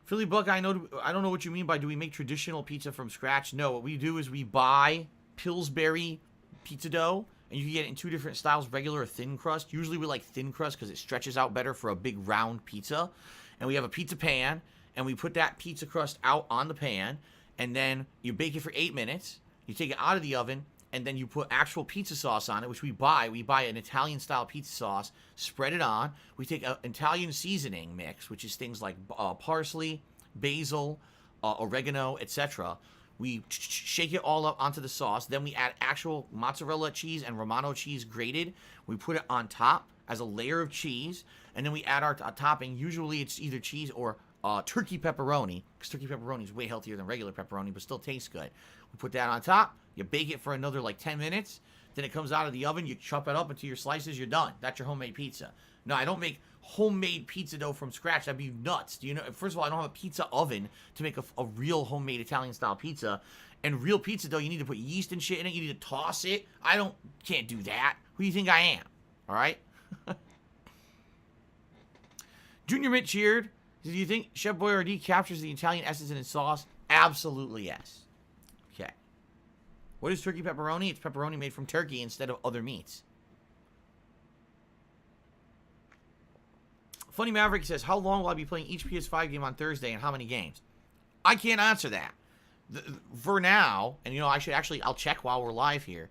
Philly Buck, I don't know what you mean by do we make traditional pizza from scratch? No, what we do is we buy Pillsbury pizza dough, and you can get it in 2 different styles, regular or thin crust. Usually we like thin crust because it stretches out better for a big round pizza. And we have a pizza pan, and we put that pizza crust out on the pan, and then you bake it for 8 minutes. You take it out of the oven, and then you put actual pizza sauce on it, which we buy. We buy an Italian-style pizza sauce, spread it on. We take an Italian seasoning mix, which is things like parsley, basil, oregano, etc. We shake it all up onto the sauce. Then we add actual mozzarella cheese and Romano cheese grated. We put it on top as a layer of cheese, and then we add our topping. Usually it's either cheese or turkey pepperoni, because turkey pepperoni is way healthier than regular pepperoni, but still tastes good. We put that on top. You bake it for another like 10 minutes. Then it comes out of the oven. You chop it up into your slices. You're done. That's your homemade pizza. No, I don't make homemade pizza dough from scratch. That'd be nuts. Do you know? First of all, I don't have a pizza oven to make a real homemade Italian style pizza. And real pizza dough, you need to put yeast and shit in it. You need to toss it. Can't do that. Who do you think I am? All right. Junior Mint cheered. Do you think Chef Boyardee captures the Italian essence in his sauce? Absolutely yes. Okay. What is turkey pepperoni? It's pepperoni made from turkey instead of other meats. Funny Maverick says, how long will I be playing each PS5 game on Thursday and how many games? I can't answer that. For now, and you know, I'll check while we're live here.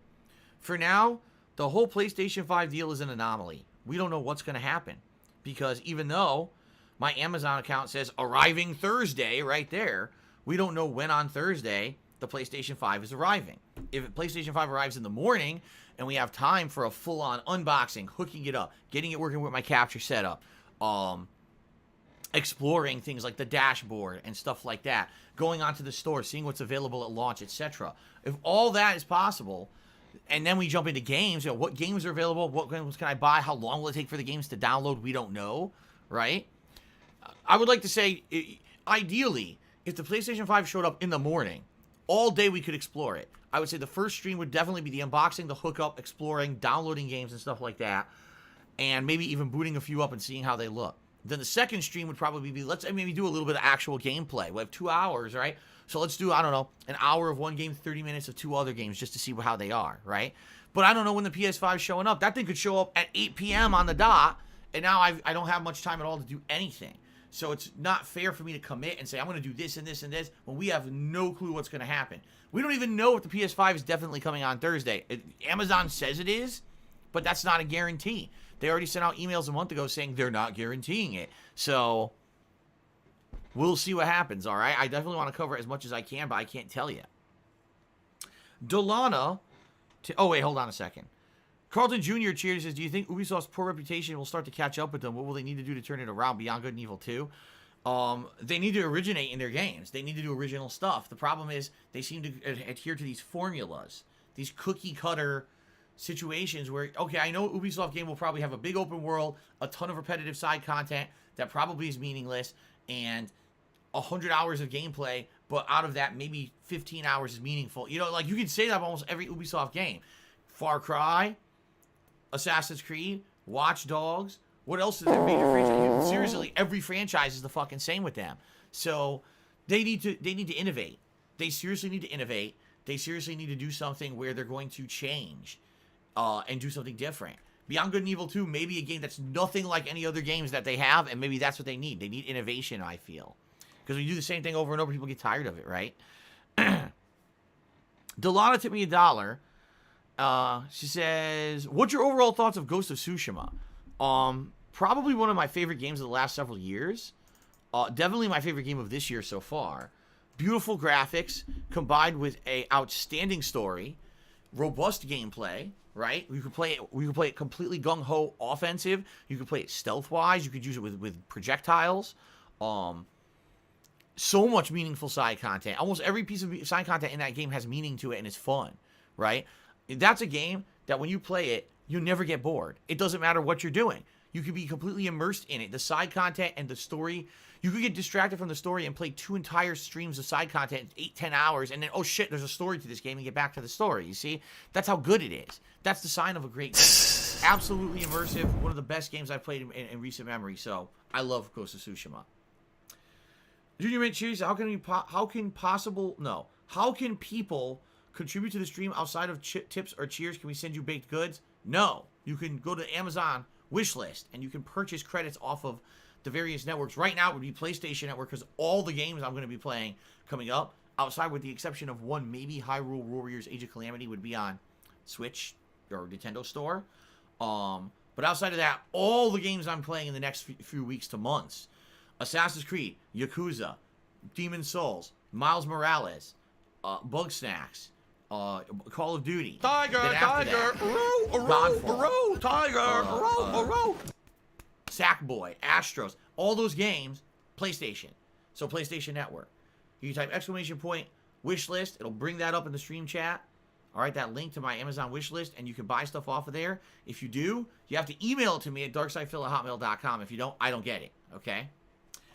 For now, the whole PlayStation 5 deal is an anomaly. We don't know what's going to happen. Because even though my Amazon account says arriving Thursday right there, we don't know when on Thursday the PlayStation 5 is arriving. If PlayStation 5 arrives in the morning and we have time for a full-on unboxing, hooking it up, getting it working with my capture setup, exploring things like the dashboard and stuff like that, going onto the store, seeing what's available at launch, etc. If all that is possible, and then we jump into games, you know, what games are available, what games can I buy, how long will it take for the games to download, we don't know, right? I would like to say, ideally, if the PlayStation 5 showed up in the morning, all day we could explore it. I would say the first stream would definitely be the unboxing, the hookup, exploring, downloading games and stuff like that, and maybe even booting a few up and seeing how they look. Then the second stream would probably be, let's maybe do a little bit of actual gameplay. We have 2 hours, right? So let's do, I don't know, an hour of one game, 30 minutes of 2 other games just to see how they are, right? But I don't know when the PS5 is showing up. That thing could show up at 8 p.m. on the dot, and now I don't have much time at all to do anything. So it's not fair for me to commit and say, I'm going to do this and this and this, when we have no clue what's going to happen. We don't even know if the PS5 is definitely coming on Thursday. Amazon says it is, but that's not a guarantee. They already sent out emails a month ago saying they're not guaranteeing it. So we'll see what happens, all right? I definitely want to cover as much as I can, but I can't tell you. Delana, oh, wait, hold on a second. Carlton Jr. cheers says, do you think Ubisoft's poor reputation will start to catch up with them? What will they need to do to turn it around beyond Good and Evil 2? They need to originate in their games. They need to do original stuff. The problem is they seem to adhere to these formulas, these cookie-cutter situations where, okay, I know Ubisoft game will probably have a big open world, a ton of repetitive side content that probably is meaningless, and 100 hours of gameplay, but out of that, maybe 15 hours is meaningful. You know, like, you can say that of almost every Ubisoft game. Far Cry, Assassin's Creed, Watch Dogs. What else is their major franchise? Seriously, every franchise is the fucking same with them. So they need to innovate. They seriously need to innovate. They seriously need to do something where they're going to change and do something different. Beyond Good and Evil 2 may be a game that's nothing like any other games that they have, and maybe that's what they need. They need innovation, I feel. Because when you do the same thing over and over, people get tired of it, right? Delana tipped me $1. She says, what's your overall thoughts of Ghost of Tsushima? Probably one of my favorite games of the last several years. Definitely my favorite game of this year so far. Beautiful graphics combined with a outstanding story, robust gameplay, right? We could play it completely gung-ho offensive. You could play it stealth-wise. You could use it with projectiles. So much meaningful side content. Almost every piece of side content in that game has meaning to it and is fun, right? That's a game that when you play it, you never get bored. It doesn't matter what you're doing. You could be completely immersed in it. The side content and the story, you could get distracted from the story and play 2 entire streams of side content, 8-10 hours, and then, oh shit, there's a story to this game, and get back to the story, you see? That's how good it is. That's the sign of a great game. Absolutely immersive. One of the best games I've played in recent memory, so I love Ghost of Tsushima. Junior Mint Cheese, how can people contribute to the stream outside of tips or cheers? Can we send you baked goods? No. You can go to Amazon wish list and you can purchase credits off of the various networks. Right now it would be PlayStation Network because all the games I'm going to be playing coming up outside with the exception of one, maybe Hyrule Warriors Age of Calamity would be on Switch or Nintendo Store. But outside of that, all the games I'm playing in the next few weeks to months, Assassin's Creed, Yakuza, Demon's Souls, Miles Morales, Bugsnax, Call of Duty. Tiger, Sackboy, Astros, all those games, PlayStation. So PlayStation Network. You type !wish list. It'll bring that up in the stream chat. All right, that link to my Amazon wish list, and you can buy stuff off of there. If you do, you have to email it to me at darksidephil@hotmail.com. If you don't, I don't get it. Okay.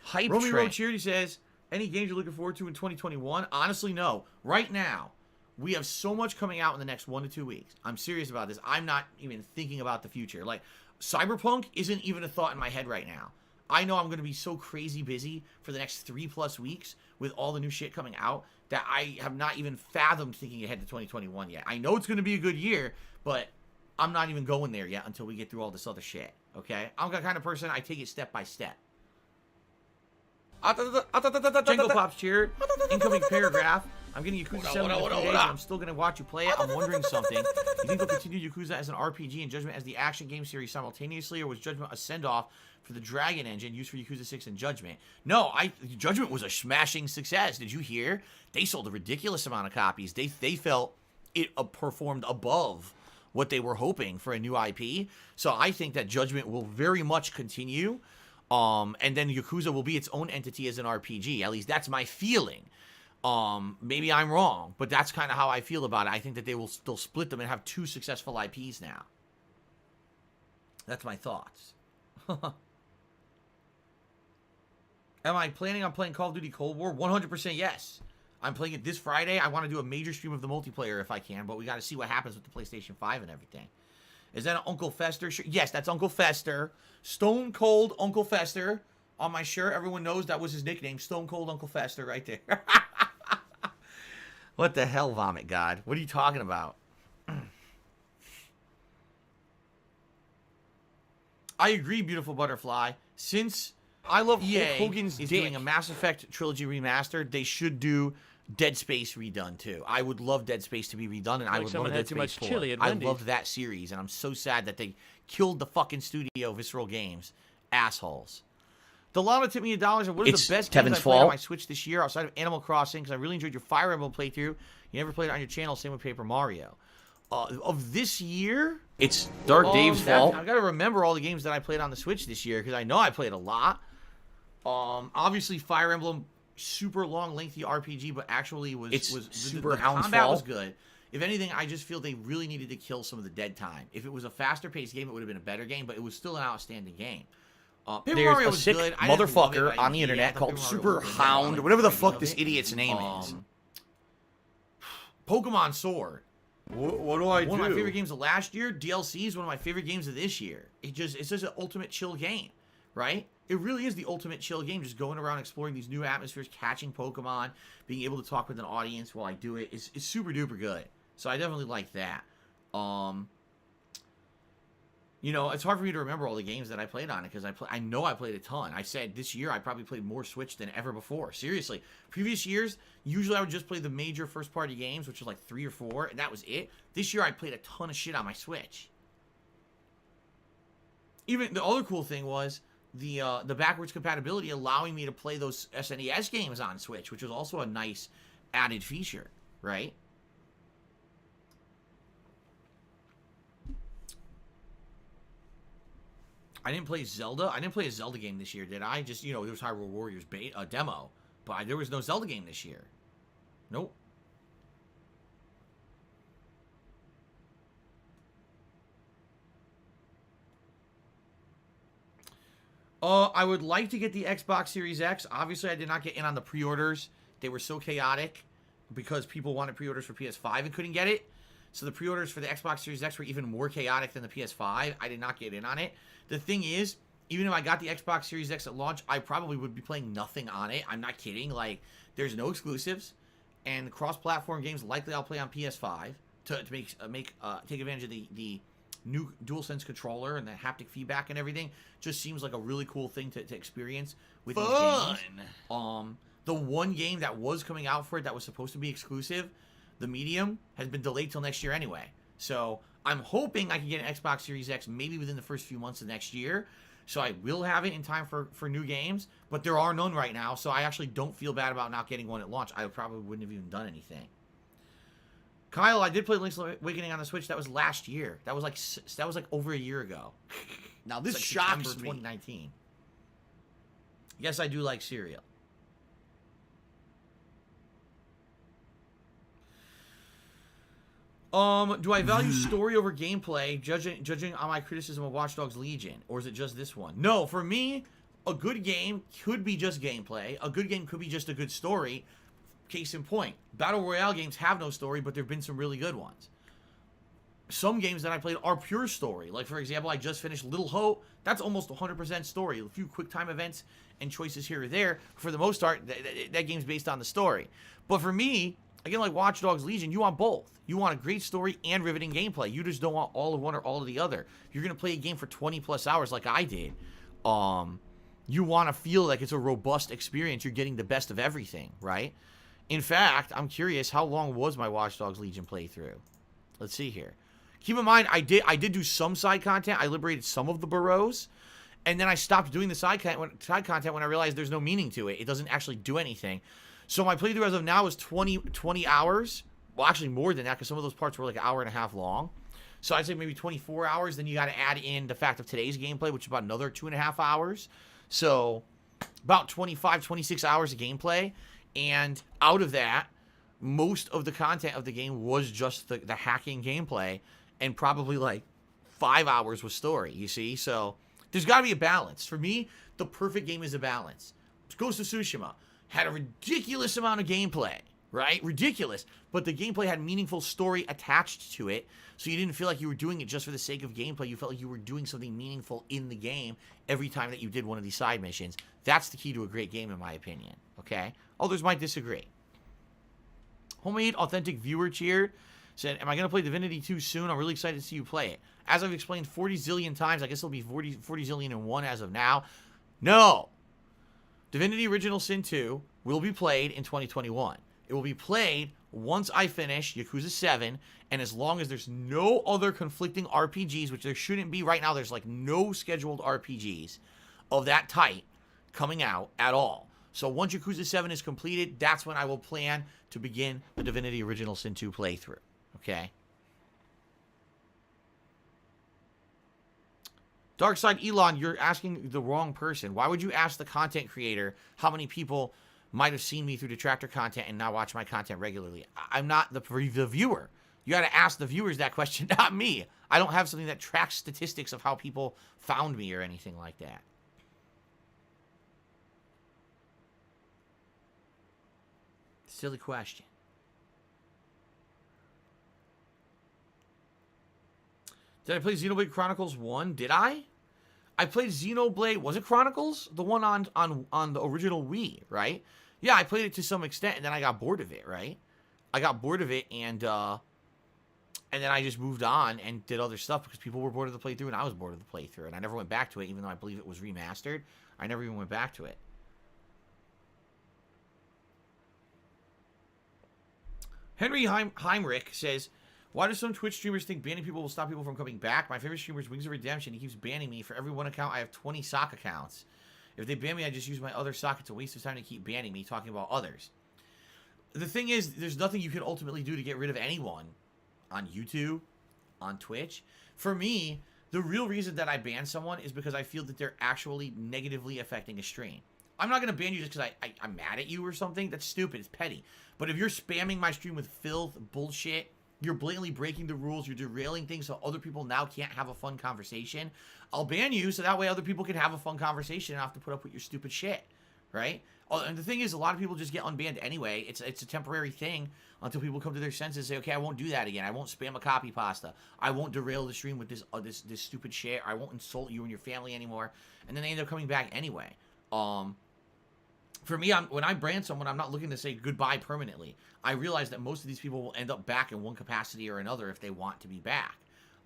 Hype Romy train. Road Charity says, any games you're looking forward to in 2021? Honestly, no. Right now, we have so much coming out in the next 1 to 2 weeks. I'm serious about this. I'm not even thinking about the future. Like, Cyberpunk isn't even a thought in my head right now. I know I'm going to be so crazy busy for the next 3+ weeks with all the new shit coming out that I have not even fathomed thinking ahead to 2021 yet. I know it's going to be a good year, but I'm not even going there yet until we get through all this other shit, okay? I'm the kind of person, I take it step by step. Jingle Pops cheer. Incoming paragraph. I'm getting Yakuza 7 in a few days, and I'm still going to watch you play it. I'm wondering something. You think they'll continue Yakuza as an RPG and Judgment as the action game series simultaneously, or was Judgment a send-off for the Dragon engine used for Yakuza 6 and Judgment? No, Judgment was a smashing success. Did you hear? They sold a ridiculous amount of copies. They felt it performed above what they were hoping for a new IP. So I think that Judgment will very much continue. And then Yakuza will be its own entity as an RPG. At least that's my feeling. Maybe I'm wrong, but that's kind of how I feel about it. I think that they'll split them and have 2 successful IPs now. That's my thoughts. Am I planning on playing Call of Duty Cold War? 100% yes. I'm playing it this Friday. I want to do a major stream of the multiplayer if I can, but we got to see what happens with the PlayStation 5 and everything. Is that an Uncle Fester shirt? Yes, that's Uncle Fester. Stone Cold Uncle Fester. On my shirt, everyone knows that was his nickname. Stone Cold Uncle Fester right there. What the hell, Vomit God? What are you talking about? I agree, Beautiful Butterfly. Since I love EA Hogan's is dick. doing a Mass Effect trilogy remastered, they should do Dead Space redone too. I would love Dead Space to be redone, and I would love Dead Space 4. I loved that series, and I'm so sad that they killed the fucking studio, Visceral Games. Assholes. Delana tipped me $1. And what are the best games I played on my Switch this year outside of Animal Crossing? Because I really enjoyed your Fire Emblem playthrough. You never played it on your channel. Same with Paper Mario. Of this year, it's Dark Dave's fault. I've got to remember all the games that I played on the Switch this year because I know I played a lot. Obviously, Fire Emblem, super long, lengthy RPG, but actually was super the combat Houndsfall. was good. If anything, I just feel they really needed to kill some of the dead time. If it was a faster paced game, it would have been a better game, but it was still an outstanding game. Paper There's Mario a was sick good. I didn't love it, motherfucker but I on the enjoyed it. internet I thought called Paper Mario Super was good. Hound, whatever the fuck this idiot's name is. Pokemon Sword. What do I do? One of my favorite games of last year. DLC is one of my favorite games of this year. It's just an ultimate chill game, right? It really is the ultimate chill game. Just going around exploring these new atmospheres, catching Pokemon, being able to talk with an audience while I do it. It's super duper good. So I definitely like that. You know, it's hard for me to remember all the games that I played on it because I know I played a ton. I said this year I probably played more Switch than ever before. Seriously. Previous years, usually I would just play the major first-party games, which was like 3 or 4, and that was it. This year I played a ton of shit on my Switch. Even the other cool thing was the backwards compatibility allowing me to play those SNES games on Switch, which was also a nice added feature, right? I didn't play Zelda. I didn't play a Zelda game this year, did I? Just, you know, there was Hyrule Warriors demo, but there was no Zelda game this year. Nope. I would like to get the Xbox Series X. Obviously, I did not get in on the pre-orders. They were so chaotic because people wanted pre-orders for PS5 and couldn't get it. So the pre-orders for the Xbox Series X were even more chaotic than the PS5. I did not get in on it. The thing is, even if I got the Xbox Series X at launch, I probably would be playing nothing on it. I'm not kidding. Like, there's no exclusives. And cross-platform games, likely I'll play on PS5 to take advantage of the new DualSense controller and the haptic feedback and everything. Just seems like a really cool thing to experience with these games. The one game that was coming out for it that was supposed to be exclusive, the Medium, has been delayed till next year anyway. So I'm hoping I can get an Xbox Series X maybe within the first few months of next year. So I will have it in time for new games, but there are none right now. So I actually don't feel bad about not getting one at launch. I probably wouldn't have even done anything. Kyle, I did play Link's Awakening on the Switch. That was last year. That was like over a year ago. Now this like shocks me. September 2019. Yes, I do like cereal. Do I value story over gameplay, judging on my criticism of Watch Dogs Legion, or is it just this one? No, for me, a good game could be just gameplay. A good game could be just a good story. Case in point, Battle Royale games have no story, but there have been some really good ones. Some games that I played are pure story. Like, for example, I just finished Little Hope. That's almost 100% story. A few quick time events and choices here or there. For the most part, that game's based on the story. But for me, again, like Watch Dogs Legion, you want both. You want a great story and riveting gameplay. You just don't want all of one or all of the other. If you're going to play a game for 20 plus hours like I did, you want to feel like it's a robust experience. You're getting the best of everything, right? In fact, I'm curious, how long was my Watch Dogs Legion playthrough? Let's see here. Keep in mind, I did do some side content. I liberated some of the burrows, and then I stopped doing the side content when I realized there's no meaning to it. It doesn't actually do anything. So my playthrough as of now is 20 hours. Well, actually more than that, because some of those parts were like an hour and a half long. So I'd say maybe 24 hours. Then you got to add in the fact of today's gameplay, which is about another 2.5 hours. So about 25, 26 hours of gameplay. And out of that, most of the content of the game was just the hacking gameplay, and probably like 5 hours was story, you see? So there's got to be a balance. For me, the perfect game is a balance. Ghost of Tsushima had a ridiculous amount of gameplay, right? Ridiculous. But the gameplay had meaningful story attached to it, so you didn't feel like you were doing it just for the sake of gameplay. You felt like you were doing something meaningful in the game every time that you did one of these side missions. That's the key to a great game, in my opinion, okay? Others might disagree. Homemade Authentic Viewer cheered. Said, am I going to play Divinity 2 soon? I'm really excited to see you play it. As I've explained 40 zillion times, I guess it'll be 40 zillion and one as of now. No! Divinity Original Sin 2 will be played in 2021. It will be played once I finish Yakuza 7, and as long as there's no other conflicting RPGs, which there shouldn't be right now, there's like no scheduled RPGs of that type coming out at all. So once Yakuza 7 is completed, that's when I will plan to begin the Divinity Original Sin 2 playthrough. Okay? Darkside Elon, you're asking the wrong person. Why would you ask the content creator how many people might have seen me through detractor content and now watch my content regularly? I'm not the viewer. You got to ask the viewers that question, not me. I don't have something that tracks statistics of how people found me or anything like that. Silly question. Did I play Xenoblade Chronicles 1? Did I? I played Xenoblade, was it Chronicles? The one on the original Wii, right? Yeah, I played it to some extent, and then I got bored of it, right? I got bored of it, and then I just moved on and did other stuff because people were bored of the playthrough, and I was bored of the playthrough, and I never went back to it, even though I believe it was remastered. I never even went back to it. Henry Heimrich says, why do some Twitch streamers think banning people will stop people from coming back? My favorite streamer is Wings of Redemption. He keeps banning me. For every one account, I have 20 sock accounts. If they ban me, I just use my other sock. It's a waste of time to keep banning me, talking about others. The thing is, there's nothing you can ultimately do to get rid of anyone on YouTube, on Twitch. For me, the real reason that I ban someone is because I feel that they're actually negatively affecting a stream. I'm not going to ban you just because I'm mad at you or something. That's stupid. It's petty. But if you're spamming my stream with filth, bullshit, you're blatantly breaking the rules, you're derailing things so other people now can't have a fun conversation, I'll ban you so that way other people can have a fun conversation and not have to put up with your stupid shit, right? Oh, and the thing is, a lot of people just get unbanned anyway. It's a temporary thing until people come to their senses and say, okay, I won't do that again. I won't spam a copy pasta. I won't derail the stream with this stupid shit. I won't insult you and your family anymore. And then they end up coming back anyway. For me, when I brand someone, I'm not looking to say goodbye permanently. I realize that most of these people will end up back in one capacity or another if they want to be back.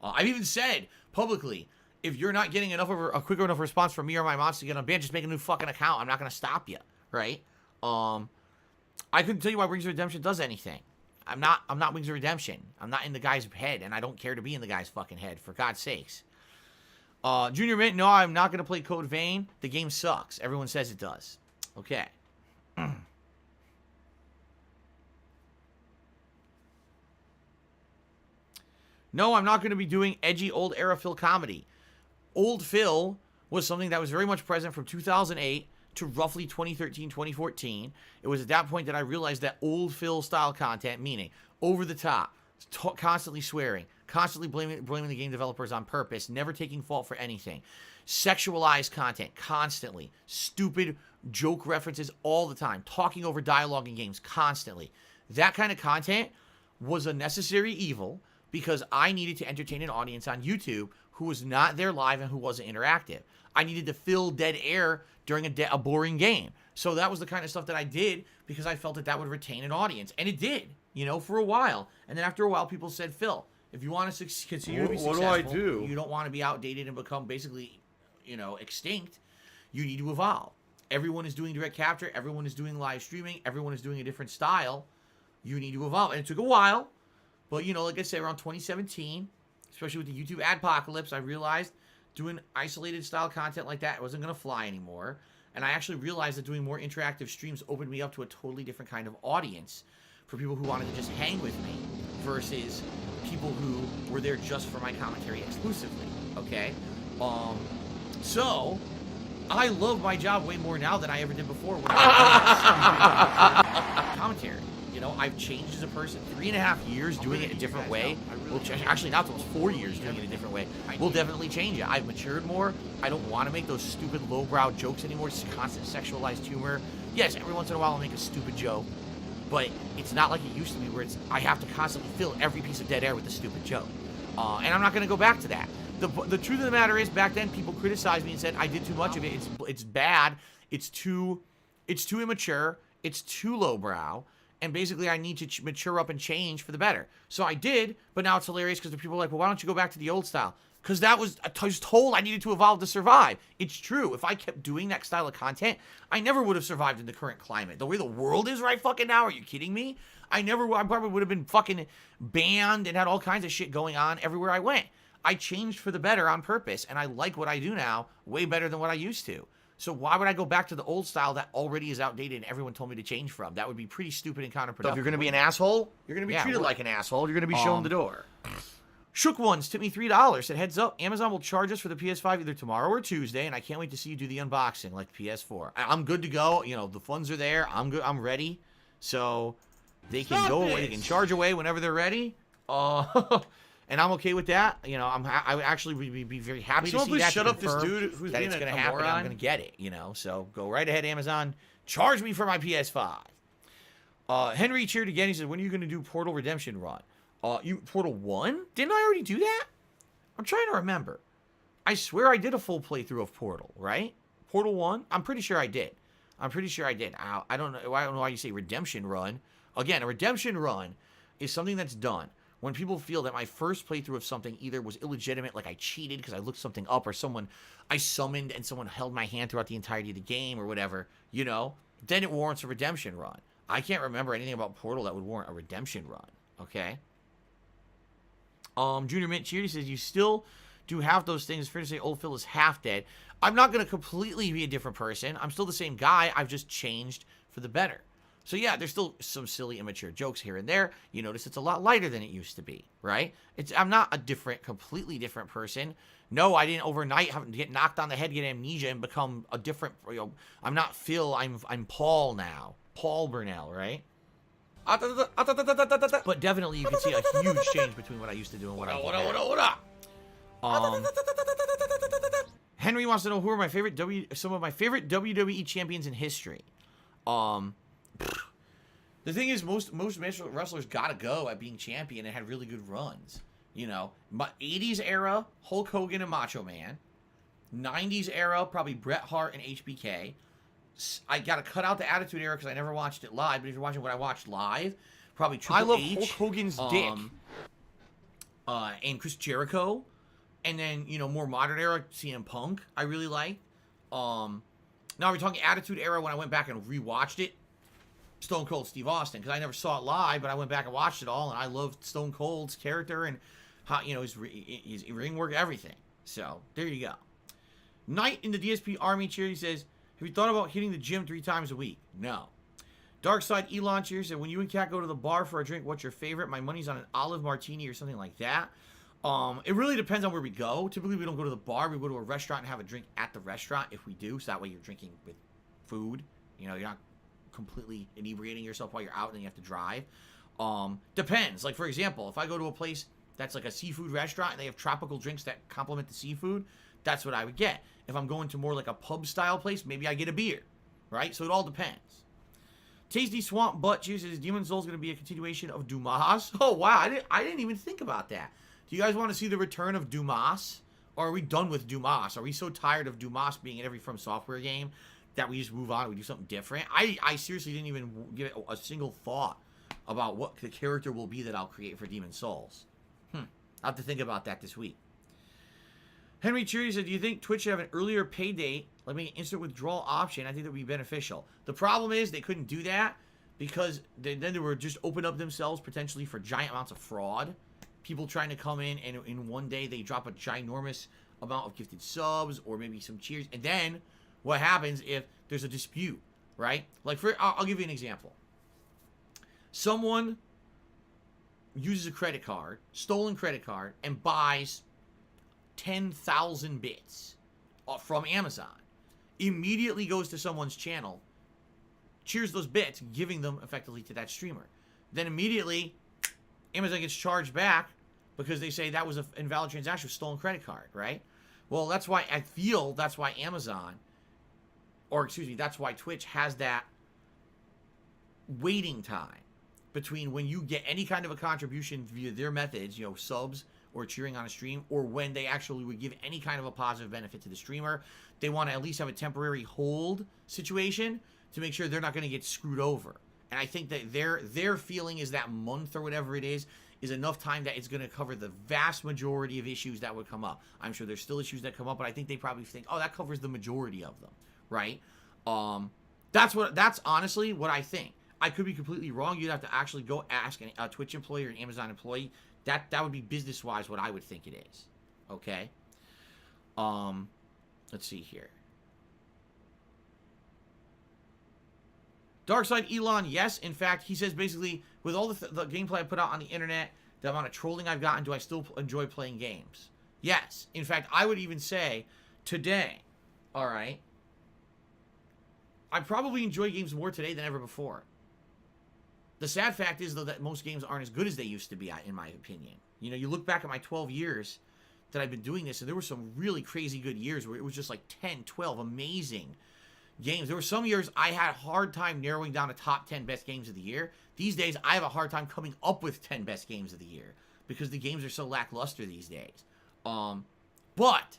I've even said publicly, if you're not getting enough of a quick enough response from me or my mods to get unbanned, just make a new fucking account. I'm not going to stop you, right? I couldn't tell you why Wings of Redemption does anything. I'm not Wings of Redemption. I'm not in the guy's head, and I don't care to be in the guy's fucking head, for God's sakes. Junior Mint, no, I'm not going to play Code Vein. The game sucks. Everyone says it does. Okay. No, I'm not going to be doing edgy old era Phil comedy. Old Phil was something that was very much present from 2008 to roughly 2013, 2014. It was at that point that I realized that old Phil style content, meaning over the top, constantly swearing, constantly blaming the game developers on purpose, never taking fault for anything, sexualized content constantly, stupid joke references all the time, talking over dialogue in games constantly. That kind of content was a necessary evil because I needed to entertain an audience on YouTube who was not there live and who wasn't interactive. I needed to fill dead air during a boring game. So that was the kind of stuff that I did because I felt that that would retain an audience. And it did, you know, for a while. And then after a while, people said, Phil, if you want to continue to be successful, what do I do? You don't want to be outdated and become basically, you know, extinct, you need to evolve. Everyone is doing direct capture. Everyone is doing live streaming. Everyone is doing a different style. You need to evolve. And it took a while. But, you know, like I said, around 2017, especially with the YouTube adpocalypse, I realized doing isolated style content like that wasn't going to fly anymore. And I actually realized that doing more interactive streams opened me up to a totally different kind of audience for people who wanted to just hang with me versus people who were there just for my commentary exclusively, okay? So, I love my job way more now than I ever did before when I was commentary. You know, I've changed as a person. 3.5 years doing it a different way. Well, actually, not almost 4 years doing it a different way. We'll definitely change it. I've matured more. I don't want to make those stupid lowbrow jokes anymore. Just constant sexualized humor. Yes, every once in a while I'll make a stupid joke. But it's not like it used to be where I have to constantly fill every piece of dead air with a stupid joke. And I'm not going to go back to that. The truth of the matter is, back then, people criticized me and said I did too much of it. It's bad. It's too immature. It's too lowbrow. And basically, I need to mature up and change for the better. So I did, but now it's hilarious because the people are like, well, why don't you go back to the old style? Because I was told I needed to evolve to survive. It's true. If I kept doing that style of content, I never would have survived in the current climate. The way the world is right fucking now, are you kidding me? I probably would have been fucking banned and had all kinds of shit going on everywhere I went. I changed for the better on purpose, and I like what I do now way better than what I used to. So why would I go back to the old style that already is outdated and everyone told me to change from? That would be pretty stupid and counterproductive. So if you're going to be an asshole, you're going to be treated like an asshole. You're going to be shown the door. Shook Ones tipped me $3. Said, heads up, Amazon will charge us for the PS5 either tomorrow or Tuesday, and I can't wait to see you do the unboxing like the PS4. I'm good to go. You know, the funds are there. I'm good. I'm ready. So they can go away. They can charge away whenever they're ready. And I'm okay with that. You know, I would actually be very happy to see that. Shut up this dude who's that being it's going to happen. I'm going to get it. You know, so go right ahead, Amazon. Charge me for my PS5. Henry cheered again. He said, "When are you going to do Portal Redemption run? Portal 1? Didn't I already do that? I'm trying to remember. I swear I did a full playthrough of Portal, right? Portal 1? I'm pretty sure I did. I don't know why you say redemption run. Again, a redemption run is something that's done when people feel that my first playthrough of something either was illegitimate, like I cheated because I looked something up, or I summoned and someone held my hand throughout the entirety of the game or whatever, you know, then it warrants a redemption run. I can't remember anything about Portal that would warrant a redemption run, okay? Junior Mint Cheery says, you still do half those things. It's fair to say old Phil is half dead. I'm not going to completely be a different person. I'm still the same guy. I've just changed for the better. So yeah, there's still some silly, immature jokes here and there. You notice it's a lot lighter than it used to be, right? I'm not a completely different person. No, I didn't overnight get knocked on the head, get amnesia, and become a different, you know, I'm not Phil, I'm Paul now. Paul Burnell, right? But definitely you can see a huge change between what I used to do and what I do. Henry wants to know who are some of my favorite WWE champions in history. The thing is, most wrestlers gotta go at being champion and had really good runs. You know, 80s era, Hulk Hogan and Macho Man. 90s era, probably Bret Hart and HBK. I gotta cut out the Attitude Era because I never watched it live. But if you're watching what I watched live, probably Triple H. I love Hulk Hogan's dick. And Chris Jericho. And then, you know, more modern era, CM Punk, I really like. Now we're talking Attitude Era when I went back and rewatched it. Stone Cold Steve Austin, because I never saw it live, but I went back and watched it all, and I loved Stone Cold's character and how, you know, his ring work, everything. So there you go. Knight in the DSP Army cheer, he says, have you thought about hitting the gym 3 times a week? No. Dark Side Elon cheer said, when you and Kat go to the bar for a drink, what's your favorite? My money's on an olive martini or something like that. It really depends on where we go. Typically, we don't go to the bar. We go to a restaurant and have a drink at the restaurant if we do. So that way you're drinking with food. You know, you're not completely inebriating yourself while you're out and then you have to drive. Depends. Like, for example, if I go to a place that's like a seafood restaurant and they have tropical drinks that complement the seafood, that's what I would get. If I'm going to more like a pub-style place, maybe I get a beer, right? So it all depends. Tasty Swamp Butt chooses Demon Souls going to be a continuation of Dumas. Oh, wow. I didn't even think about that. Do you guys want to see the return of Dumas? Or are we done with Dumas? Are we so tired of Dumas being in every From Software game that we just move on and we do something different? I seriously didn't even give it a single thought about what the character will be that I'll create for Demon Souls. I'll have to think about that this week. Henry Cheery said, do you think Twitch should have an earlier pay date, like maybe an instant withdrawal option? I think that would be beneficial. The problem is they couldn't do that because then they were just open up themselves potentially for giant amounts of fraud. People trying to come in and in one day they drop a ginormous amount of gifted subs or maybe some cheers. And then what happens if there's a dispute, right? Like, I'll give you an example. Someone uses a credit card, stolen credit card, and buys 10,000 bits from Amazon. Immediately goes to someone's channel, cheers those bits, giving them effectively to that streamer. Then immediately, Amazon gets charged back because they say that was an invalid transaction with stolen credit card, right? Well, that's why I feel that's why Amazon, or excuse me, that's why Twitch has that waiting time between when you get any kind of a contribution via their methods, you know, subs or cheering on a stream, or when they actually would give any kind of a positive benefit to the streamer. They want to at least have a temporary hold situation to make sure they're not going to get screwed over. And I think that their feeling is that month or whatever it is enough time that it's going to cover the vast majority of issues that would come up. I'm sure there's still issues that come up, but I think they probably think, oh, that covers the majority of them, right? That's honestly what I think. I could be completely wrong. You'd have to actually go ask a Twitch employee or an Amazon employee. That would be business-wise what I would think it is. Okay? Let's see here. Darkside Elon, yes. In fact, he says basically, with all the gameplay I put out on the internet, the amount of trolling I've gotten, do I still enjoy playing games? Yes. In fact, I would even say today, all right, I probably enjoy games more today than ever before. The sad fact is, though, that most games aren't as good as they used to be, in my opinion. You know, you look back at my 12 years that I've been doing this, and there were some really crazy good years where it was just like 10, 12 amazing games. There were some years I had a hard time narrowing down a top 10 best games of the year. These days, I have a hard time coming up with 10 best games of the year because the games are so lackluster these days. But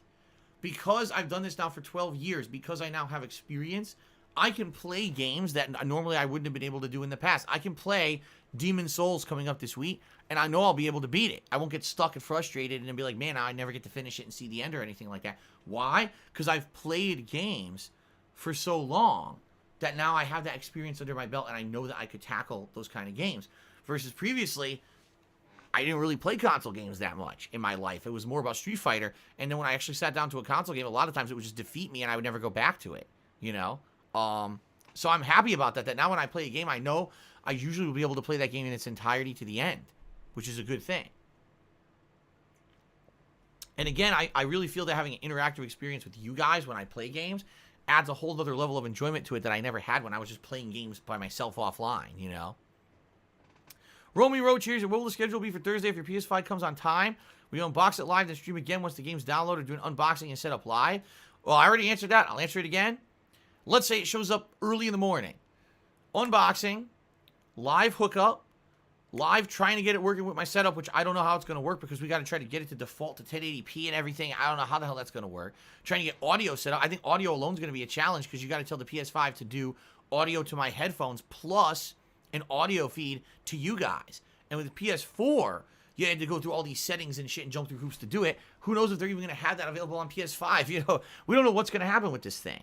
because I've done this now for 12 years, because I now have experience, I can play games that normally I wouldn't have been able to do in the past. I can play Demon Souls coming up this week, and I know I'll be able to beat it. I won't get stuck and frustrated and be like, man, I never get to finish it and see the end or anything like that. Why? Because I've played games for so long that now I have that experience under my belt and I know that I could tackle those kind of games. Versus previously, I didn't really play console games that much in my life. It was more about Street Fighter, and then when I actually sat down to a console game, a lot of times it would just defeat me and I would never go back to it, you know? So I'm happy about that now when I play a game, I know I usually will be able to play that game in its entirety to the end, which is a good thing. And again, I really feel that having an interactive experience with you guys when I play games adds a whole other level of enjoyment to it that I never had when I was just playing games by myself offline, you know? Romy Roach here. What will the schedule be for Thursday if your PS5 comes on time? We unbox it live, then stream again once the game's downloaded, do an unboxing and set up live. Well, I already answered that. I'll answer it again. Let's say it shows up early in the morning. Unboxing, live hookup, live trying to get it working with my setup, which I don't know how it's going to work because we got to try to get it to default to 1080p and everything. I don't know how the hell that's going to work. Trying to get audio set up. I think audio alone is going to be a challenge because you got to tell the PS5 to do audio to my headphones plus an audio feed to you guys. And with the PS4, you had to go through all these settings and shit and jump through hoops to do it. Who knows if they're even going to have that available on PS5? You know, we don't know what's going to happen with this thing.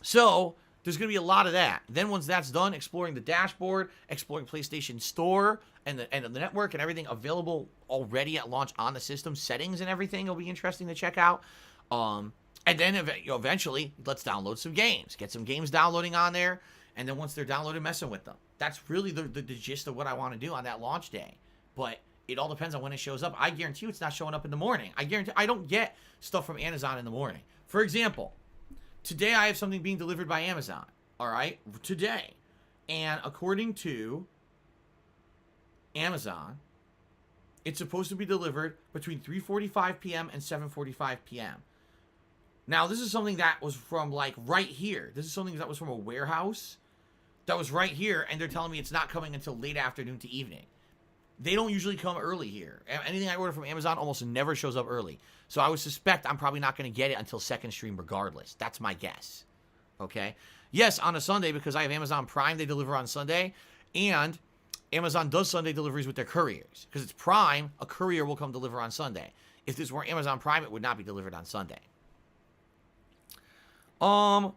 So There's going to be a lot of that. Then once that's done, exploring the dashboard, exploring PlayStation Store and the network and everything available already at launch on the system, settings and everything will be interesting to check out. And then eventually, let's download some games. Get some games downloading on there. And then once they're downloaded, messing with them. That's really the gist of what I want to do on that launch day. But it all depends on when it shows up. I guarantee you it's not showing up in the morning. I guarantee I don't get stuff from Amazon in the morning. For example, today I have something being delivered by Amazon. All right? Today. And according to Amazon, it's supposed to be delivered between 3:45 p.m. and 7:45 p.m. Now, this is something that was from, like, right here. This is something that was from a warehouse that was right here, and they're telling me it's not coming until late afternoon to evening. They don't usually come early here. Anything I order from Amazon almost never shows up early. So I would suspect I'm probably not going to get it until second stream regardless. That's my guess. Okay? Yes, on a Sunday, because I have Amazon Prime, they deliver on Sunday, and Amazon does Sunday deliveries with their couriers. Because it's Prime, a courier will come deliver on Sunday. If this weren't Amazon Prime, it would not be delivered on Sunday.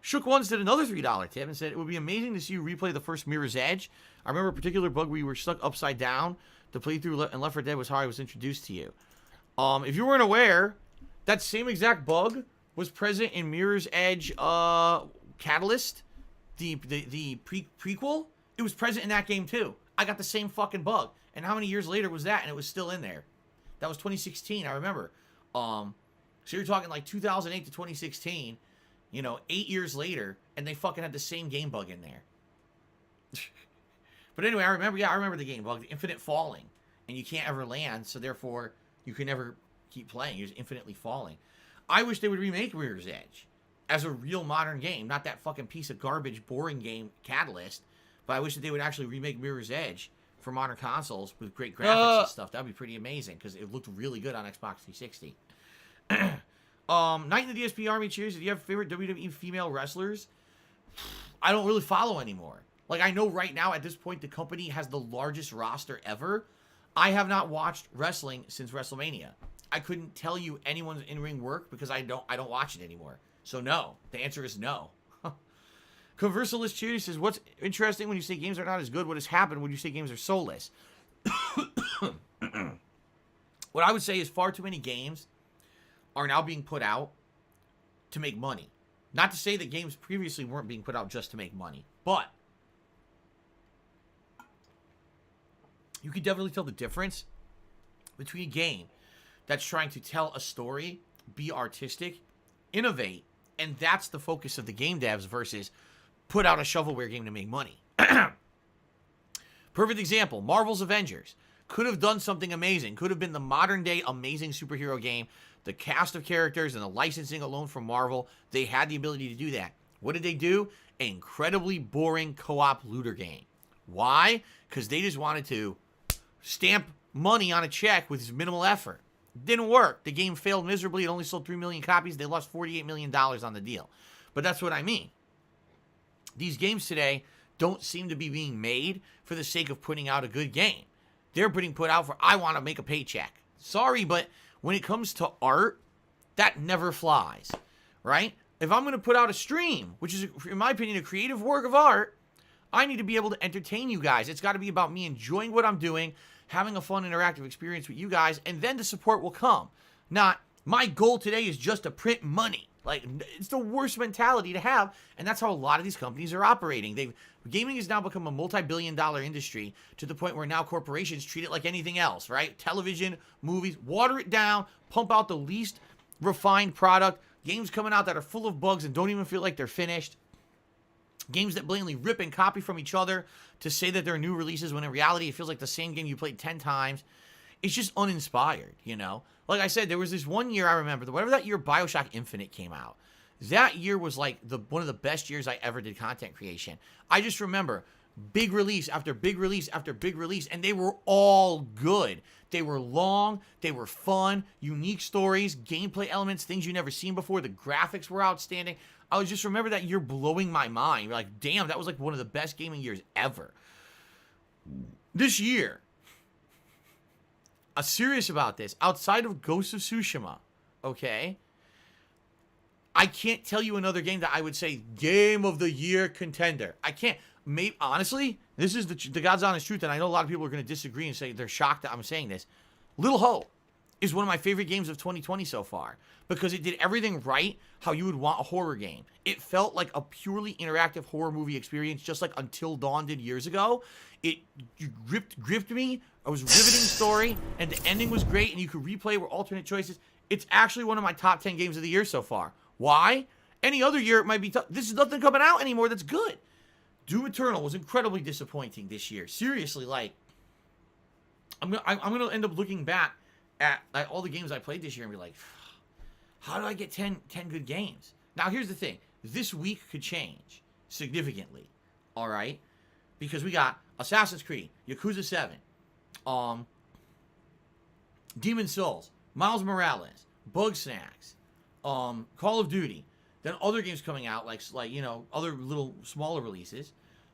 Shook Ones did another $3 tip and said, it would be amazing to see you replay the first Mirror's Edge. I remember a particular bug where you were stuck upside down. The playthrough in Left 4 Dead was how I was introduced to you. If you weren't aware, that same exact bug was present in Mirror's Edge Catalyst, the prequel. It was present in that game too. I got the same fucking bug. And how many years later was that? And it was still in there. That was 2016, I remember. So you're talking like 2008 to 2016. 8 years later, and they fucking had the same game bug in there. But anyway, I remember the game bug, the infinite falling. And you can't ever land, so therefore, you can never keep playing. You're just infinitely falling. I wish they would remake Mirror's Edge as a real modern game, not that fucking piece of garbage, boring game, Catalyst. But I wish that they would actually remake Mirror's Edge for modern consoles with great graphics and stuff. That would be pretty amazing, because it looked really good on Xbox 360. Knight in the DSP Army cheers. Do you have favorite WWE female wrestlers? I don't really follow anymore. Like, I know right now at this point the company has the largest roster ever. I have not watched wrestling since WrestleMania. I couldn't tell you anyone's in-ring work because I don't watch it anymore. So no. The answer is no. Conversalist cheers says, what's interesting when you say games are not as good? What has happened when you say games are soulless? What I would say is far too many games are now being put out to make money. Not to say that games previously weren't being put out just to make money, but you can definitely tell the difference between a game that's trying to tell a story, be artistic, innovate, and that's the focus of the game devs versus put out a shovelware game to make money. Perfect example, Marvel's Avengers. Could have done something amazing. Could have been the modern day amazing superhero game. The cast of characters and the licensing alone from Marvel, they had the ability to do that. What did they do? An incredibly boring co-op looter game. Why? Because they just wanted to stamp money on a check with minimal effort. Didn't work. The game failed miserably. It only sold 3 million copies. They lost $48 million on the deal. But that's what I mean. These games today don't seem to be being made for the sake of putting out a good game. They're being put out for, I want to make a paycheck. Sorry, but when it comes to art, that never flies, right? If I'm going to put out a stream, which is, in my opinion, a creative work of art, I need to be able to entertain you guys. It's got to be about me enjoying what I'm doing, having a fun, interactive experience with you guys, and then the support will come. Not, my goal today is just to print money. Like, it's the worst mentality to have, and that's how a lot of these companies are operating. Gaming has now become a multi-billion-dollar industry to the point where now corporations treat it like anything else, right? Television, movies, water it down, pump out the least refined product, games coming out that are full of bugs and don't even feel like they're finished, games that blatantly rip and copy from each other to say that they're new releases when in reality it feels like the same game you played 10 times. It's just uninspired, you know? Like I said, there was this one year I remember, whatever that year BioShock Infinite came out. That year was like one of the best years I ever did content creation. I just remember big release after big release after big release, and they were all good. They were long, they were fun, unique stories, gameplay elements, things you never seen before. The graphics were outstanding. I was just remember that year blowing my mind. You're like, damn, that was like one of the best gaming years ever. This year, I'm serious about this. Outside of Ghost of Tsushima, okay, I can't tell you another game that I would say game of the year contender. I can't. Maybe, honestly, this is the God's honest truth, and I know a lot of people are going to disagree and say they're shocked that I'm saying this. Little Hope is one of my favorite games of 2020 so far because it did everything right how you would want a horror game. It felt like a purely interactive horror movie experience, just like Until Dawn did years ago. It gripped me. It was a riveting story, and the ending was great, and you could replay with alternate choices. It's actually one of my top 10 games of the year so far. Why? Any other year it might be tough. This is nothing coming out anymore that's good. Doom Eternal was incredibly disappointing this year. Seriously, like, I'm gonna end up looking back at all the games I played this year and be like, how do I get 10 good games? Now, here's the thing. This week could change significantly, all right? Because we got Assassin's Creed, Yakuza 7, Demon's Souls, Miles Morales, Bugsnax, Call of Duty, then other games coming out, like you know, other little smaller releases.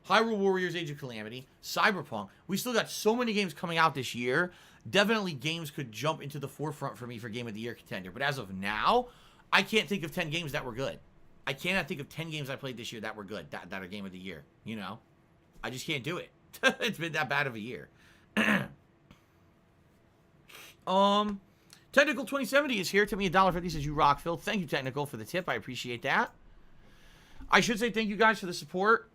Hyrule Warriors Age of Calamity, Cyberpunk. We still got so many games coming out this year. Definitely games could jump into the forefront for me for Game of the Year contender. But as of now, I can't think of 10 games that were good. I cannot think of 10 games I played this year that were good, that are Game of the Year. You know? I just can't do it. It's been that bad of a year. Technical 2070 is here. Tip me $1.50, says you rock, Phil. Thank you, Technical, for the tip. I appreciate that. I should say thank you guys for the support.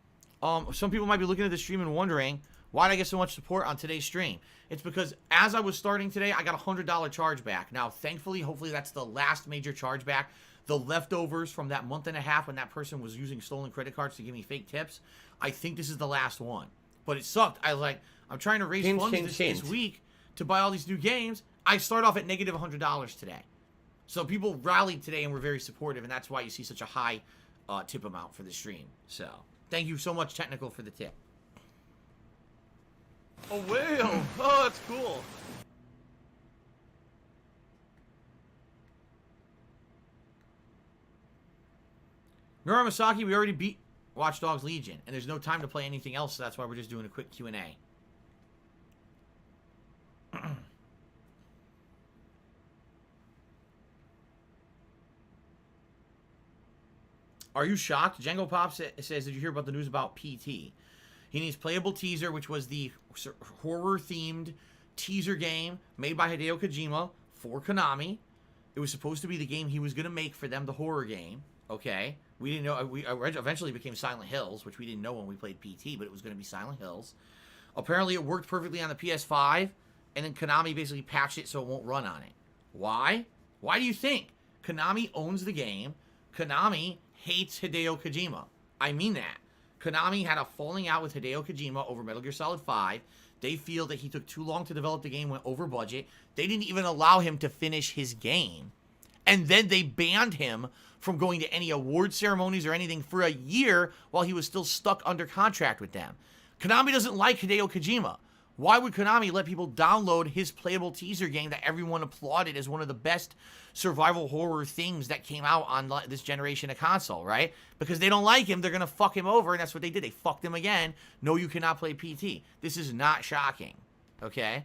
Some people might be looking at the stream and wondering, why did I get so much support on today's stream? It's because as I was starting today, I got a $100 charge back. Now, thankfully, hopefully that's the last major charge back. The leftovers from that month and a half when that person was using stolen credit cards to give me fake tips, I think this is the last one. But it sucked. I was like, I'm trying to raise funds this week to buy all these new games. I start off at negative $100 today. So people rallied today and were very supportive, and that's why you see such a high tip amount for the stream. So, thank you so much, Technical, for the tip. A whale! Oh, that's cool. Nora Masaki, we already beat Watch Dogs Legion, and there's no time to play anything else, so that's why we're just doing a quick Q&A. Are you shocked? Django Pop says, did you hear about the news about PT? He needs Playable Teaser, which was the horror-themed teaser game made by Hideo Kojima for Konami. It was supposed to be the game he was going to make for them, the horror game. Okay? We didn't know. We eventually became Silent Hills, which we didn't know when we played PT, but it was going to be Silent Hills. Apparently, it worked perfectly on the PS5, and then Konami basically patched it so it won't run on it. Why? Why do you think? Konami owns the game. Konami hates Hideo Kojima. I mean that. Konami had a falling out with Hideo Kojima over Metal Gear Solid 5. They feel that he took too long to develop the game, went over budget. They didn't even allow him to finish his game. And then they banned him from going to any award ceremonies or anything for a year while he was still stuck under contract with them. Konami doesn't like Hideo Kojima. Why would Konami let people download his Playable Teaser game that everyone applauded as one of the best survival horror things that came out on this generation of console, right? Because they don't like him, they're going to fuck him over, and that's what they did. They fucked him again. No, you cannot play PT. This is not shocking, okay?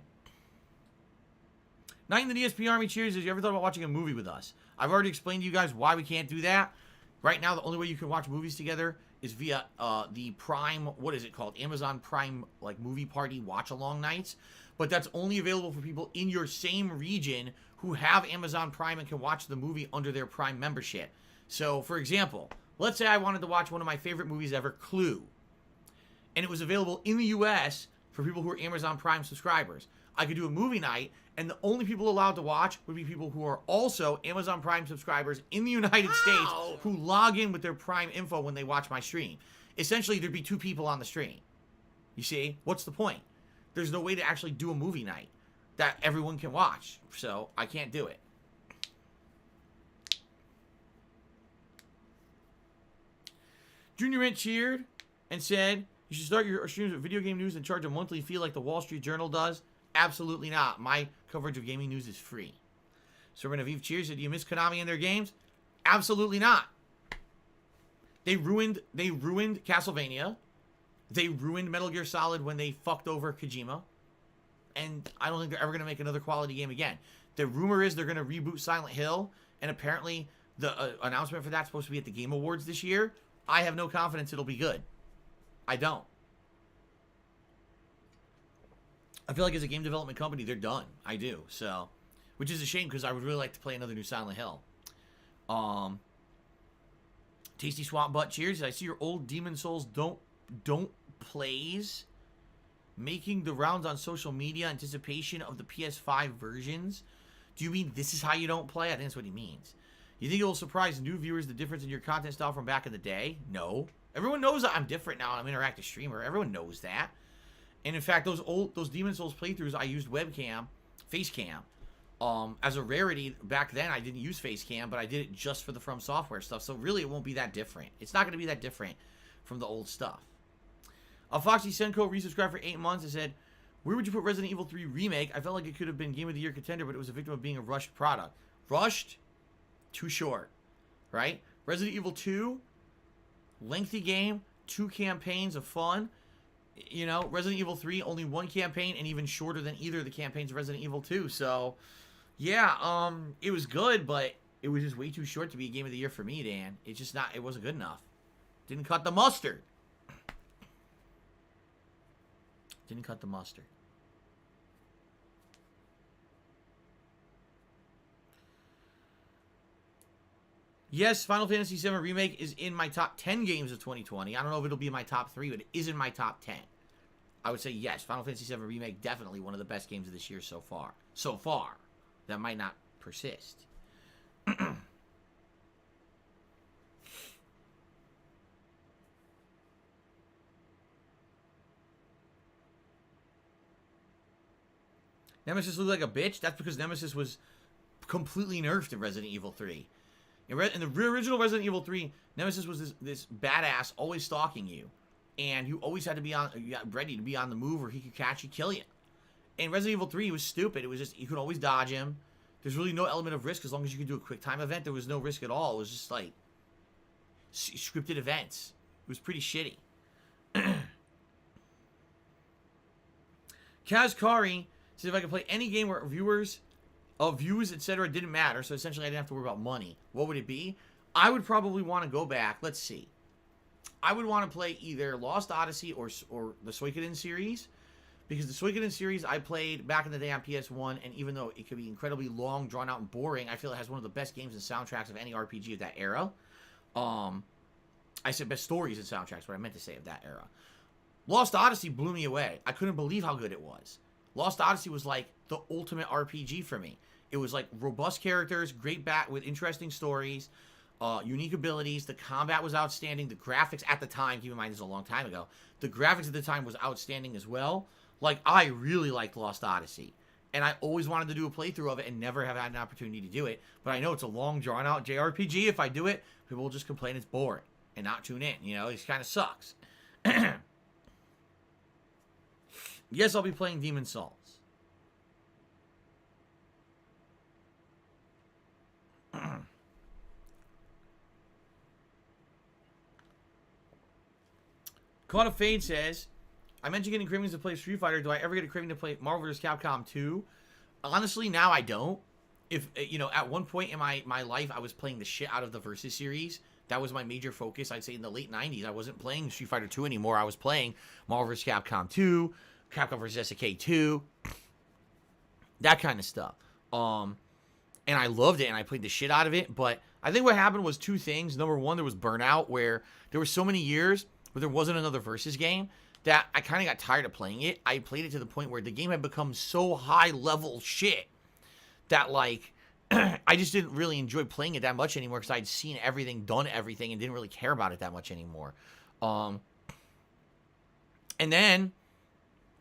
Night in the DSP Army cheers. Have you ever thought about watching a movie with us? I've already explained to you guys why we can't do that. Right now, the only way you can watch movies together is via the Prime, what is it called? Amazon Prime, like, movie party watch-along nights. But that's only available for people in your same region who have Amazon Prime and can watch the movie under their Prime membership. So, for example, let's say I wanted to watch one of my favorite movies ever, Clue. And it was available in the U.S. for people who are Amazon Prime subscribers. I could do a movie night, and the only people allowed to watch would be people who are also Amazon Prime subscribers in the United States who log in with their Prime info when they watch my stream. Essentially, there'd be 2 people on the stream. You see? What's the point? There's no way to actually do a movie night that everyone can watch. So, I can't do it. Junior Mint cheered and said, you should start your streams with video game news and charge a monthly fee like the Wall Street Journal does. Absolutely not. My coverage of gaming news is free. Servant Aviv cheers. Do you miss Konami and their games? Absolutely not. They ruined Castlevania. They ruined Metal Gear Solid when they fucked over Kojima. And I don't think they're ever going to make another quality game again. The rumor is they're going to reboot Silent Hill. And apparently The announcement for that's supposed to be at the Game Awards this year. I have no confidence it'll be good. I don't. I feel like as a game development company, they're done. I do. So, which is a shame because I would really like to play another new Silent Hill. Tasty Swamp Butt, cheers. I see your old Demon Souls don't plays making the rounds on social media in anticipation of the PS5 versions. Do you mean this is how you don't play? I think that's what he means. You think it will surprise new viewers the difference in your content style from back in the day? No. Everyone knows that I'm different now. I'm an interactive streamer. Everyone knows that. And in fact, those Demon Souls playthroughs, I used webcam, face cam. As a rarity, back then I didn't use face cam, but I did it just for the From Software stuff. So really, it won't be that different. It's not going to be that different from the old stuff. Foxy Senko resubscribed for 8 months and said, where would you put Resident Evil 3 Remake? I felt like it could have been Game of the Year contender, but it was a victim of being a rushed product. Rushed? Too short. Right? Resident Evil 2, lengthy game, 2 campaigns of fun. You know, Resident Evil 3, only 1 campaign, and even shorter than either of the campaigns of Resident Evil 2. So, yeah, it was good, but it was just way too short to be a Game of the Year for me, Dan. It's just not, it wasn't good enough. Didn't cut the mustard. Didn't cut the mustard. Yes, Final Fantasy VII Remake is in my top 10 games of 2020. I don't know if it'll be in my top 3, but it is in my top 10. I would say yes, Final Fantasy VII Remake, definitely one of the best games of this year so far. So far. That might not persist. Nemesis looked like a bitch? That's because Nemesis was completely nerfed in Resident Evil 3. In the original Resident Evil 3, Nemesis was this badass always stalking you. And you always had to be ready to be on the move or he could catch you, kill you. In Resident Evil 3, it was stupid. It was just, you could always dodge him. There's really no element of risk as long as you could do a quick time event. There was no risk at all. It was just like scripted events. It was pretty shitty. Kaz Kari says if I could play any game where views, etc. didn't matter, so essentially I didn't have to worry about money, what would it be? I would probably want to go back. Let's see. I would want to play either Lost Odyssey or the Suikoden series, because the Suikoden series I played back in the day on PS1, and even though it could be incredibly long, drawn out, and boring, I feel it has one of the best games and soundtracks of any RPG of that era. I said best stories and soundtracks, what I meant to say of that era. Lost Odyssey blew me away. I couldn't believe how good it was. Lost Odyssey was like the ultimate RPG for me. It was like robust characters, great with interesting stories, unique abilities. The combat was outstanding. The graphics at the time, keep in mind this is a long time ago, the graphics at the time was outstanding as well. Like, I really liked Lost Odyssey. And I always wanted to do a playthrough of it and never have had an opportunity to do it. But I know it's a long, drawn-out JRPG. If I do it, people will just complain it's boring and not tune in. You know, it kind of sucks. Yes, I'll be playing Demon Souls. Caught of Fade says, I mentioned getting cravings to play Street Fighter. Do I ever get a craving to play Marvel vs. Capcom 2? Honestly, now I don't. If, you know, at one point in my life, I was playing the shit out of the Versus series. That was my major focus. I'd say in the late 90s, I wasn't playing Street Fighter 2 anymore. I was playing Marvel vs. Capcom 2, Capcom vs. SNK 2, that kind of stuff. And I loved it, and I played the shit out of it. But I think what happened was two things. Number one, there was burnout, where there were so many years where there wasn't another Versus game that I kind of got tired of playing it. I played it to the point where the game had become so high-level shit that, like, I just didn't really enjoy playing it that much anymore because I'd seen everything, done everything, and didn't really care about it that much anymore. And then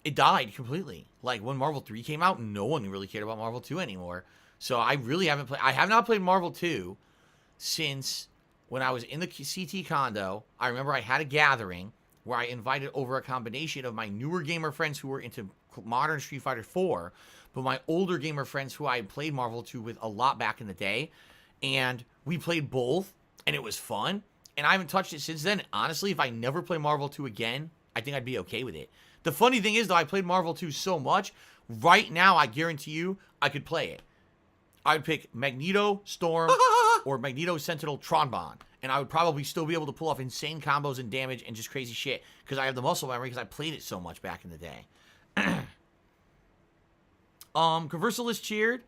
it died completely. Like, when Marvel 3 came out, no one really cared about Marvel 2 anymore. So I really haven't played... I have not played Marvel 2 since when I was in the CT condo. I remember I had a gathering where I invited over a combination of my newer gamer friends who were into modern Street Fighter 4, but my older gamer friends who I had played Marvel 2 with a lot back in the day. And we played both, and it was fun. And I haven't touched it since then. Honestly, if I never play Marvel 2 again, I think I'd be okay with it. The funny thing is, though, I played Marvel 2 so much, right now, I guarantee you, I could play it. I'd pick Magneto, Storm, or Magneto Sentinel Tronbon. And I would probably still be able to pull off insane combos and damage and just crazy shit. Because I have the muscle memory because I played it so much back in the day. Conversalist cheered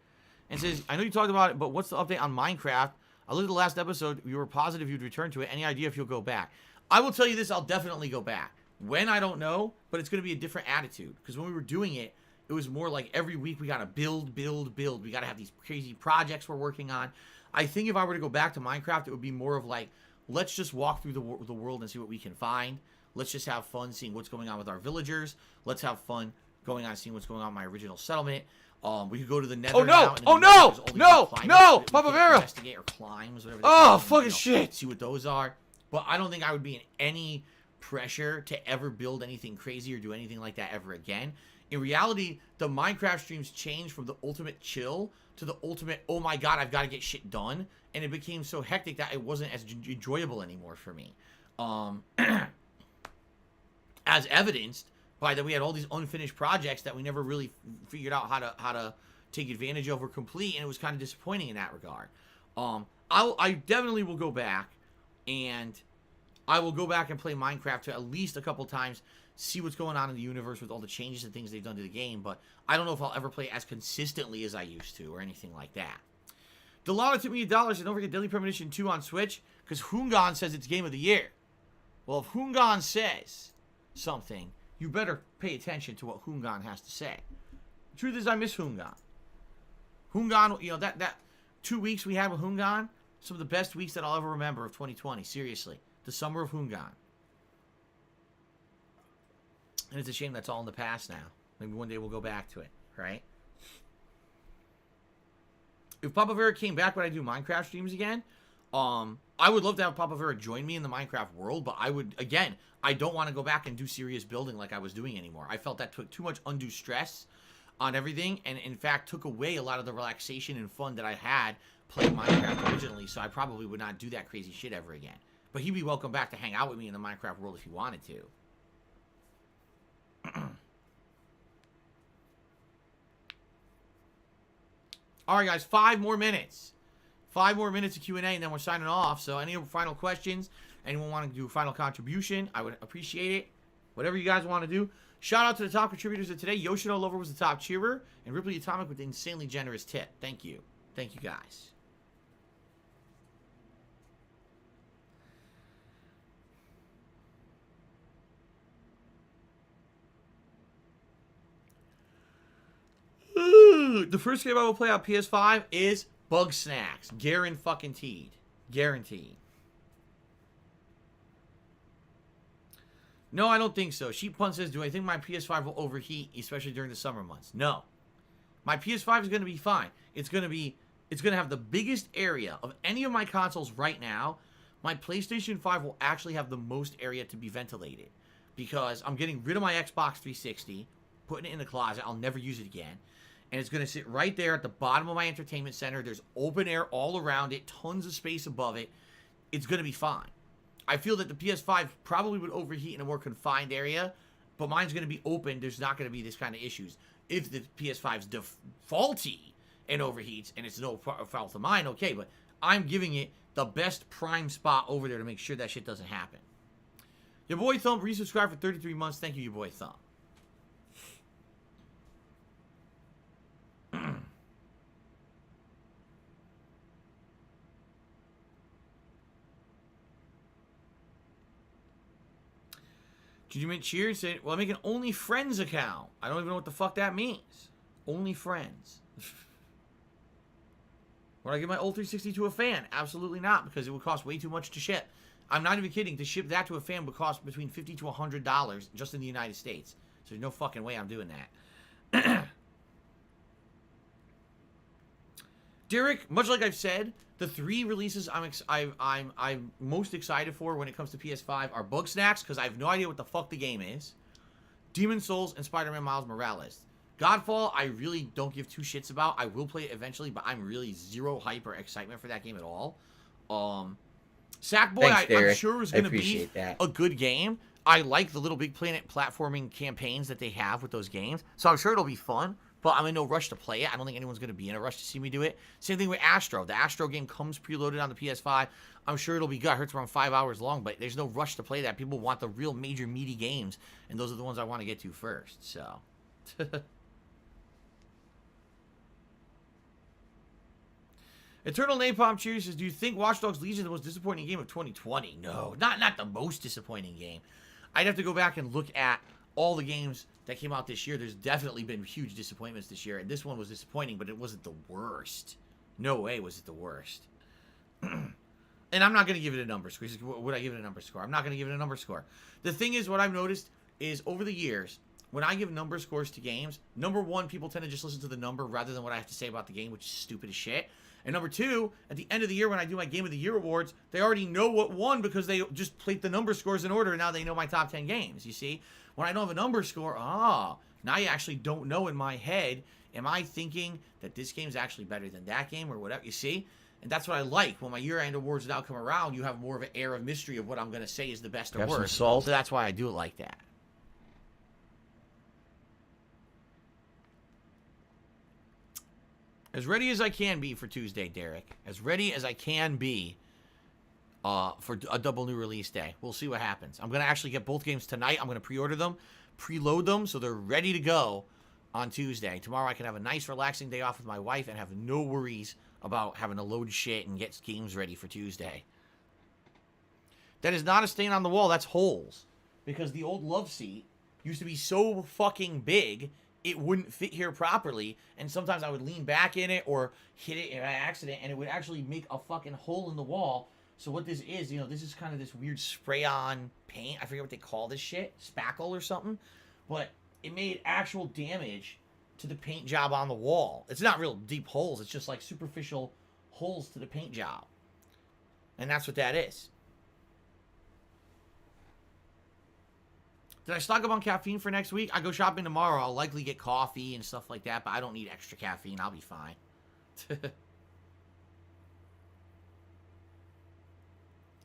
and says, I know you talked about it, but what's the update on Minecraft? I looked at the last episode. You were positive you'd return to it. Any idea if you'll go back? I will tell you this. I'll definitely go back. When, I don't know. But it's going to be a different attitude. Because when we were doing it, it was more like every week we got to build. We got to have these crazy projects we're working on. I think if I were to go back to Minecraft, it would be more of like, let's just walk through the world and see what we can find. Let's just have fun seeing what's going on with our villagers. Let's have fun going on seeing what's going on in my original settlement. We could go to the Nether. Oh no! Oh No! Papa Vera! Investigate or climbs, whatever. Oh, fucking shit! See what those are. But I don't think I would be in any pressure to ever build anything crazy or do anything like that ever again. In reality, the Minecraft streams changed from the ultimate chill to the ultimate, oh my god, I've got to get shit done. And it became so hectic that it wasn't as enjoyable anymore for me. As evidenced by that we had all these unfinished projects that we never really figured out how to take advantage of or complete, and it was kind of disappointing in that regard. I definitely will go back, and I will go back and play Minecraft to at least a couple times, see what's going on in the universe with all the changes and things they've done to the game, but I don't know if I'll ever play as consistently as I used to or anything like that. Delana took me $1 and don't forget Daily Premonition 2 on Switch, because Hungan says it's Game of the Year. Well, if Hungan says something, you better pay attention to what Hungan has to say. The truth is, I miss Hungan. Hungan, you know, that 2 weeks we had with Hungan, some of the best weeks that I'll ever remember of 2020, seriously. The summer of Hungan. And it's a shame that's all in the past now. Maybe one day we'll go back to it, right? If Papa Vera came back, would I do Minecraft streams again? I would love to have Papa Vera join me in the Minecraft world, but I would, again, I don't want to go back and do serious building like I was doing anymore. I felt that took too much undue stress on everything, and in fact took away a lot of the relaxation and fun that I had playing Minecraft originally, so I probably would not do that crazy shit ever again. But he'd be welcome back to hang out with me in the Minecraft world if he wanted to. Alright guys, 5 more minutes. 5 more minutes of Q&A and then we're signing off. So any final questions, anyone want to do a final contribution, I would appreciate it. Whatever you guys want to do. Shout out to the top contributors of today. Yoshino Lover was the top cheerer, and Ripley Atomic with the insanely generous tip. Thank you. Thank you guys. The first game I will play on PS5 is Bug Snacks. Guaranteed. Guaranteed. No, I don't think so. Sheep Pun says, do I think my PS5 will overheat, especially during the summer months? No. My PS5 is going to be fine. It's going to have the biggest area of any of my consoles right now. My PlayStation 5 will actually have the most area to be ventilated. Because I'm getting rid of my Xbox 360, putting it in the closet. I'll never use it again. And it's going to sit right there at the bottom of my entertainment center. There's open air all around it. Tons of space above it. It's going to be fine. I feel that the PS5 probably would overheat in a more confined area. But mine's going to be open. There's not going to be this kind of issues. If the PS5's faulty and overheats and it's no fault of mine, okay. But I'm giving it the best prime spot over there to make sure that shit doesn't happen. Your boy Thump resubscribed for 33 months. Thank you, your boy Thump. Did you make cheers? Said, well, I make an only friends account. I don't even know what the fuck that means. Only friends. Would I give my old 360 to a fan? Absolutely not, because it would cost way too much to ship. I'm not even kidding. To ship that to a fan would cost between $50 to $100 just in the United States. So there's no fucking way I'm doing that. Derek, much like I've said, the 3 releases I'm most excited for when it comes to PS5 are Bug Snacks, because I have no idea what the fuck the game is, Demon's Souls, and Spider-Man Miles Morales. Godfall, I really don't give 2 shits about. I will play it eventually, but I'm really zero hype or excitement for that game at all. Sackboy, I'm sure is going to be a good game. I like the Little Big Planet platforming campaigns that they have with those games, so I'm sure it'll be fun. but I'm in no rush to play it. I don't think anyone's going to be in a rush to see me do it. Same thing with Astro. The Astro game comes preloaded on the PS5. I'm sure it'll be good. It hurts around 5 hours long, but there's no rush to play that. People want the real major meaty games, and those are the ones I want to get to first, so. Eternal Napalm Cheers says, do you think Watch Dogs Legion is the most disappointing game of 2020? No, not the most disappointing game. I'd have to go back and look at all the games that came out this year. There's definitely been huge disappointments this year, and this one was disappointing, but it wasn't the worst. No way was it the worst. And I'm not going to give it a number score. Would I give it a number score? I'm not going to give it a number score. The thing is, what I've noticed is over the years, when I give number scores to games, number one, people tend to just listen to the number rather than what I have to say about the game, which is stupid as shit. And number two, at the end of the year when I do my Game of the Year awards, they already know what won because they just plate the number scores in order, and now they know my top 10 games, you see? When I don't have a number score, now you actually don't know in my head, am I thinking that this game's actually better than that game or whatever, you see? And that's what I like. When my year-end awards now come around, you have more of an air of mystery of what I'm going to say is the best or worst. So that's why I do it like that. As ready as I can be for Tuesday, Derek. As ready as I can be for a double new release day. We'll see what happens. I'm going to actually get both games tonight. I'm going to pre-order them, preload them, so they're ready to go on Tuesday. Tomorrow I can have a nice, relaxing day off with my wife and have no worries about having to load shit and get games ready for Tuesday. That is not a stain on the wall. That's holes. Because the old love seat used to be so fucking big, it wouldn't fit here properly, and sometimes I would lean back in it or hit it in an accident, and it would actually make a fucking hole in the wall. So what this is, this is kind of this weird spray-on paint. I forget what they call this shit. Spackle or something. But it made actual damage to the paint job on the wall. It's not real deep holes. It's just like superficial holes to the paint job. And that's what that is. Did I stock up on caffeine for next week? I go shopping tomorrow. I'll likely get coffee and stuff like that, but I don't need extra caffeine. I'll be fine.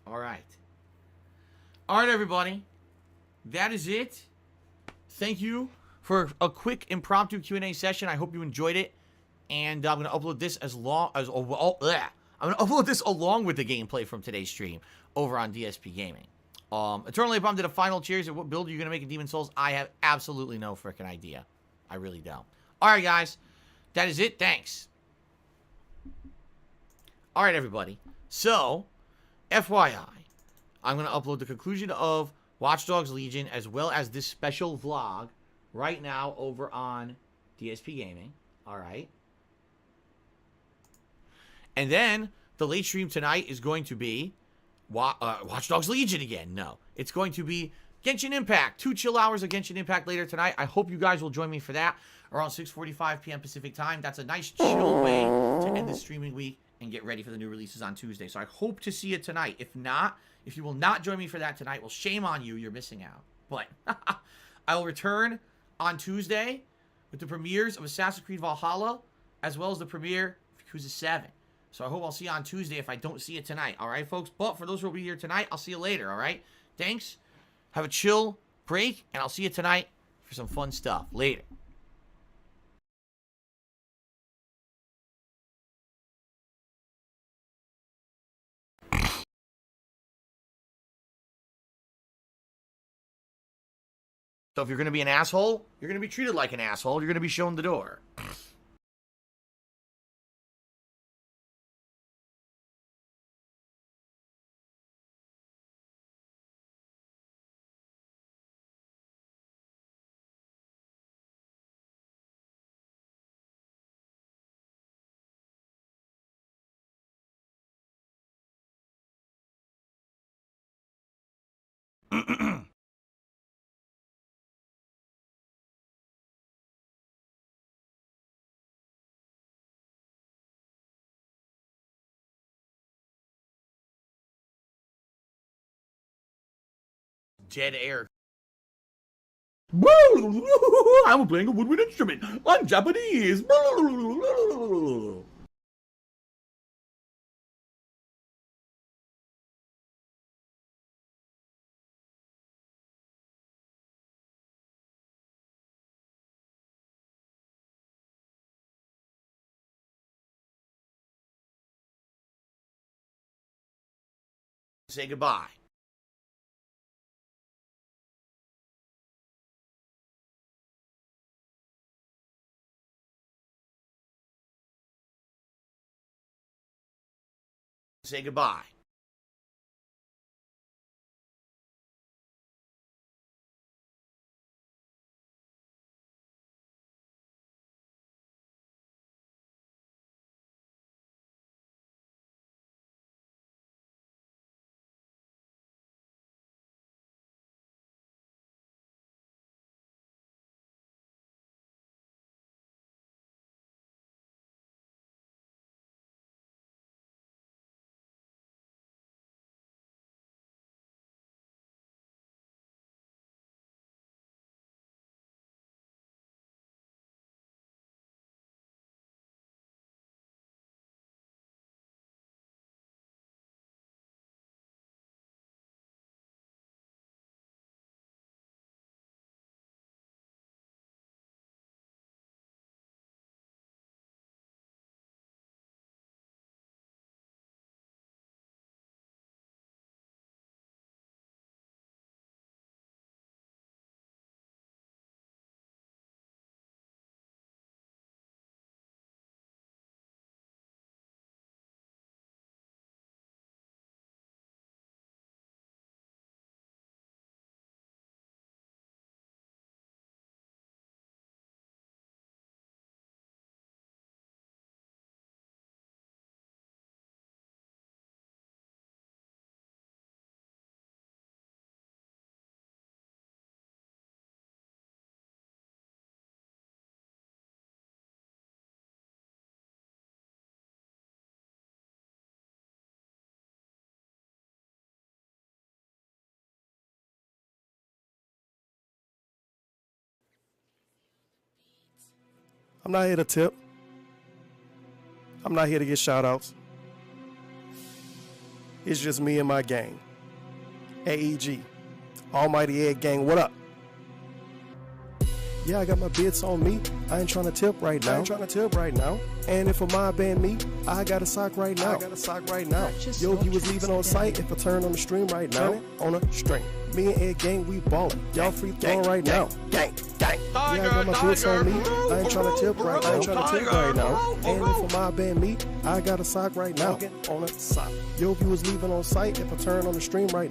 All right. All right, everybody. That is it. Thank you for a quick impromptu Q&A session. I hope you enjoyed it. And I'm going to upload this I'm going to upload this along with the gameplay from today's stream over on DSP Gaming. Eternal Napalm did a final cheers. At what build are you going to make in Demon Souls? I have absolutely no freaking idea. I really don't. Alright, guys. That is it. Thanks. Alright, everybody. So, FYI, I'm going to upload the conclusion of Watch Dogs Legion as well as this special vlog right now over on DSP Gaming. Alright. And then, the late stream tonight is going to be Watch Dogs Legion again. No. It's going to be Genshin Impact. 2 chill hours of Genshin Impact later tonight. I hope you guys will join me for that around 6:45 p.m. Pacific time. That's a nice chill way to end the streaming week and get ready for the new releases on Tuesday. So I hope to see you tonight. If not, if you will not join me for that tonight, well, shame on you. You're missing out. But I will return on Tuesday with the premieres of Assassin's Creed Valhalla as well as the premiere of Yakuza 7. So I hope I'll see you on Tuesday if I don't see you tonight. All right, folks? But for those who will be here tonight, I'll see you later, all right? Thanks. Have a chill break, and I'll see you tonight for some fun stuff. Later. So if you're going to be an asshole, you're going to be treated like an asshole. You're going to be shown the door. Dead air. I'm playing a woodwind instrument. I'm Japanese. Say goodbye. Say goodbye. I'm not here to tip. I'm not here to get shout outs. It's just me and my gang. AEG. Almighty Egg Gang, what up? Yeah, I got my bits on me. I ain't trying to tip right now. And if a mob band me, I got a sock right now. Yo, if you was leaving on site, if I turn on the stream right now, on a string. Me and Ed Gang, we ballin'. Y'all free throwing right now. Gang. Yeah, I got my bits on me. I ain't trying to tip right now. And if a mob band me, I got a sock right now. On a sock. Yo, if you was leaving on site, if I turn on the stream right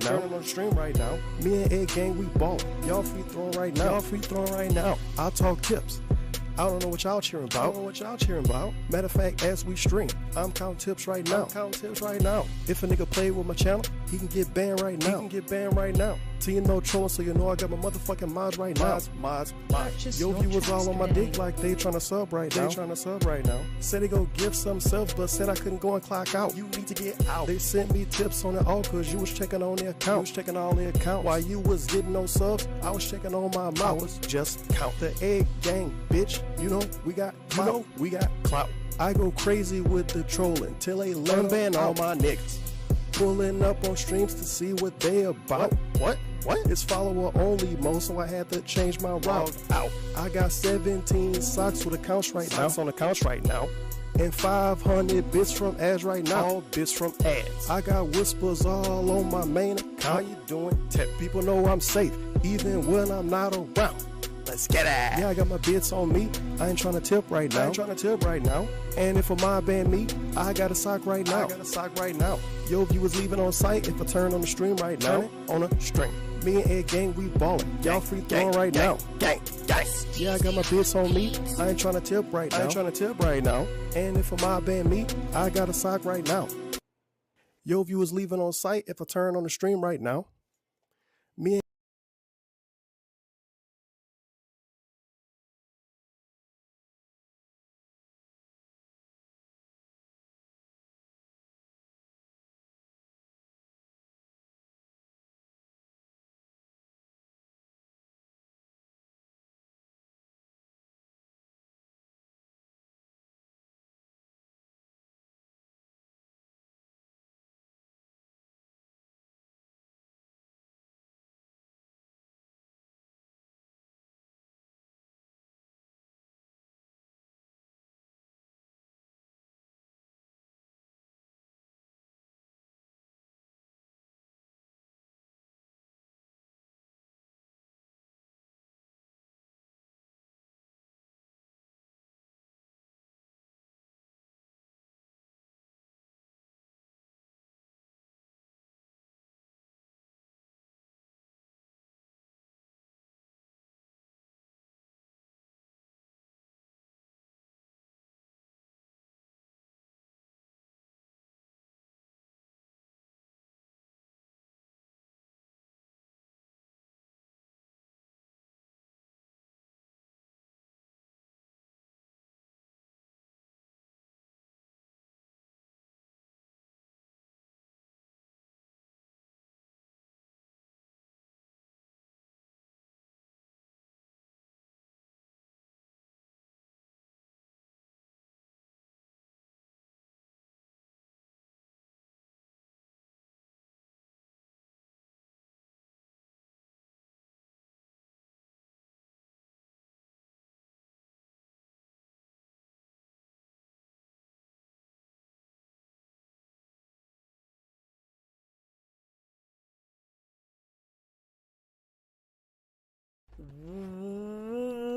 now, me and Ed Gang, we ballin'. Y'all free throwing right now. I'll talk tips. I don't know what y'all cheering about. Matter of fact, as we stream, I'm counting tips right now. If a nigga play with my channel, he can get banned right now. So you know trolling, so you know I got my motherfucking mods right now. Mods. Yo, you was all on my dick like they tryna sub right now. Said they go give some subs, but said I couldn't go and clock out. You need to get out. They sent me tips on it all cause you was checking on the account. While you was getting no subs, I was checking on my mouth. I was just count the Egg Gang, bitch. You know we got clout. I go crazy with the trolling till they learn ban all my niggas. Pulling up on streams to see what they about. What? It's follower only mode, so I had to change my route. Out. I got 17 socks with accounts right now. And 500 bits from ads right now. All bits from ads. I got whispers all on my main account. How you doing? Tech people know I'm safe, even when I'm not around. Let's get it. Yeah, I got my bits on me. I ain't trying to tip right now. And if a mob band me, I got a sock right now. Yo, if you was leaving on site, if I turn on the stream right now, on a string. Me and Ed Gang, we ballin'. Y'all free throwing right now. Gang. Yeah, I got my bits on me. I ain't trying to tip right now. And if a mob band me, I got a sock right now. Yo, if you was leaving on site, if I turn on the stream right now, me and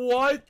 What?